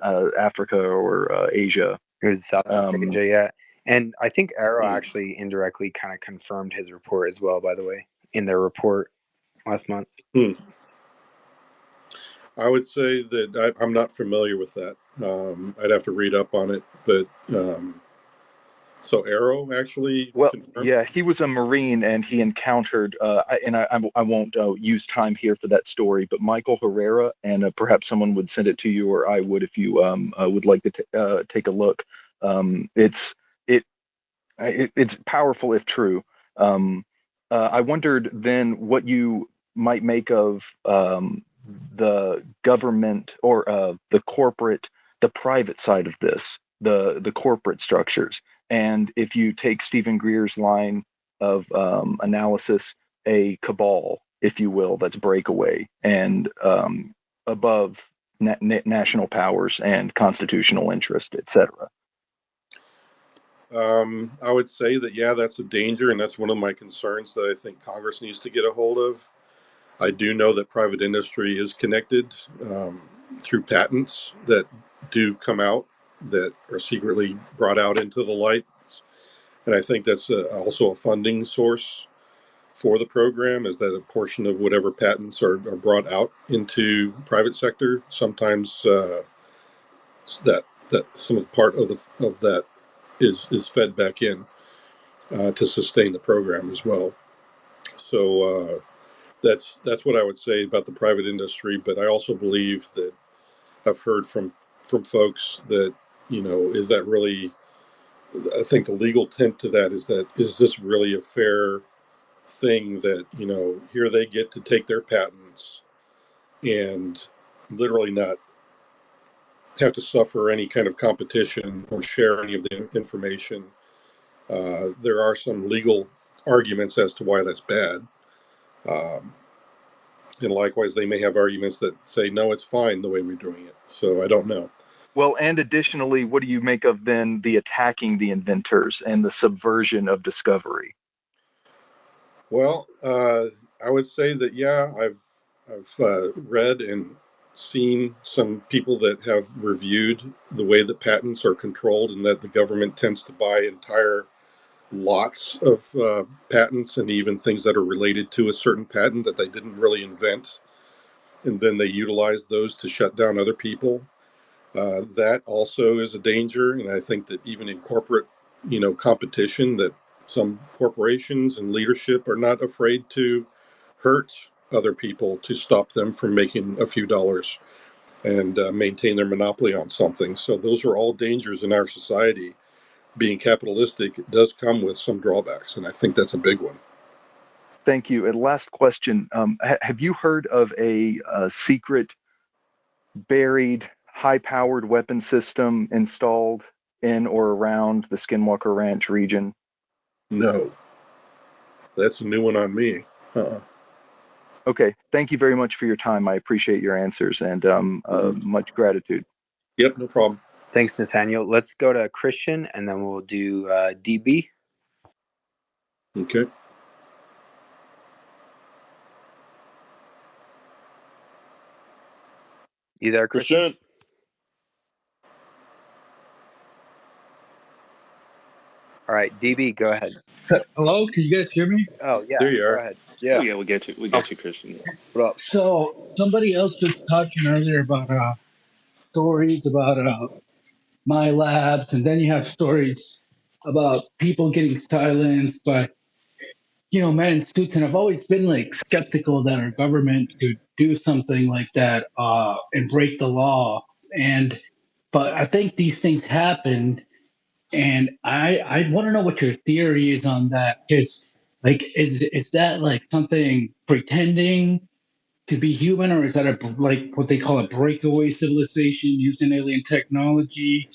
Africa or Asia. It was Southeast Asia, yeah. And I think Arrow actually indirectly kind of confirmed his report as well, by the way, in their report last month. I would say that I'm not familiar with that. I'd have to read up on it, but so Arrow actually confirmed? Yeah, he was a Marine and he encountered, I won't use time here for that story, but Michael Herrera, and perhaps someone would send it to you, or I would if you would like to take a look. It's powerful if true. I wondered then what you might make of the government or the private side of this, the corporate structures, and if you take Stephen Greer's line of analysis, a cabal, if you will, that's breakaway and above national powers and constitutional interest, etc. I would say that, yeah, that's a danger, and that's one of my concerns that I think Congress needs to get a hold of. I do know that private industry is connected through patents that do come out that are secretly brought out into the light. And I think that's also a funding source for the program, is that a portion of whatever patents are brought out into private sector, sometimes that some of part of that is fed back in to sustain the program as well. So that's what I would say about the private industry. But I also believe that I've heard from folks that, is that really? I think the legal tint to that is this really a fair thing that, here they get to take their patents and literally not have to suffer any kind of competition or share any of the information. There are some legal arguments as to why that's bad. And likewise, they may have arguments that say, no, it's fine the way we're doing it. So I don't know. Well, and additionally, what do you make of then the attacking the inventors and the subversion of discovery? Well, I would say that, yeah, I've read and seen some people that have reviewed the way that patents are controlled, and that the government tends to buy entire lots of patents and even things that are related to a certain patent that they didn't really invent. And then they utilize those to shut down other people. That also is a danger. And I think that even in corporate, competition, that some corporations and leadership are not afraid to hurt other people to stop them from making a few dollars and maintain their monopoly on something. So those are all dangers in our society. Being capitalistic does come with some drawbacks, and I think that's a big one. Thank you. And last question. Have you heard of a secret, buried, high-powered weapon system installed in or around the Skinwalker Ranch region? No, that's a new one on me. Okay. Thank you very much for your time. I appreciate your answers, and much gratitude. Yep, no problem. Thanks, Nathaniel. Let's go to Christian, and then we'll do DB. Okay. You there, Christian? All right, DB, go ahead. Hello, can you guys hear me? Oh, yeah. There you are. Go ahead. Yeah. Oh, yeah, we get you. We got you, Christian. What up? So somebody else was talking earlier about stories about my labs, and then you have stories about people getting silenced by, men in suits. And I've always been like skeptical that our government could do something like that and break the law. But I think these things happen, and I want to know what your theory is on that. Because like, is that like something pretending to be human, or is that like what they call a breakaway civilization using alien technology?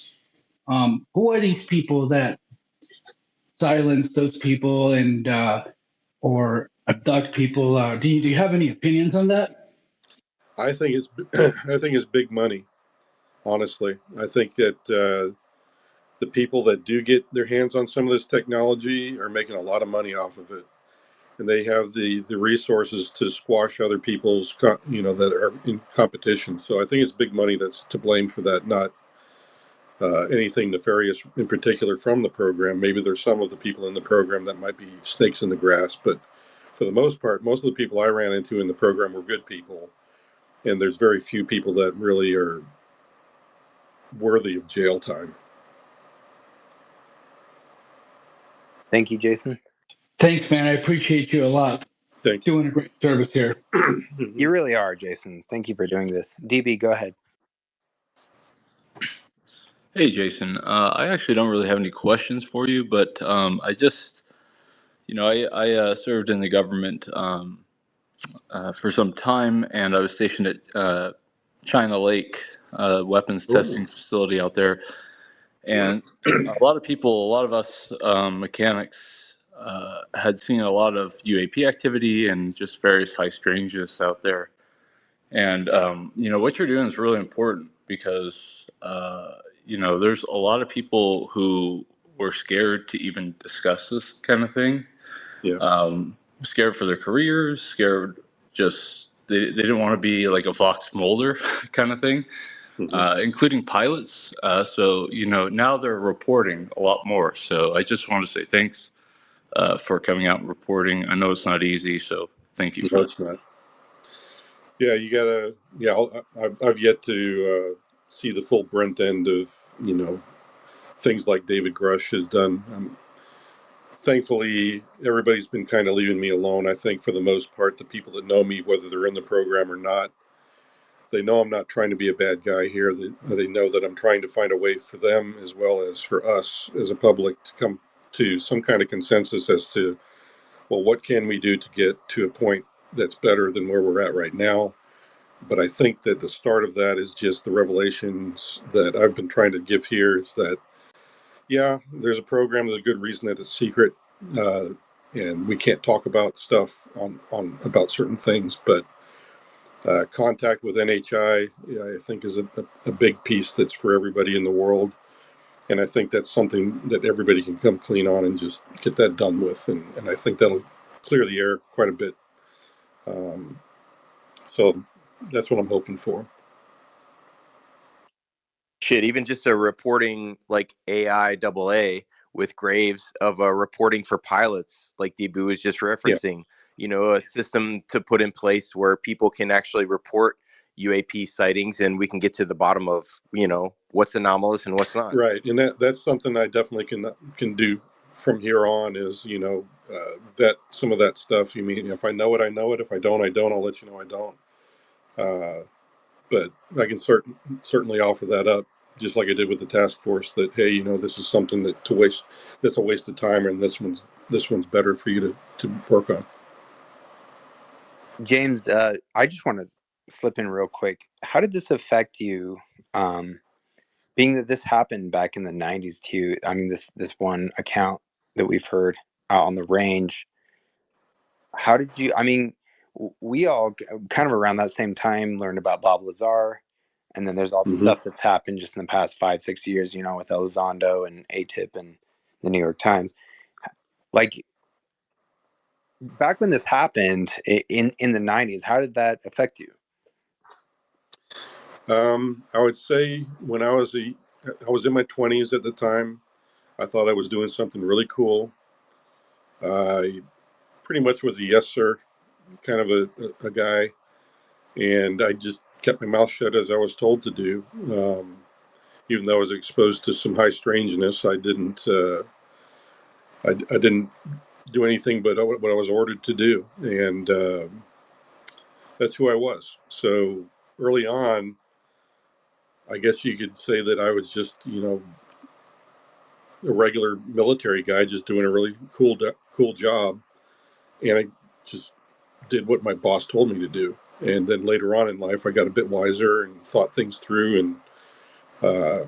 Who are these people that silence those people and or abduct people? Do you have any opinions on that? I think it's big money. Honestly, I think that the people that do get their hands on some of this technology are making a lot of money off of it, and they have the resources to squash other people's that are in competition. So I think it's big money that's to blame for that, not anything nefarious in particular from the program. Maybe there's some of the people in the program that might be snakes in the grass, but for the most part, most of the people I ran into in the program were good people, and there's very few people that really are worthy of jail time. Thank you, Jason. Thanks, man. I appreciate you a lot. Thank you. Doing a great service here. You really are, Jason. Thank you for doing this. DB, go ahead. Hey, Jason. I actually don't really have any questions for you, but I just, I served in the government for some time, and I was stationed at China Lake, weapons testing facility out there. And a lot of people, a lot of us mechanics had seen a lot of UAP activity and just various high strangeness out there. And, what you're doing is really important because, there's a lot of people who were scared to even discuss this kind of thing. Yeah. Scared for their careers, scared just, they didn't want to be like a Vox Mulder kind of thing. Including pilots. So, now they're reporting a lot more. So I just want to say thanks for coming out and reporting. I know it's not easy, so thank you for No, that. it's not. Yeah, you gotta. Yeah, I've yet to see the full brunt end of things like David Grush has done. Thankfully, everybody's been kind of leaving me alone. I think for the most part, the people that know me, whether they're in the program or not, they know I'm not trying to be a bad guy here. They know that I'm trying to find a way for them as well as for us as a public to come to some kind of consensus as to, well, what can we do to get to a point that's better than where we're at right now. But I think that the start of that is just the revelations that I've been trying to give here is that, yeah, there's a program, there's a good reason that it's secret, and we can't talk about stuff on about certain things, but contact with NHI, I think, is a big piece that's for everybody in the world. And I think that's something that everybody can come clean on and just get that done with. And I think that'll clear the air quite a bit. So that's what I'm hoping for. Shit, even just a reporting like AA with Graves of a reporting for pilots, like Debu was just referencing, a system to put in place where people can actually report UAP sightings and we can get to the bottom of, what's anomalous and what's not. Right. And that's something I definitely can do from here on is, vet some of that stuff. You mean, if I know it, I know it. If I don't, I don't. I'll let you know I don't. But I can certainly offer that up, just like I did with the task force. That hey, this is something that's a waste of time, and this one's better for you to work on. James, I just want to slip in real quick. How did this affect you? Being that this happened back in the 90s too. I mean, this one account that we've heard out on the range. How did you? I mean, we all kind of around that same time learned about Bob Lazar, and then there's all the stuff that's happened just in the past 5-6 years. With Elizondo and ATIP and the New York Times. Like back when this happened in the 90s, how did that affect you? I would say when I was in my 20s at the time, I thought I was doing something really cool. I pretty much was a yes sir kind of a guy, and I just kept my mouth shut as I was told to do. Even though I was exposed to some high strangeness, I didn't do anything but what I was ordered to do, and that's who I was. So early on, I guess you could say that I was just a regular military guy, just doing a really cool job, and I just did what my boss told me to do. And then later on in life, I got a bit wiser and thought things through, and I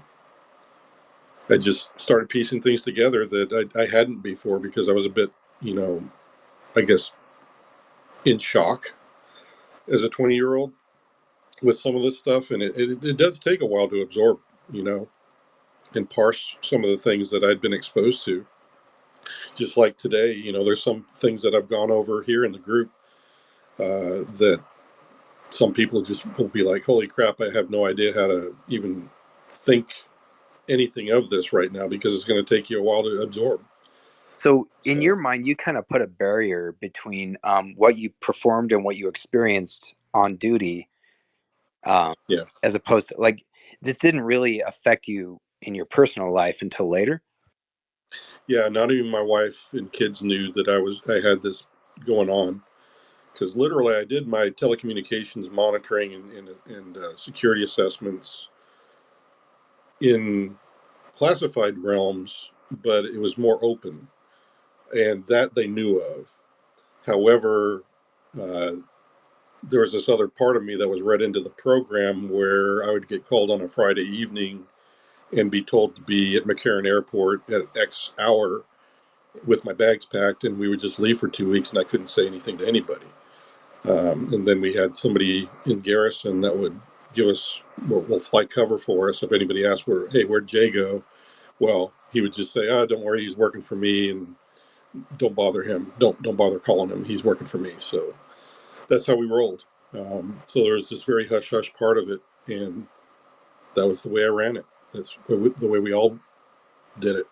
just started piecing things together that I hadn't before because I was a bit, I guess, in shock as a 20-year-old with some of this stuff. And it does take a while to absorb, and parse some of the things that I'd been exposed to. Just like today, there's some things that I've gone over here in the group that some people just will be like, holy crap, I have no idea how to even think anything of this right now because it's going to take you a while to absorb. So in your mind, you kind of put a barrier between what you performed and what you experienced on duty. Yeah. As opposed to like, this didn't really affect you in your personal life until later. Yeah. Not even my wife and kids knew that I had this going on. Because literally, I did my telecommunications monitoring and security assessments in classified realms, but it was more open, and that they knew of. However, there was this other part of me that was read into the program where I would get called on a Friday evening and be told to be at McCarran Airport at X hour with my bags packed, and we would just leave for 2 weeks, and I couldn't say anything to anybody. And then we had somebody in garrison that would give us, will fly cover for us if anybody asked, hey, where'd Jay go? Well, he would just say, oh, don't worry, he's working for me, and don't bother him. Don't bother calling him. He's working for me. So that's how we rolled. So there was this very hush-hush part of it, and that was the way I ran it. That's the way we all did it.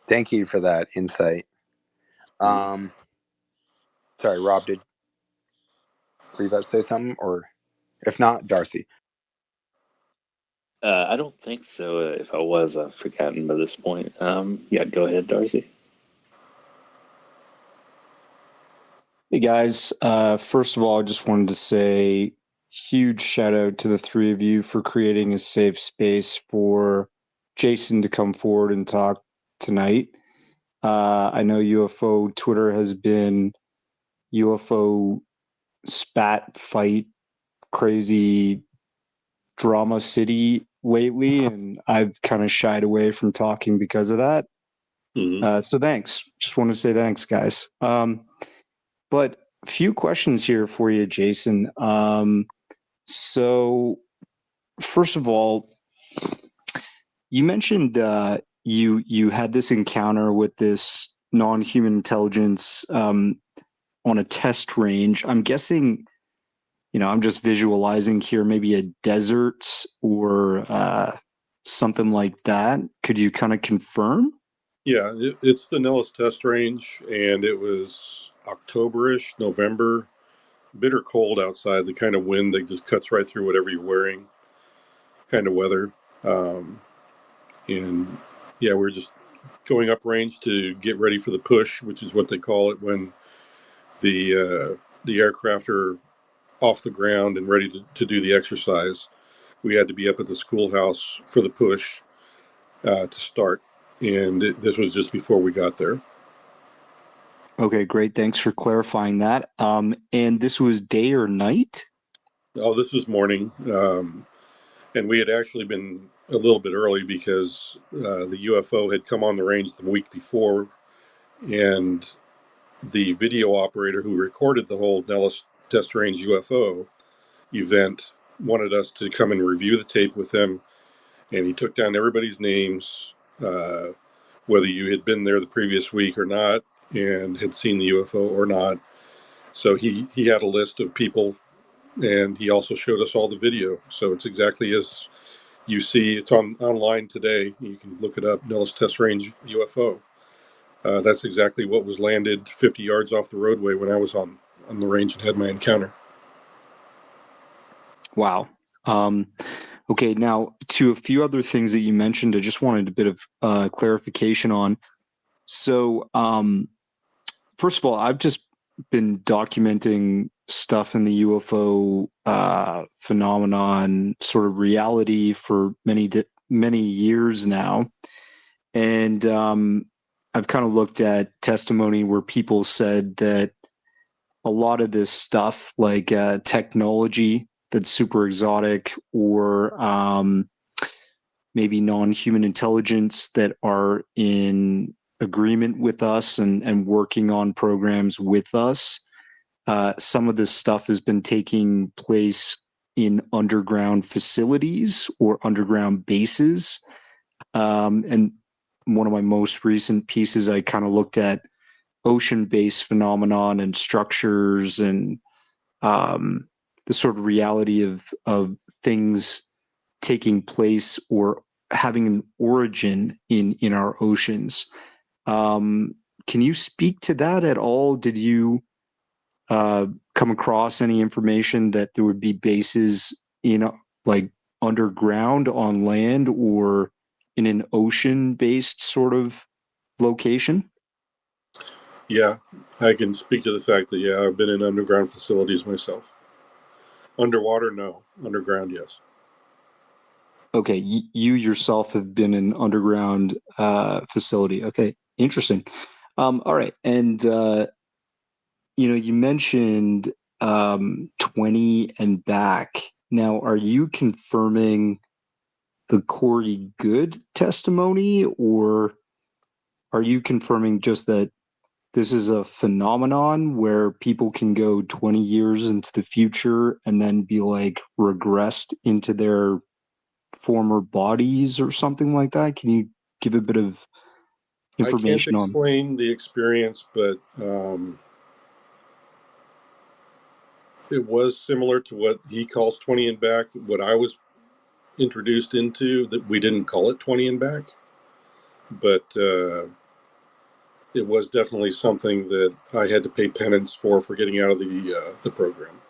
Thank you for that insight. Sorry, Rob, were you about to say something? Or if not, Darcy. I don't think so. If I was, I've forgotten by this point. Yeah, go ahead, Darcy. Hey guys, first of all, I just wanted to say huge shout out to the three of you for creating a safe space for Jason to come forward and talk tonight. I know UFO Twitter has been UFO spat fight crazy drama city lately, and I've kind of shied away from talking because of that. So thanks. Just want to say thanks, guys. But a few questions here for you, Jason. So first of all, you mentioned you had this encounter with this non-human intelligence on a test range. I'm guessing, I'm just visualizing here, maybe a desert or something like that. Could you kind of confirm? Yeah, it's the Nellis test range, and it was October-ish, November, bitter cold outside, the kind of wind that just cuts right through whatever you're wearing kind of weather. And yeah, we're just going up range to get ready for the push, which is what they call it when the aircraft are off the ground and ready to do the exercise. We had to be up at the schoolhouse for the push to start, and this was just before we got there. Okay, great. Thanks for clarifying that. And this was day or night? Oh, this was morning. And we had actually been a little bit early because the UFO had come on the range the week before, and the video operator who recorded the whole Nellis test range UFO event wanted us to come and review the tape with him, and he took down everybody's names, whether you had been there the previous week or not and had seen the UFO or not. So he had a list of people, and he also showed us all the video. So it's exactly as you see. It's online today. You can look it up, Nellis Test Range UFO. That's exactly what was landed 50 yards off the roadway when I was on the range and had my encounter. Wow. Okay, now to a few other things that you mentioned, I just wanted a bit of clarification on. So, first of all, I've just been documenting stuff in the UFO phenomenon, sort of reality, for many years now, and I've kind of looked at testimony where people said that a lot of this stuff, like technology that's super exotic, or maybe non-human intelligence that are in agreement with us and working on programs with us. Some of this stuff has been taking place in underground facilities or underground bases. And one of my most recent pieces, I kind of looked at ocean-based phenomenon and structures and the sort of reality of things taking place or having an origin in our oceans. Can you speak to that at all? Did you come across any information that there would be bases like underground on land or in an ocean-based sort of location? Yeah, I can speak to the fact that, yeah, I've been in underground facilities myself. Underwater, no. Underground, yes. Okay, you yourself have been in underground facility. Okay, interesting. All right, and you mentioned 20 and back. Now, are you confirming the Corey Good testimony, or are you confirming just that this is a phenomenon where people can go 20 years into the future and then be like regressed into their former bodies or something like that? Can you give a bit of I can't information on? explain the experience, but it was similar to what he calls 20 and back. What I was introduced into, that we didn't call it 20 and back, but it was definitely something that I had to pay penance for getting out of the program.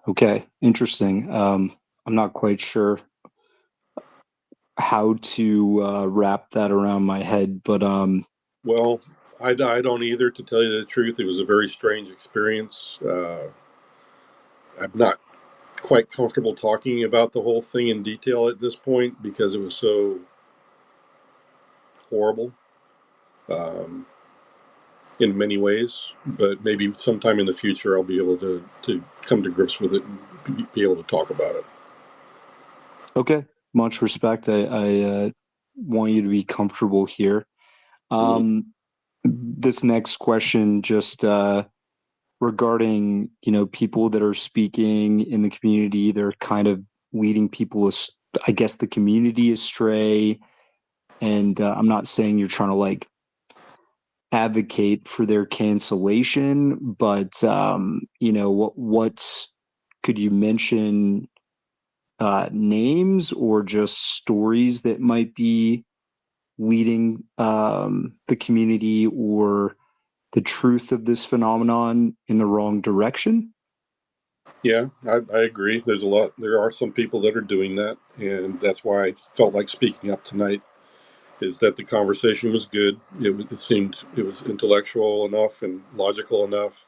Okay, interesting. I'm not quite sure how to wrap that around my head, but well, I don't either, to tell you the truth. It was a very strange experience. I'm not quite comfortable talking about the whole thing in detail at this point because it was so horrible in many ways, but maybe sometime in the future I'll be able to come to grips with it and be able to talk about it. Okay, much respect. I want you to be comfortable here. This next question, just regarding people that are speaking in the community, they're kind of leading people, I guess, the community astray. And I'm not saying you're trying to like advocate for their cancellation, but what's could you mention names or just stories that might be leading the community or the truth of this phenomenon in the wrong direction? Yeah, I agree. There are some people that are doing that, and that's why I felt like speaking up tonight, is that the conversation was good. It seemed it was intellectual enough and logical enough,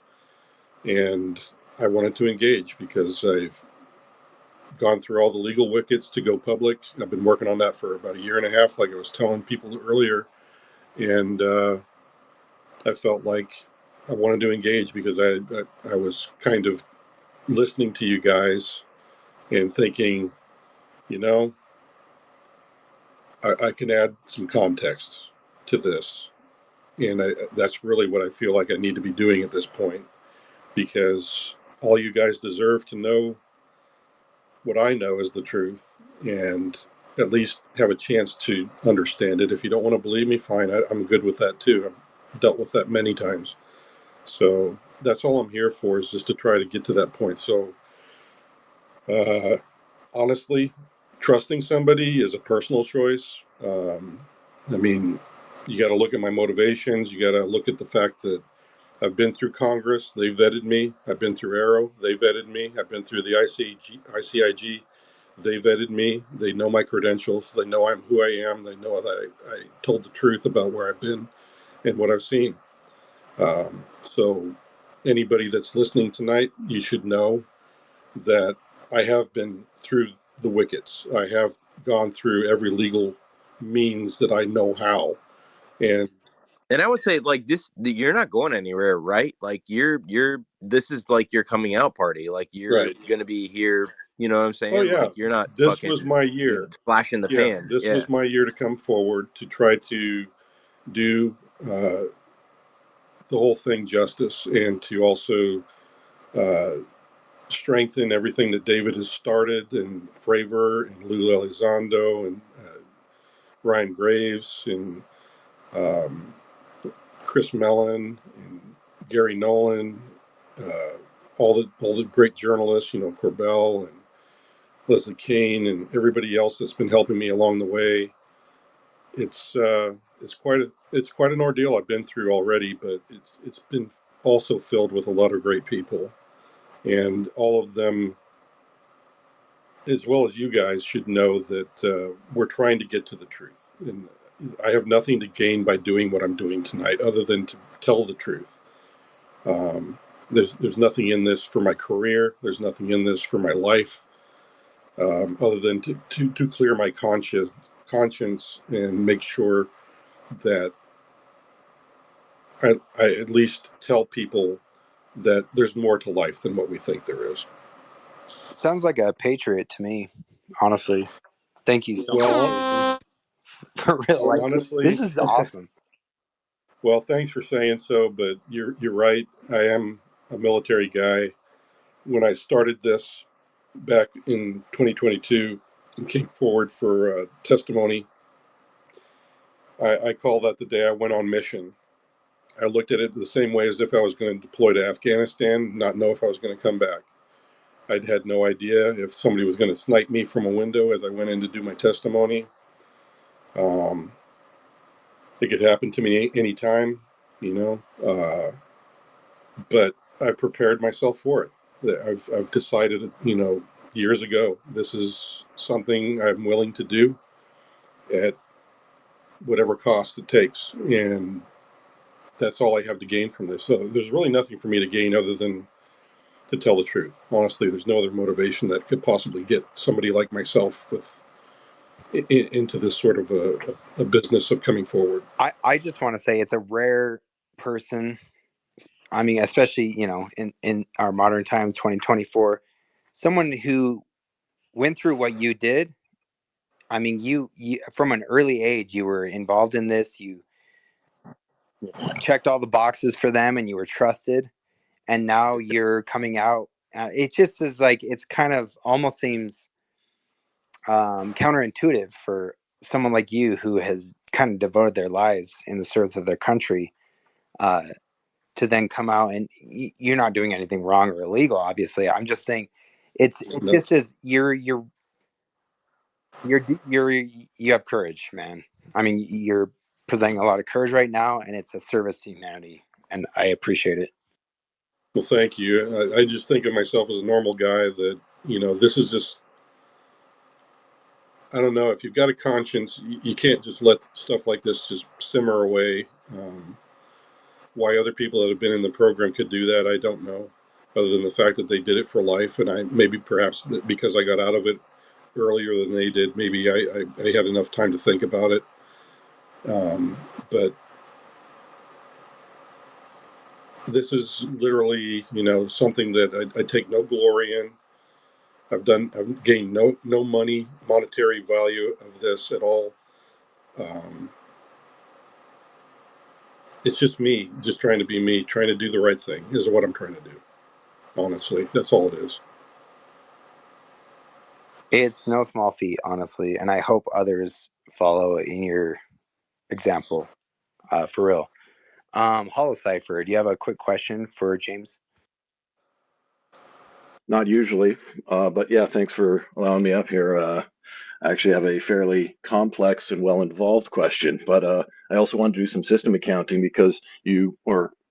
and I wanted to engage because I've gone through all the legal wickets to go public. I've been working on that for about a year and a half, like I was telling people earlier, and I felt like I wanted to engage because I was kind of listening to you guys and thinking, I can add some context to this, and that's really what I feel like I need to be doing at this point, because all you guys deserve to know what I know is the truth, and at least have a chance to understand it. If you don't want to believe me, fine. I'm good with that too. I've dealt with that many times. So that's all I'm here for, is just to try to get to that point. So honestly, trusting somebody is a personal choice. I mean, you got to look at my motivations. You got to look at the fact that I've been through Congress. They vetted me. I've been through Arrow. They vetted me. I've been through the ICIG. They vetted me. They know my credentials. They know I'm who I am. They know that I told the truth about where I've been and what I've seen. So anybody that's listening tonight, you should know that I have been through the wickets. I have gone through every legal means that I know how. And I would say, like, you're not going anywhere, right? Like, this is like your coming out party. Like, you're right. going to be here. You know what I'm Oh saying? yeah, Like, you're not this was fucking, my year. flash in the Yeah, pan. this Yeah. was my year to come forward to try to do the whole thing justice, and to also uh, strengthen everything that David has started, and Fravor and Lou Elizondo and Ryan Graves and um, Chris Mellon and Gary Nolan, all the great journalists, Corbell and Leslie Kane and everybody else that's been helping me along the way. It's quite an ordeal I've been through already, but it's been also filled with a lot of great people, and all of them, as well as you guys, should know that we're trying to get to the truth. And I have nothing to gain by doing what I'm doing tonight, other than to tell the truth. There's nothing in this for my career. There's nothing in this for my life, other than to clear my conscience and make sure that I at least tell people that there's more to life than what we think there is. Sounds like a patriot to me. honestly. Thank you so much, Well, Jason. For real, like this honestly, is awesome. well, thanks for saying so, but you're right. I am a military guy. When I started this back in 2022 and came forward for testimony, I call that the day I went on mission. I looked at it the same way as if I was going to deploy to Afghanistan, not know if I was going to come back. I'd had no idea if somebody was going to snipe me from a window as I went in to do my testimony. It could happen to me anytime, you know, but I've prepared myself for it. I've decided, you know, years ago, this is something I'm willing to do at whatever cost it takes. And that's all I have to gain from this. So there's really nothing for me to gain other than to tell the truth. Honestly, there's no other motivation that could possibly get somebody like myself with into this sort of a business of coming forward. I just want to say it's a rare person. I mean, especially, you know, in our modern times, 2024, someone who went through what you did. I mean, you from an early age, you were involved in this. You checked all the boxes for them and you were trusted. And now you're coming out. It just is like, it's kind of almost seems counterintuitive for someone like you who has kind of devoted their lives in the service of their country to then come out and you're not doing anything wrong or illegal. Obviously, I'm just saying it No. just is you have courage, man. I mean, you're presenting a lot of courage right now, and it's a service to humanity, and I appreciate it. Well, thank you. I just think of myself as a normal guy that, you know, this is just, I don't know, if you've got a conscience, you can't just let stuff like this just simmer away. Why other people that have been in the program could do that, I don't know, other than the fact that they did it for life. And I maybe perhaps because I got out of it earlier than they did, maybe I had enough time to think about it. But this is literally, you know, something that I take no glory in. I've gained no monetary value of this at all. It's just me, just trying to be me, trying to do the right thing is what I'm trying to do. Honestly, that's all it is. It's no small feat, honestly, and I hope others follow in your example, for real. Hollow Cipher, do you have a quick question for James? Not usually, but yeah, thanks for allowing me up here. I actually have a fairly complex and well-involved question, but I also wanted to do some system accounting because you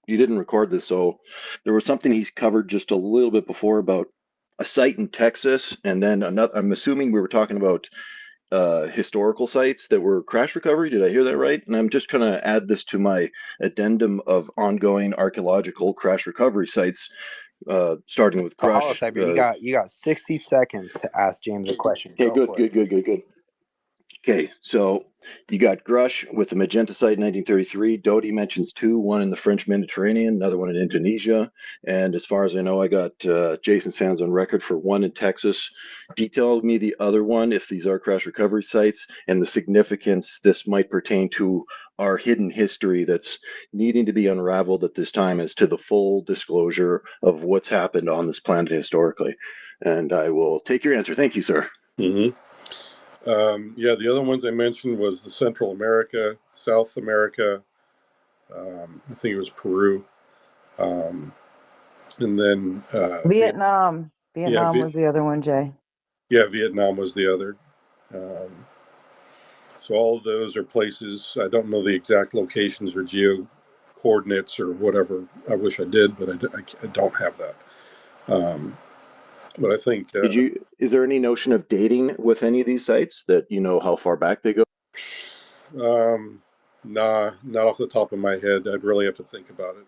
didn't record this, so there was something he's covered just a little bit before about a site in Texas, and then another. I'm assuming we were talking about historical sites that were crash recovery. Did I hear that right? And I'm just going to add this to my addendum of ongoing archaeological crash recovery sites, starting with So Hollow Grush. Cipher, you got 60 seconds to ask James a question. Okay, Go for it. good. Okay, so you got Grush with the Magenta site in 1933. Doty mentions two, one in the French Mediterranean, another one in Indonesia. And as far as I know, I got Jason's hands on record for one in Texas. Detail me the other one, if these are crash recovery sites, and the significance this might pertain to our hidden history that's needing to be unraveled at this time as to the full disclosure of what's happened on this planet historically. And I will take your answer. Thank you, sir. Mm-hmm. Yeah, the other ones I mentioned was the Central America, South America. I think it was Peru, and then Vietnam. yeah, Vietnam was the other one, Jay. yeah, Vietnam was the other. So all of those are places. I don't know the exact locations or geo coordinates or whatever. I wish I did, but I don't have that. But I think Is there any notion of dating with any of these sites that you know how far back they go? nah, not off the top of my head. I'd really have to think about it.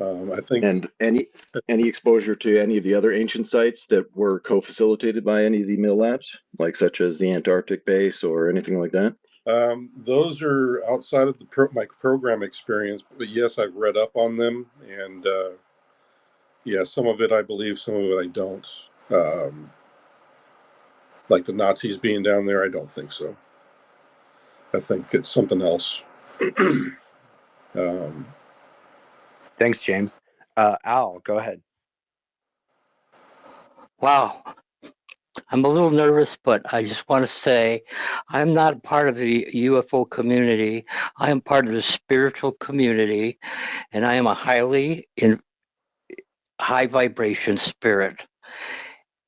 I think. And any exposure to any of the other ancient sites that were co-facilitated by any of the mill labs, like such as the Antarctic base or anything like that? Those are outside of my program experience, but yes, I've read up on them, and yeah, some of it I believe, some of it I don't. like the Nazis being down there. I don't think so. I think it's something else. Thanks, James. Al, go ahead. Wow. I'm a little nervous, but I just want to say I'm not part of the UFO community. I am part of the spiritual community, and I am a high vibration spirit.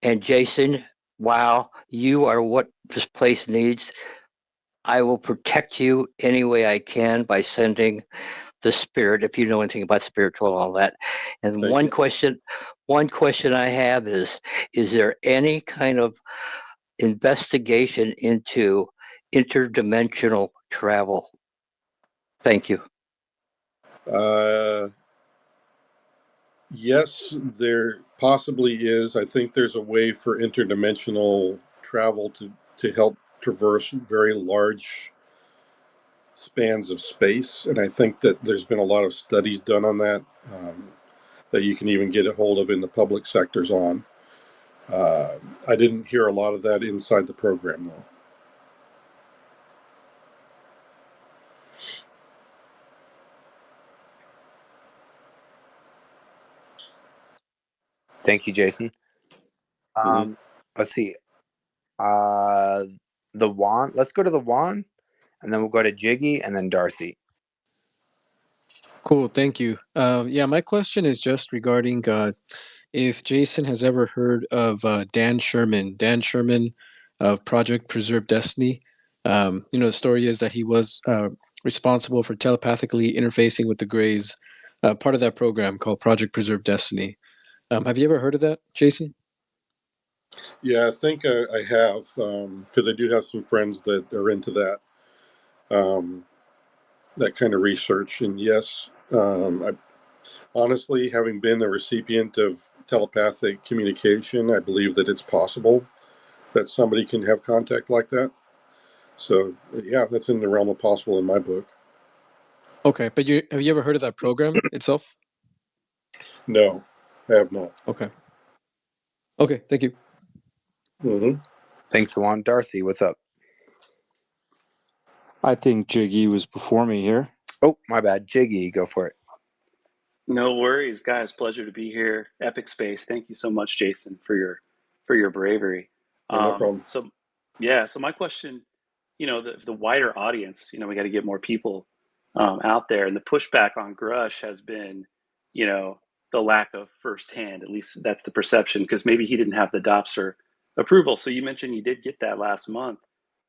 And Jason, wow, you are what this place needs. I will protect you any way I can by sending the spirit, if you know anything about spiritual and all that. And Thank you. one question I have is there any kind of investigation into interdimensional travel? Thank you. Yes, there possibly is. I think there's a way for interdimensional travel to help traverse very large spans of space. And I think that there's been a lot of studies done on that, that you can even get a hold of in the public sectors on. I didn't hear a lot of that inside the program, though. Thank you, Jason. Let's see. The Juan. Let's go to the Juan, and then we'll go to Jiggy, and then Darcy. Cool, thank you. Yeah, my question is just regarding if Jason has ever heard of Dan Sherman. Dan Sherman of Project Preserve Destiny. The story is that he was responsible for telepathically interfacing with the Greys, part of that program called Project Preserve Destiny. Have you ever heard of that, Jason? Yeah, I think I have, because I do have some friends that are into that. That kind of research. And yes, I honestly, having been a recipient of telepathic communication, I believe that it's possible that somebody can have contact like that. So yeah, that's in the realm of possible in my book. Okay, but have you ever heard of that program itself? No, I have not. Okay. Okay, thank you. Mm-hmm. Thanks, Juan. Darcy, what's up? I think Jiggy was before me here. Oh, my bad. Jiggy, go for it. No worries, guys. Pleasure to be here. Epic Space. Thank you so much, Jason, for your bravery. Yeah, no problem. So my question, the wider audience, we got to get more people out there, and the pushback on Grush has been, the lack of firsthand. At least that's the perception, because maybe he didn't have the Dopser approval. So you mentioned you did get that last month.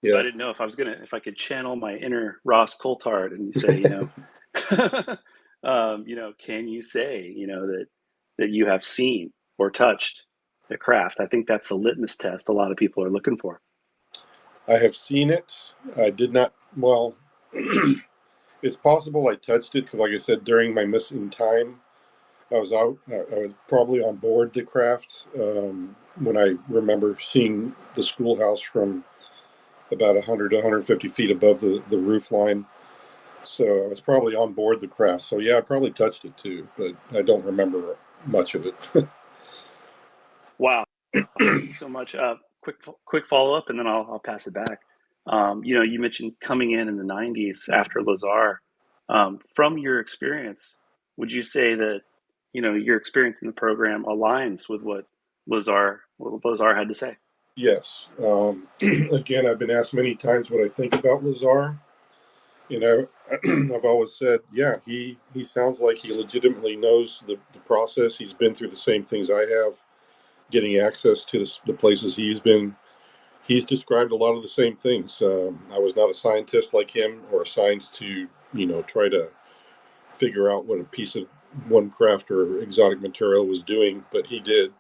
Yes. So I didn't know if I could channel my inner Ross Coulthard and say, can you say, that you have seen or touched the craft? I think that's the litmus test a lot of people are looking for. I have seen it. I did not. Well, it's possible I touched it because, like I said, during my missing time, I was out. I was probably on board the craft when I remember seeing the schoolhouse from about 100 to 150 feet above the roof line. So I was probably on board the craft. So yeah, I probably touched it too, but I don't remember much of it. Wow. Thank you so much. Quick follow up, and then I'll pass it back. You mentioned coming in the 90s after Lazar. From your experience, would you say that your experience in the program aligns with what Lazar had to say? Yes. Again, I've been asked many times what I think about Lazar. I've always said, yeah, he sounds like he legitimately knows the process. He's been through the same things I have, getting access to the places he's been. He's described a lot of the same things. I was not a scientist like him or assigned to, try to figure out what a piece of one craft or exotic material was doing, but he did.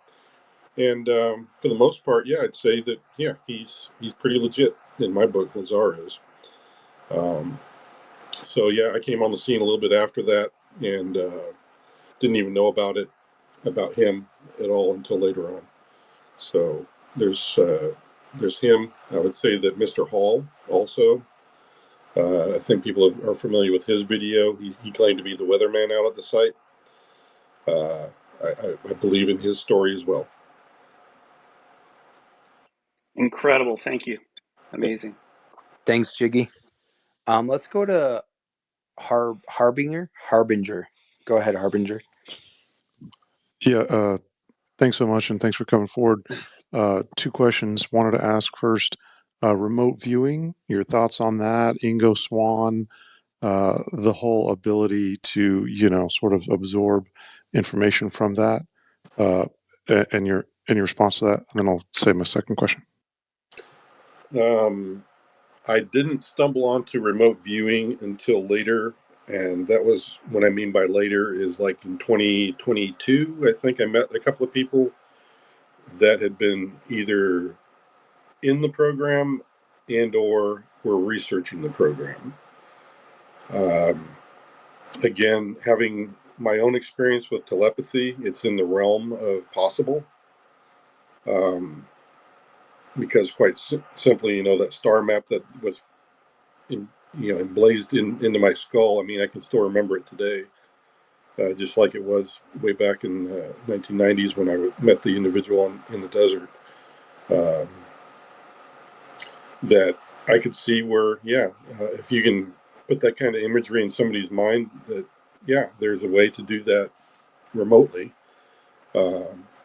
And for the most part, yeah, I'd say that, yeah, he's pretty legit in my book. Lazar is. So yeah, I came on the scene a little bit after that and didn't even know about him at all until later on. So there's him. I would say that Mr. Hall also. I think people are familiar with his video. He claimed to be the weatherman out at the site. I believe in his story as well. Incredible. Thank you. Amazing. Thanks, Jiggy. Let's go to Harbinger. Go ahead, Harbinger. Yeah, thanks so much, and thanks for coming forward. Two questions. Wanted to ask first, remote viewing, your thoughts on that, Ingo Swann, the whole ability to, sort of absorb information from that, and your response to that, and then I'll say my second question. I didn't stumble onto remote viewing until later, and that was what I mean by later is like in 2022. I think I met a couple of people that had been either in the program and or were researching the program. Again, having my own experience with telepathy, it's in the realm of possible. Because quite simply, that star map that was emblazed into my skull. I mean, I can still remember it today, just like it was way back in the 1990s when I met the individual in the desert. That I could see where, if you can put that kind of imagery in somebody's mind, that, there's a way to do that remotely.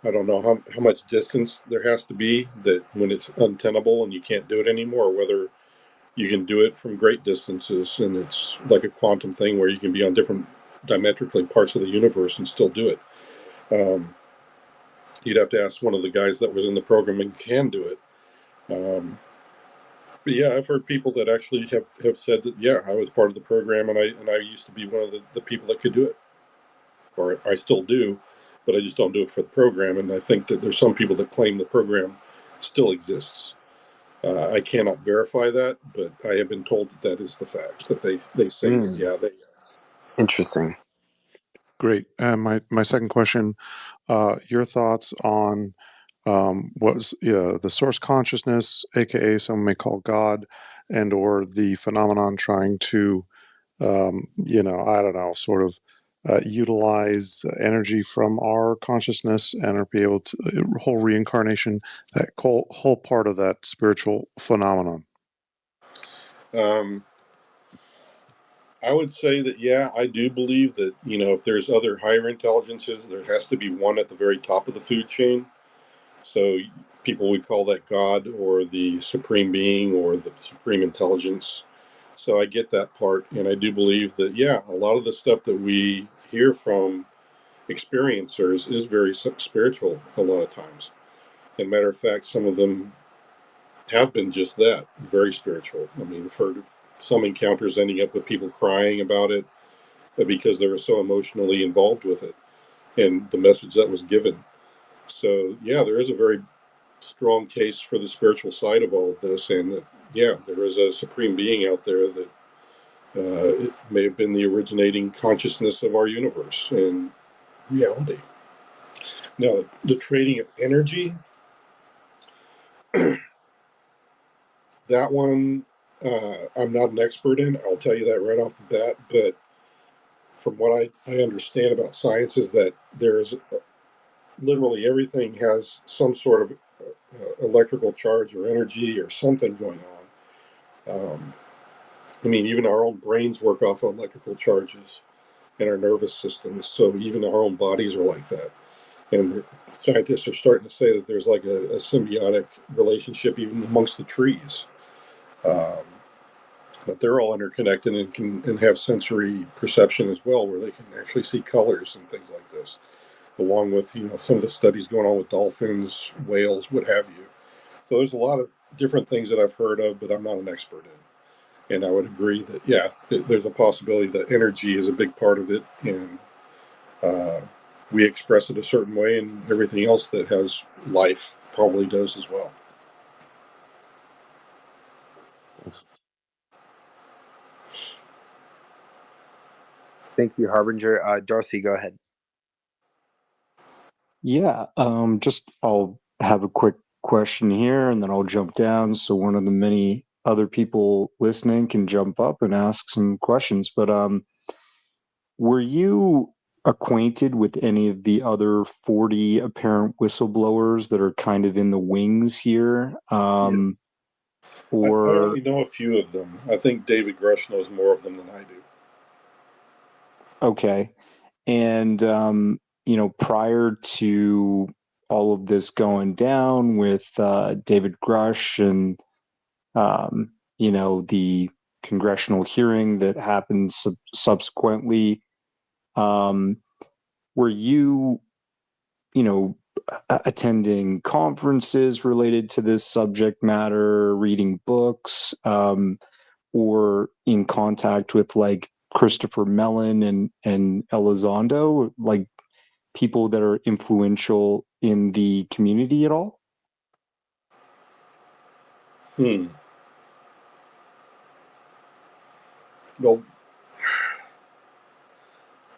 I don't know how much distance there has to be that when it's untenable and you can't do it anymore, or whether you can do it from great distances and it's like a quantum thing where you can be on different diametrically parts of the universe and still do it. You'd have to ask one of the guys that was in the program and can do it. But yeah, I've heard people that actually have said that, I was part of the program and I used to be one of the people that could do it, or I still do, but I just don't do it for the program. And I think that there's some people that claim the program still exists. I cannot verify that, but I have been told that is the fact, that they say, they. Interesting. Great. And my second question, your thoughts on what's the source consciousness, aka some may call God, and or the phenomenon trying to, I don't know, sort of utilize energy from our consciousness and be able to whole reincarnation, that whole part of that spiritual phenomenon. I would say that, I do believe that, if there's other higher intelligences, there has to be one at the very top of the food chain. So people would call that God or the supreme being or the supreme intelligence. So I get that part. And I do believe that, a lot of the stuff that we hear from experiencers is very spiritual a lot of times. As a matter of fact, some of them have been just that, very spiritual. I mean, I've heard of some encounters ending up with people crying about it because they were so emotionally involved with it and the message that was given. So, there is a very strong case for the spiritual side of all of this, and that, there is a supreme being out there that it may have been the originating consciousness of our universe and reality. Now, the trading of energy, that one, I'm not an expert in. I'll tell you that right off the bat. But from what I understand about science is that there's literally everything has some sort of electrical charge or energy or something going on. I mean, even our own brains work off of electrical charges in our nervous systems. So even our own bodies are like that. And scientists are starting to say that there's like a symbiotic relationship even amongst the trees. That they're all interconnected and have sensory perception as well, where they can actually see colors and things like this, along with some of the studies going on with dolphins, whales, what have you. So there's a lot of different things that I've heard of, but I'm not an expert in. And I would agree that there's a possibility that energy is a big part of it, and we express it a certain way, and everything else that has life probably does as well. Thank you, Harbinger. Darcy, go ahead. Yeah, I'll have a quick question here and then I'll jump down so one of the many other people listening can jump up and ask some questions. But were you acquainted with any of the other 40 apparent whistleblowers that are kind of in the wings here? I Or only know a few of them. I think David Grush knows more of them than I do. okay. And prior to all of this going down with David Grush and the congressional hearing that happened subsequently, were you attending conferences related to this subject matter, reading books, or in contact with like Christopher Mellon and Elizondo, like people that are influential in the community at all? Well,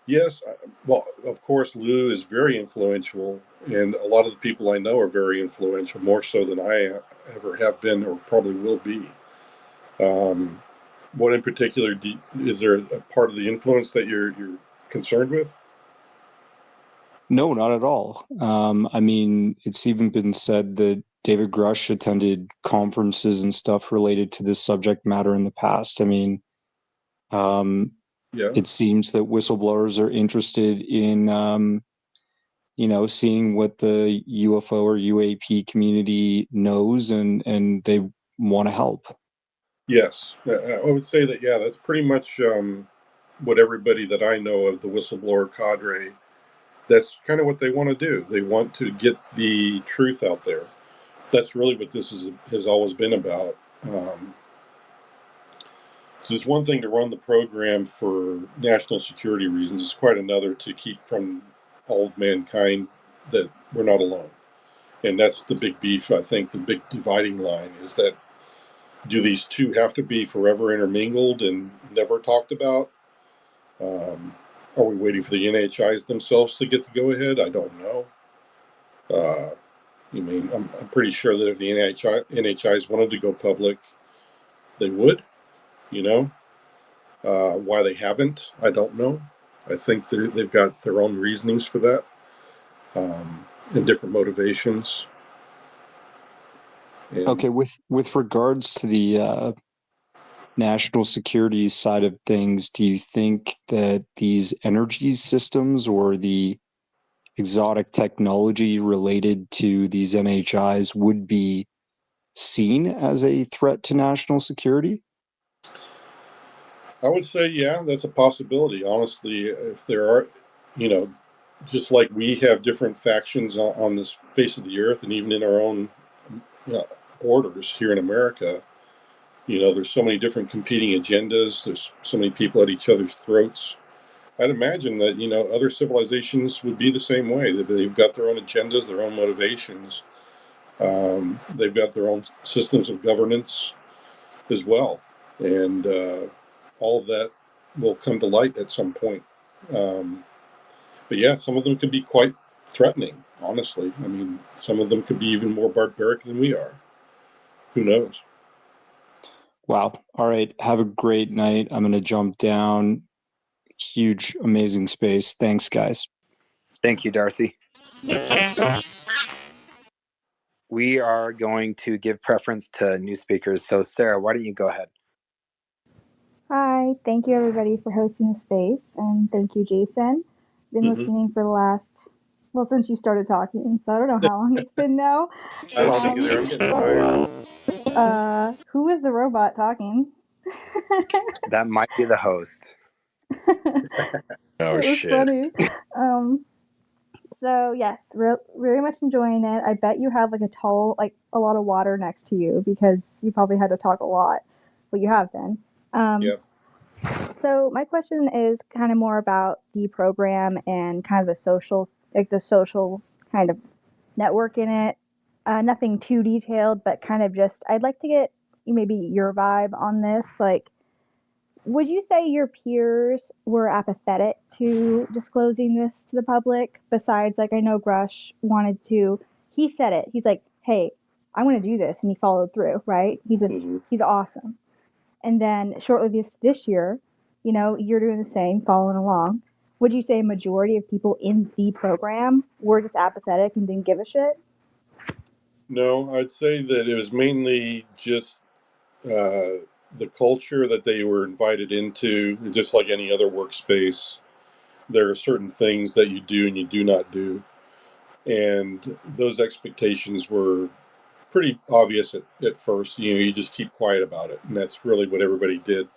yes. Well, of course, Lou is very influential, and a lot of the people I know are very influential, more so than I ever have been or probably will be. What in particular is there a part of the influence that you're concerned with? No, not at all. I mean, it's even been said that David Grush attended conferences and stuff related to this subject matter in the past. I mean, it seems that whistleblowers are interested in, seeing what the UFO or UAP community knows, and they want to help. Yes, I would say that. Yeah, that's pretty much what everybody that I know of the whistleblower cadre. That's kind of what they want to do. They want to get the truth out there. That's really what this has always been about. So it's one thing to run the program for national security reasons. It's quite another to keep from all of mankind that we're not alone. And that's the big beef, I think, the big dividing line is that do these two have to be forever intermingled and never talked about? Are we waiting for the NHIs themselves to get the go-ahead? I don't know. I'm pretty sure that if the NHIs wanted to go public, they would, Why they haven't, I don't know. I think they've got their own reasonings for that, and different motivations. Okay, with regards to the national security side of things, do you think that these energy systems or the exotic technology related to these NHIs would be seen as a threat to national security? I would say, yeah, that's a possibility. Honestly, if there are, just like we have different factions on this face of the earth, and even in our own borders here in America, there's so many different competing agendas. There's so many people at each other's throats. I'd imagine that, other civilizations would be the same way. They've got their own agendas, their own motivations. They've got their own systems of governance as well. And all of that will come to light at some point. But yeah, some of them can be quite threatening, honestly. I mean, some of them could be even more barbaric than we are. Who knows? Wow. All right. Have a great night. I'm going to jump down. Huge, amazing space. Thanks, guys. Thank you, Darcy. We are going to give preference to new speakers. So, Sarah, why don't you go ahead? Hi. Thank you, everybody, for hosting the space. And thank you, Jason. Been listening for the last, since you started talking. So I don't know how long it's been now. Who is the robot talking? That might be the host. Oh, it was shit. Funny. So yes, very much enjoying it. I bet you have like a lot of water next to you because you probably had to talk a lot. Well, you have been. Yeah. So my question is kind of more about the program and kind of the social kind of network in it. Nothing too detailed, but kind of just I'd like to get maybe your vibe on this. Like, would you say your peers were apathetic to disclosing this to the public? Besides, like I know Grush wanted to. He said it. He's like, "Hey, I want to do this," and he followed through. Right? He's awesome. And then shortly this year, you're doing the same, following along. would you say a majority of people in the program were just apathetic and didn't give a shit? No, I'd say that it was mainly just the culture that they were invited into. Just like any other workspace, there are certain things that you do and you do not do. And those expectations were pretty obvious at first. You just keep quiet about it. And that's really what everybody did.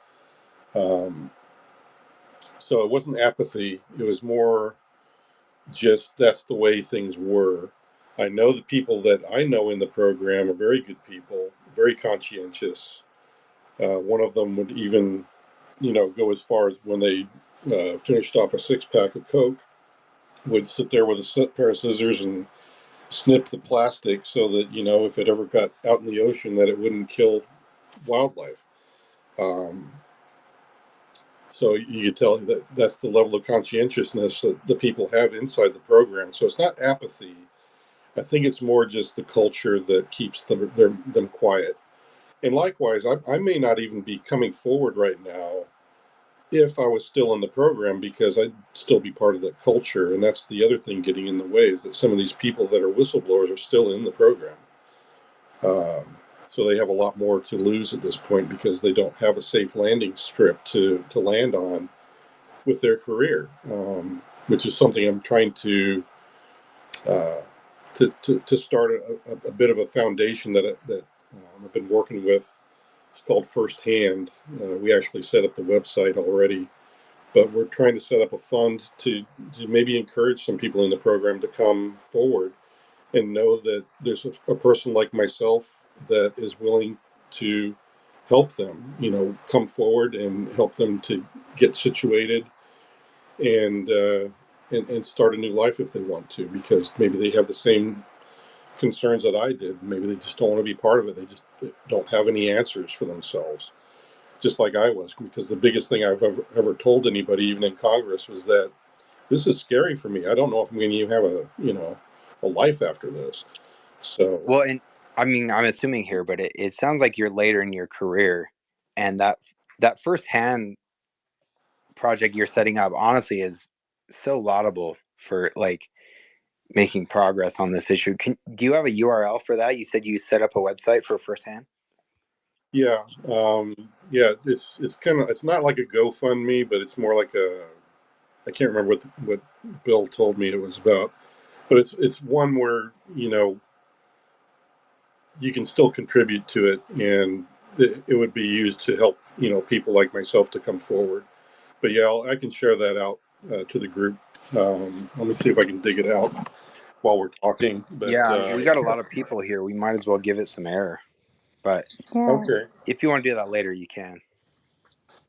So it wasn't apathy. It was more just that's the way things were. I know the people that I know in the program are very good people, very conscientious. One of them would even, go as far as when they finished off a 6-pack of Coke, would sit there with a pair of scissors and snip the plastic so that, if it ever got out in the ocean, that it wouldn't kill wildlife. So you could tell that that's the level of conscientiousness that the people have inside the program. So it's not apathy. I think it's more just the culture that keeps them quiet. And likewise, I may not even be coming forward right now if I was still in the program, because I'd still be part of that culture. And that's the other thing getting in the way, is that some of these people that are whistleblowers are still in the program. So they have a lot more to lose at this point because they don't have a safe landing strip to land on with their career, which is something I'm trying to start a bit of a foundation that I've been working with. It's called Firsthand. We actually set up the website already, but we're trying to set up a fund to maybe encourage some people in the program to come forward and know that there's a person like myself that is willing to help them, come forward and help them to get situated and start a new life if they want to, because maybe they have the same concerns that I did. Maybe they just don't want to be part of it. They don't have any answers for themselves, just like I was, because the biggest thing I've ever told anybody, even in Congress, was that this is scary for me. I don't know if I'm going to even have a life after this. So, Well, and I mean, I'm assuming here, but it sounds like you're later in your career, and that firsthand project you're setting up, honestly, is so laudable for like making progress on this issue. Do you have a URL for that? You said you set up a website for firsthand. yeah, it's kind of, it's not like a GoFundMe, but it's more like I can't remember what Bill told me it was about, but it's one where you can still contribute to it, and it would be used to help people like myself to come forward. But yeah, I can share that out to the group. Let me see if I can dig it out while we're talking. But Yeah, we got a lot of people here. We might as well give it some air. But okay, if you want to do that later, you can.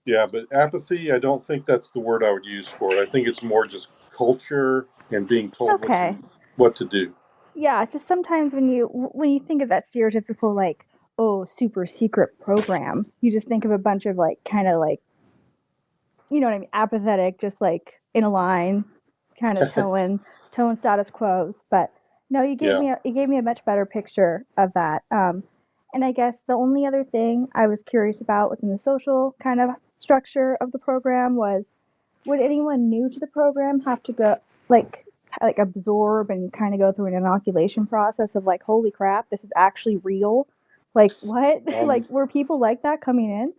yeah, but apathy, I don't think that's the word I would use for it. I think it's more just culture and being told Okay. what to do. Yeah, it's just sometimes when you think of that stereotypical like, oh, super secret program, you just think of a bunch of like kind of like, you know what I mean, apathetic, just like in a line, kind of towing status quos. But no, Yeah. you gave me a much better picture of that. And I guess the only other thing I was curious about within the social kind of structure of the program was, would anyone new to the program have to go like absorb and kind of go through an inoculation process of like, holy crap, this is actually real? Like what? Like were people like that coming in?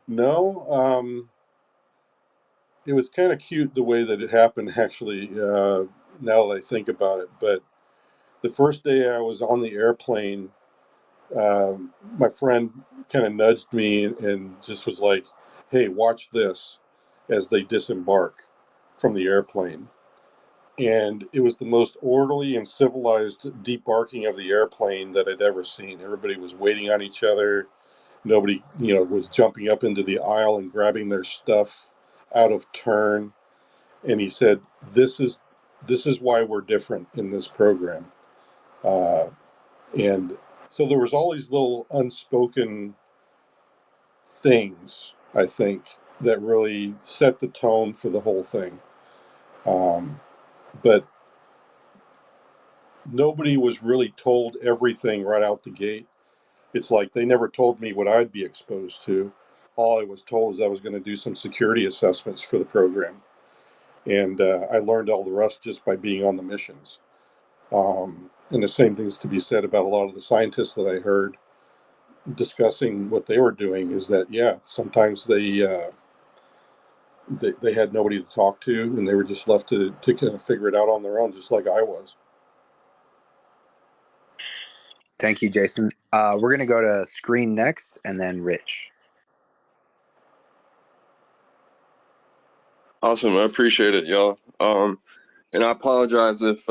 No, it was kind of cute the way that it happened, actually, now that I think about it. But the first day I was on the airplane, my friend kind of nudged me and just was like, hey, watch this, as they disembark from the airplane. And it was the most orderly and civilized debarking of the airplane that I'd ever seen. Everybody was waiting on each other. Nobody, was jumping up into the aisle and grabbing their stuff out of turn. And he said, "This is why we're different in this program." And so there was all these little unspoken things, I think, that really set the tone for the whole thing. But nobody was really told everything right out the gate. It's like they never told me what I'd be exposed to. All I was told is I was going to do some security assessments for the program. And I learned all the rest just by being on the missions. And the same thing's to be said about a lot of the scientists that I heard discussing what they were doing. Is that, yeah, sometimes they had nobody to talk to, and they were just left to kind of figure it out on their own, just like I was. Thank you, Jason. We're going to go to Screen next, and then Rich. Awesome. I appreciate it, y'all. And I apologize if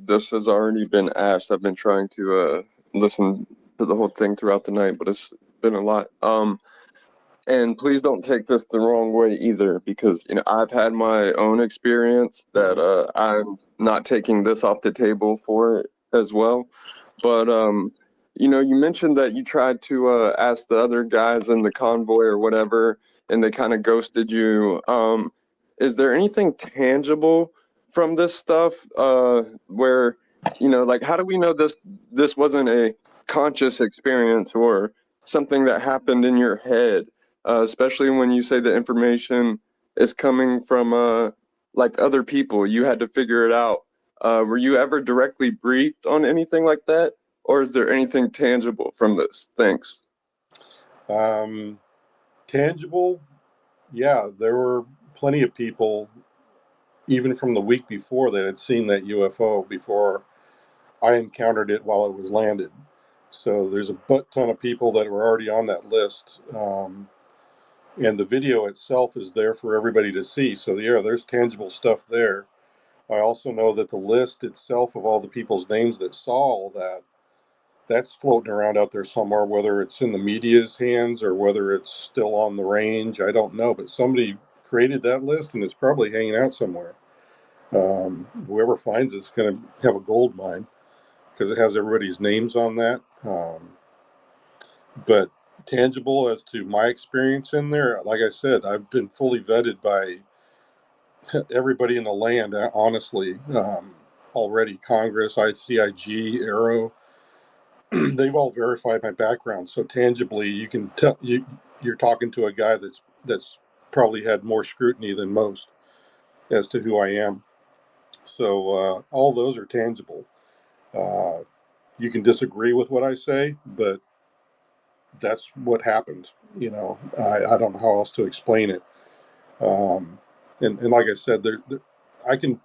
this has already been asked. I've been trying to listen to the whole thing throughout the night, but it's been a lot. And please don't take this the wrong way either, because I've had my own experience that I'm not taking this off the table for it as well. But you mentioned that you tried to ask the other guys in the convoy or whatever, and they kind of ghosted you. Is there anything tangible from this stuff where like, how do we know this wasn't a conscious experience or something that happened in your head? Especially when you say the information is coming from like other people, you had to figure it out. Were you ever directly briefed on anything like that, or is there anything tangible from this? Thanks. Tangible, yeah, there were plenty of people, even from the week before, that had seen that UFO before I encountered it while it was landed. So there's a butt ton of people that were already on that list. And the video itself is there for everybody to see. So yeah, there's tangible stuff there. I also know that the list itself of all the people's names that saw all that, that's floating around out there somewhere, whether it's in the media's hands or whether it's still on the range. I don't know, but somebody created that list and it's probably hanging out somewhere. Whoever finds it's going to have a gold mine because it has everybody's names on that. But tangible as to my experience in there, like I said, I've been fully vetted by everybody in the land, honestly, already. Congress, ICIG, Aero, they've all verified my background. So tangibly, you can tell you're talking to a guy that's probably had more scrutiny than most as to who I am. So all those are tangible. You can disagree with what I say, but that's what happened. I don't know how else to explain it. And like I said, I can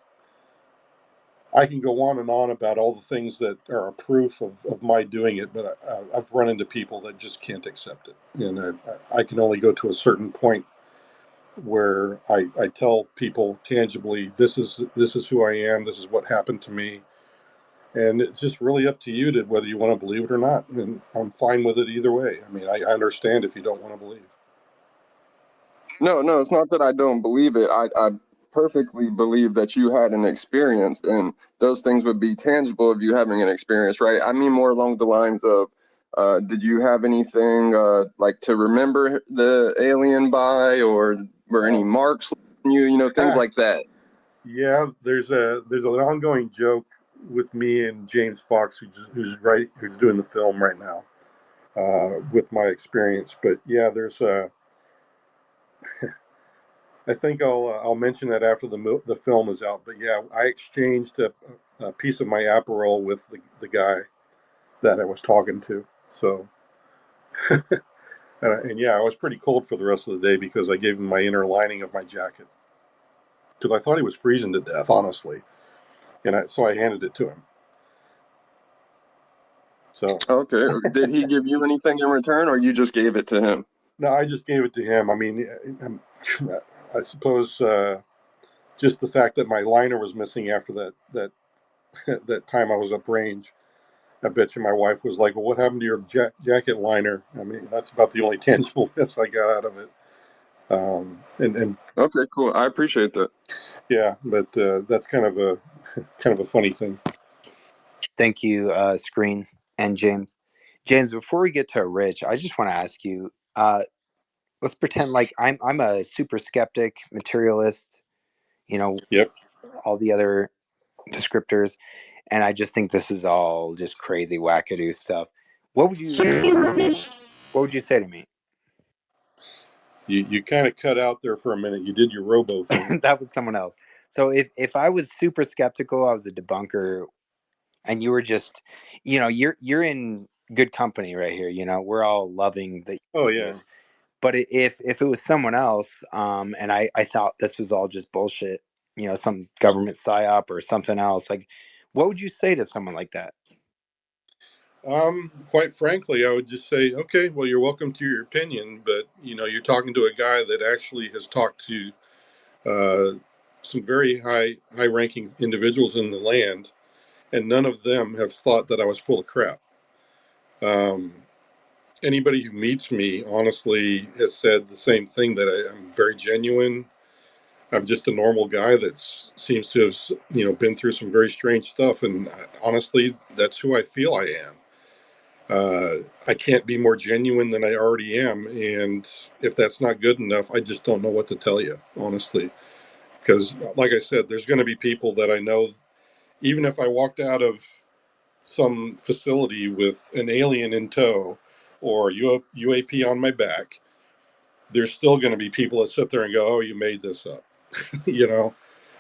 go on and on about all the things that are a proof of my doing it, but I've run into people that just can't accept it. And I can only go to a certain point where I tell people tangibly, this is who I am, this is what happened to me. And it's just really up to you to whether you want to believe it or not. And I'm fine with it either way. I mean, I understand if you don't want to believe. No, it's not that I don't believe it. I perfectly believe that you had an experience, and those things would be tangible of you having an experience, right? I mean more along the lines of, did you have anything like to remember the alien by, or were any marks on you, things like that? Yeah, there's an ongoing joke with me and James Fox, who's doing the film right now, with my experience. But yeah, there's I think I'll mention that after the film is out. But yeah, I exchanged a piece of my Aperol with the guy that I was talking to. So, and yeah, I was pretty cold for the rest of the day because I gave him my inner lining of my jacket because I thought he was freezing to death, honestly. And so I handed it to him. So okay, did he give you anything in return, or you just gave it to him? No, I just gave it to him. I mean, I suppose just the fact that my liner was missing after that that time I was up range. I bet you my wife was like, "Well, what happened to your jacket liner?" I mean, that's about the only tangibleness I got out of it. And okay, cool. I appreciate that. Yeah, but that's kind of a funny thing. Thank you, Screen and James. James, before we get to Rich, I just want to ask you. Let's pretend like I'm a super skeptic, materialist. Yep. All the other descriptors, and I just think this is all just crazy wackadoo stuff. What would you say to me? You kind of cut out there for a minute. You did your robo thing. That was someone else. So if I was super skeptical, I was a debunker, and you were just, you're in good company right here. We're all loving that you're Oh doing yeah. this. But if it was someone else, and I thought this was all just bullshit, some government psyop or something else, like, what would you say to someone like that? Quite frankly, I would just say, okay, well, you're welcome to your opinion, but you're talking to a guy that actually has talked to some very high-ranking individuals in the land, and none of them have thought that I was full of crap. Anybody who meets me, honestly, has said the same thing, that I'm very genuine. I'm just a normal guy that seems to have, been through some very strange stuff, and honestly, that's who I feel I am. I can't be more genuine than I already am, and if that's not good enough, I just don't know what to tell you, honestly. Because, like I said, there's going to be people that I know, even if I walked out of some facility with an alien in tow or UAP on my back, there's still going to be people that sit there and go, "Oh, you made this up,"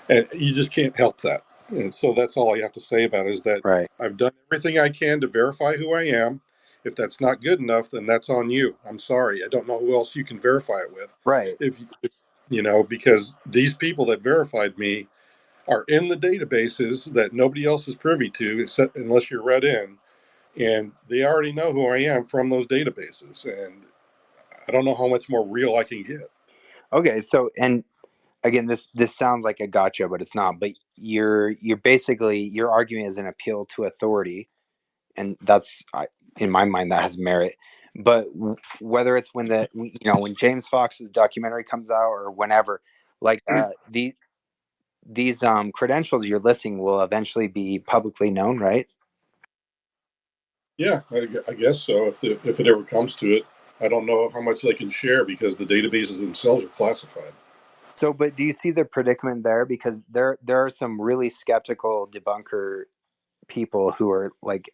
and you just can't help that. And so that's all I have to say about it, is that Right. I've done everything I can to verify who I am. If that's not good enough, then that's on you. I'm sorry. I don't know who else you can verify it with. Right. If because these people that verified me are in the databases that nobody else is privy to, except unless you're read in, and they already know who I am from those databases. And I don't know how much more real I can get. Okay. So, and again, this sounds like a gotcha, but it's not. But you're basically, your argument is an appeal to authority, and that's, in my mind, that has merit. But whether it's when when James Fox's documentary comes out, or whenever, like, these credentials you're listing will eventually be publicly known, right? Yeah, I guess so. If it ever comes to it, I don't know how much they can share because the databases themselves are classified. So, but do you see the predicament there? Because there are some really skeptical debunker people who are like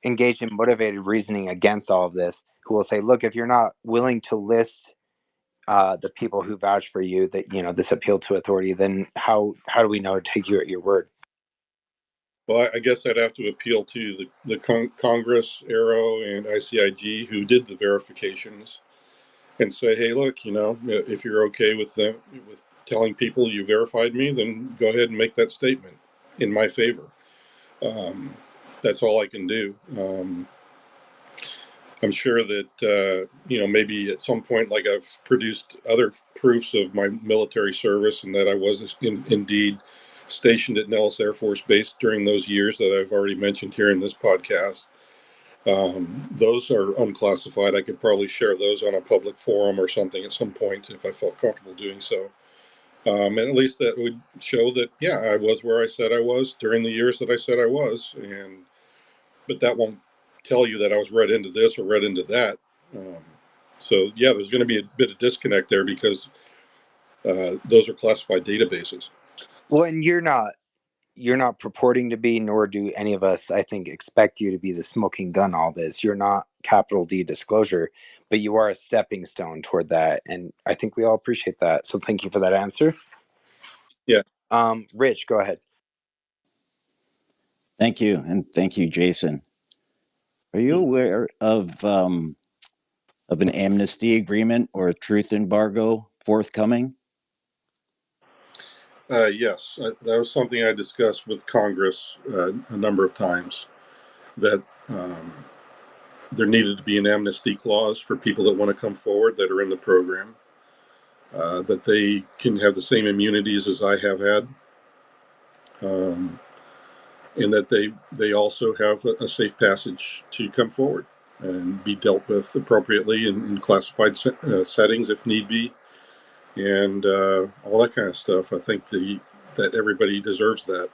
engaged in motivated reasoning against all of this, who will say, look, if you're not willing to list the people who vouch for you, that this appeal to authority, then how do we know to take you at your word? Well, I guess I'd have to appeal to the Congress, Aero, and ICIG, who did the verifications, and say, hey, look, if you're okay with telling people you verified me, then go ahead and make that statement in my favor. That's all I can do. I'm sure that, maybe at some point, like, I've produced other proofs of my military service and that I was indeed stationed at Nellis Air Force Base during those years that I've already mentioned here in this podcast. Those are unclassified. I could probably share those on a public forum or something at some point if I felt comfortable doing so. And at least that would show that, yeah, I was where I said I was during the years that I said I was. But that won't tell you that I was read into this or read into that. Um, so yeah, there's going to be a bit of disconnect there because those are classified databases. Well, and you're not purporting to be, nor do any of us, I think, expect you to be the smoking gun all this. You're not capital D disclosure, but you are a stepping stone toward that, and I think we all appreciate that. So thank you for that answer. Yeah. Rich, go ahead. Thank you, and thank you, Jason. Are you aware of an amnesty agreement or a truth embargo forthcoming? Yes, that was something I discussed with Congress a number of times, that there needed to be an amnesty clause for people that want to come forward that are in the program, that they can have the same immunities as I have had, and that they also have a safe passage to come forward and be dealt with appropriately in classified settings if need be, and all that kind of stuff. I think that everybody deserves that,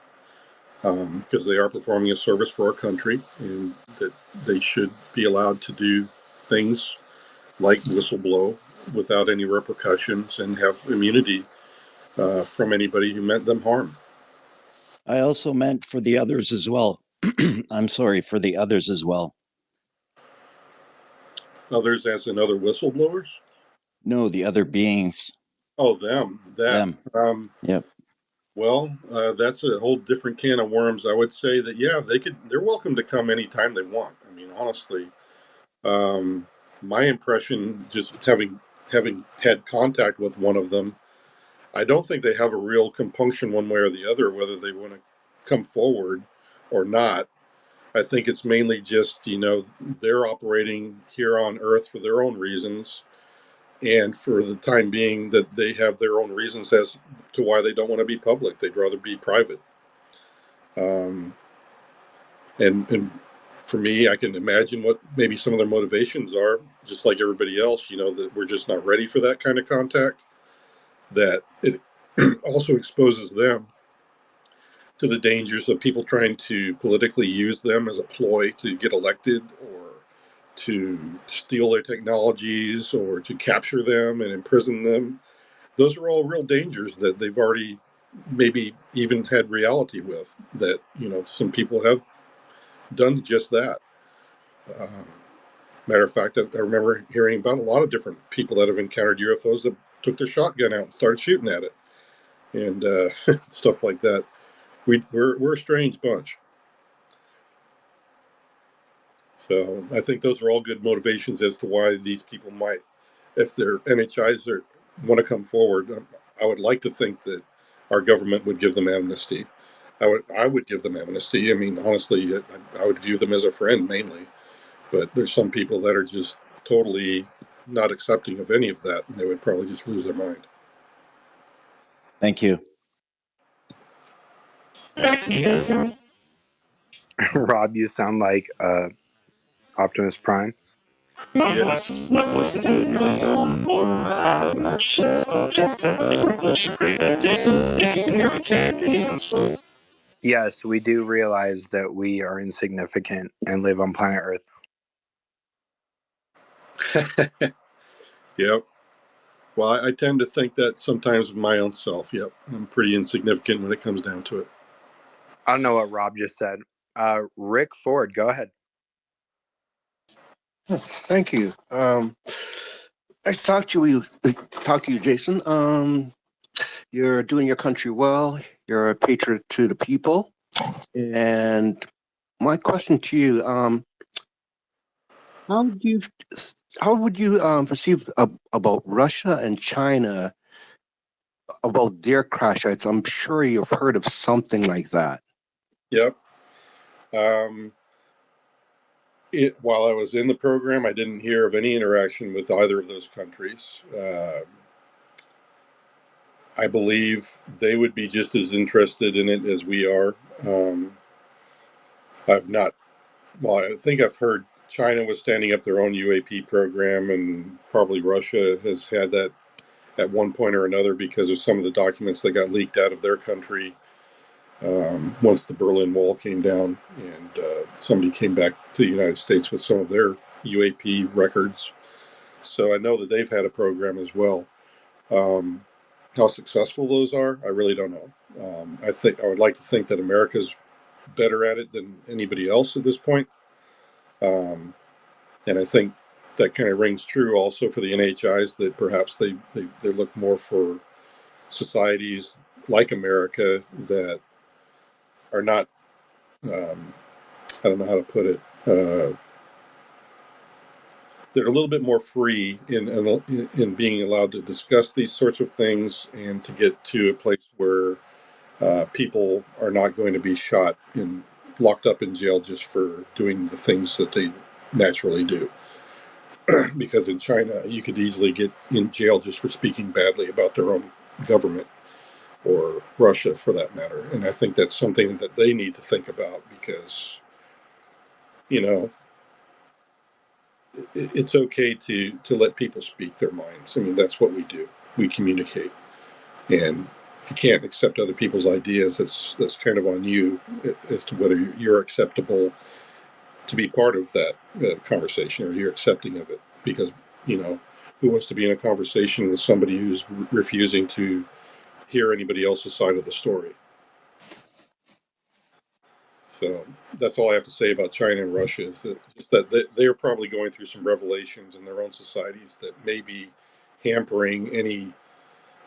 because they are performing a service for our country, and that they should be allowed to do things like whistleblow without any repercussions and have immunity from anybody who meant them harm. I also meant for the others as well. I'm sorry, for the others as well. Others as in other whistleblowers? No, the other beings. Oh, them. Them. That. Yep. Well, that's a whole different can of worms. I would say that, yeah, they're welcome to come anytime they want. I mean, honestly, my impression, just having had contact with one of them, I don't think they have a real compunction one way or the other whether they want to come forward or not. I think it's mainly just, they're operating here on Earth for their own reasons, and for the time being that they have their own reasons as to why they don't want to be public. They'd rather be private. Um, and for me, I can imagine what maybe some of their motivations are, just like everybody else, that we're just not ready for that kind of contact, that it also exposes them to the dangers of people trying to politically use them as a ploy to get elected, or to steal their technologies, or to capture them and imprison them. Those are all real dangers that they've already maybe even had reality with, that, some people have done just that. Um, Matter of fact, I remember hearing about a lot of different people that have encountered UFOs that took their shotgun out and started shooting at it, and stuff like that. We're a strange bunch. So I think those are all good motivations as to why these people might, if their NHIs want to come forward. I would like to think that our government would give them amnesty. I would give them amnesty. I mean, honestly, I would view them as a friend mainly. But there's some people that are just totally not accepting of any of that, and they would probably just lose their mind. Thank you. Rob, you sound like Optimus Prime. Yes, my voice is really or not sure. So just I think we're close to great. Jason, if you can hear me, any hands, please? Yes, we do realize that we are insignificant and live on planet Earth. Yep. Well, I tend to think that sometimes of my own self. Yep. I'm pretty insignificant when it comes down to it. I don't know what Rob just said. Rick Ford, go ahead. Thank you. Nice to talk to you, Jason. You're doing your country well. You're a patriot to the people. And my question to you, how would you perceive about Russia and China, about their crash sites? I'm sure you've heard of something like that. Yep. While I was in the program, I didn't hear of any interaction with either of those countries. I believe they would be just as interested in it as we are. I think I've heard China was standing up their own UAP program, and probably Russia has had that at one point or another because of some of the documents that got leaked out of their country once the Berlin Wall came down, and somebody came back to the United States with some of their UAP records. So I know that they've had a program as well. How successful those are, I really don't know. I would like to think that America's better at it than anybody else at this point. And I think that kind of rings true also for the NHIs, that perhaps they look more for societies like America that are not, I don't know how to put it, they're a little bit more free in being allowed to discuss these sorts of things, and to get to a place where people are not going to be shot and locked up in jail just for doing the things that they naturally do. Because in China, you could easily get in jail just for speaking badly about their own government, or Russia for that matter. And I think that's something that they need to think about, because, it's okay to let people speak their minds. I mean, that's what we do. We communicate. And if you can't accept other people's ideas, that's kind of on you as to whether you're acceptable to be part of that conversation, or you're accepting of it. Because, who wants to be in a conversation with somebody who's refusing to hear anybody else's side of the story? So that's all I have to say about China and Russia, is that they are probably going through some revelations in their own societies that may be hampering any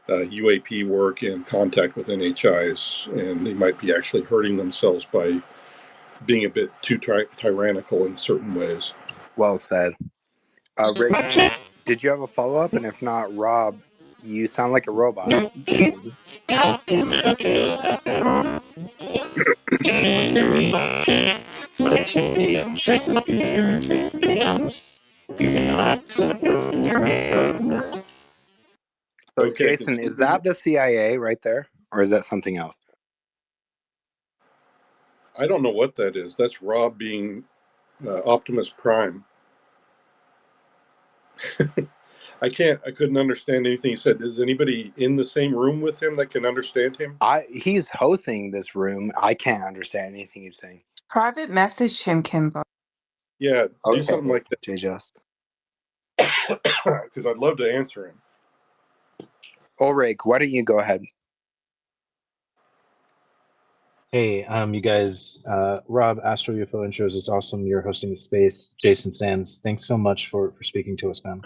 UAP work and contact with NHIs, and they might be actually hurting themselves by being a bit too tyrannical in certain ways. Well said. Rick, did you have a follow up? And if not, Rob, you sound like a robot. So, Okay, Jason, is that the CIA right there, or is that something else? I don't know what that is. That's Rob being Optimus Prime. I couldn't understand anything he said. Is anybody in the same room with him that can understand him? He's hosting this room. I can't understand anything he's saying. Private message him, Kimbo. Yeah, do Okay. something like that. JJS. Because I'd love to answer him. Ulrich, why don't you go ahead? Hey, you guys, Rob, Astro UFO Intros is awesome. You're hosting the space. Jason Sands, thanks so much for speaking to us, man.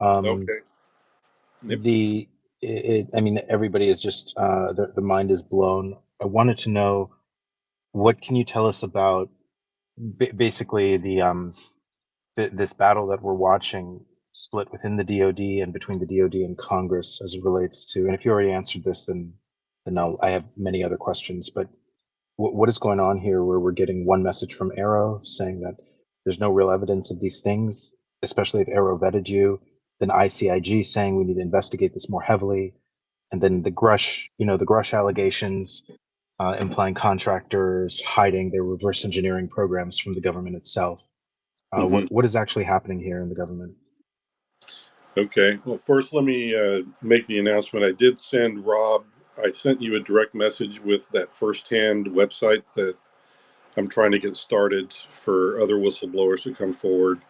Okay. Yep. I mean, everybody is just, the mind is blown. I wanted to know, what can you tell us about basically this battle that we're watching split within the DoD and between the DoD and Congress as it relates to, and if you already answered this, then I have many other questions, but what is going on here where we're getting one message from Arrow saying that there's no real evidence of these things, especially if Arrow vetted you, then ICIG saying we need to investigate this more heavily, and then the Grush allegations implying contractors hiding their reverse engineering programs from the government itself. What is actually happening here in the government? Okay. Well, first, let me make the announcement. I did send Rob, I sent you a direct message with that firsthand website that I'm trying to get started for other whistleblowers to come forward,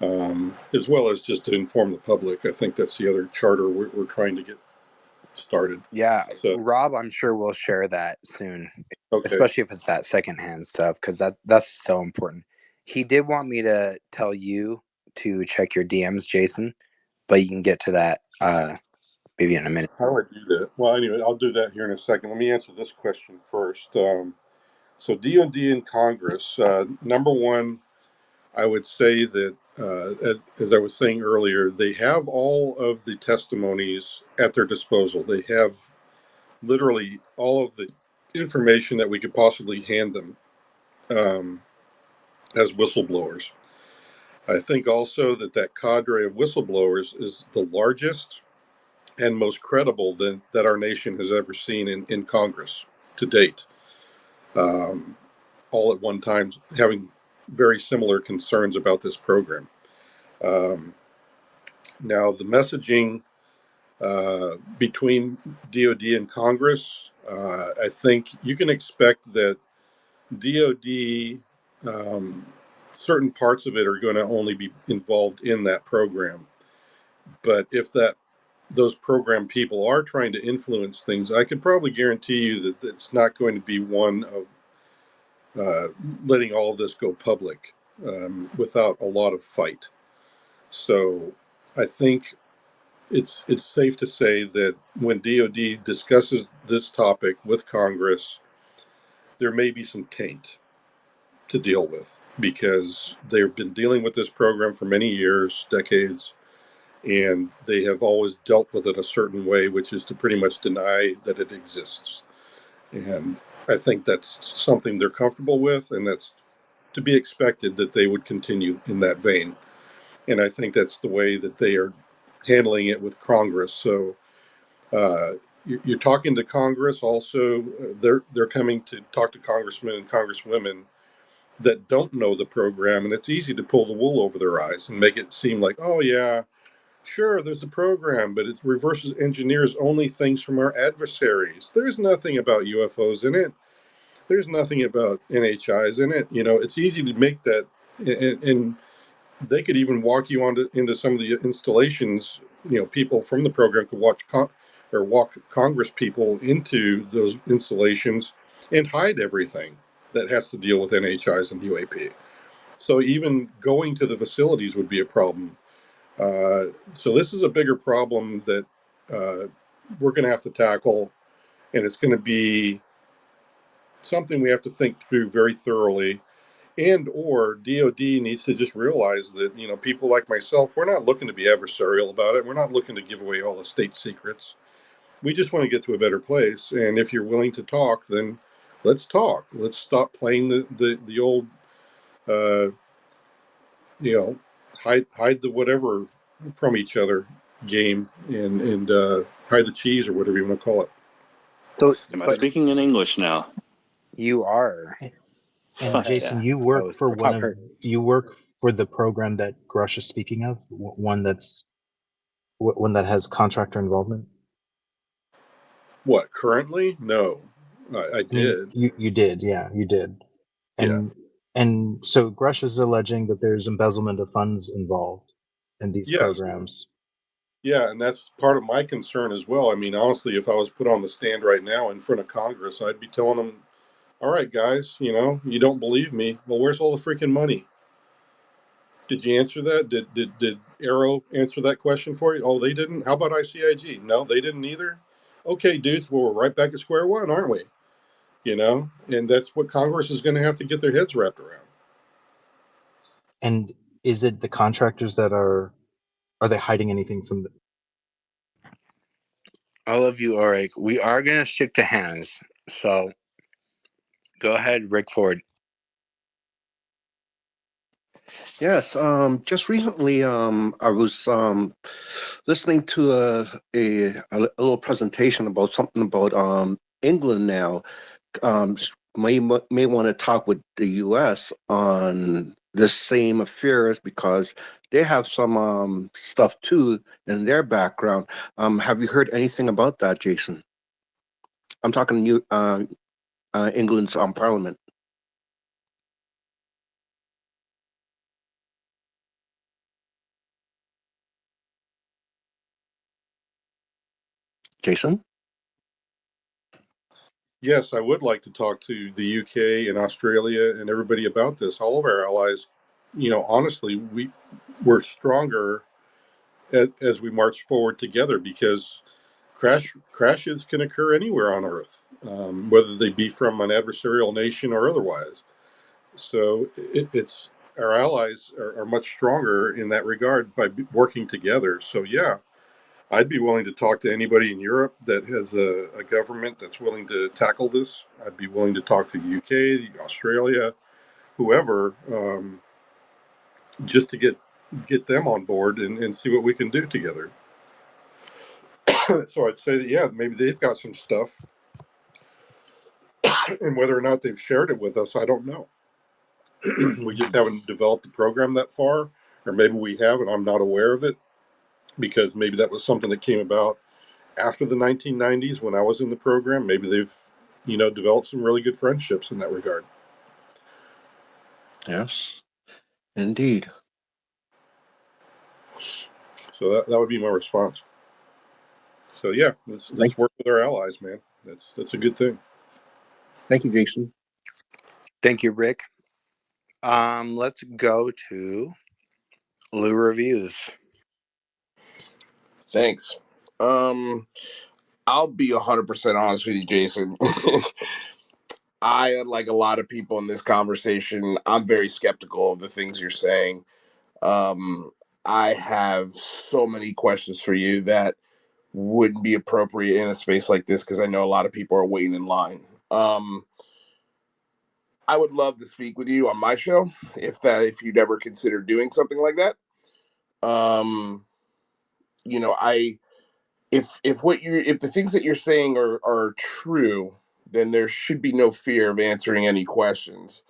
as well as just to inform the public. I think that's the other charter we're trying to get started. Yeah, So, Rob, I'm sure we'll share that soon, okay. especially if it's that secondhand stuff, because that's so important. He did want me to tell you to check your DMs, Jason, but you can get to that maybe in a minute. How do I do that? Well, anyway, I'll do that here in a second. Let me answer this question first. So DoD and Congress, number one, I would say that, as I was saying earlier, they have all of the testimonies at their disposal. They have literally all of the information that we could possibly hand them as whistleblowers. I think also that cadre of whistleblowers is the largest and most credible that our nation has ever seen in Congress to date. All at one time having very similar concerns about this program. Now, the messaging between DoD and Congress, I think you can expect that DoD, certain parts of it are going to only be involved in that program. But if those program people are trying to influence things, I could probably guarantee you that it's not going to be one of letting all of this go public without a lot of fight. So I think it's safe to say that when DoD discusses this topic with Congress, there may be some taint to deal with because they've been dealing with this program for many years, decades, and they have always dealt with it a certain way, which is to pretty much deny that it exists. And I think that's something they're comfortable with, and that's to be expected that they would continue in that vein. And I think that's the way that they are handling it with Congress. So you're talking to Congress. Also, they're coming to talk to congressmen and congresswomen that don't know the program, and it's easy to pull the wool over their eyes and make it seem like, oh yeah, sure, there's a program, but it reverse engineers only things from our adversaries. There's nothing about UFOs in it. There's nothing about NHIs in it. It's easy to make that, and they could even walk you into some of the installations. People from the program could walk Congress people into those installations and hide everything that has to deal with NHIs and UAP. So even going to the facilities would be a problem. So this is a bigger problem that we're going to have to tackle, and it's going to be something we have to think through very thoroughly. And or DOD needs to just realize that, you know, people like myself, we're not looking to be adversarial about it. We're not looking to give away all the state secrets. We just want to get to a better place. And if you're willing to talk, then let's talk. Let's stop playing the old, you know, hide the whatever from each other game, and hide the cheese or whatever you want to call it. So, Am I but speaking in English now? you are. And Fuck Jason, yeah. you work for Robert. you work for the program that Grush is speaking of, one that has contractor involvement. What, currently? No, I mean, did. you did, yeah, you did. Yeah. And so Grush is alleging that there's embezzlement of funds involved in these Yes. programs. Yeah, and that's part of my concern as well. I mean, honestly, if I was put on the stand right now in front of Congress, I'd be telling them, all right, guys, you know, you don't believe me. Well, where's all the freaking money? Did you answer that? Did Arrow answer that question for you? Oh, they didn't? How about ICIG? No, they didn't either. Okay, dudes, well, we're right back at square one, aren't we? You know, and that's what Congress is going to have to get their heads wrapped around. And is it the contractors that are they hiding anything from the... All of you are like, we are going to stick to hands. So go ahead, Rick Ford. Yes, just recently, I was listening to a little presentation about something about England now. May want to talk with the U.S. on this same affairs because they have some stuff too in their background. Have you heard anything about that, Jason? I'm talking England's Parliament. Jason? Yes, I would like to talk to the UK and Australia and everybody about this. All of our allies, you know, honestly, we're stronger as we march forward together, because crashes can occur anywhere on Earth, whether they be from an adversarial nation or otherwise. So it's our allies are much stronger in that regard by working together. So yeah, I'd be willing to talk to anybody in Europe that has a government that's willing to tackle this. I'd be willing to talk to the UK, Australia, whoever, just to get them on board and see what we can do together. So I'd say that, yeah, maybe they've got some stuff, and whether or not they've shared it with us, I don't know. We just haven't developed the program that far, or maybe we have and I'm not aware of it, because maybe that was something that came about after the 1990s when I was in the program. Maybe they've, you know, developed some really good friendships in that regard. Yes, indeed. So that would be my response. So yeah, let's work with our allies, man. That's a good thing. Thank you, Jason. Thank you, Rick. Let's go to Lou Reviews. Thanks. I'll be 100% honest with you, Jason. I, like a lot of people in this conversation, I'm very skeptical of the things you're saying. I have so many questions for you that wouldn't be appropriate in a space like this, because I know a lot of people are waiting in line. I would love to speak with you on my show if you'd ever consider doing something like that. You know, if the things that you're saying are true, then there should be no fear of answering any questions.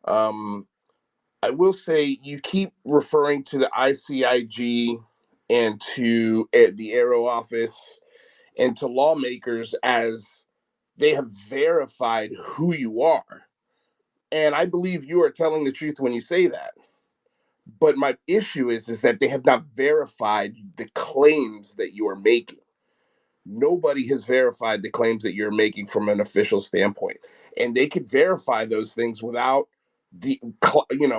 I will say you keep referring to the ICIG and to the Aero office and to lawmakers as they have verified who you are. And I believe you are telling the truth when you say that. But my issue is that they have not verified the claims that you are making. Nobody has verified the claims that you're making from an official standpoint. And they could verify those things without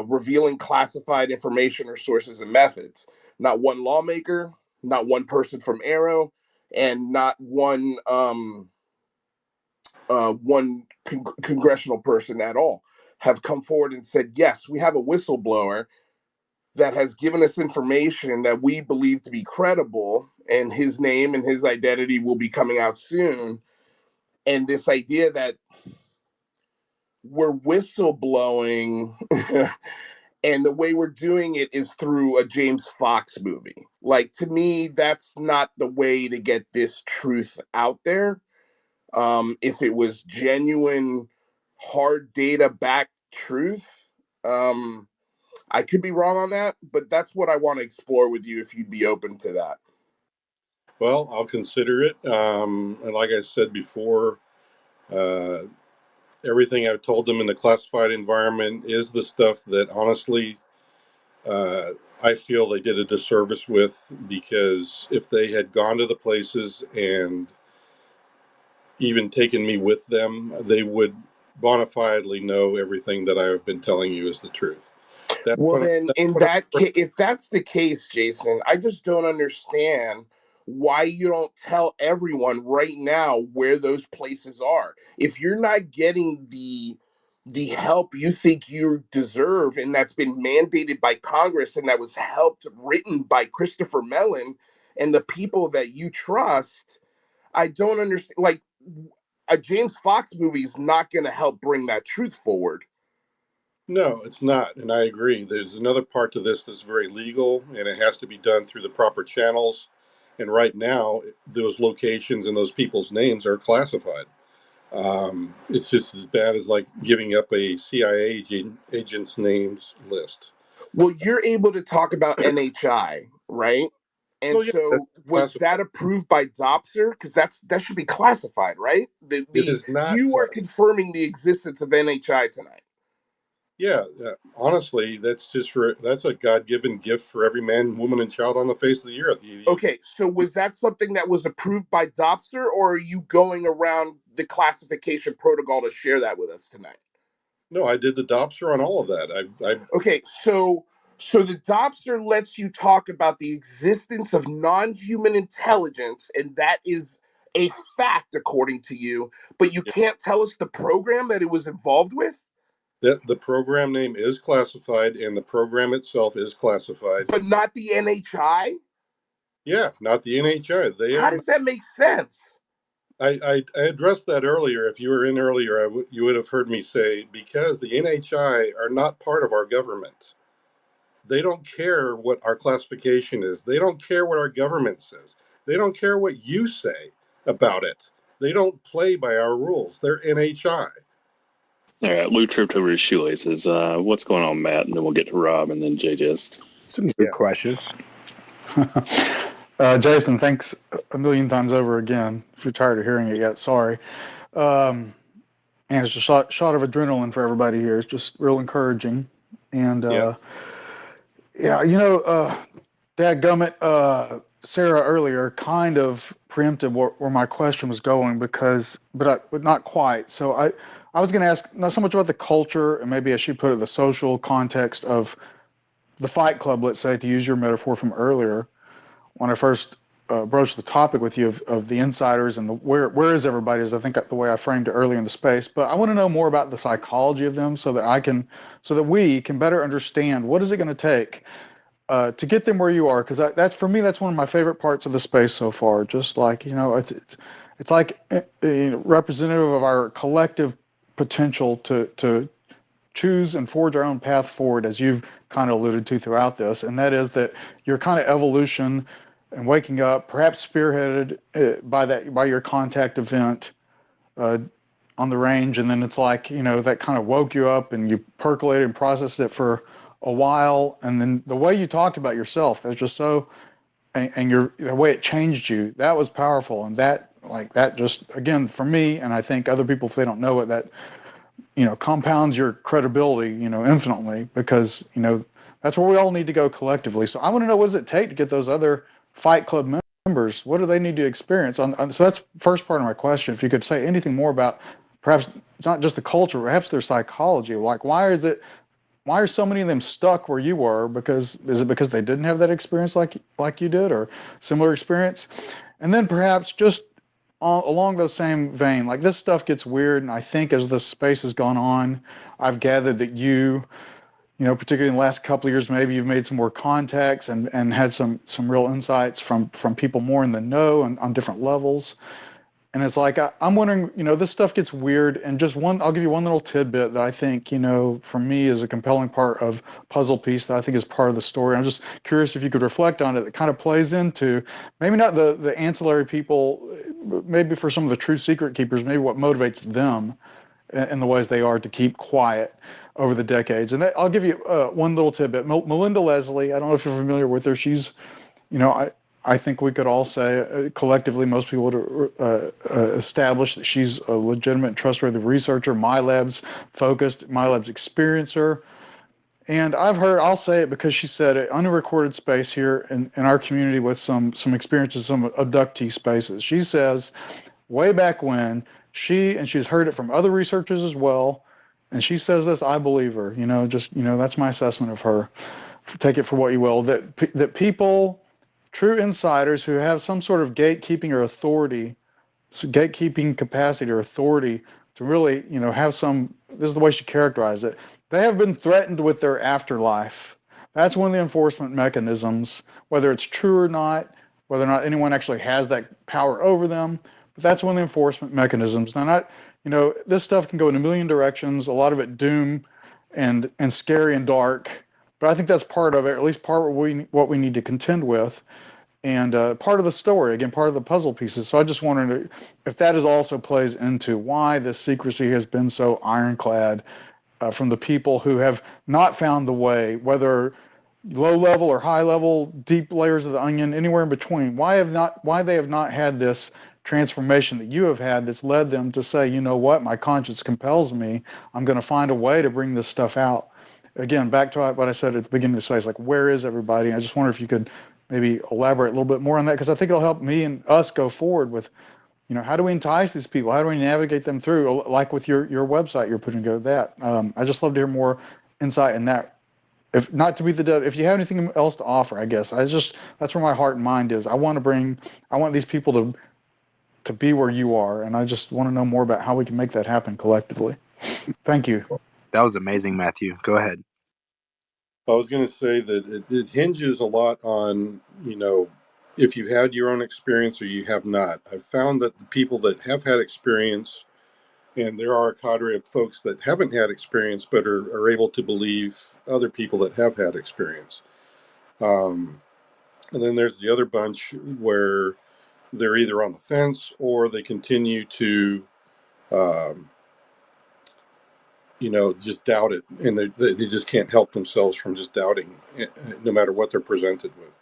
revealing classified information or sources and methods. Not one lawmaker, not one person from Aero and not one congressional person at all have come forward and said, yes, we have a whistleblower that has given us information that we believe to be credible, and his name and his identity will be coming out soon. And this idea that we're whistleblowing and the way we're doing it is through a James Fox movie. Like, to me, that's not the way to get this truth out there. If it was genuine, hard data backed truth, I could be wrong on that, but that's what I want to explore with you if you'd be open to that. Well, I'll consider it. And like I said before, everything I've told them in the classified environment is the stuff that honestly I feel they did a disservice with, because if they had gone to the places and even taken me with them, they would bona fidely know everything that I have been telling you is the truth. Well, then, in that case, if that's the case, Jason, I just don't understand why you don't tell everyone right now where those places are. If you're not getting the help you think you deserve, and that's been mandated by Congress, and that was written by Christopher Mellon and the people that you trust, I don't understand. Like, a James Fox movie is not going to help bring that truth forward. No, it's not, and I agree. There's another part to this that's very legal, and it has to be done through the proper channels. And right now, those locations and those people's names are classified. It's just as bad as like giving up a CIA agent's names list. Well, you're able to talk about NHI, right? And Well, yeah, so, was that approved by DOPSR? Because that should be classified, right? It is not. You are confirming the existence of NHI tonight. Yeah, honestly, that's a God-given gift for every man, woman, and child on the face of the earth. Okay, so was that something that was approved by DOPSR, or are you going around the classification protocol to share that with us tonight? No, I did the DOPSR on all of that. Okay, so the DOPSR lets you talk about the existence of non-human intelligence, and that is a fact according to you, but you can't tell us the program that it was involved with? The program name is classified, and the program itself is classified. But not the NHI? Yeah, not the NHI. How does that make sense? I addressed that earlier. If you were in earlier, you would have heard me say, because the NHI are not part of our government. They don't care what our classification is. They don't care what our government says. They don't care what you say about it. They don't play by our rules. They're NHI. All right, Lou tripped over his shoelaces. What's going on, Matt? And then we'll get to Rob and then Jay Just. Some good questions. Jason, thanks a million times over again. If you're tired of hearing it yet, sorry. And it's a shot of adrenaline for everybody here. It's just real encouraging. And dadgummit, Sarah earlier kind of preempted where my question was going, but not quite. So I was going to ask not so much about the culture and maybe, as she put it, the social context of the Fight Club, let's say, to use your metaphor from earlier, when I first broached the topic with you of the insiders and where is everybody, is I think the way I framed it earlier in the space. But I want to know more about the psychology of them so that we can better understand what is it going to take to get them where you are, because that's, for me, that's one of my favorite parts of the space so far. Just like, it's like representative of our collective potential to choose and forge our own path forward, as you've kind of alluded to throughout this, and that is that your kind of evolution and waking up, perhaps spearheaded by your contact event on the range, and then it's like, that kind of woke you up and you percolated and processed it for a while, and then the way you talked about yourself, that's just so, and the way it changed you, that was powerful, and that just, again, for me, and I think other people, if they don't know it, that compounds your credibility, infinitely, because, that's where we all need to go collectively. So I want to know, what does it take to get those other Fight Club members? What do they need to experience? So that's the first part of my question. If you could say anything more about perhaps not just the culture, perhaps their psychology, like why are so many of them stuck where you were? Is it because they didn't have that experience like you did, or similar experience? And then perhaps just along those same vein, like this stuff gets weird, and I think as this space has gone on, I've gathered that you know, particularly in the last couple of years, maybe you've made some more contacts and had some real insights from people more in the know and on different levels. And it's like I'm wondering, you know, this stuff gets weird, and just I'll give you one little tidbit that I think, you know, for me is a compelling part of puzzle piece that I think is part of the story. I'm just curious if you could reflect on it. It kind of plays into maybe not the ancillary people, maybe for some of the true secret keepers, maybe what motivates them in the ways they are to keep quiet over the decades. And I'll give you one little tidbit. Melinda Leslie, I don't know if you're familiar with her. She's, you know, I think we could all say collectively, most people would establish that she's a legitimate, trustworthy researcher, MyLab's focused, MyLab's experiencer. And I'll say it because she said it, unrecorded space here in our community with some experiences, some abductee spaces. She says, way back when, she's heard it from other researchers as well, and she says this, I believe her, you know, just, you know, that's my assessment of her. Take it for what you will, that people, true insiders who have some sort of gatekeeping or authority, gatekeeping capacity or authority to really, you know, have some, this is the way she characterized it, they have been threatened with their afterlife. That's one of the enforcement mechanisms, whether it's true or not, whether or not anyone actually has that power over them. But that's one of the enforcement mechanisms. Now, you know, this stuff can go in a million directions, a lot of it doom and scary and dark. But I think that's part of it, or at least part of what we need to contend with, and part of the story, again, part of the puzzle pieces. So I just wondered if that is also plays into why this secrecy has been so ironclad from the people who have not found the way, whether low level or high level, deep layers of the onion, anywhere in between. Why they have not had this transformation that you have had that's led them to say, you know what, my conscience compels me. I'm going to find a way to bring this stuff out. Again, back to what I said at the beginning of the space, like, where is everybody? I just wonder if you could maybe elaborate a little bit more on that, because I think it'll help me and us go forward with, you know, how do we entice these people? How do we navigate them through? Like with your website you're putting together. That I just love to hear more insight in that. If not to be if you have anything else to offer, I guess that's where my heart and mind is. I want these people to be where you are, and I just want to know more about how we can make that happen collectively. Thank you. That was amazing, Matthew. Go ahead. I was going to say that it hinges a lot on, you know, if you've had your own experience or you have not. I've found that the people that have had experience, and there are a cadre of folks that haven't had experience but are able to believe other people that have had experience. And then there's the other bunch where they're either on the fence or they continue to, you know, just doubt it, and they just can't help themselves from just doubting, no matter what they're presented with.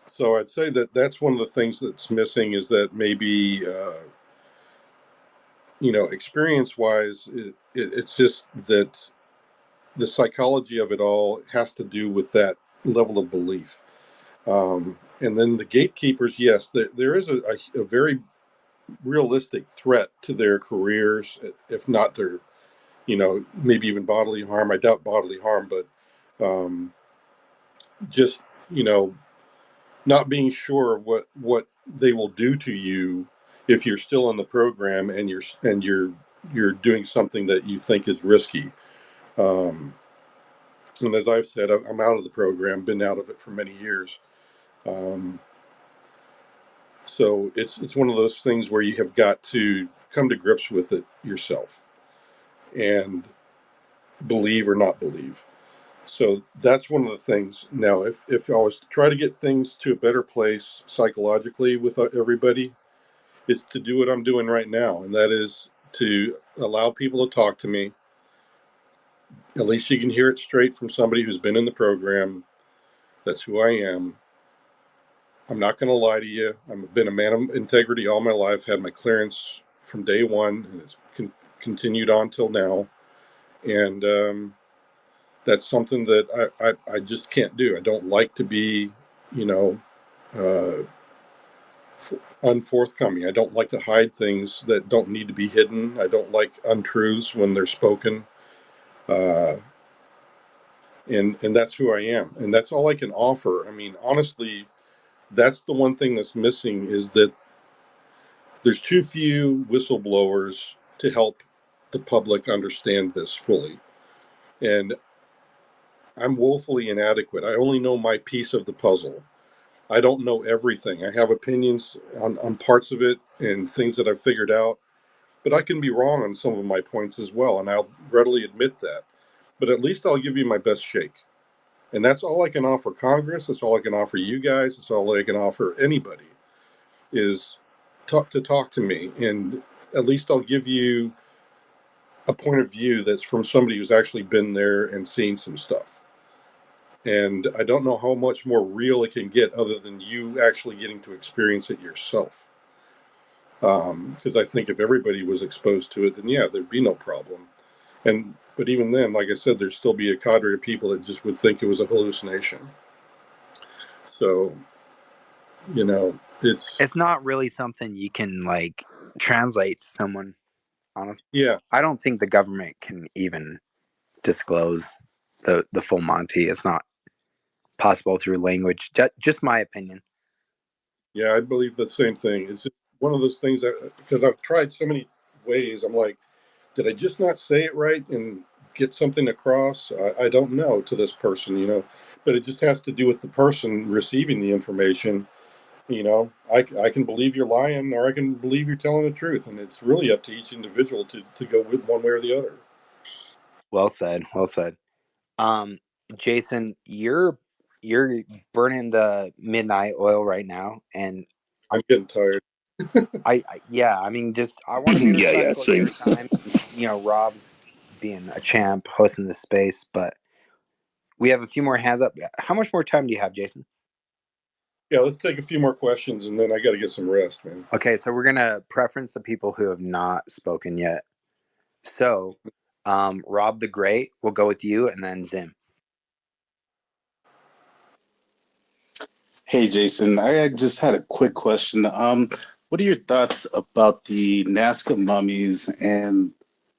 So I'd say that that's one of the things that's missing, is that maybe, you know, experience-wise, it's just that the psychology of it all has to do with that level of belief. And then the gatekeepers, yes, there is a very realistic threat to their careers, if not their, you know, maybe even bodily harm. I doubt bodily harm, but just, you know, not being sure of what they will do to you if you're still in the program and you're doing something that you think is risky. And as I've said, I'm out of the program, been out of it for many years. So it's one of those things where you have got to come to grips with it yourself and believe or not believe. So that's one of the things. Now, if I was to try to get things to a better place psychologically with everybody, is to do what I'm doing right now, and that is to allow people to talk to me. At least you can hear it straight from somebody who's been in the program. That's who I am. I'm not going to lie to you. I've been a man of integrity all my life, had my clearance from day one, and it's continued on till now. And that's something that I just can't do. I don't like to be, you know, unforthcoming. I don't like to hide things that don't need to be hidden. I don't like untruths when they're spoken. And that's who I am. And that's all I can offer. I mean, honestly, That's the one thing that's missing, is that there's too few whistleblowers to help the public understand this fully. And I'm woefully inadequate. I only know my piece of the puzzle. I don't know everything. I have opinions on parts of it and things that I've figured out, but I can be wrong on some of my points as well, and I'll readily admit that. But at least I'll give you my best shake. And that's all I can offer Congress. That's all I can offer you guys. That's all I can offer anybody, is talk to me. And at least I'll give you a point of view that's from somebody who's actually been there and seen some stuff. And I don't know how much more real it can get other than you actually getting to experience it yourself. Because I think if everybody was exposed to it, then yeah, there'd be no problem. But even then, like I said, there'd still be a cadre of people that just would think it was a hallucination. So, It's not really something you can like translate to someone. Honestly, yeah. I don't think the government can even disclose the full Monty. It's not possible through language. Just my opinion. Yeah, I believe the same thing. It's just one of those things that, because I've tried so many ways, I'm like, did I just not say it right and get something across? I don't know to this person, but it just has to do with the person receiving the information. I can believe you're lying, or I can believe you're telling the truth. And it's really up to each individual to go with one way or the other. Well said. Well said. Jason, you're burning the midnight oil right now, and I'm getting tired. I mean, just I want to be respectful of your time. Rob's being a champ hosting this space, but we have a few more hands up. How much more time do you have, Jason? Yeah, let's take a few more questions, and then I got to get some rest, man. Okay, so we're gonna preference the people who have not spoken yet. So, Rob the Great, we'll go with you, and then Zim. Hey, Jason, I just had a quick question. What are your thoughts about the Nazca mummies and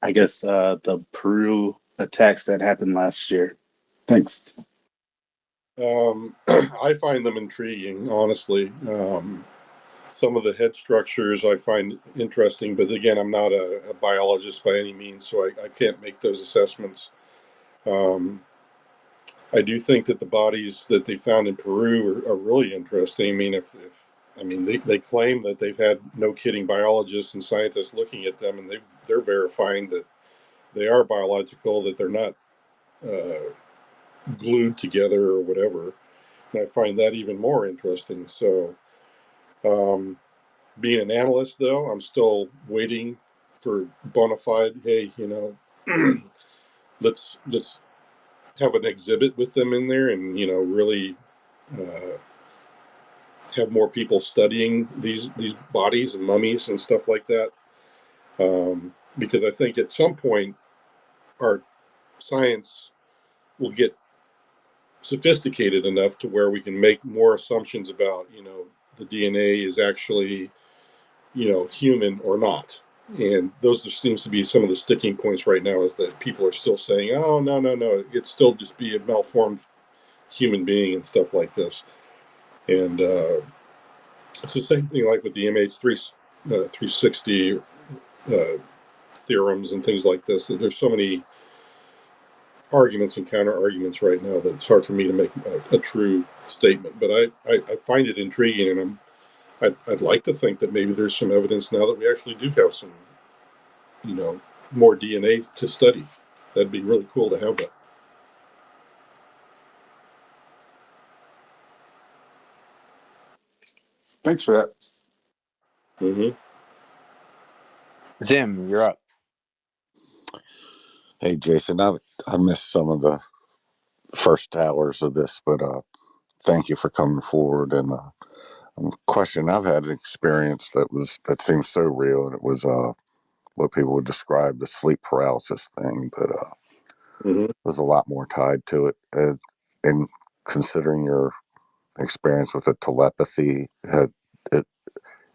I guess the Peru attacks that happened last year? Thanks. I find them intriguing, honestly. Some of the head structures I find interesting, but again, I'm not a biologist by any means, so I can't make those assessments. I do think that the bodies that they found in Peru are really interesting. I mean, they claim that they've had, no kidding, biologists and scientists looking at them, and they're verifying that they are biological, that they're not glued together or whatever. And I find that even more interesting. So, being an analyst, though, I'm still waiting for bona fide. Hey, let's have an exhibit with them in there, and really have more people studying these bodies and mummies and stuff like that. Because I think at some point our science will get sophisticated enough to where we can make more assumptions about the DNA is actually human or not. And those seems to be some of the sticking points right now, is that people are still saying, oh, no, it's still just be a malformed human being and stuff like this. And it's the same thing like with the MH360 theorems and things like this. There's so many arguments and counter arguments right now that it's hard for me to make a true statement. But I find it intriguing, and I'd like to think that maybe there's some evidence now that we actually do have some, more DNA to study. That'd be really cool to have that. Thanks for that. Mm-hmm. Zim, you're up. Hey, Jason, I missed some of the first hours of this, but thank you for coming forward. And question, I've had an experience that seems so real, and it was what people would describe the sleep paralysis thing, but there's a lot more tied to it. And considering your experience with the telepathy,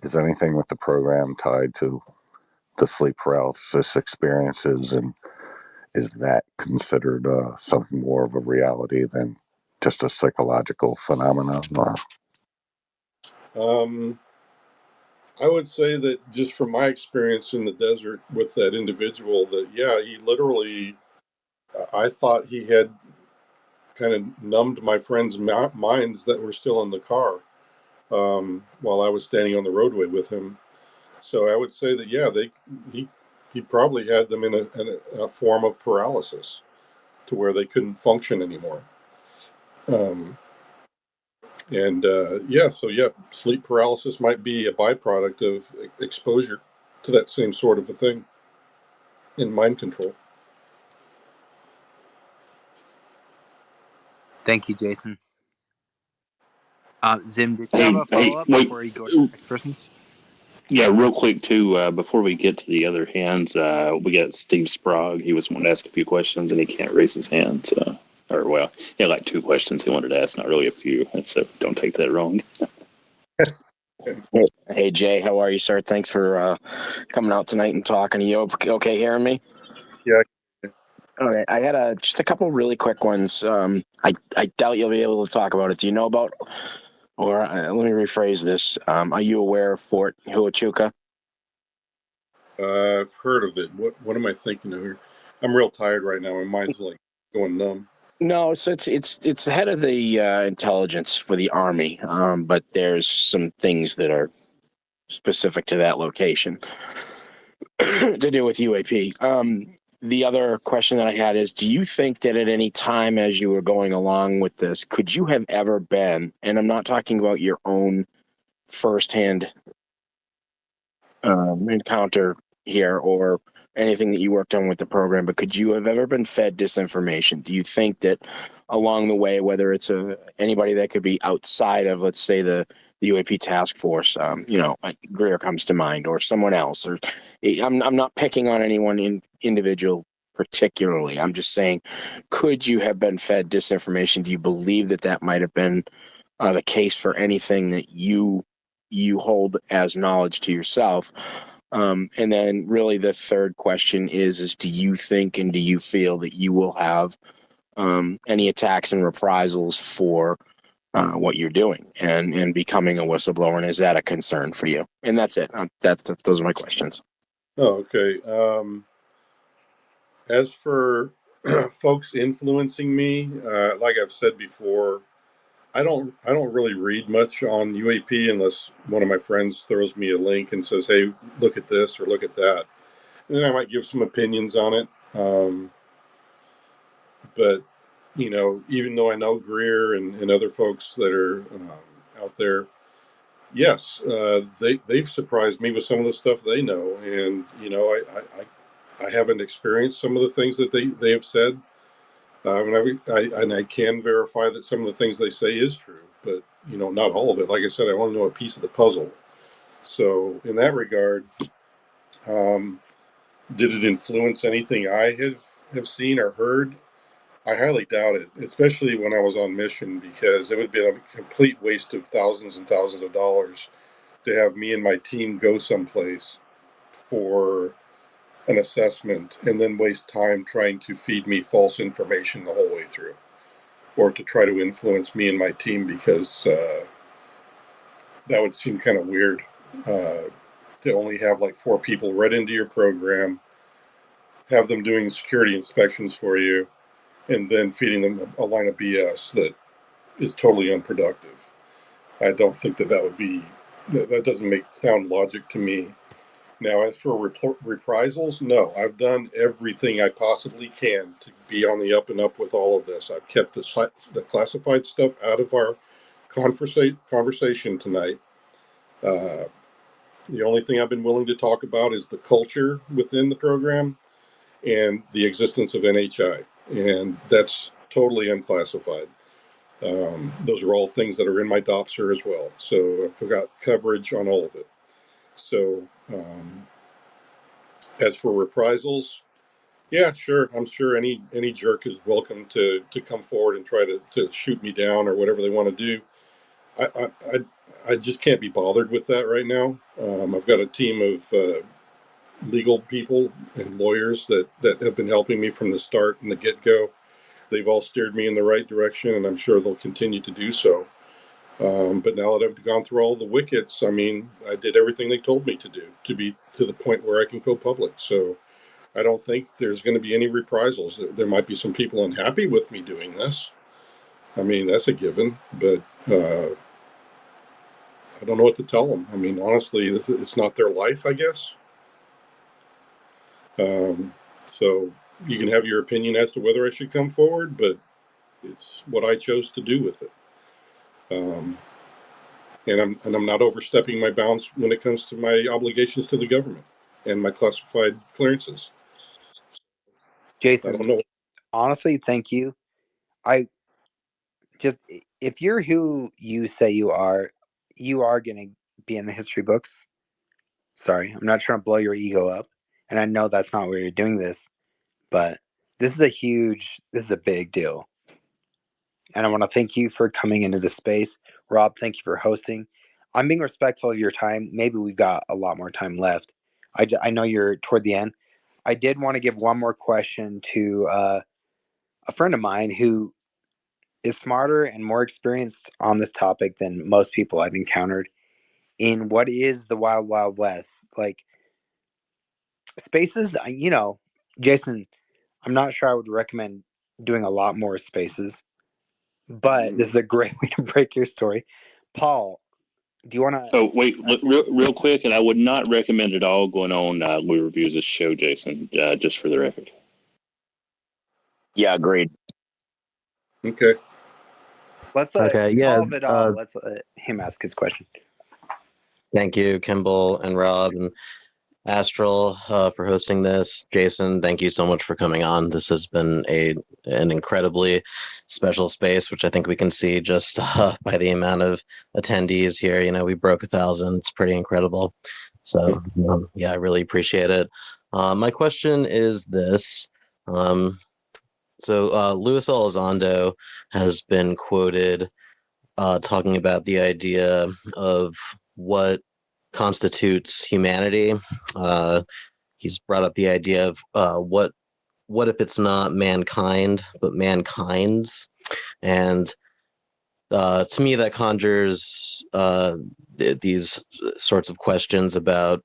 is anything with the program tied to the sleep paralysis experiences, and is that considered something more of a reality than just a psychological phenomenon? I would say that just from my experience in the desert with that individual, that yeah, he literally, I thought he had kind of numbed my friends' minds that were still in the car while I was standing on the roadway with him. So I would say that yeah, he probably had them in a form of paralysis to where they couldn't function anymore. And yeah, so yeah, sleep paralysis might be a byproduct of exposure to that same sort of a thing in mind control. Thank you, Jason. Zim, did you Hey, have a hey, follow-up wait. before you go to the next person? Yeah, real quick too. Before we get to the other hands, we got Steve Sprague. He was wanting to ask a few questions, and he can't raise his hand. Or well, he had like two questions he wanted to ask, not really a few. So don't take that wrong. Hey Jay, how are you, sir? Thanks for coming out tonight and talking. Are you okay hearing me? Yeah. All right. I had just a couple really quick ones. I doubt you'll be able to talk about it. Do you know about, or let me rephrase this. Are you aware of Fort Huachuca? I've heard of it. What am I thinking of here? I'm real tired right now. My mind's like going numb. No, so it's the head of the intelligence for the Army, but there's some things that are specific to that location to do with UAP. The other question that I had is, do you think that at any time as you were going along with this, could you have ever been, and I'm not talking about your own firsthand encounter here or anything that you worked on with the program, but could you have ever been fed disinformation? Do you think that along the way, whether it's anybody that could be outside of, let's say, the UAP task force, like Greer comes to mind, or someone else, or I'm not picking on anyone individual particularly. I'm just saying, could you have been fed disinformation? Do you believe that might have been the case for anything that you hold as knowledge to yourself? And then really the third question is do you think and do you feel that you will have any attacks and reprisals for what you're doing and becoming a whistleblower? And is that a concern for you? And that's it. Those are my questions. Oh, okay. As for folks influencing me, like I've said before, I don't really read much on UAP unless one of my friends throws me a link and says, "Hey, look at this or look at that," and then I might give some opinions on it. But even though I know Greer and other folks that are out there, yes, they've surprised me with some of the stuff they know, and I haven't experienced some of the things that they have said. And I can verify that some of the things they say is true, but not all of it. Like I said, I want to know a piece of the puzzle. So in that regard, did it influence anything I have seen or heard? I highly doubt it, especially when I was on mission, because it would be a complete waste of thousands and thousands of dollars to have me and my team go someplace for an assessment and then waste time trying to feed me false information the whole way through, or to try to influence me and my team, because that would seem kind of weird to only have like 4 people read into your program, have them doing security inspections for you, and then feeding them a line of BS that is totally unproductive. I don't think that would be, that doesn't make sound logic to me. Now, as for reprisals, no, I've done everything I possibly can to be on the up and up with all of this. I've kept the classified stuff out of our conversation tonight. The only thing I've been willing to talk about is the culture within the program and the existence of NHI, and that's totally unclassified. Those are all things that are in my DOPSR as well, so I've got coverage on all of it. So as for reprisals, yeah, sure, I'm sure any jerk is welcome to come forward and try to shoot me down or whatever they want to do. I just can't be bothered with that right now. I've got a team of legal people and lawyers that have been helping me from the start and the get-go. They've all steered me in the right direction, and I'm sure they'll continue to do so. But now that I've gone through all the wickets, I mean, I did everything they told me to do to be to the point where I can go public. So I don't think there's going to be any reprisals. There might be some people unhappy with me doing this. I mean, that's a given, but I don't know what to tell them. I mean, honestly, it's not their life, I guess. So you can have your opinion as to whether I should come forward, but it's what I chose to do with it. And I'm not overstepping my bounds when it comes to my obligations to the government and my classified clearances. I Jason, don't know. honestly, thank you. I just, if you're who you say you are going to be in the history books. Sorry, I'm not trying to blow your ego up. And I know that's not where you're doing this, but this is a big deal. And I want to thank you for coming into this space. Rob, thank you for hosting. I'm being respectful of your time. Maybe we've got a lot more time left. I know you're toward the end. I did want to give one more question to a friend of mine who is smarter and more experienced on this topic than most people I've encountered in what is the wild, wild west. Like spaces, Jason, I'm not sure I would recommend doing a lot more spaces, but this is a great way to break your story. Paul, do you want to? Oh, wait, real quick, and I would not recommend at all going on Louis Reviews' show, Jason, just for the record. Yeah, agreed. Okay. Let's Okay, yeah. Paul Vidal. Let's let him ask his question. Thank you, Kimball and Rob and Astral, for hosting this. Jason, thank you so much for coming on. This has been an incredibly special space, which I think we can see just by the amount of attendees here. You know, we broke 1,000. It's pretty incredible. So, yeah, I really appreciate it. My question is this. Luis Elizondo has been quoted talking about the idea of what constitutes humanity. He's brought up the idea of what if it's not mankind but mankind's, and to me that conjures these sorts of questions about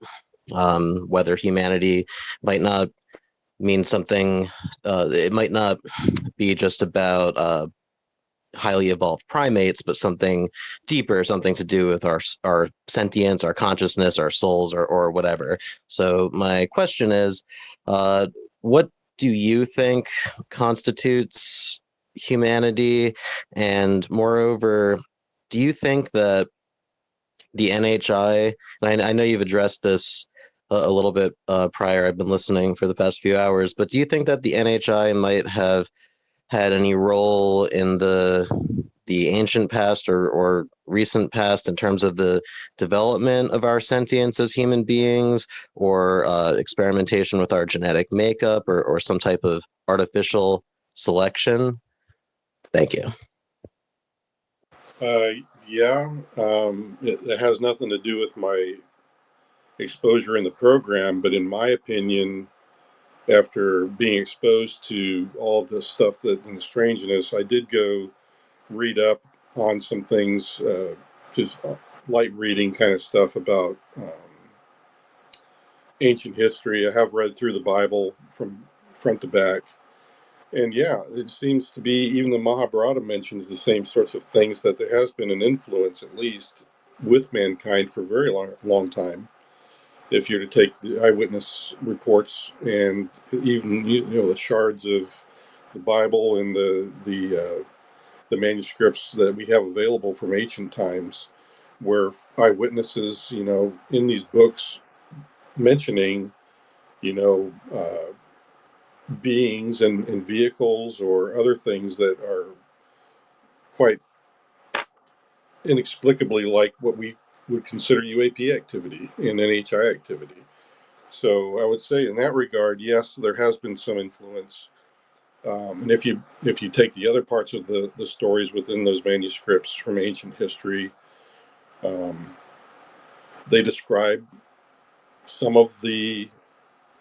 whether humanity might not mean something. It might not be just about highly evolved primates, but something deeper, something to do with our sentience, our consciousness, our souls, or whatever. So my question is, what do you think constitutes humanity? And moreover, do you think that the NHI, and I know you've addressed this a little bit prior, I've been listening for the past few hours, but do you think that the NHI might have had any role in the ancient past or recent past in terms of the development of our sentience as human beings, or experimentation with our genetic makeup, or some type of artificial selection? Thank you. Yeah, it has nothing to do with my exposure in the program, but in my opinion, after being exposed to all the stuff that and the strangeness, I did go read up on some things, just light reading kind of stuff about ancient history. I have read through the Bible from front to back. And yeah, it seems to be, even the Mahabharata mentions the same sorts of things, that there has been an influence, at least, with mankind for a very long time. If you're to take the eyewitness reports and even the shards of the Bible and the manuscripts that we have available from ancient times, where eyewitnesses, in these books mentioning, beings and vehicles or other things that are quite inexplicably like what we would consider UAP activity and NHI activity. So I would say in that regard, yes, there has been some influence. And if you take the other parts of the stories within those manuscripts from ancient history, they describe some of the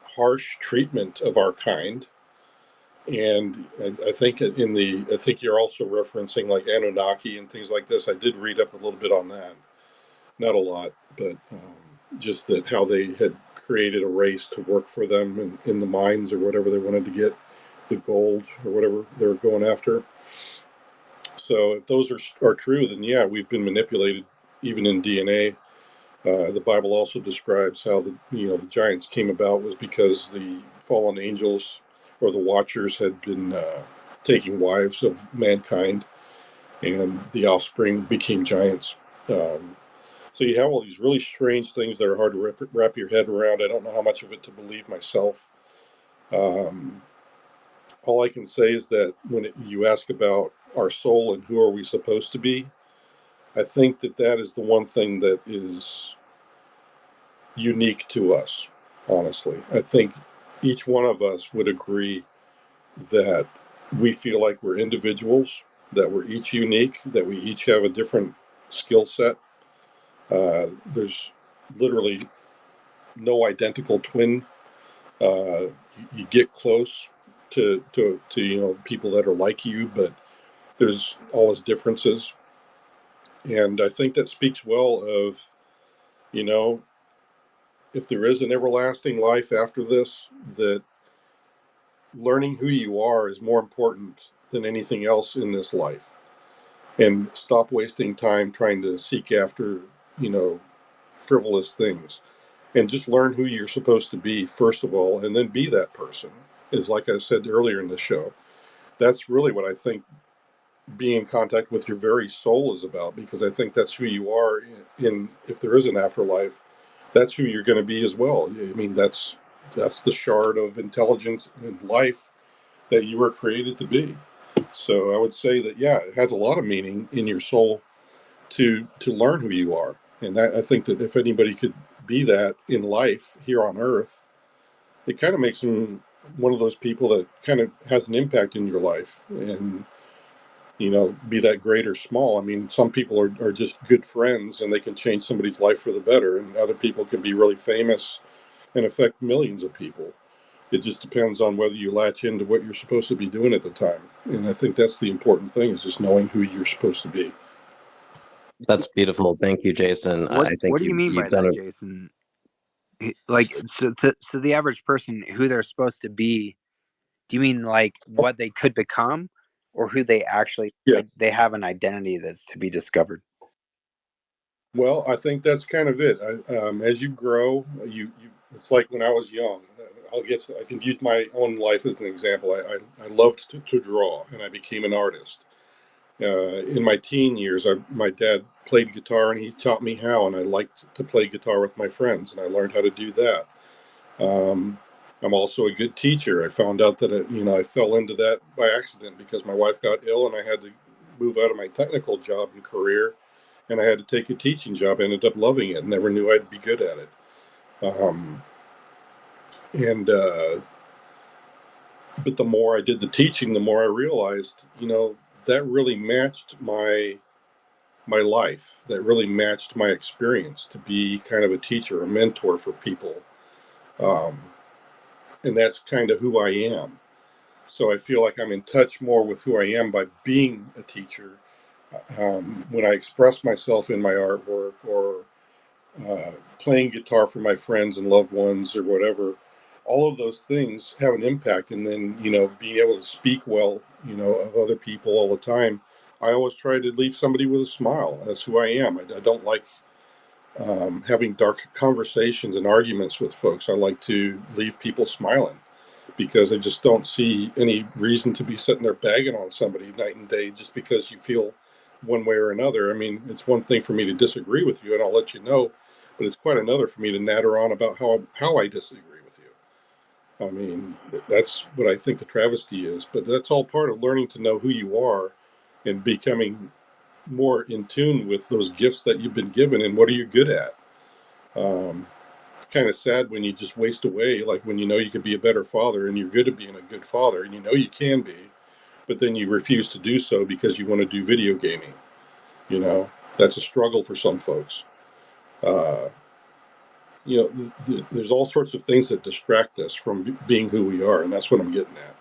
harsh treatment of our kind And I think I think you're also referencing like Anunnaki and things like this. I did read up a little bit on that, not a lot, but just that how they had created a race to work for them in the mines or whatever they wanted to get, the gold or whatever they were going after. So if those are true, then yeah, we've been manipulated even in DNA. The Bible also describes how the giants came about was because the fallen angels or the watchers had been taking wives of mankind, and the offspring became giants. So you have all these really strange things that are hard to wrap your head around. I don't know how much of it to believe myself. All I can say is that when you ask about our soul and who are we supposed to be, I think that is the one thing that is unique to us, honestly. I think each one of us would agree that we feel like we're individuals, that we're each unique, that we each have a different skill set. There's literally no identical twin. You get close to people that are like you, but there's always differences. And I think that speaks well of, you know, if there is an everlasting life after this, that learning who you are is more important than anything else in this life. And stop wasting time trying to seek after, you know, frivolous things. And just learn who you're supposed to be, first of all, and then be that person. Is like I said earlier in the show. That's really what I think being in contact with your very soul is about, because I think that's who you are if there is an afterlife, that's who you're going to be as well. I mean, that's the shard of intelligence and life that you were created to be. So I would say that, yeah, it has a lot of meaning in your soul to learn who you are. And I think that if anybody could be that in life here on earth, it kind of makes them one of those people that kind of has an impact in your life. And be that great or small. I mean, some people are just good friends and they can change somebody's life for the better, and other people can be really famous and affect millions of people. It just depends on whether you latch into what you're supposed to be doing at the time. And I think that's the important thing, is just knowing who you're supposed to be. That's beautiful. Thank you, Jason. I think What do you mean by you've done that, a Jason? Like, so the average person, who they're supposed to be, do you mean like what they could become, or who they actually, Yeah. like, they have an identity that's to be discovered? Well, I think that's kind of it. As you grow, it's like when I was young. I guess I can use my own life as an example. I loved to draw, and I became an artist. In my teen years, my dad played guitar, and he taught me how, and I liked to play guitar with my friends, and I learned how to do that. I'm also a good teacher. I found out that I fell into that by accident because my wife got ill, and I had to move out of my technical job and career, and I had to take a teaching job. I ended up loving it. Never knew I'd be good at it. Um, and But the more I did the teaching, the more I realized, that really matched my life, that really matched my experience to be kind of a teacher, a mentor for people. Um, and that's kind of who I am. So I feel like I'm in touch more with who I am by being a teacher. When I express myself in my artwork, or playing guitar for my friends and loved ones or whatever, all of those things have an impact. And then, being able to speak well, of other people all the time. I always try to leave somebody with a smile. That's who I am. I don't like having dark conversations and arguments with folks. I like to leave people smiling, because I just don't see any reason to be sitting there bagging on somebody night and day just because you feel one way or another. I mean, it's one thing for me to disagree with you, and I'll let you know, but it's quite another for me to natter on about how I disagree with you. I mean, that's what I think the travesty is, but that's all part of learning to know who you are and becoming more in tune with those gifts that you've been given and what are you good at. It's kind of sad when you just waste away, like when you could be a better father and you're good at being a good father and you can be, but then you refuse to do so because you want to do video gaming. That's a struggle for some folks. Uh, there's all sorts of things that distract us from being who we are, and that's what I'm getting at.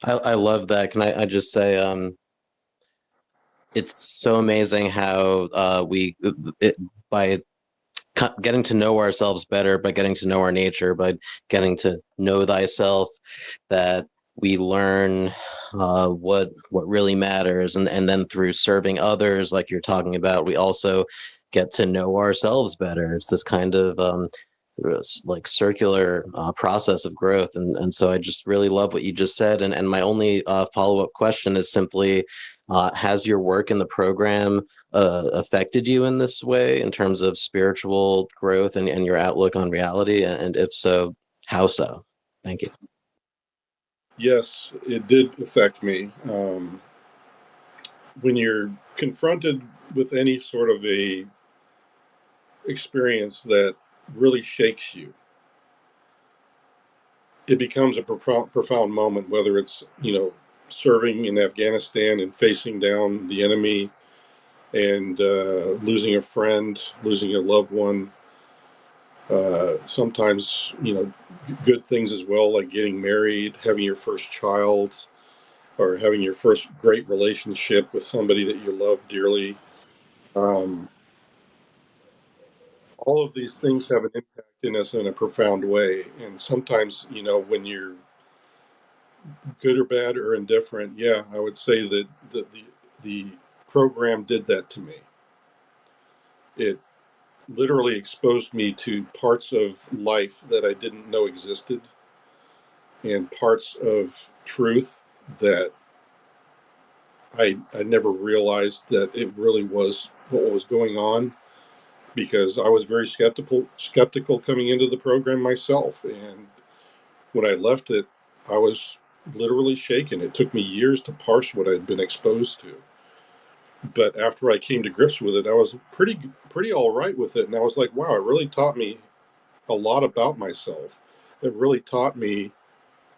I love that. Can I just say, it's so amazing how by getting to know ourselves better, by getting to know our nature, by getting to know thyself, that we learn what really matters, and then through serving others, like you're talking about, we also get to know ourselves better. It's this kind of like circular process of growth, and so I just really love what you just said. And my only follow-up question is simply, has your work in the program affected you in this way in terms of spiritual growth and your outlook on reality? And if so, how so? Thank you. Yes, it did affect me. When you're confronted with any sort of a experience that really shakes you, it becomes a profound moment, whether it's, serving in Afghanistan and facing down the enemy and losing a friend, losing a loved one. Sometimes, good things as well, like getting married, having your first child, or having your first great relationship with somebody that you love dearly. Um, all of these things have an impact in us in a profound way. And sometimes, when you're good or bad or indifferent, yeah, I would say that the program did that to me. It literally exposed me to parts of life that I didn't know existed, and parts of truth that I never realized that it really was what was going on, because I was very skeptical coming into the program myself. And when I left it, I was literally shaken. It took me years to parse what I'd been exposed to. But after I came to grips with it, I was pretty all right with it. And I was like, wow, it really taught me a lot about myself. It really taught me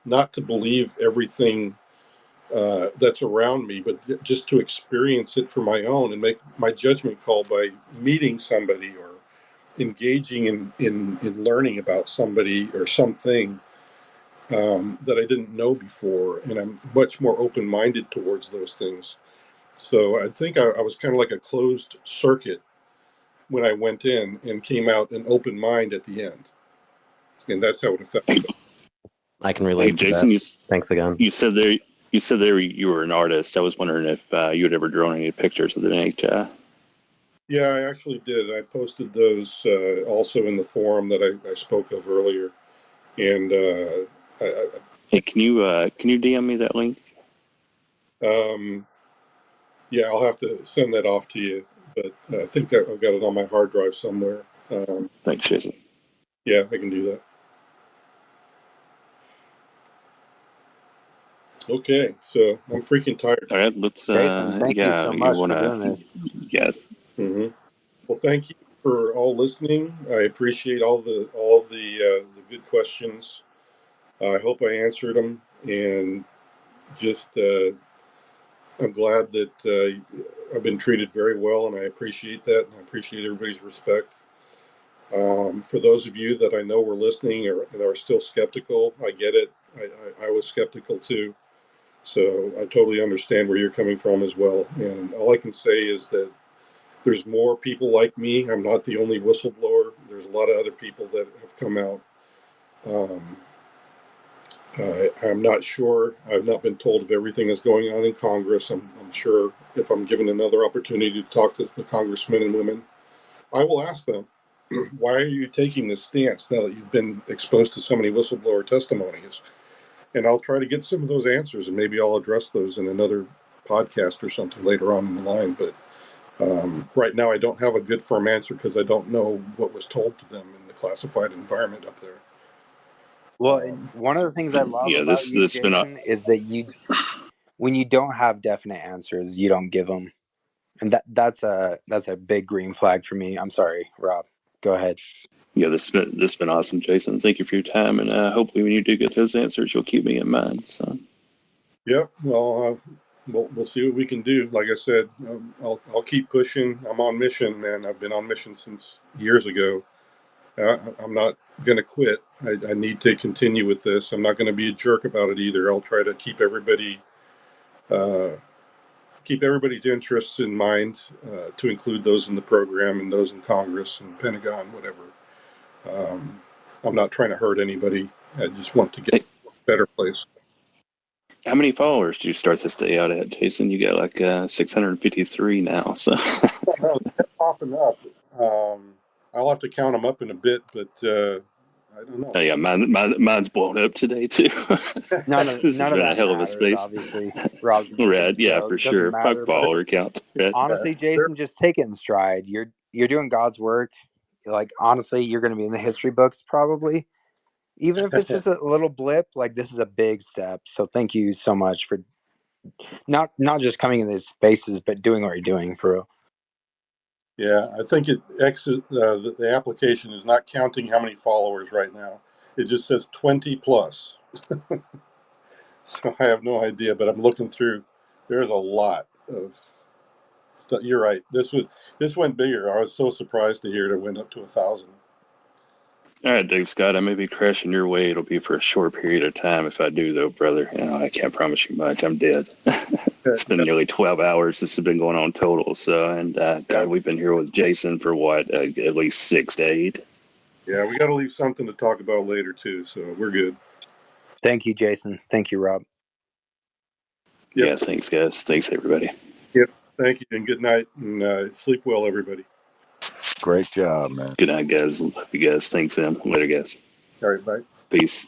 not to believe everything that's around me, but just to experience it for my own and make my judgment call by meeting somebody or engaging in learning about somebody or something that I didn't know before. And I'm much more open-minded towards those things. So I think I was kind of like a closed circuit when I went in, and came out an open mind at the end. And that's how it affected me. I can Hey, relate to Jason, that. Thanks again. you said there you were an artist. I was wondering if you had ever drawn any pictures of the night. Yeah, I actually did. I posted those also in the forum that I spoke of earlier. And Hey, can you DM me that link? Yeah, I'll have to send that off to you. But I think that I've got it on my hard drive somewhere. Thanks, Jason. Yeah, I can do that. Okay, so I'm freaking tired. All right, let's. Jason, thank you so much for doing this. Yes. Mm-hmm. Well, thank you for all listening. I appreciate all of the good questions. I hope I answered them, and just I'm glad that I've been treated very well, and I appreciate that, and I appreciate everybody's respect. For those of you that I know were listening and are still skeptical, I get it. I was skeptical too. So I totally understand where you're coming from as well. And all I can say is that there's more people like me. I'm not the only whistleblower. There's a lot of other people that have come out. I'm not sure. I've not been told of everything that's going on in Congress. I'm sure if I'm given another opportunity to talk to the congressmen and women, I will ask them, why are you taking this stance now that you've been exposed to so many whistleblower testimonies? And I'll try to get some of those answers, and maybe I'll address those in another podcast or something later on in the line. But right now, I don't have a good firm answer because I don't know what was told to them in the classified environment up there. Well, and one of the things I love Yeah, about you, this been Jason, is that when you don't have definite answers, you don't give them, and that's a big green flag for me. I'm sorry, Rob. Go ahead. Yeah, this has been awesome, Jason. Thank you for your time, and hopefully, when you do get those answers, you'll keep me in mind. So. Yep. Well, we'll see what we can do. Like I said, I'll keep pushing. I'm on mission, man. I've been on mission since years ago. I'm not going to quit. I need to continue with this. I'm not going to be a jerk about it either. I'll try to keep everybody's interests in mind, to include those in the program and those in Congress and Pentagon, whatever. I'm not trying to hurt anybody. I just want to get a better place. How many followers do you start this day out at, Jason? You got like 653 now. So No, they're popping up. I'll have to count them up in a bit, but I don't know. oh yeah, mine's blown up today too. None of This has been a that hell of a matters. space. Obviously, Rob's Right, making yeah, so for it doesn't sure. Fuck matter. But follower count. Right. honestly, Jason, just take it in stride. You're doing God's work. Like honestly, you're going to be in the history books probably. Even if it's just a little blip, like this is a big step. So thank you so much for not just coming in these spaces, but doing what you're doing for real. Yeah, I think the application is not counting how many followers right now. It just says 20 plus. So I have no idea, but I'm looking through. There's a lot of stuff. You're right. This went bigger. I was so surprised to hear it went up to 1,000. All right, Dave Scott, I may be crashing your way. It'll be for a short period of time. If I do, though, brother, I can't promise you much. I'm dead. It's been nearly 12 hours. This has been going on total. So, and God, we've been here with Jason for what, at least 6 to 8. Yeah, we got to leave something to talk about later too. So we're good. Thank you, Jason. Thank you, Rob. Yep. Yeah, thanks, guys. Thanks, everybody. Yep. Thank you, and good night, and sleep well, everybody. Great job, man. Good night, guys. Love you guys. Thanks, Em. Later, guys. All right, bye. Peace.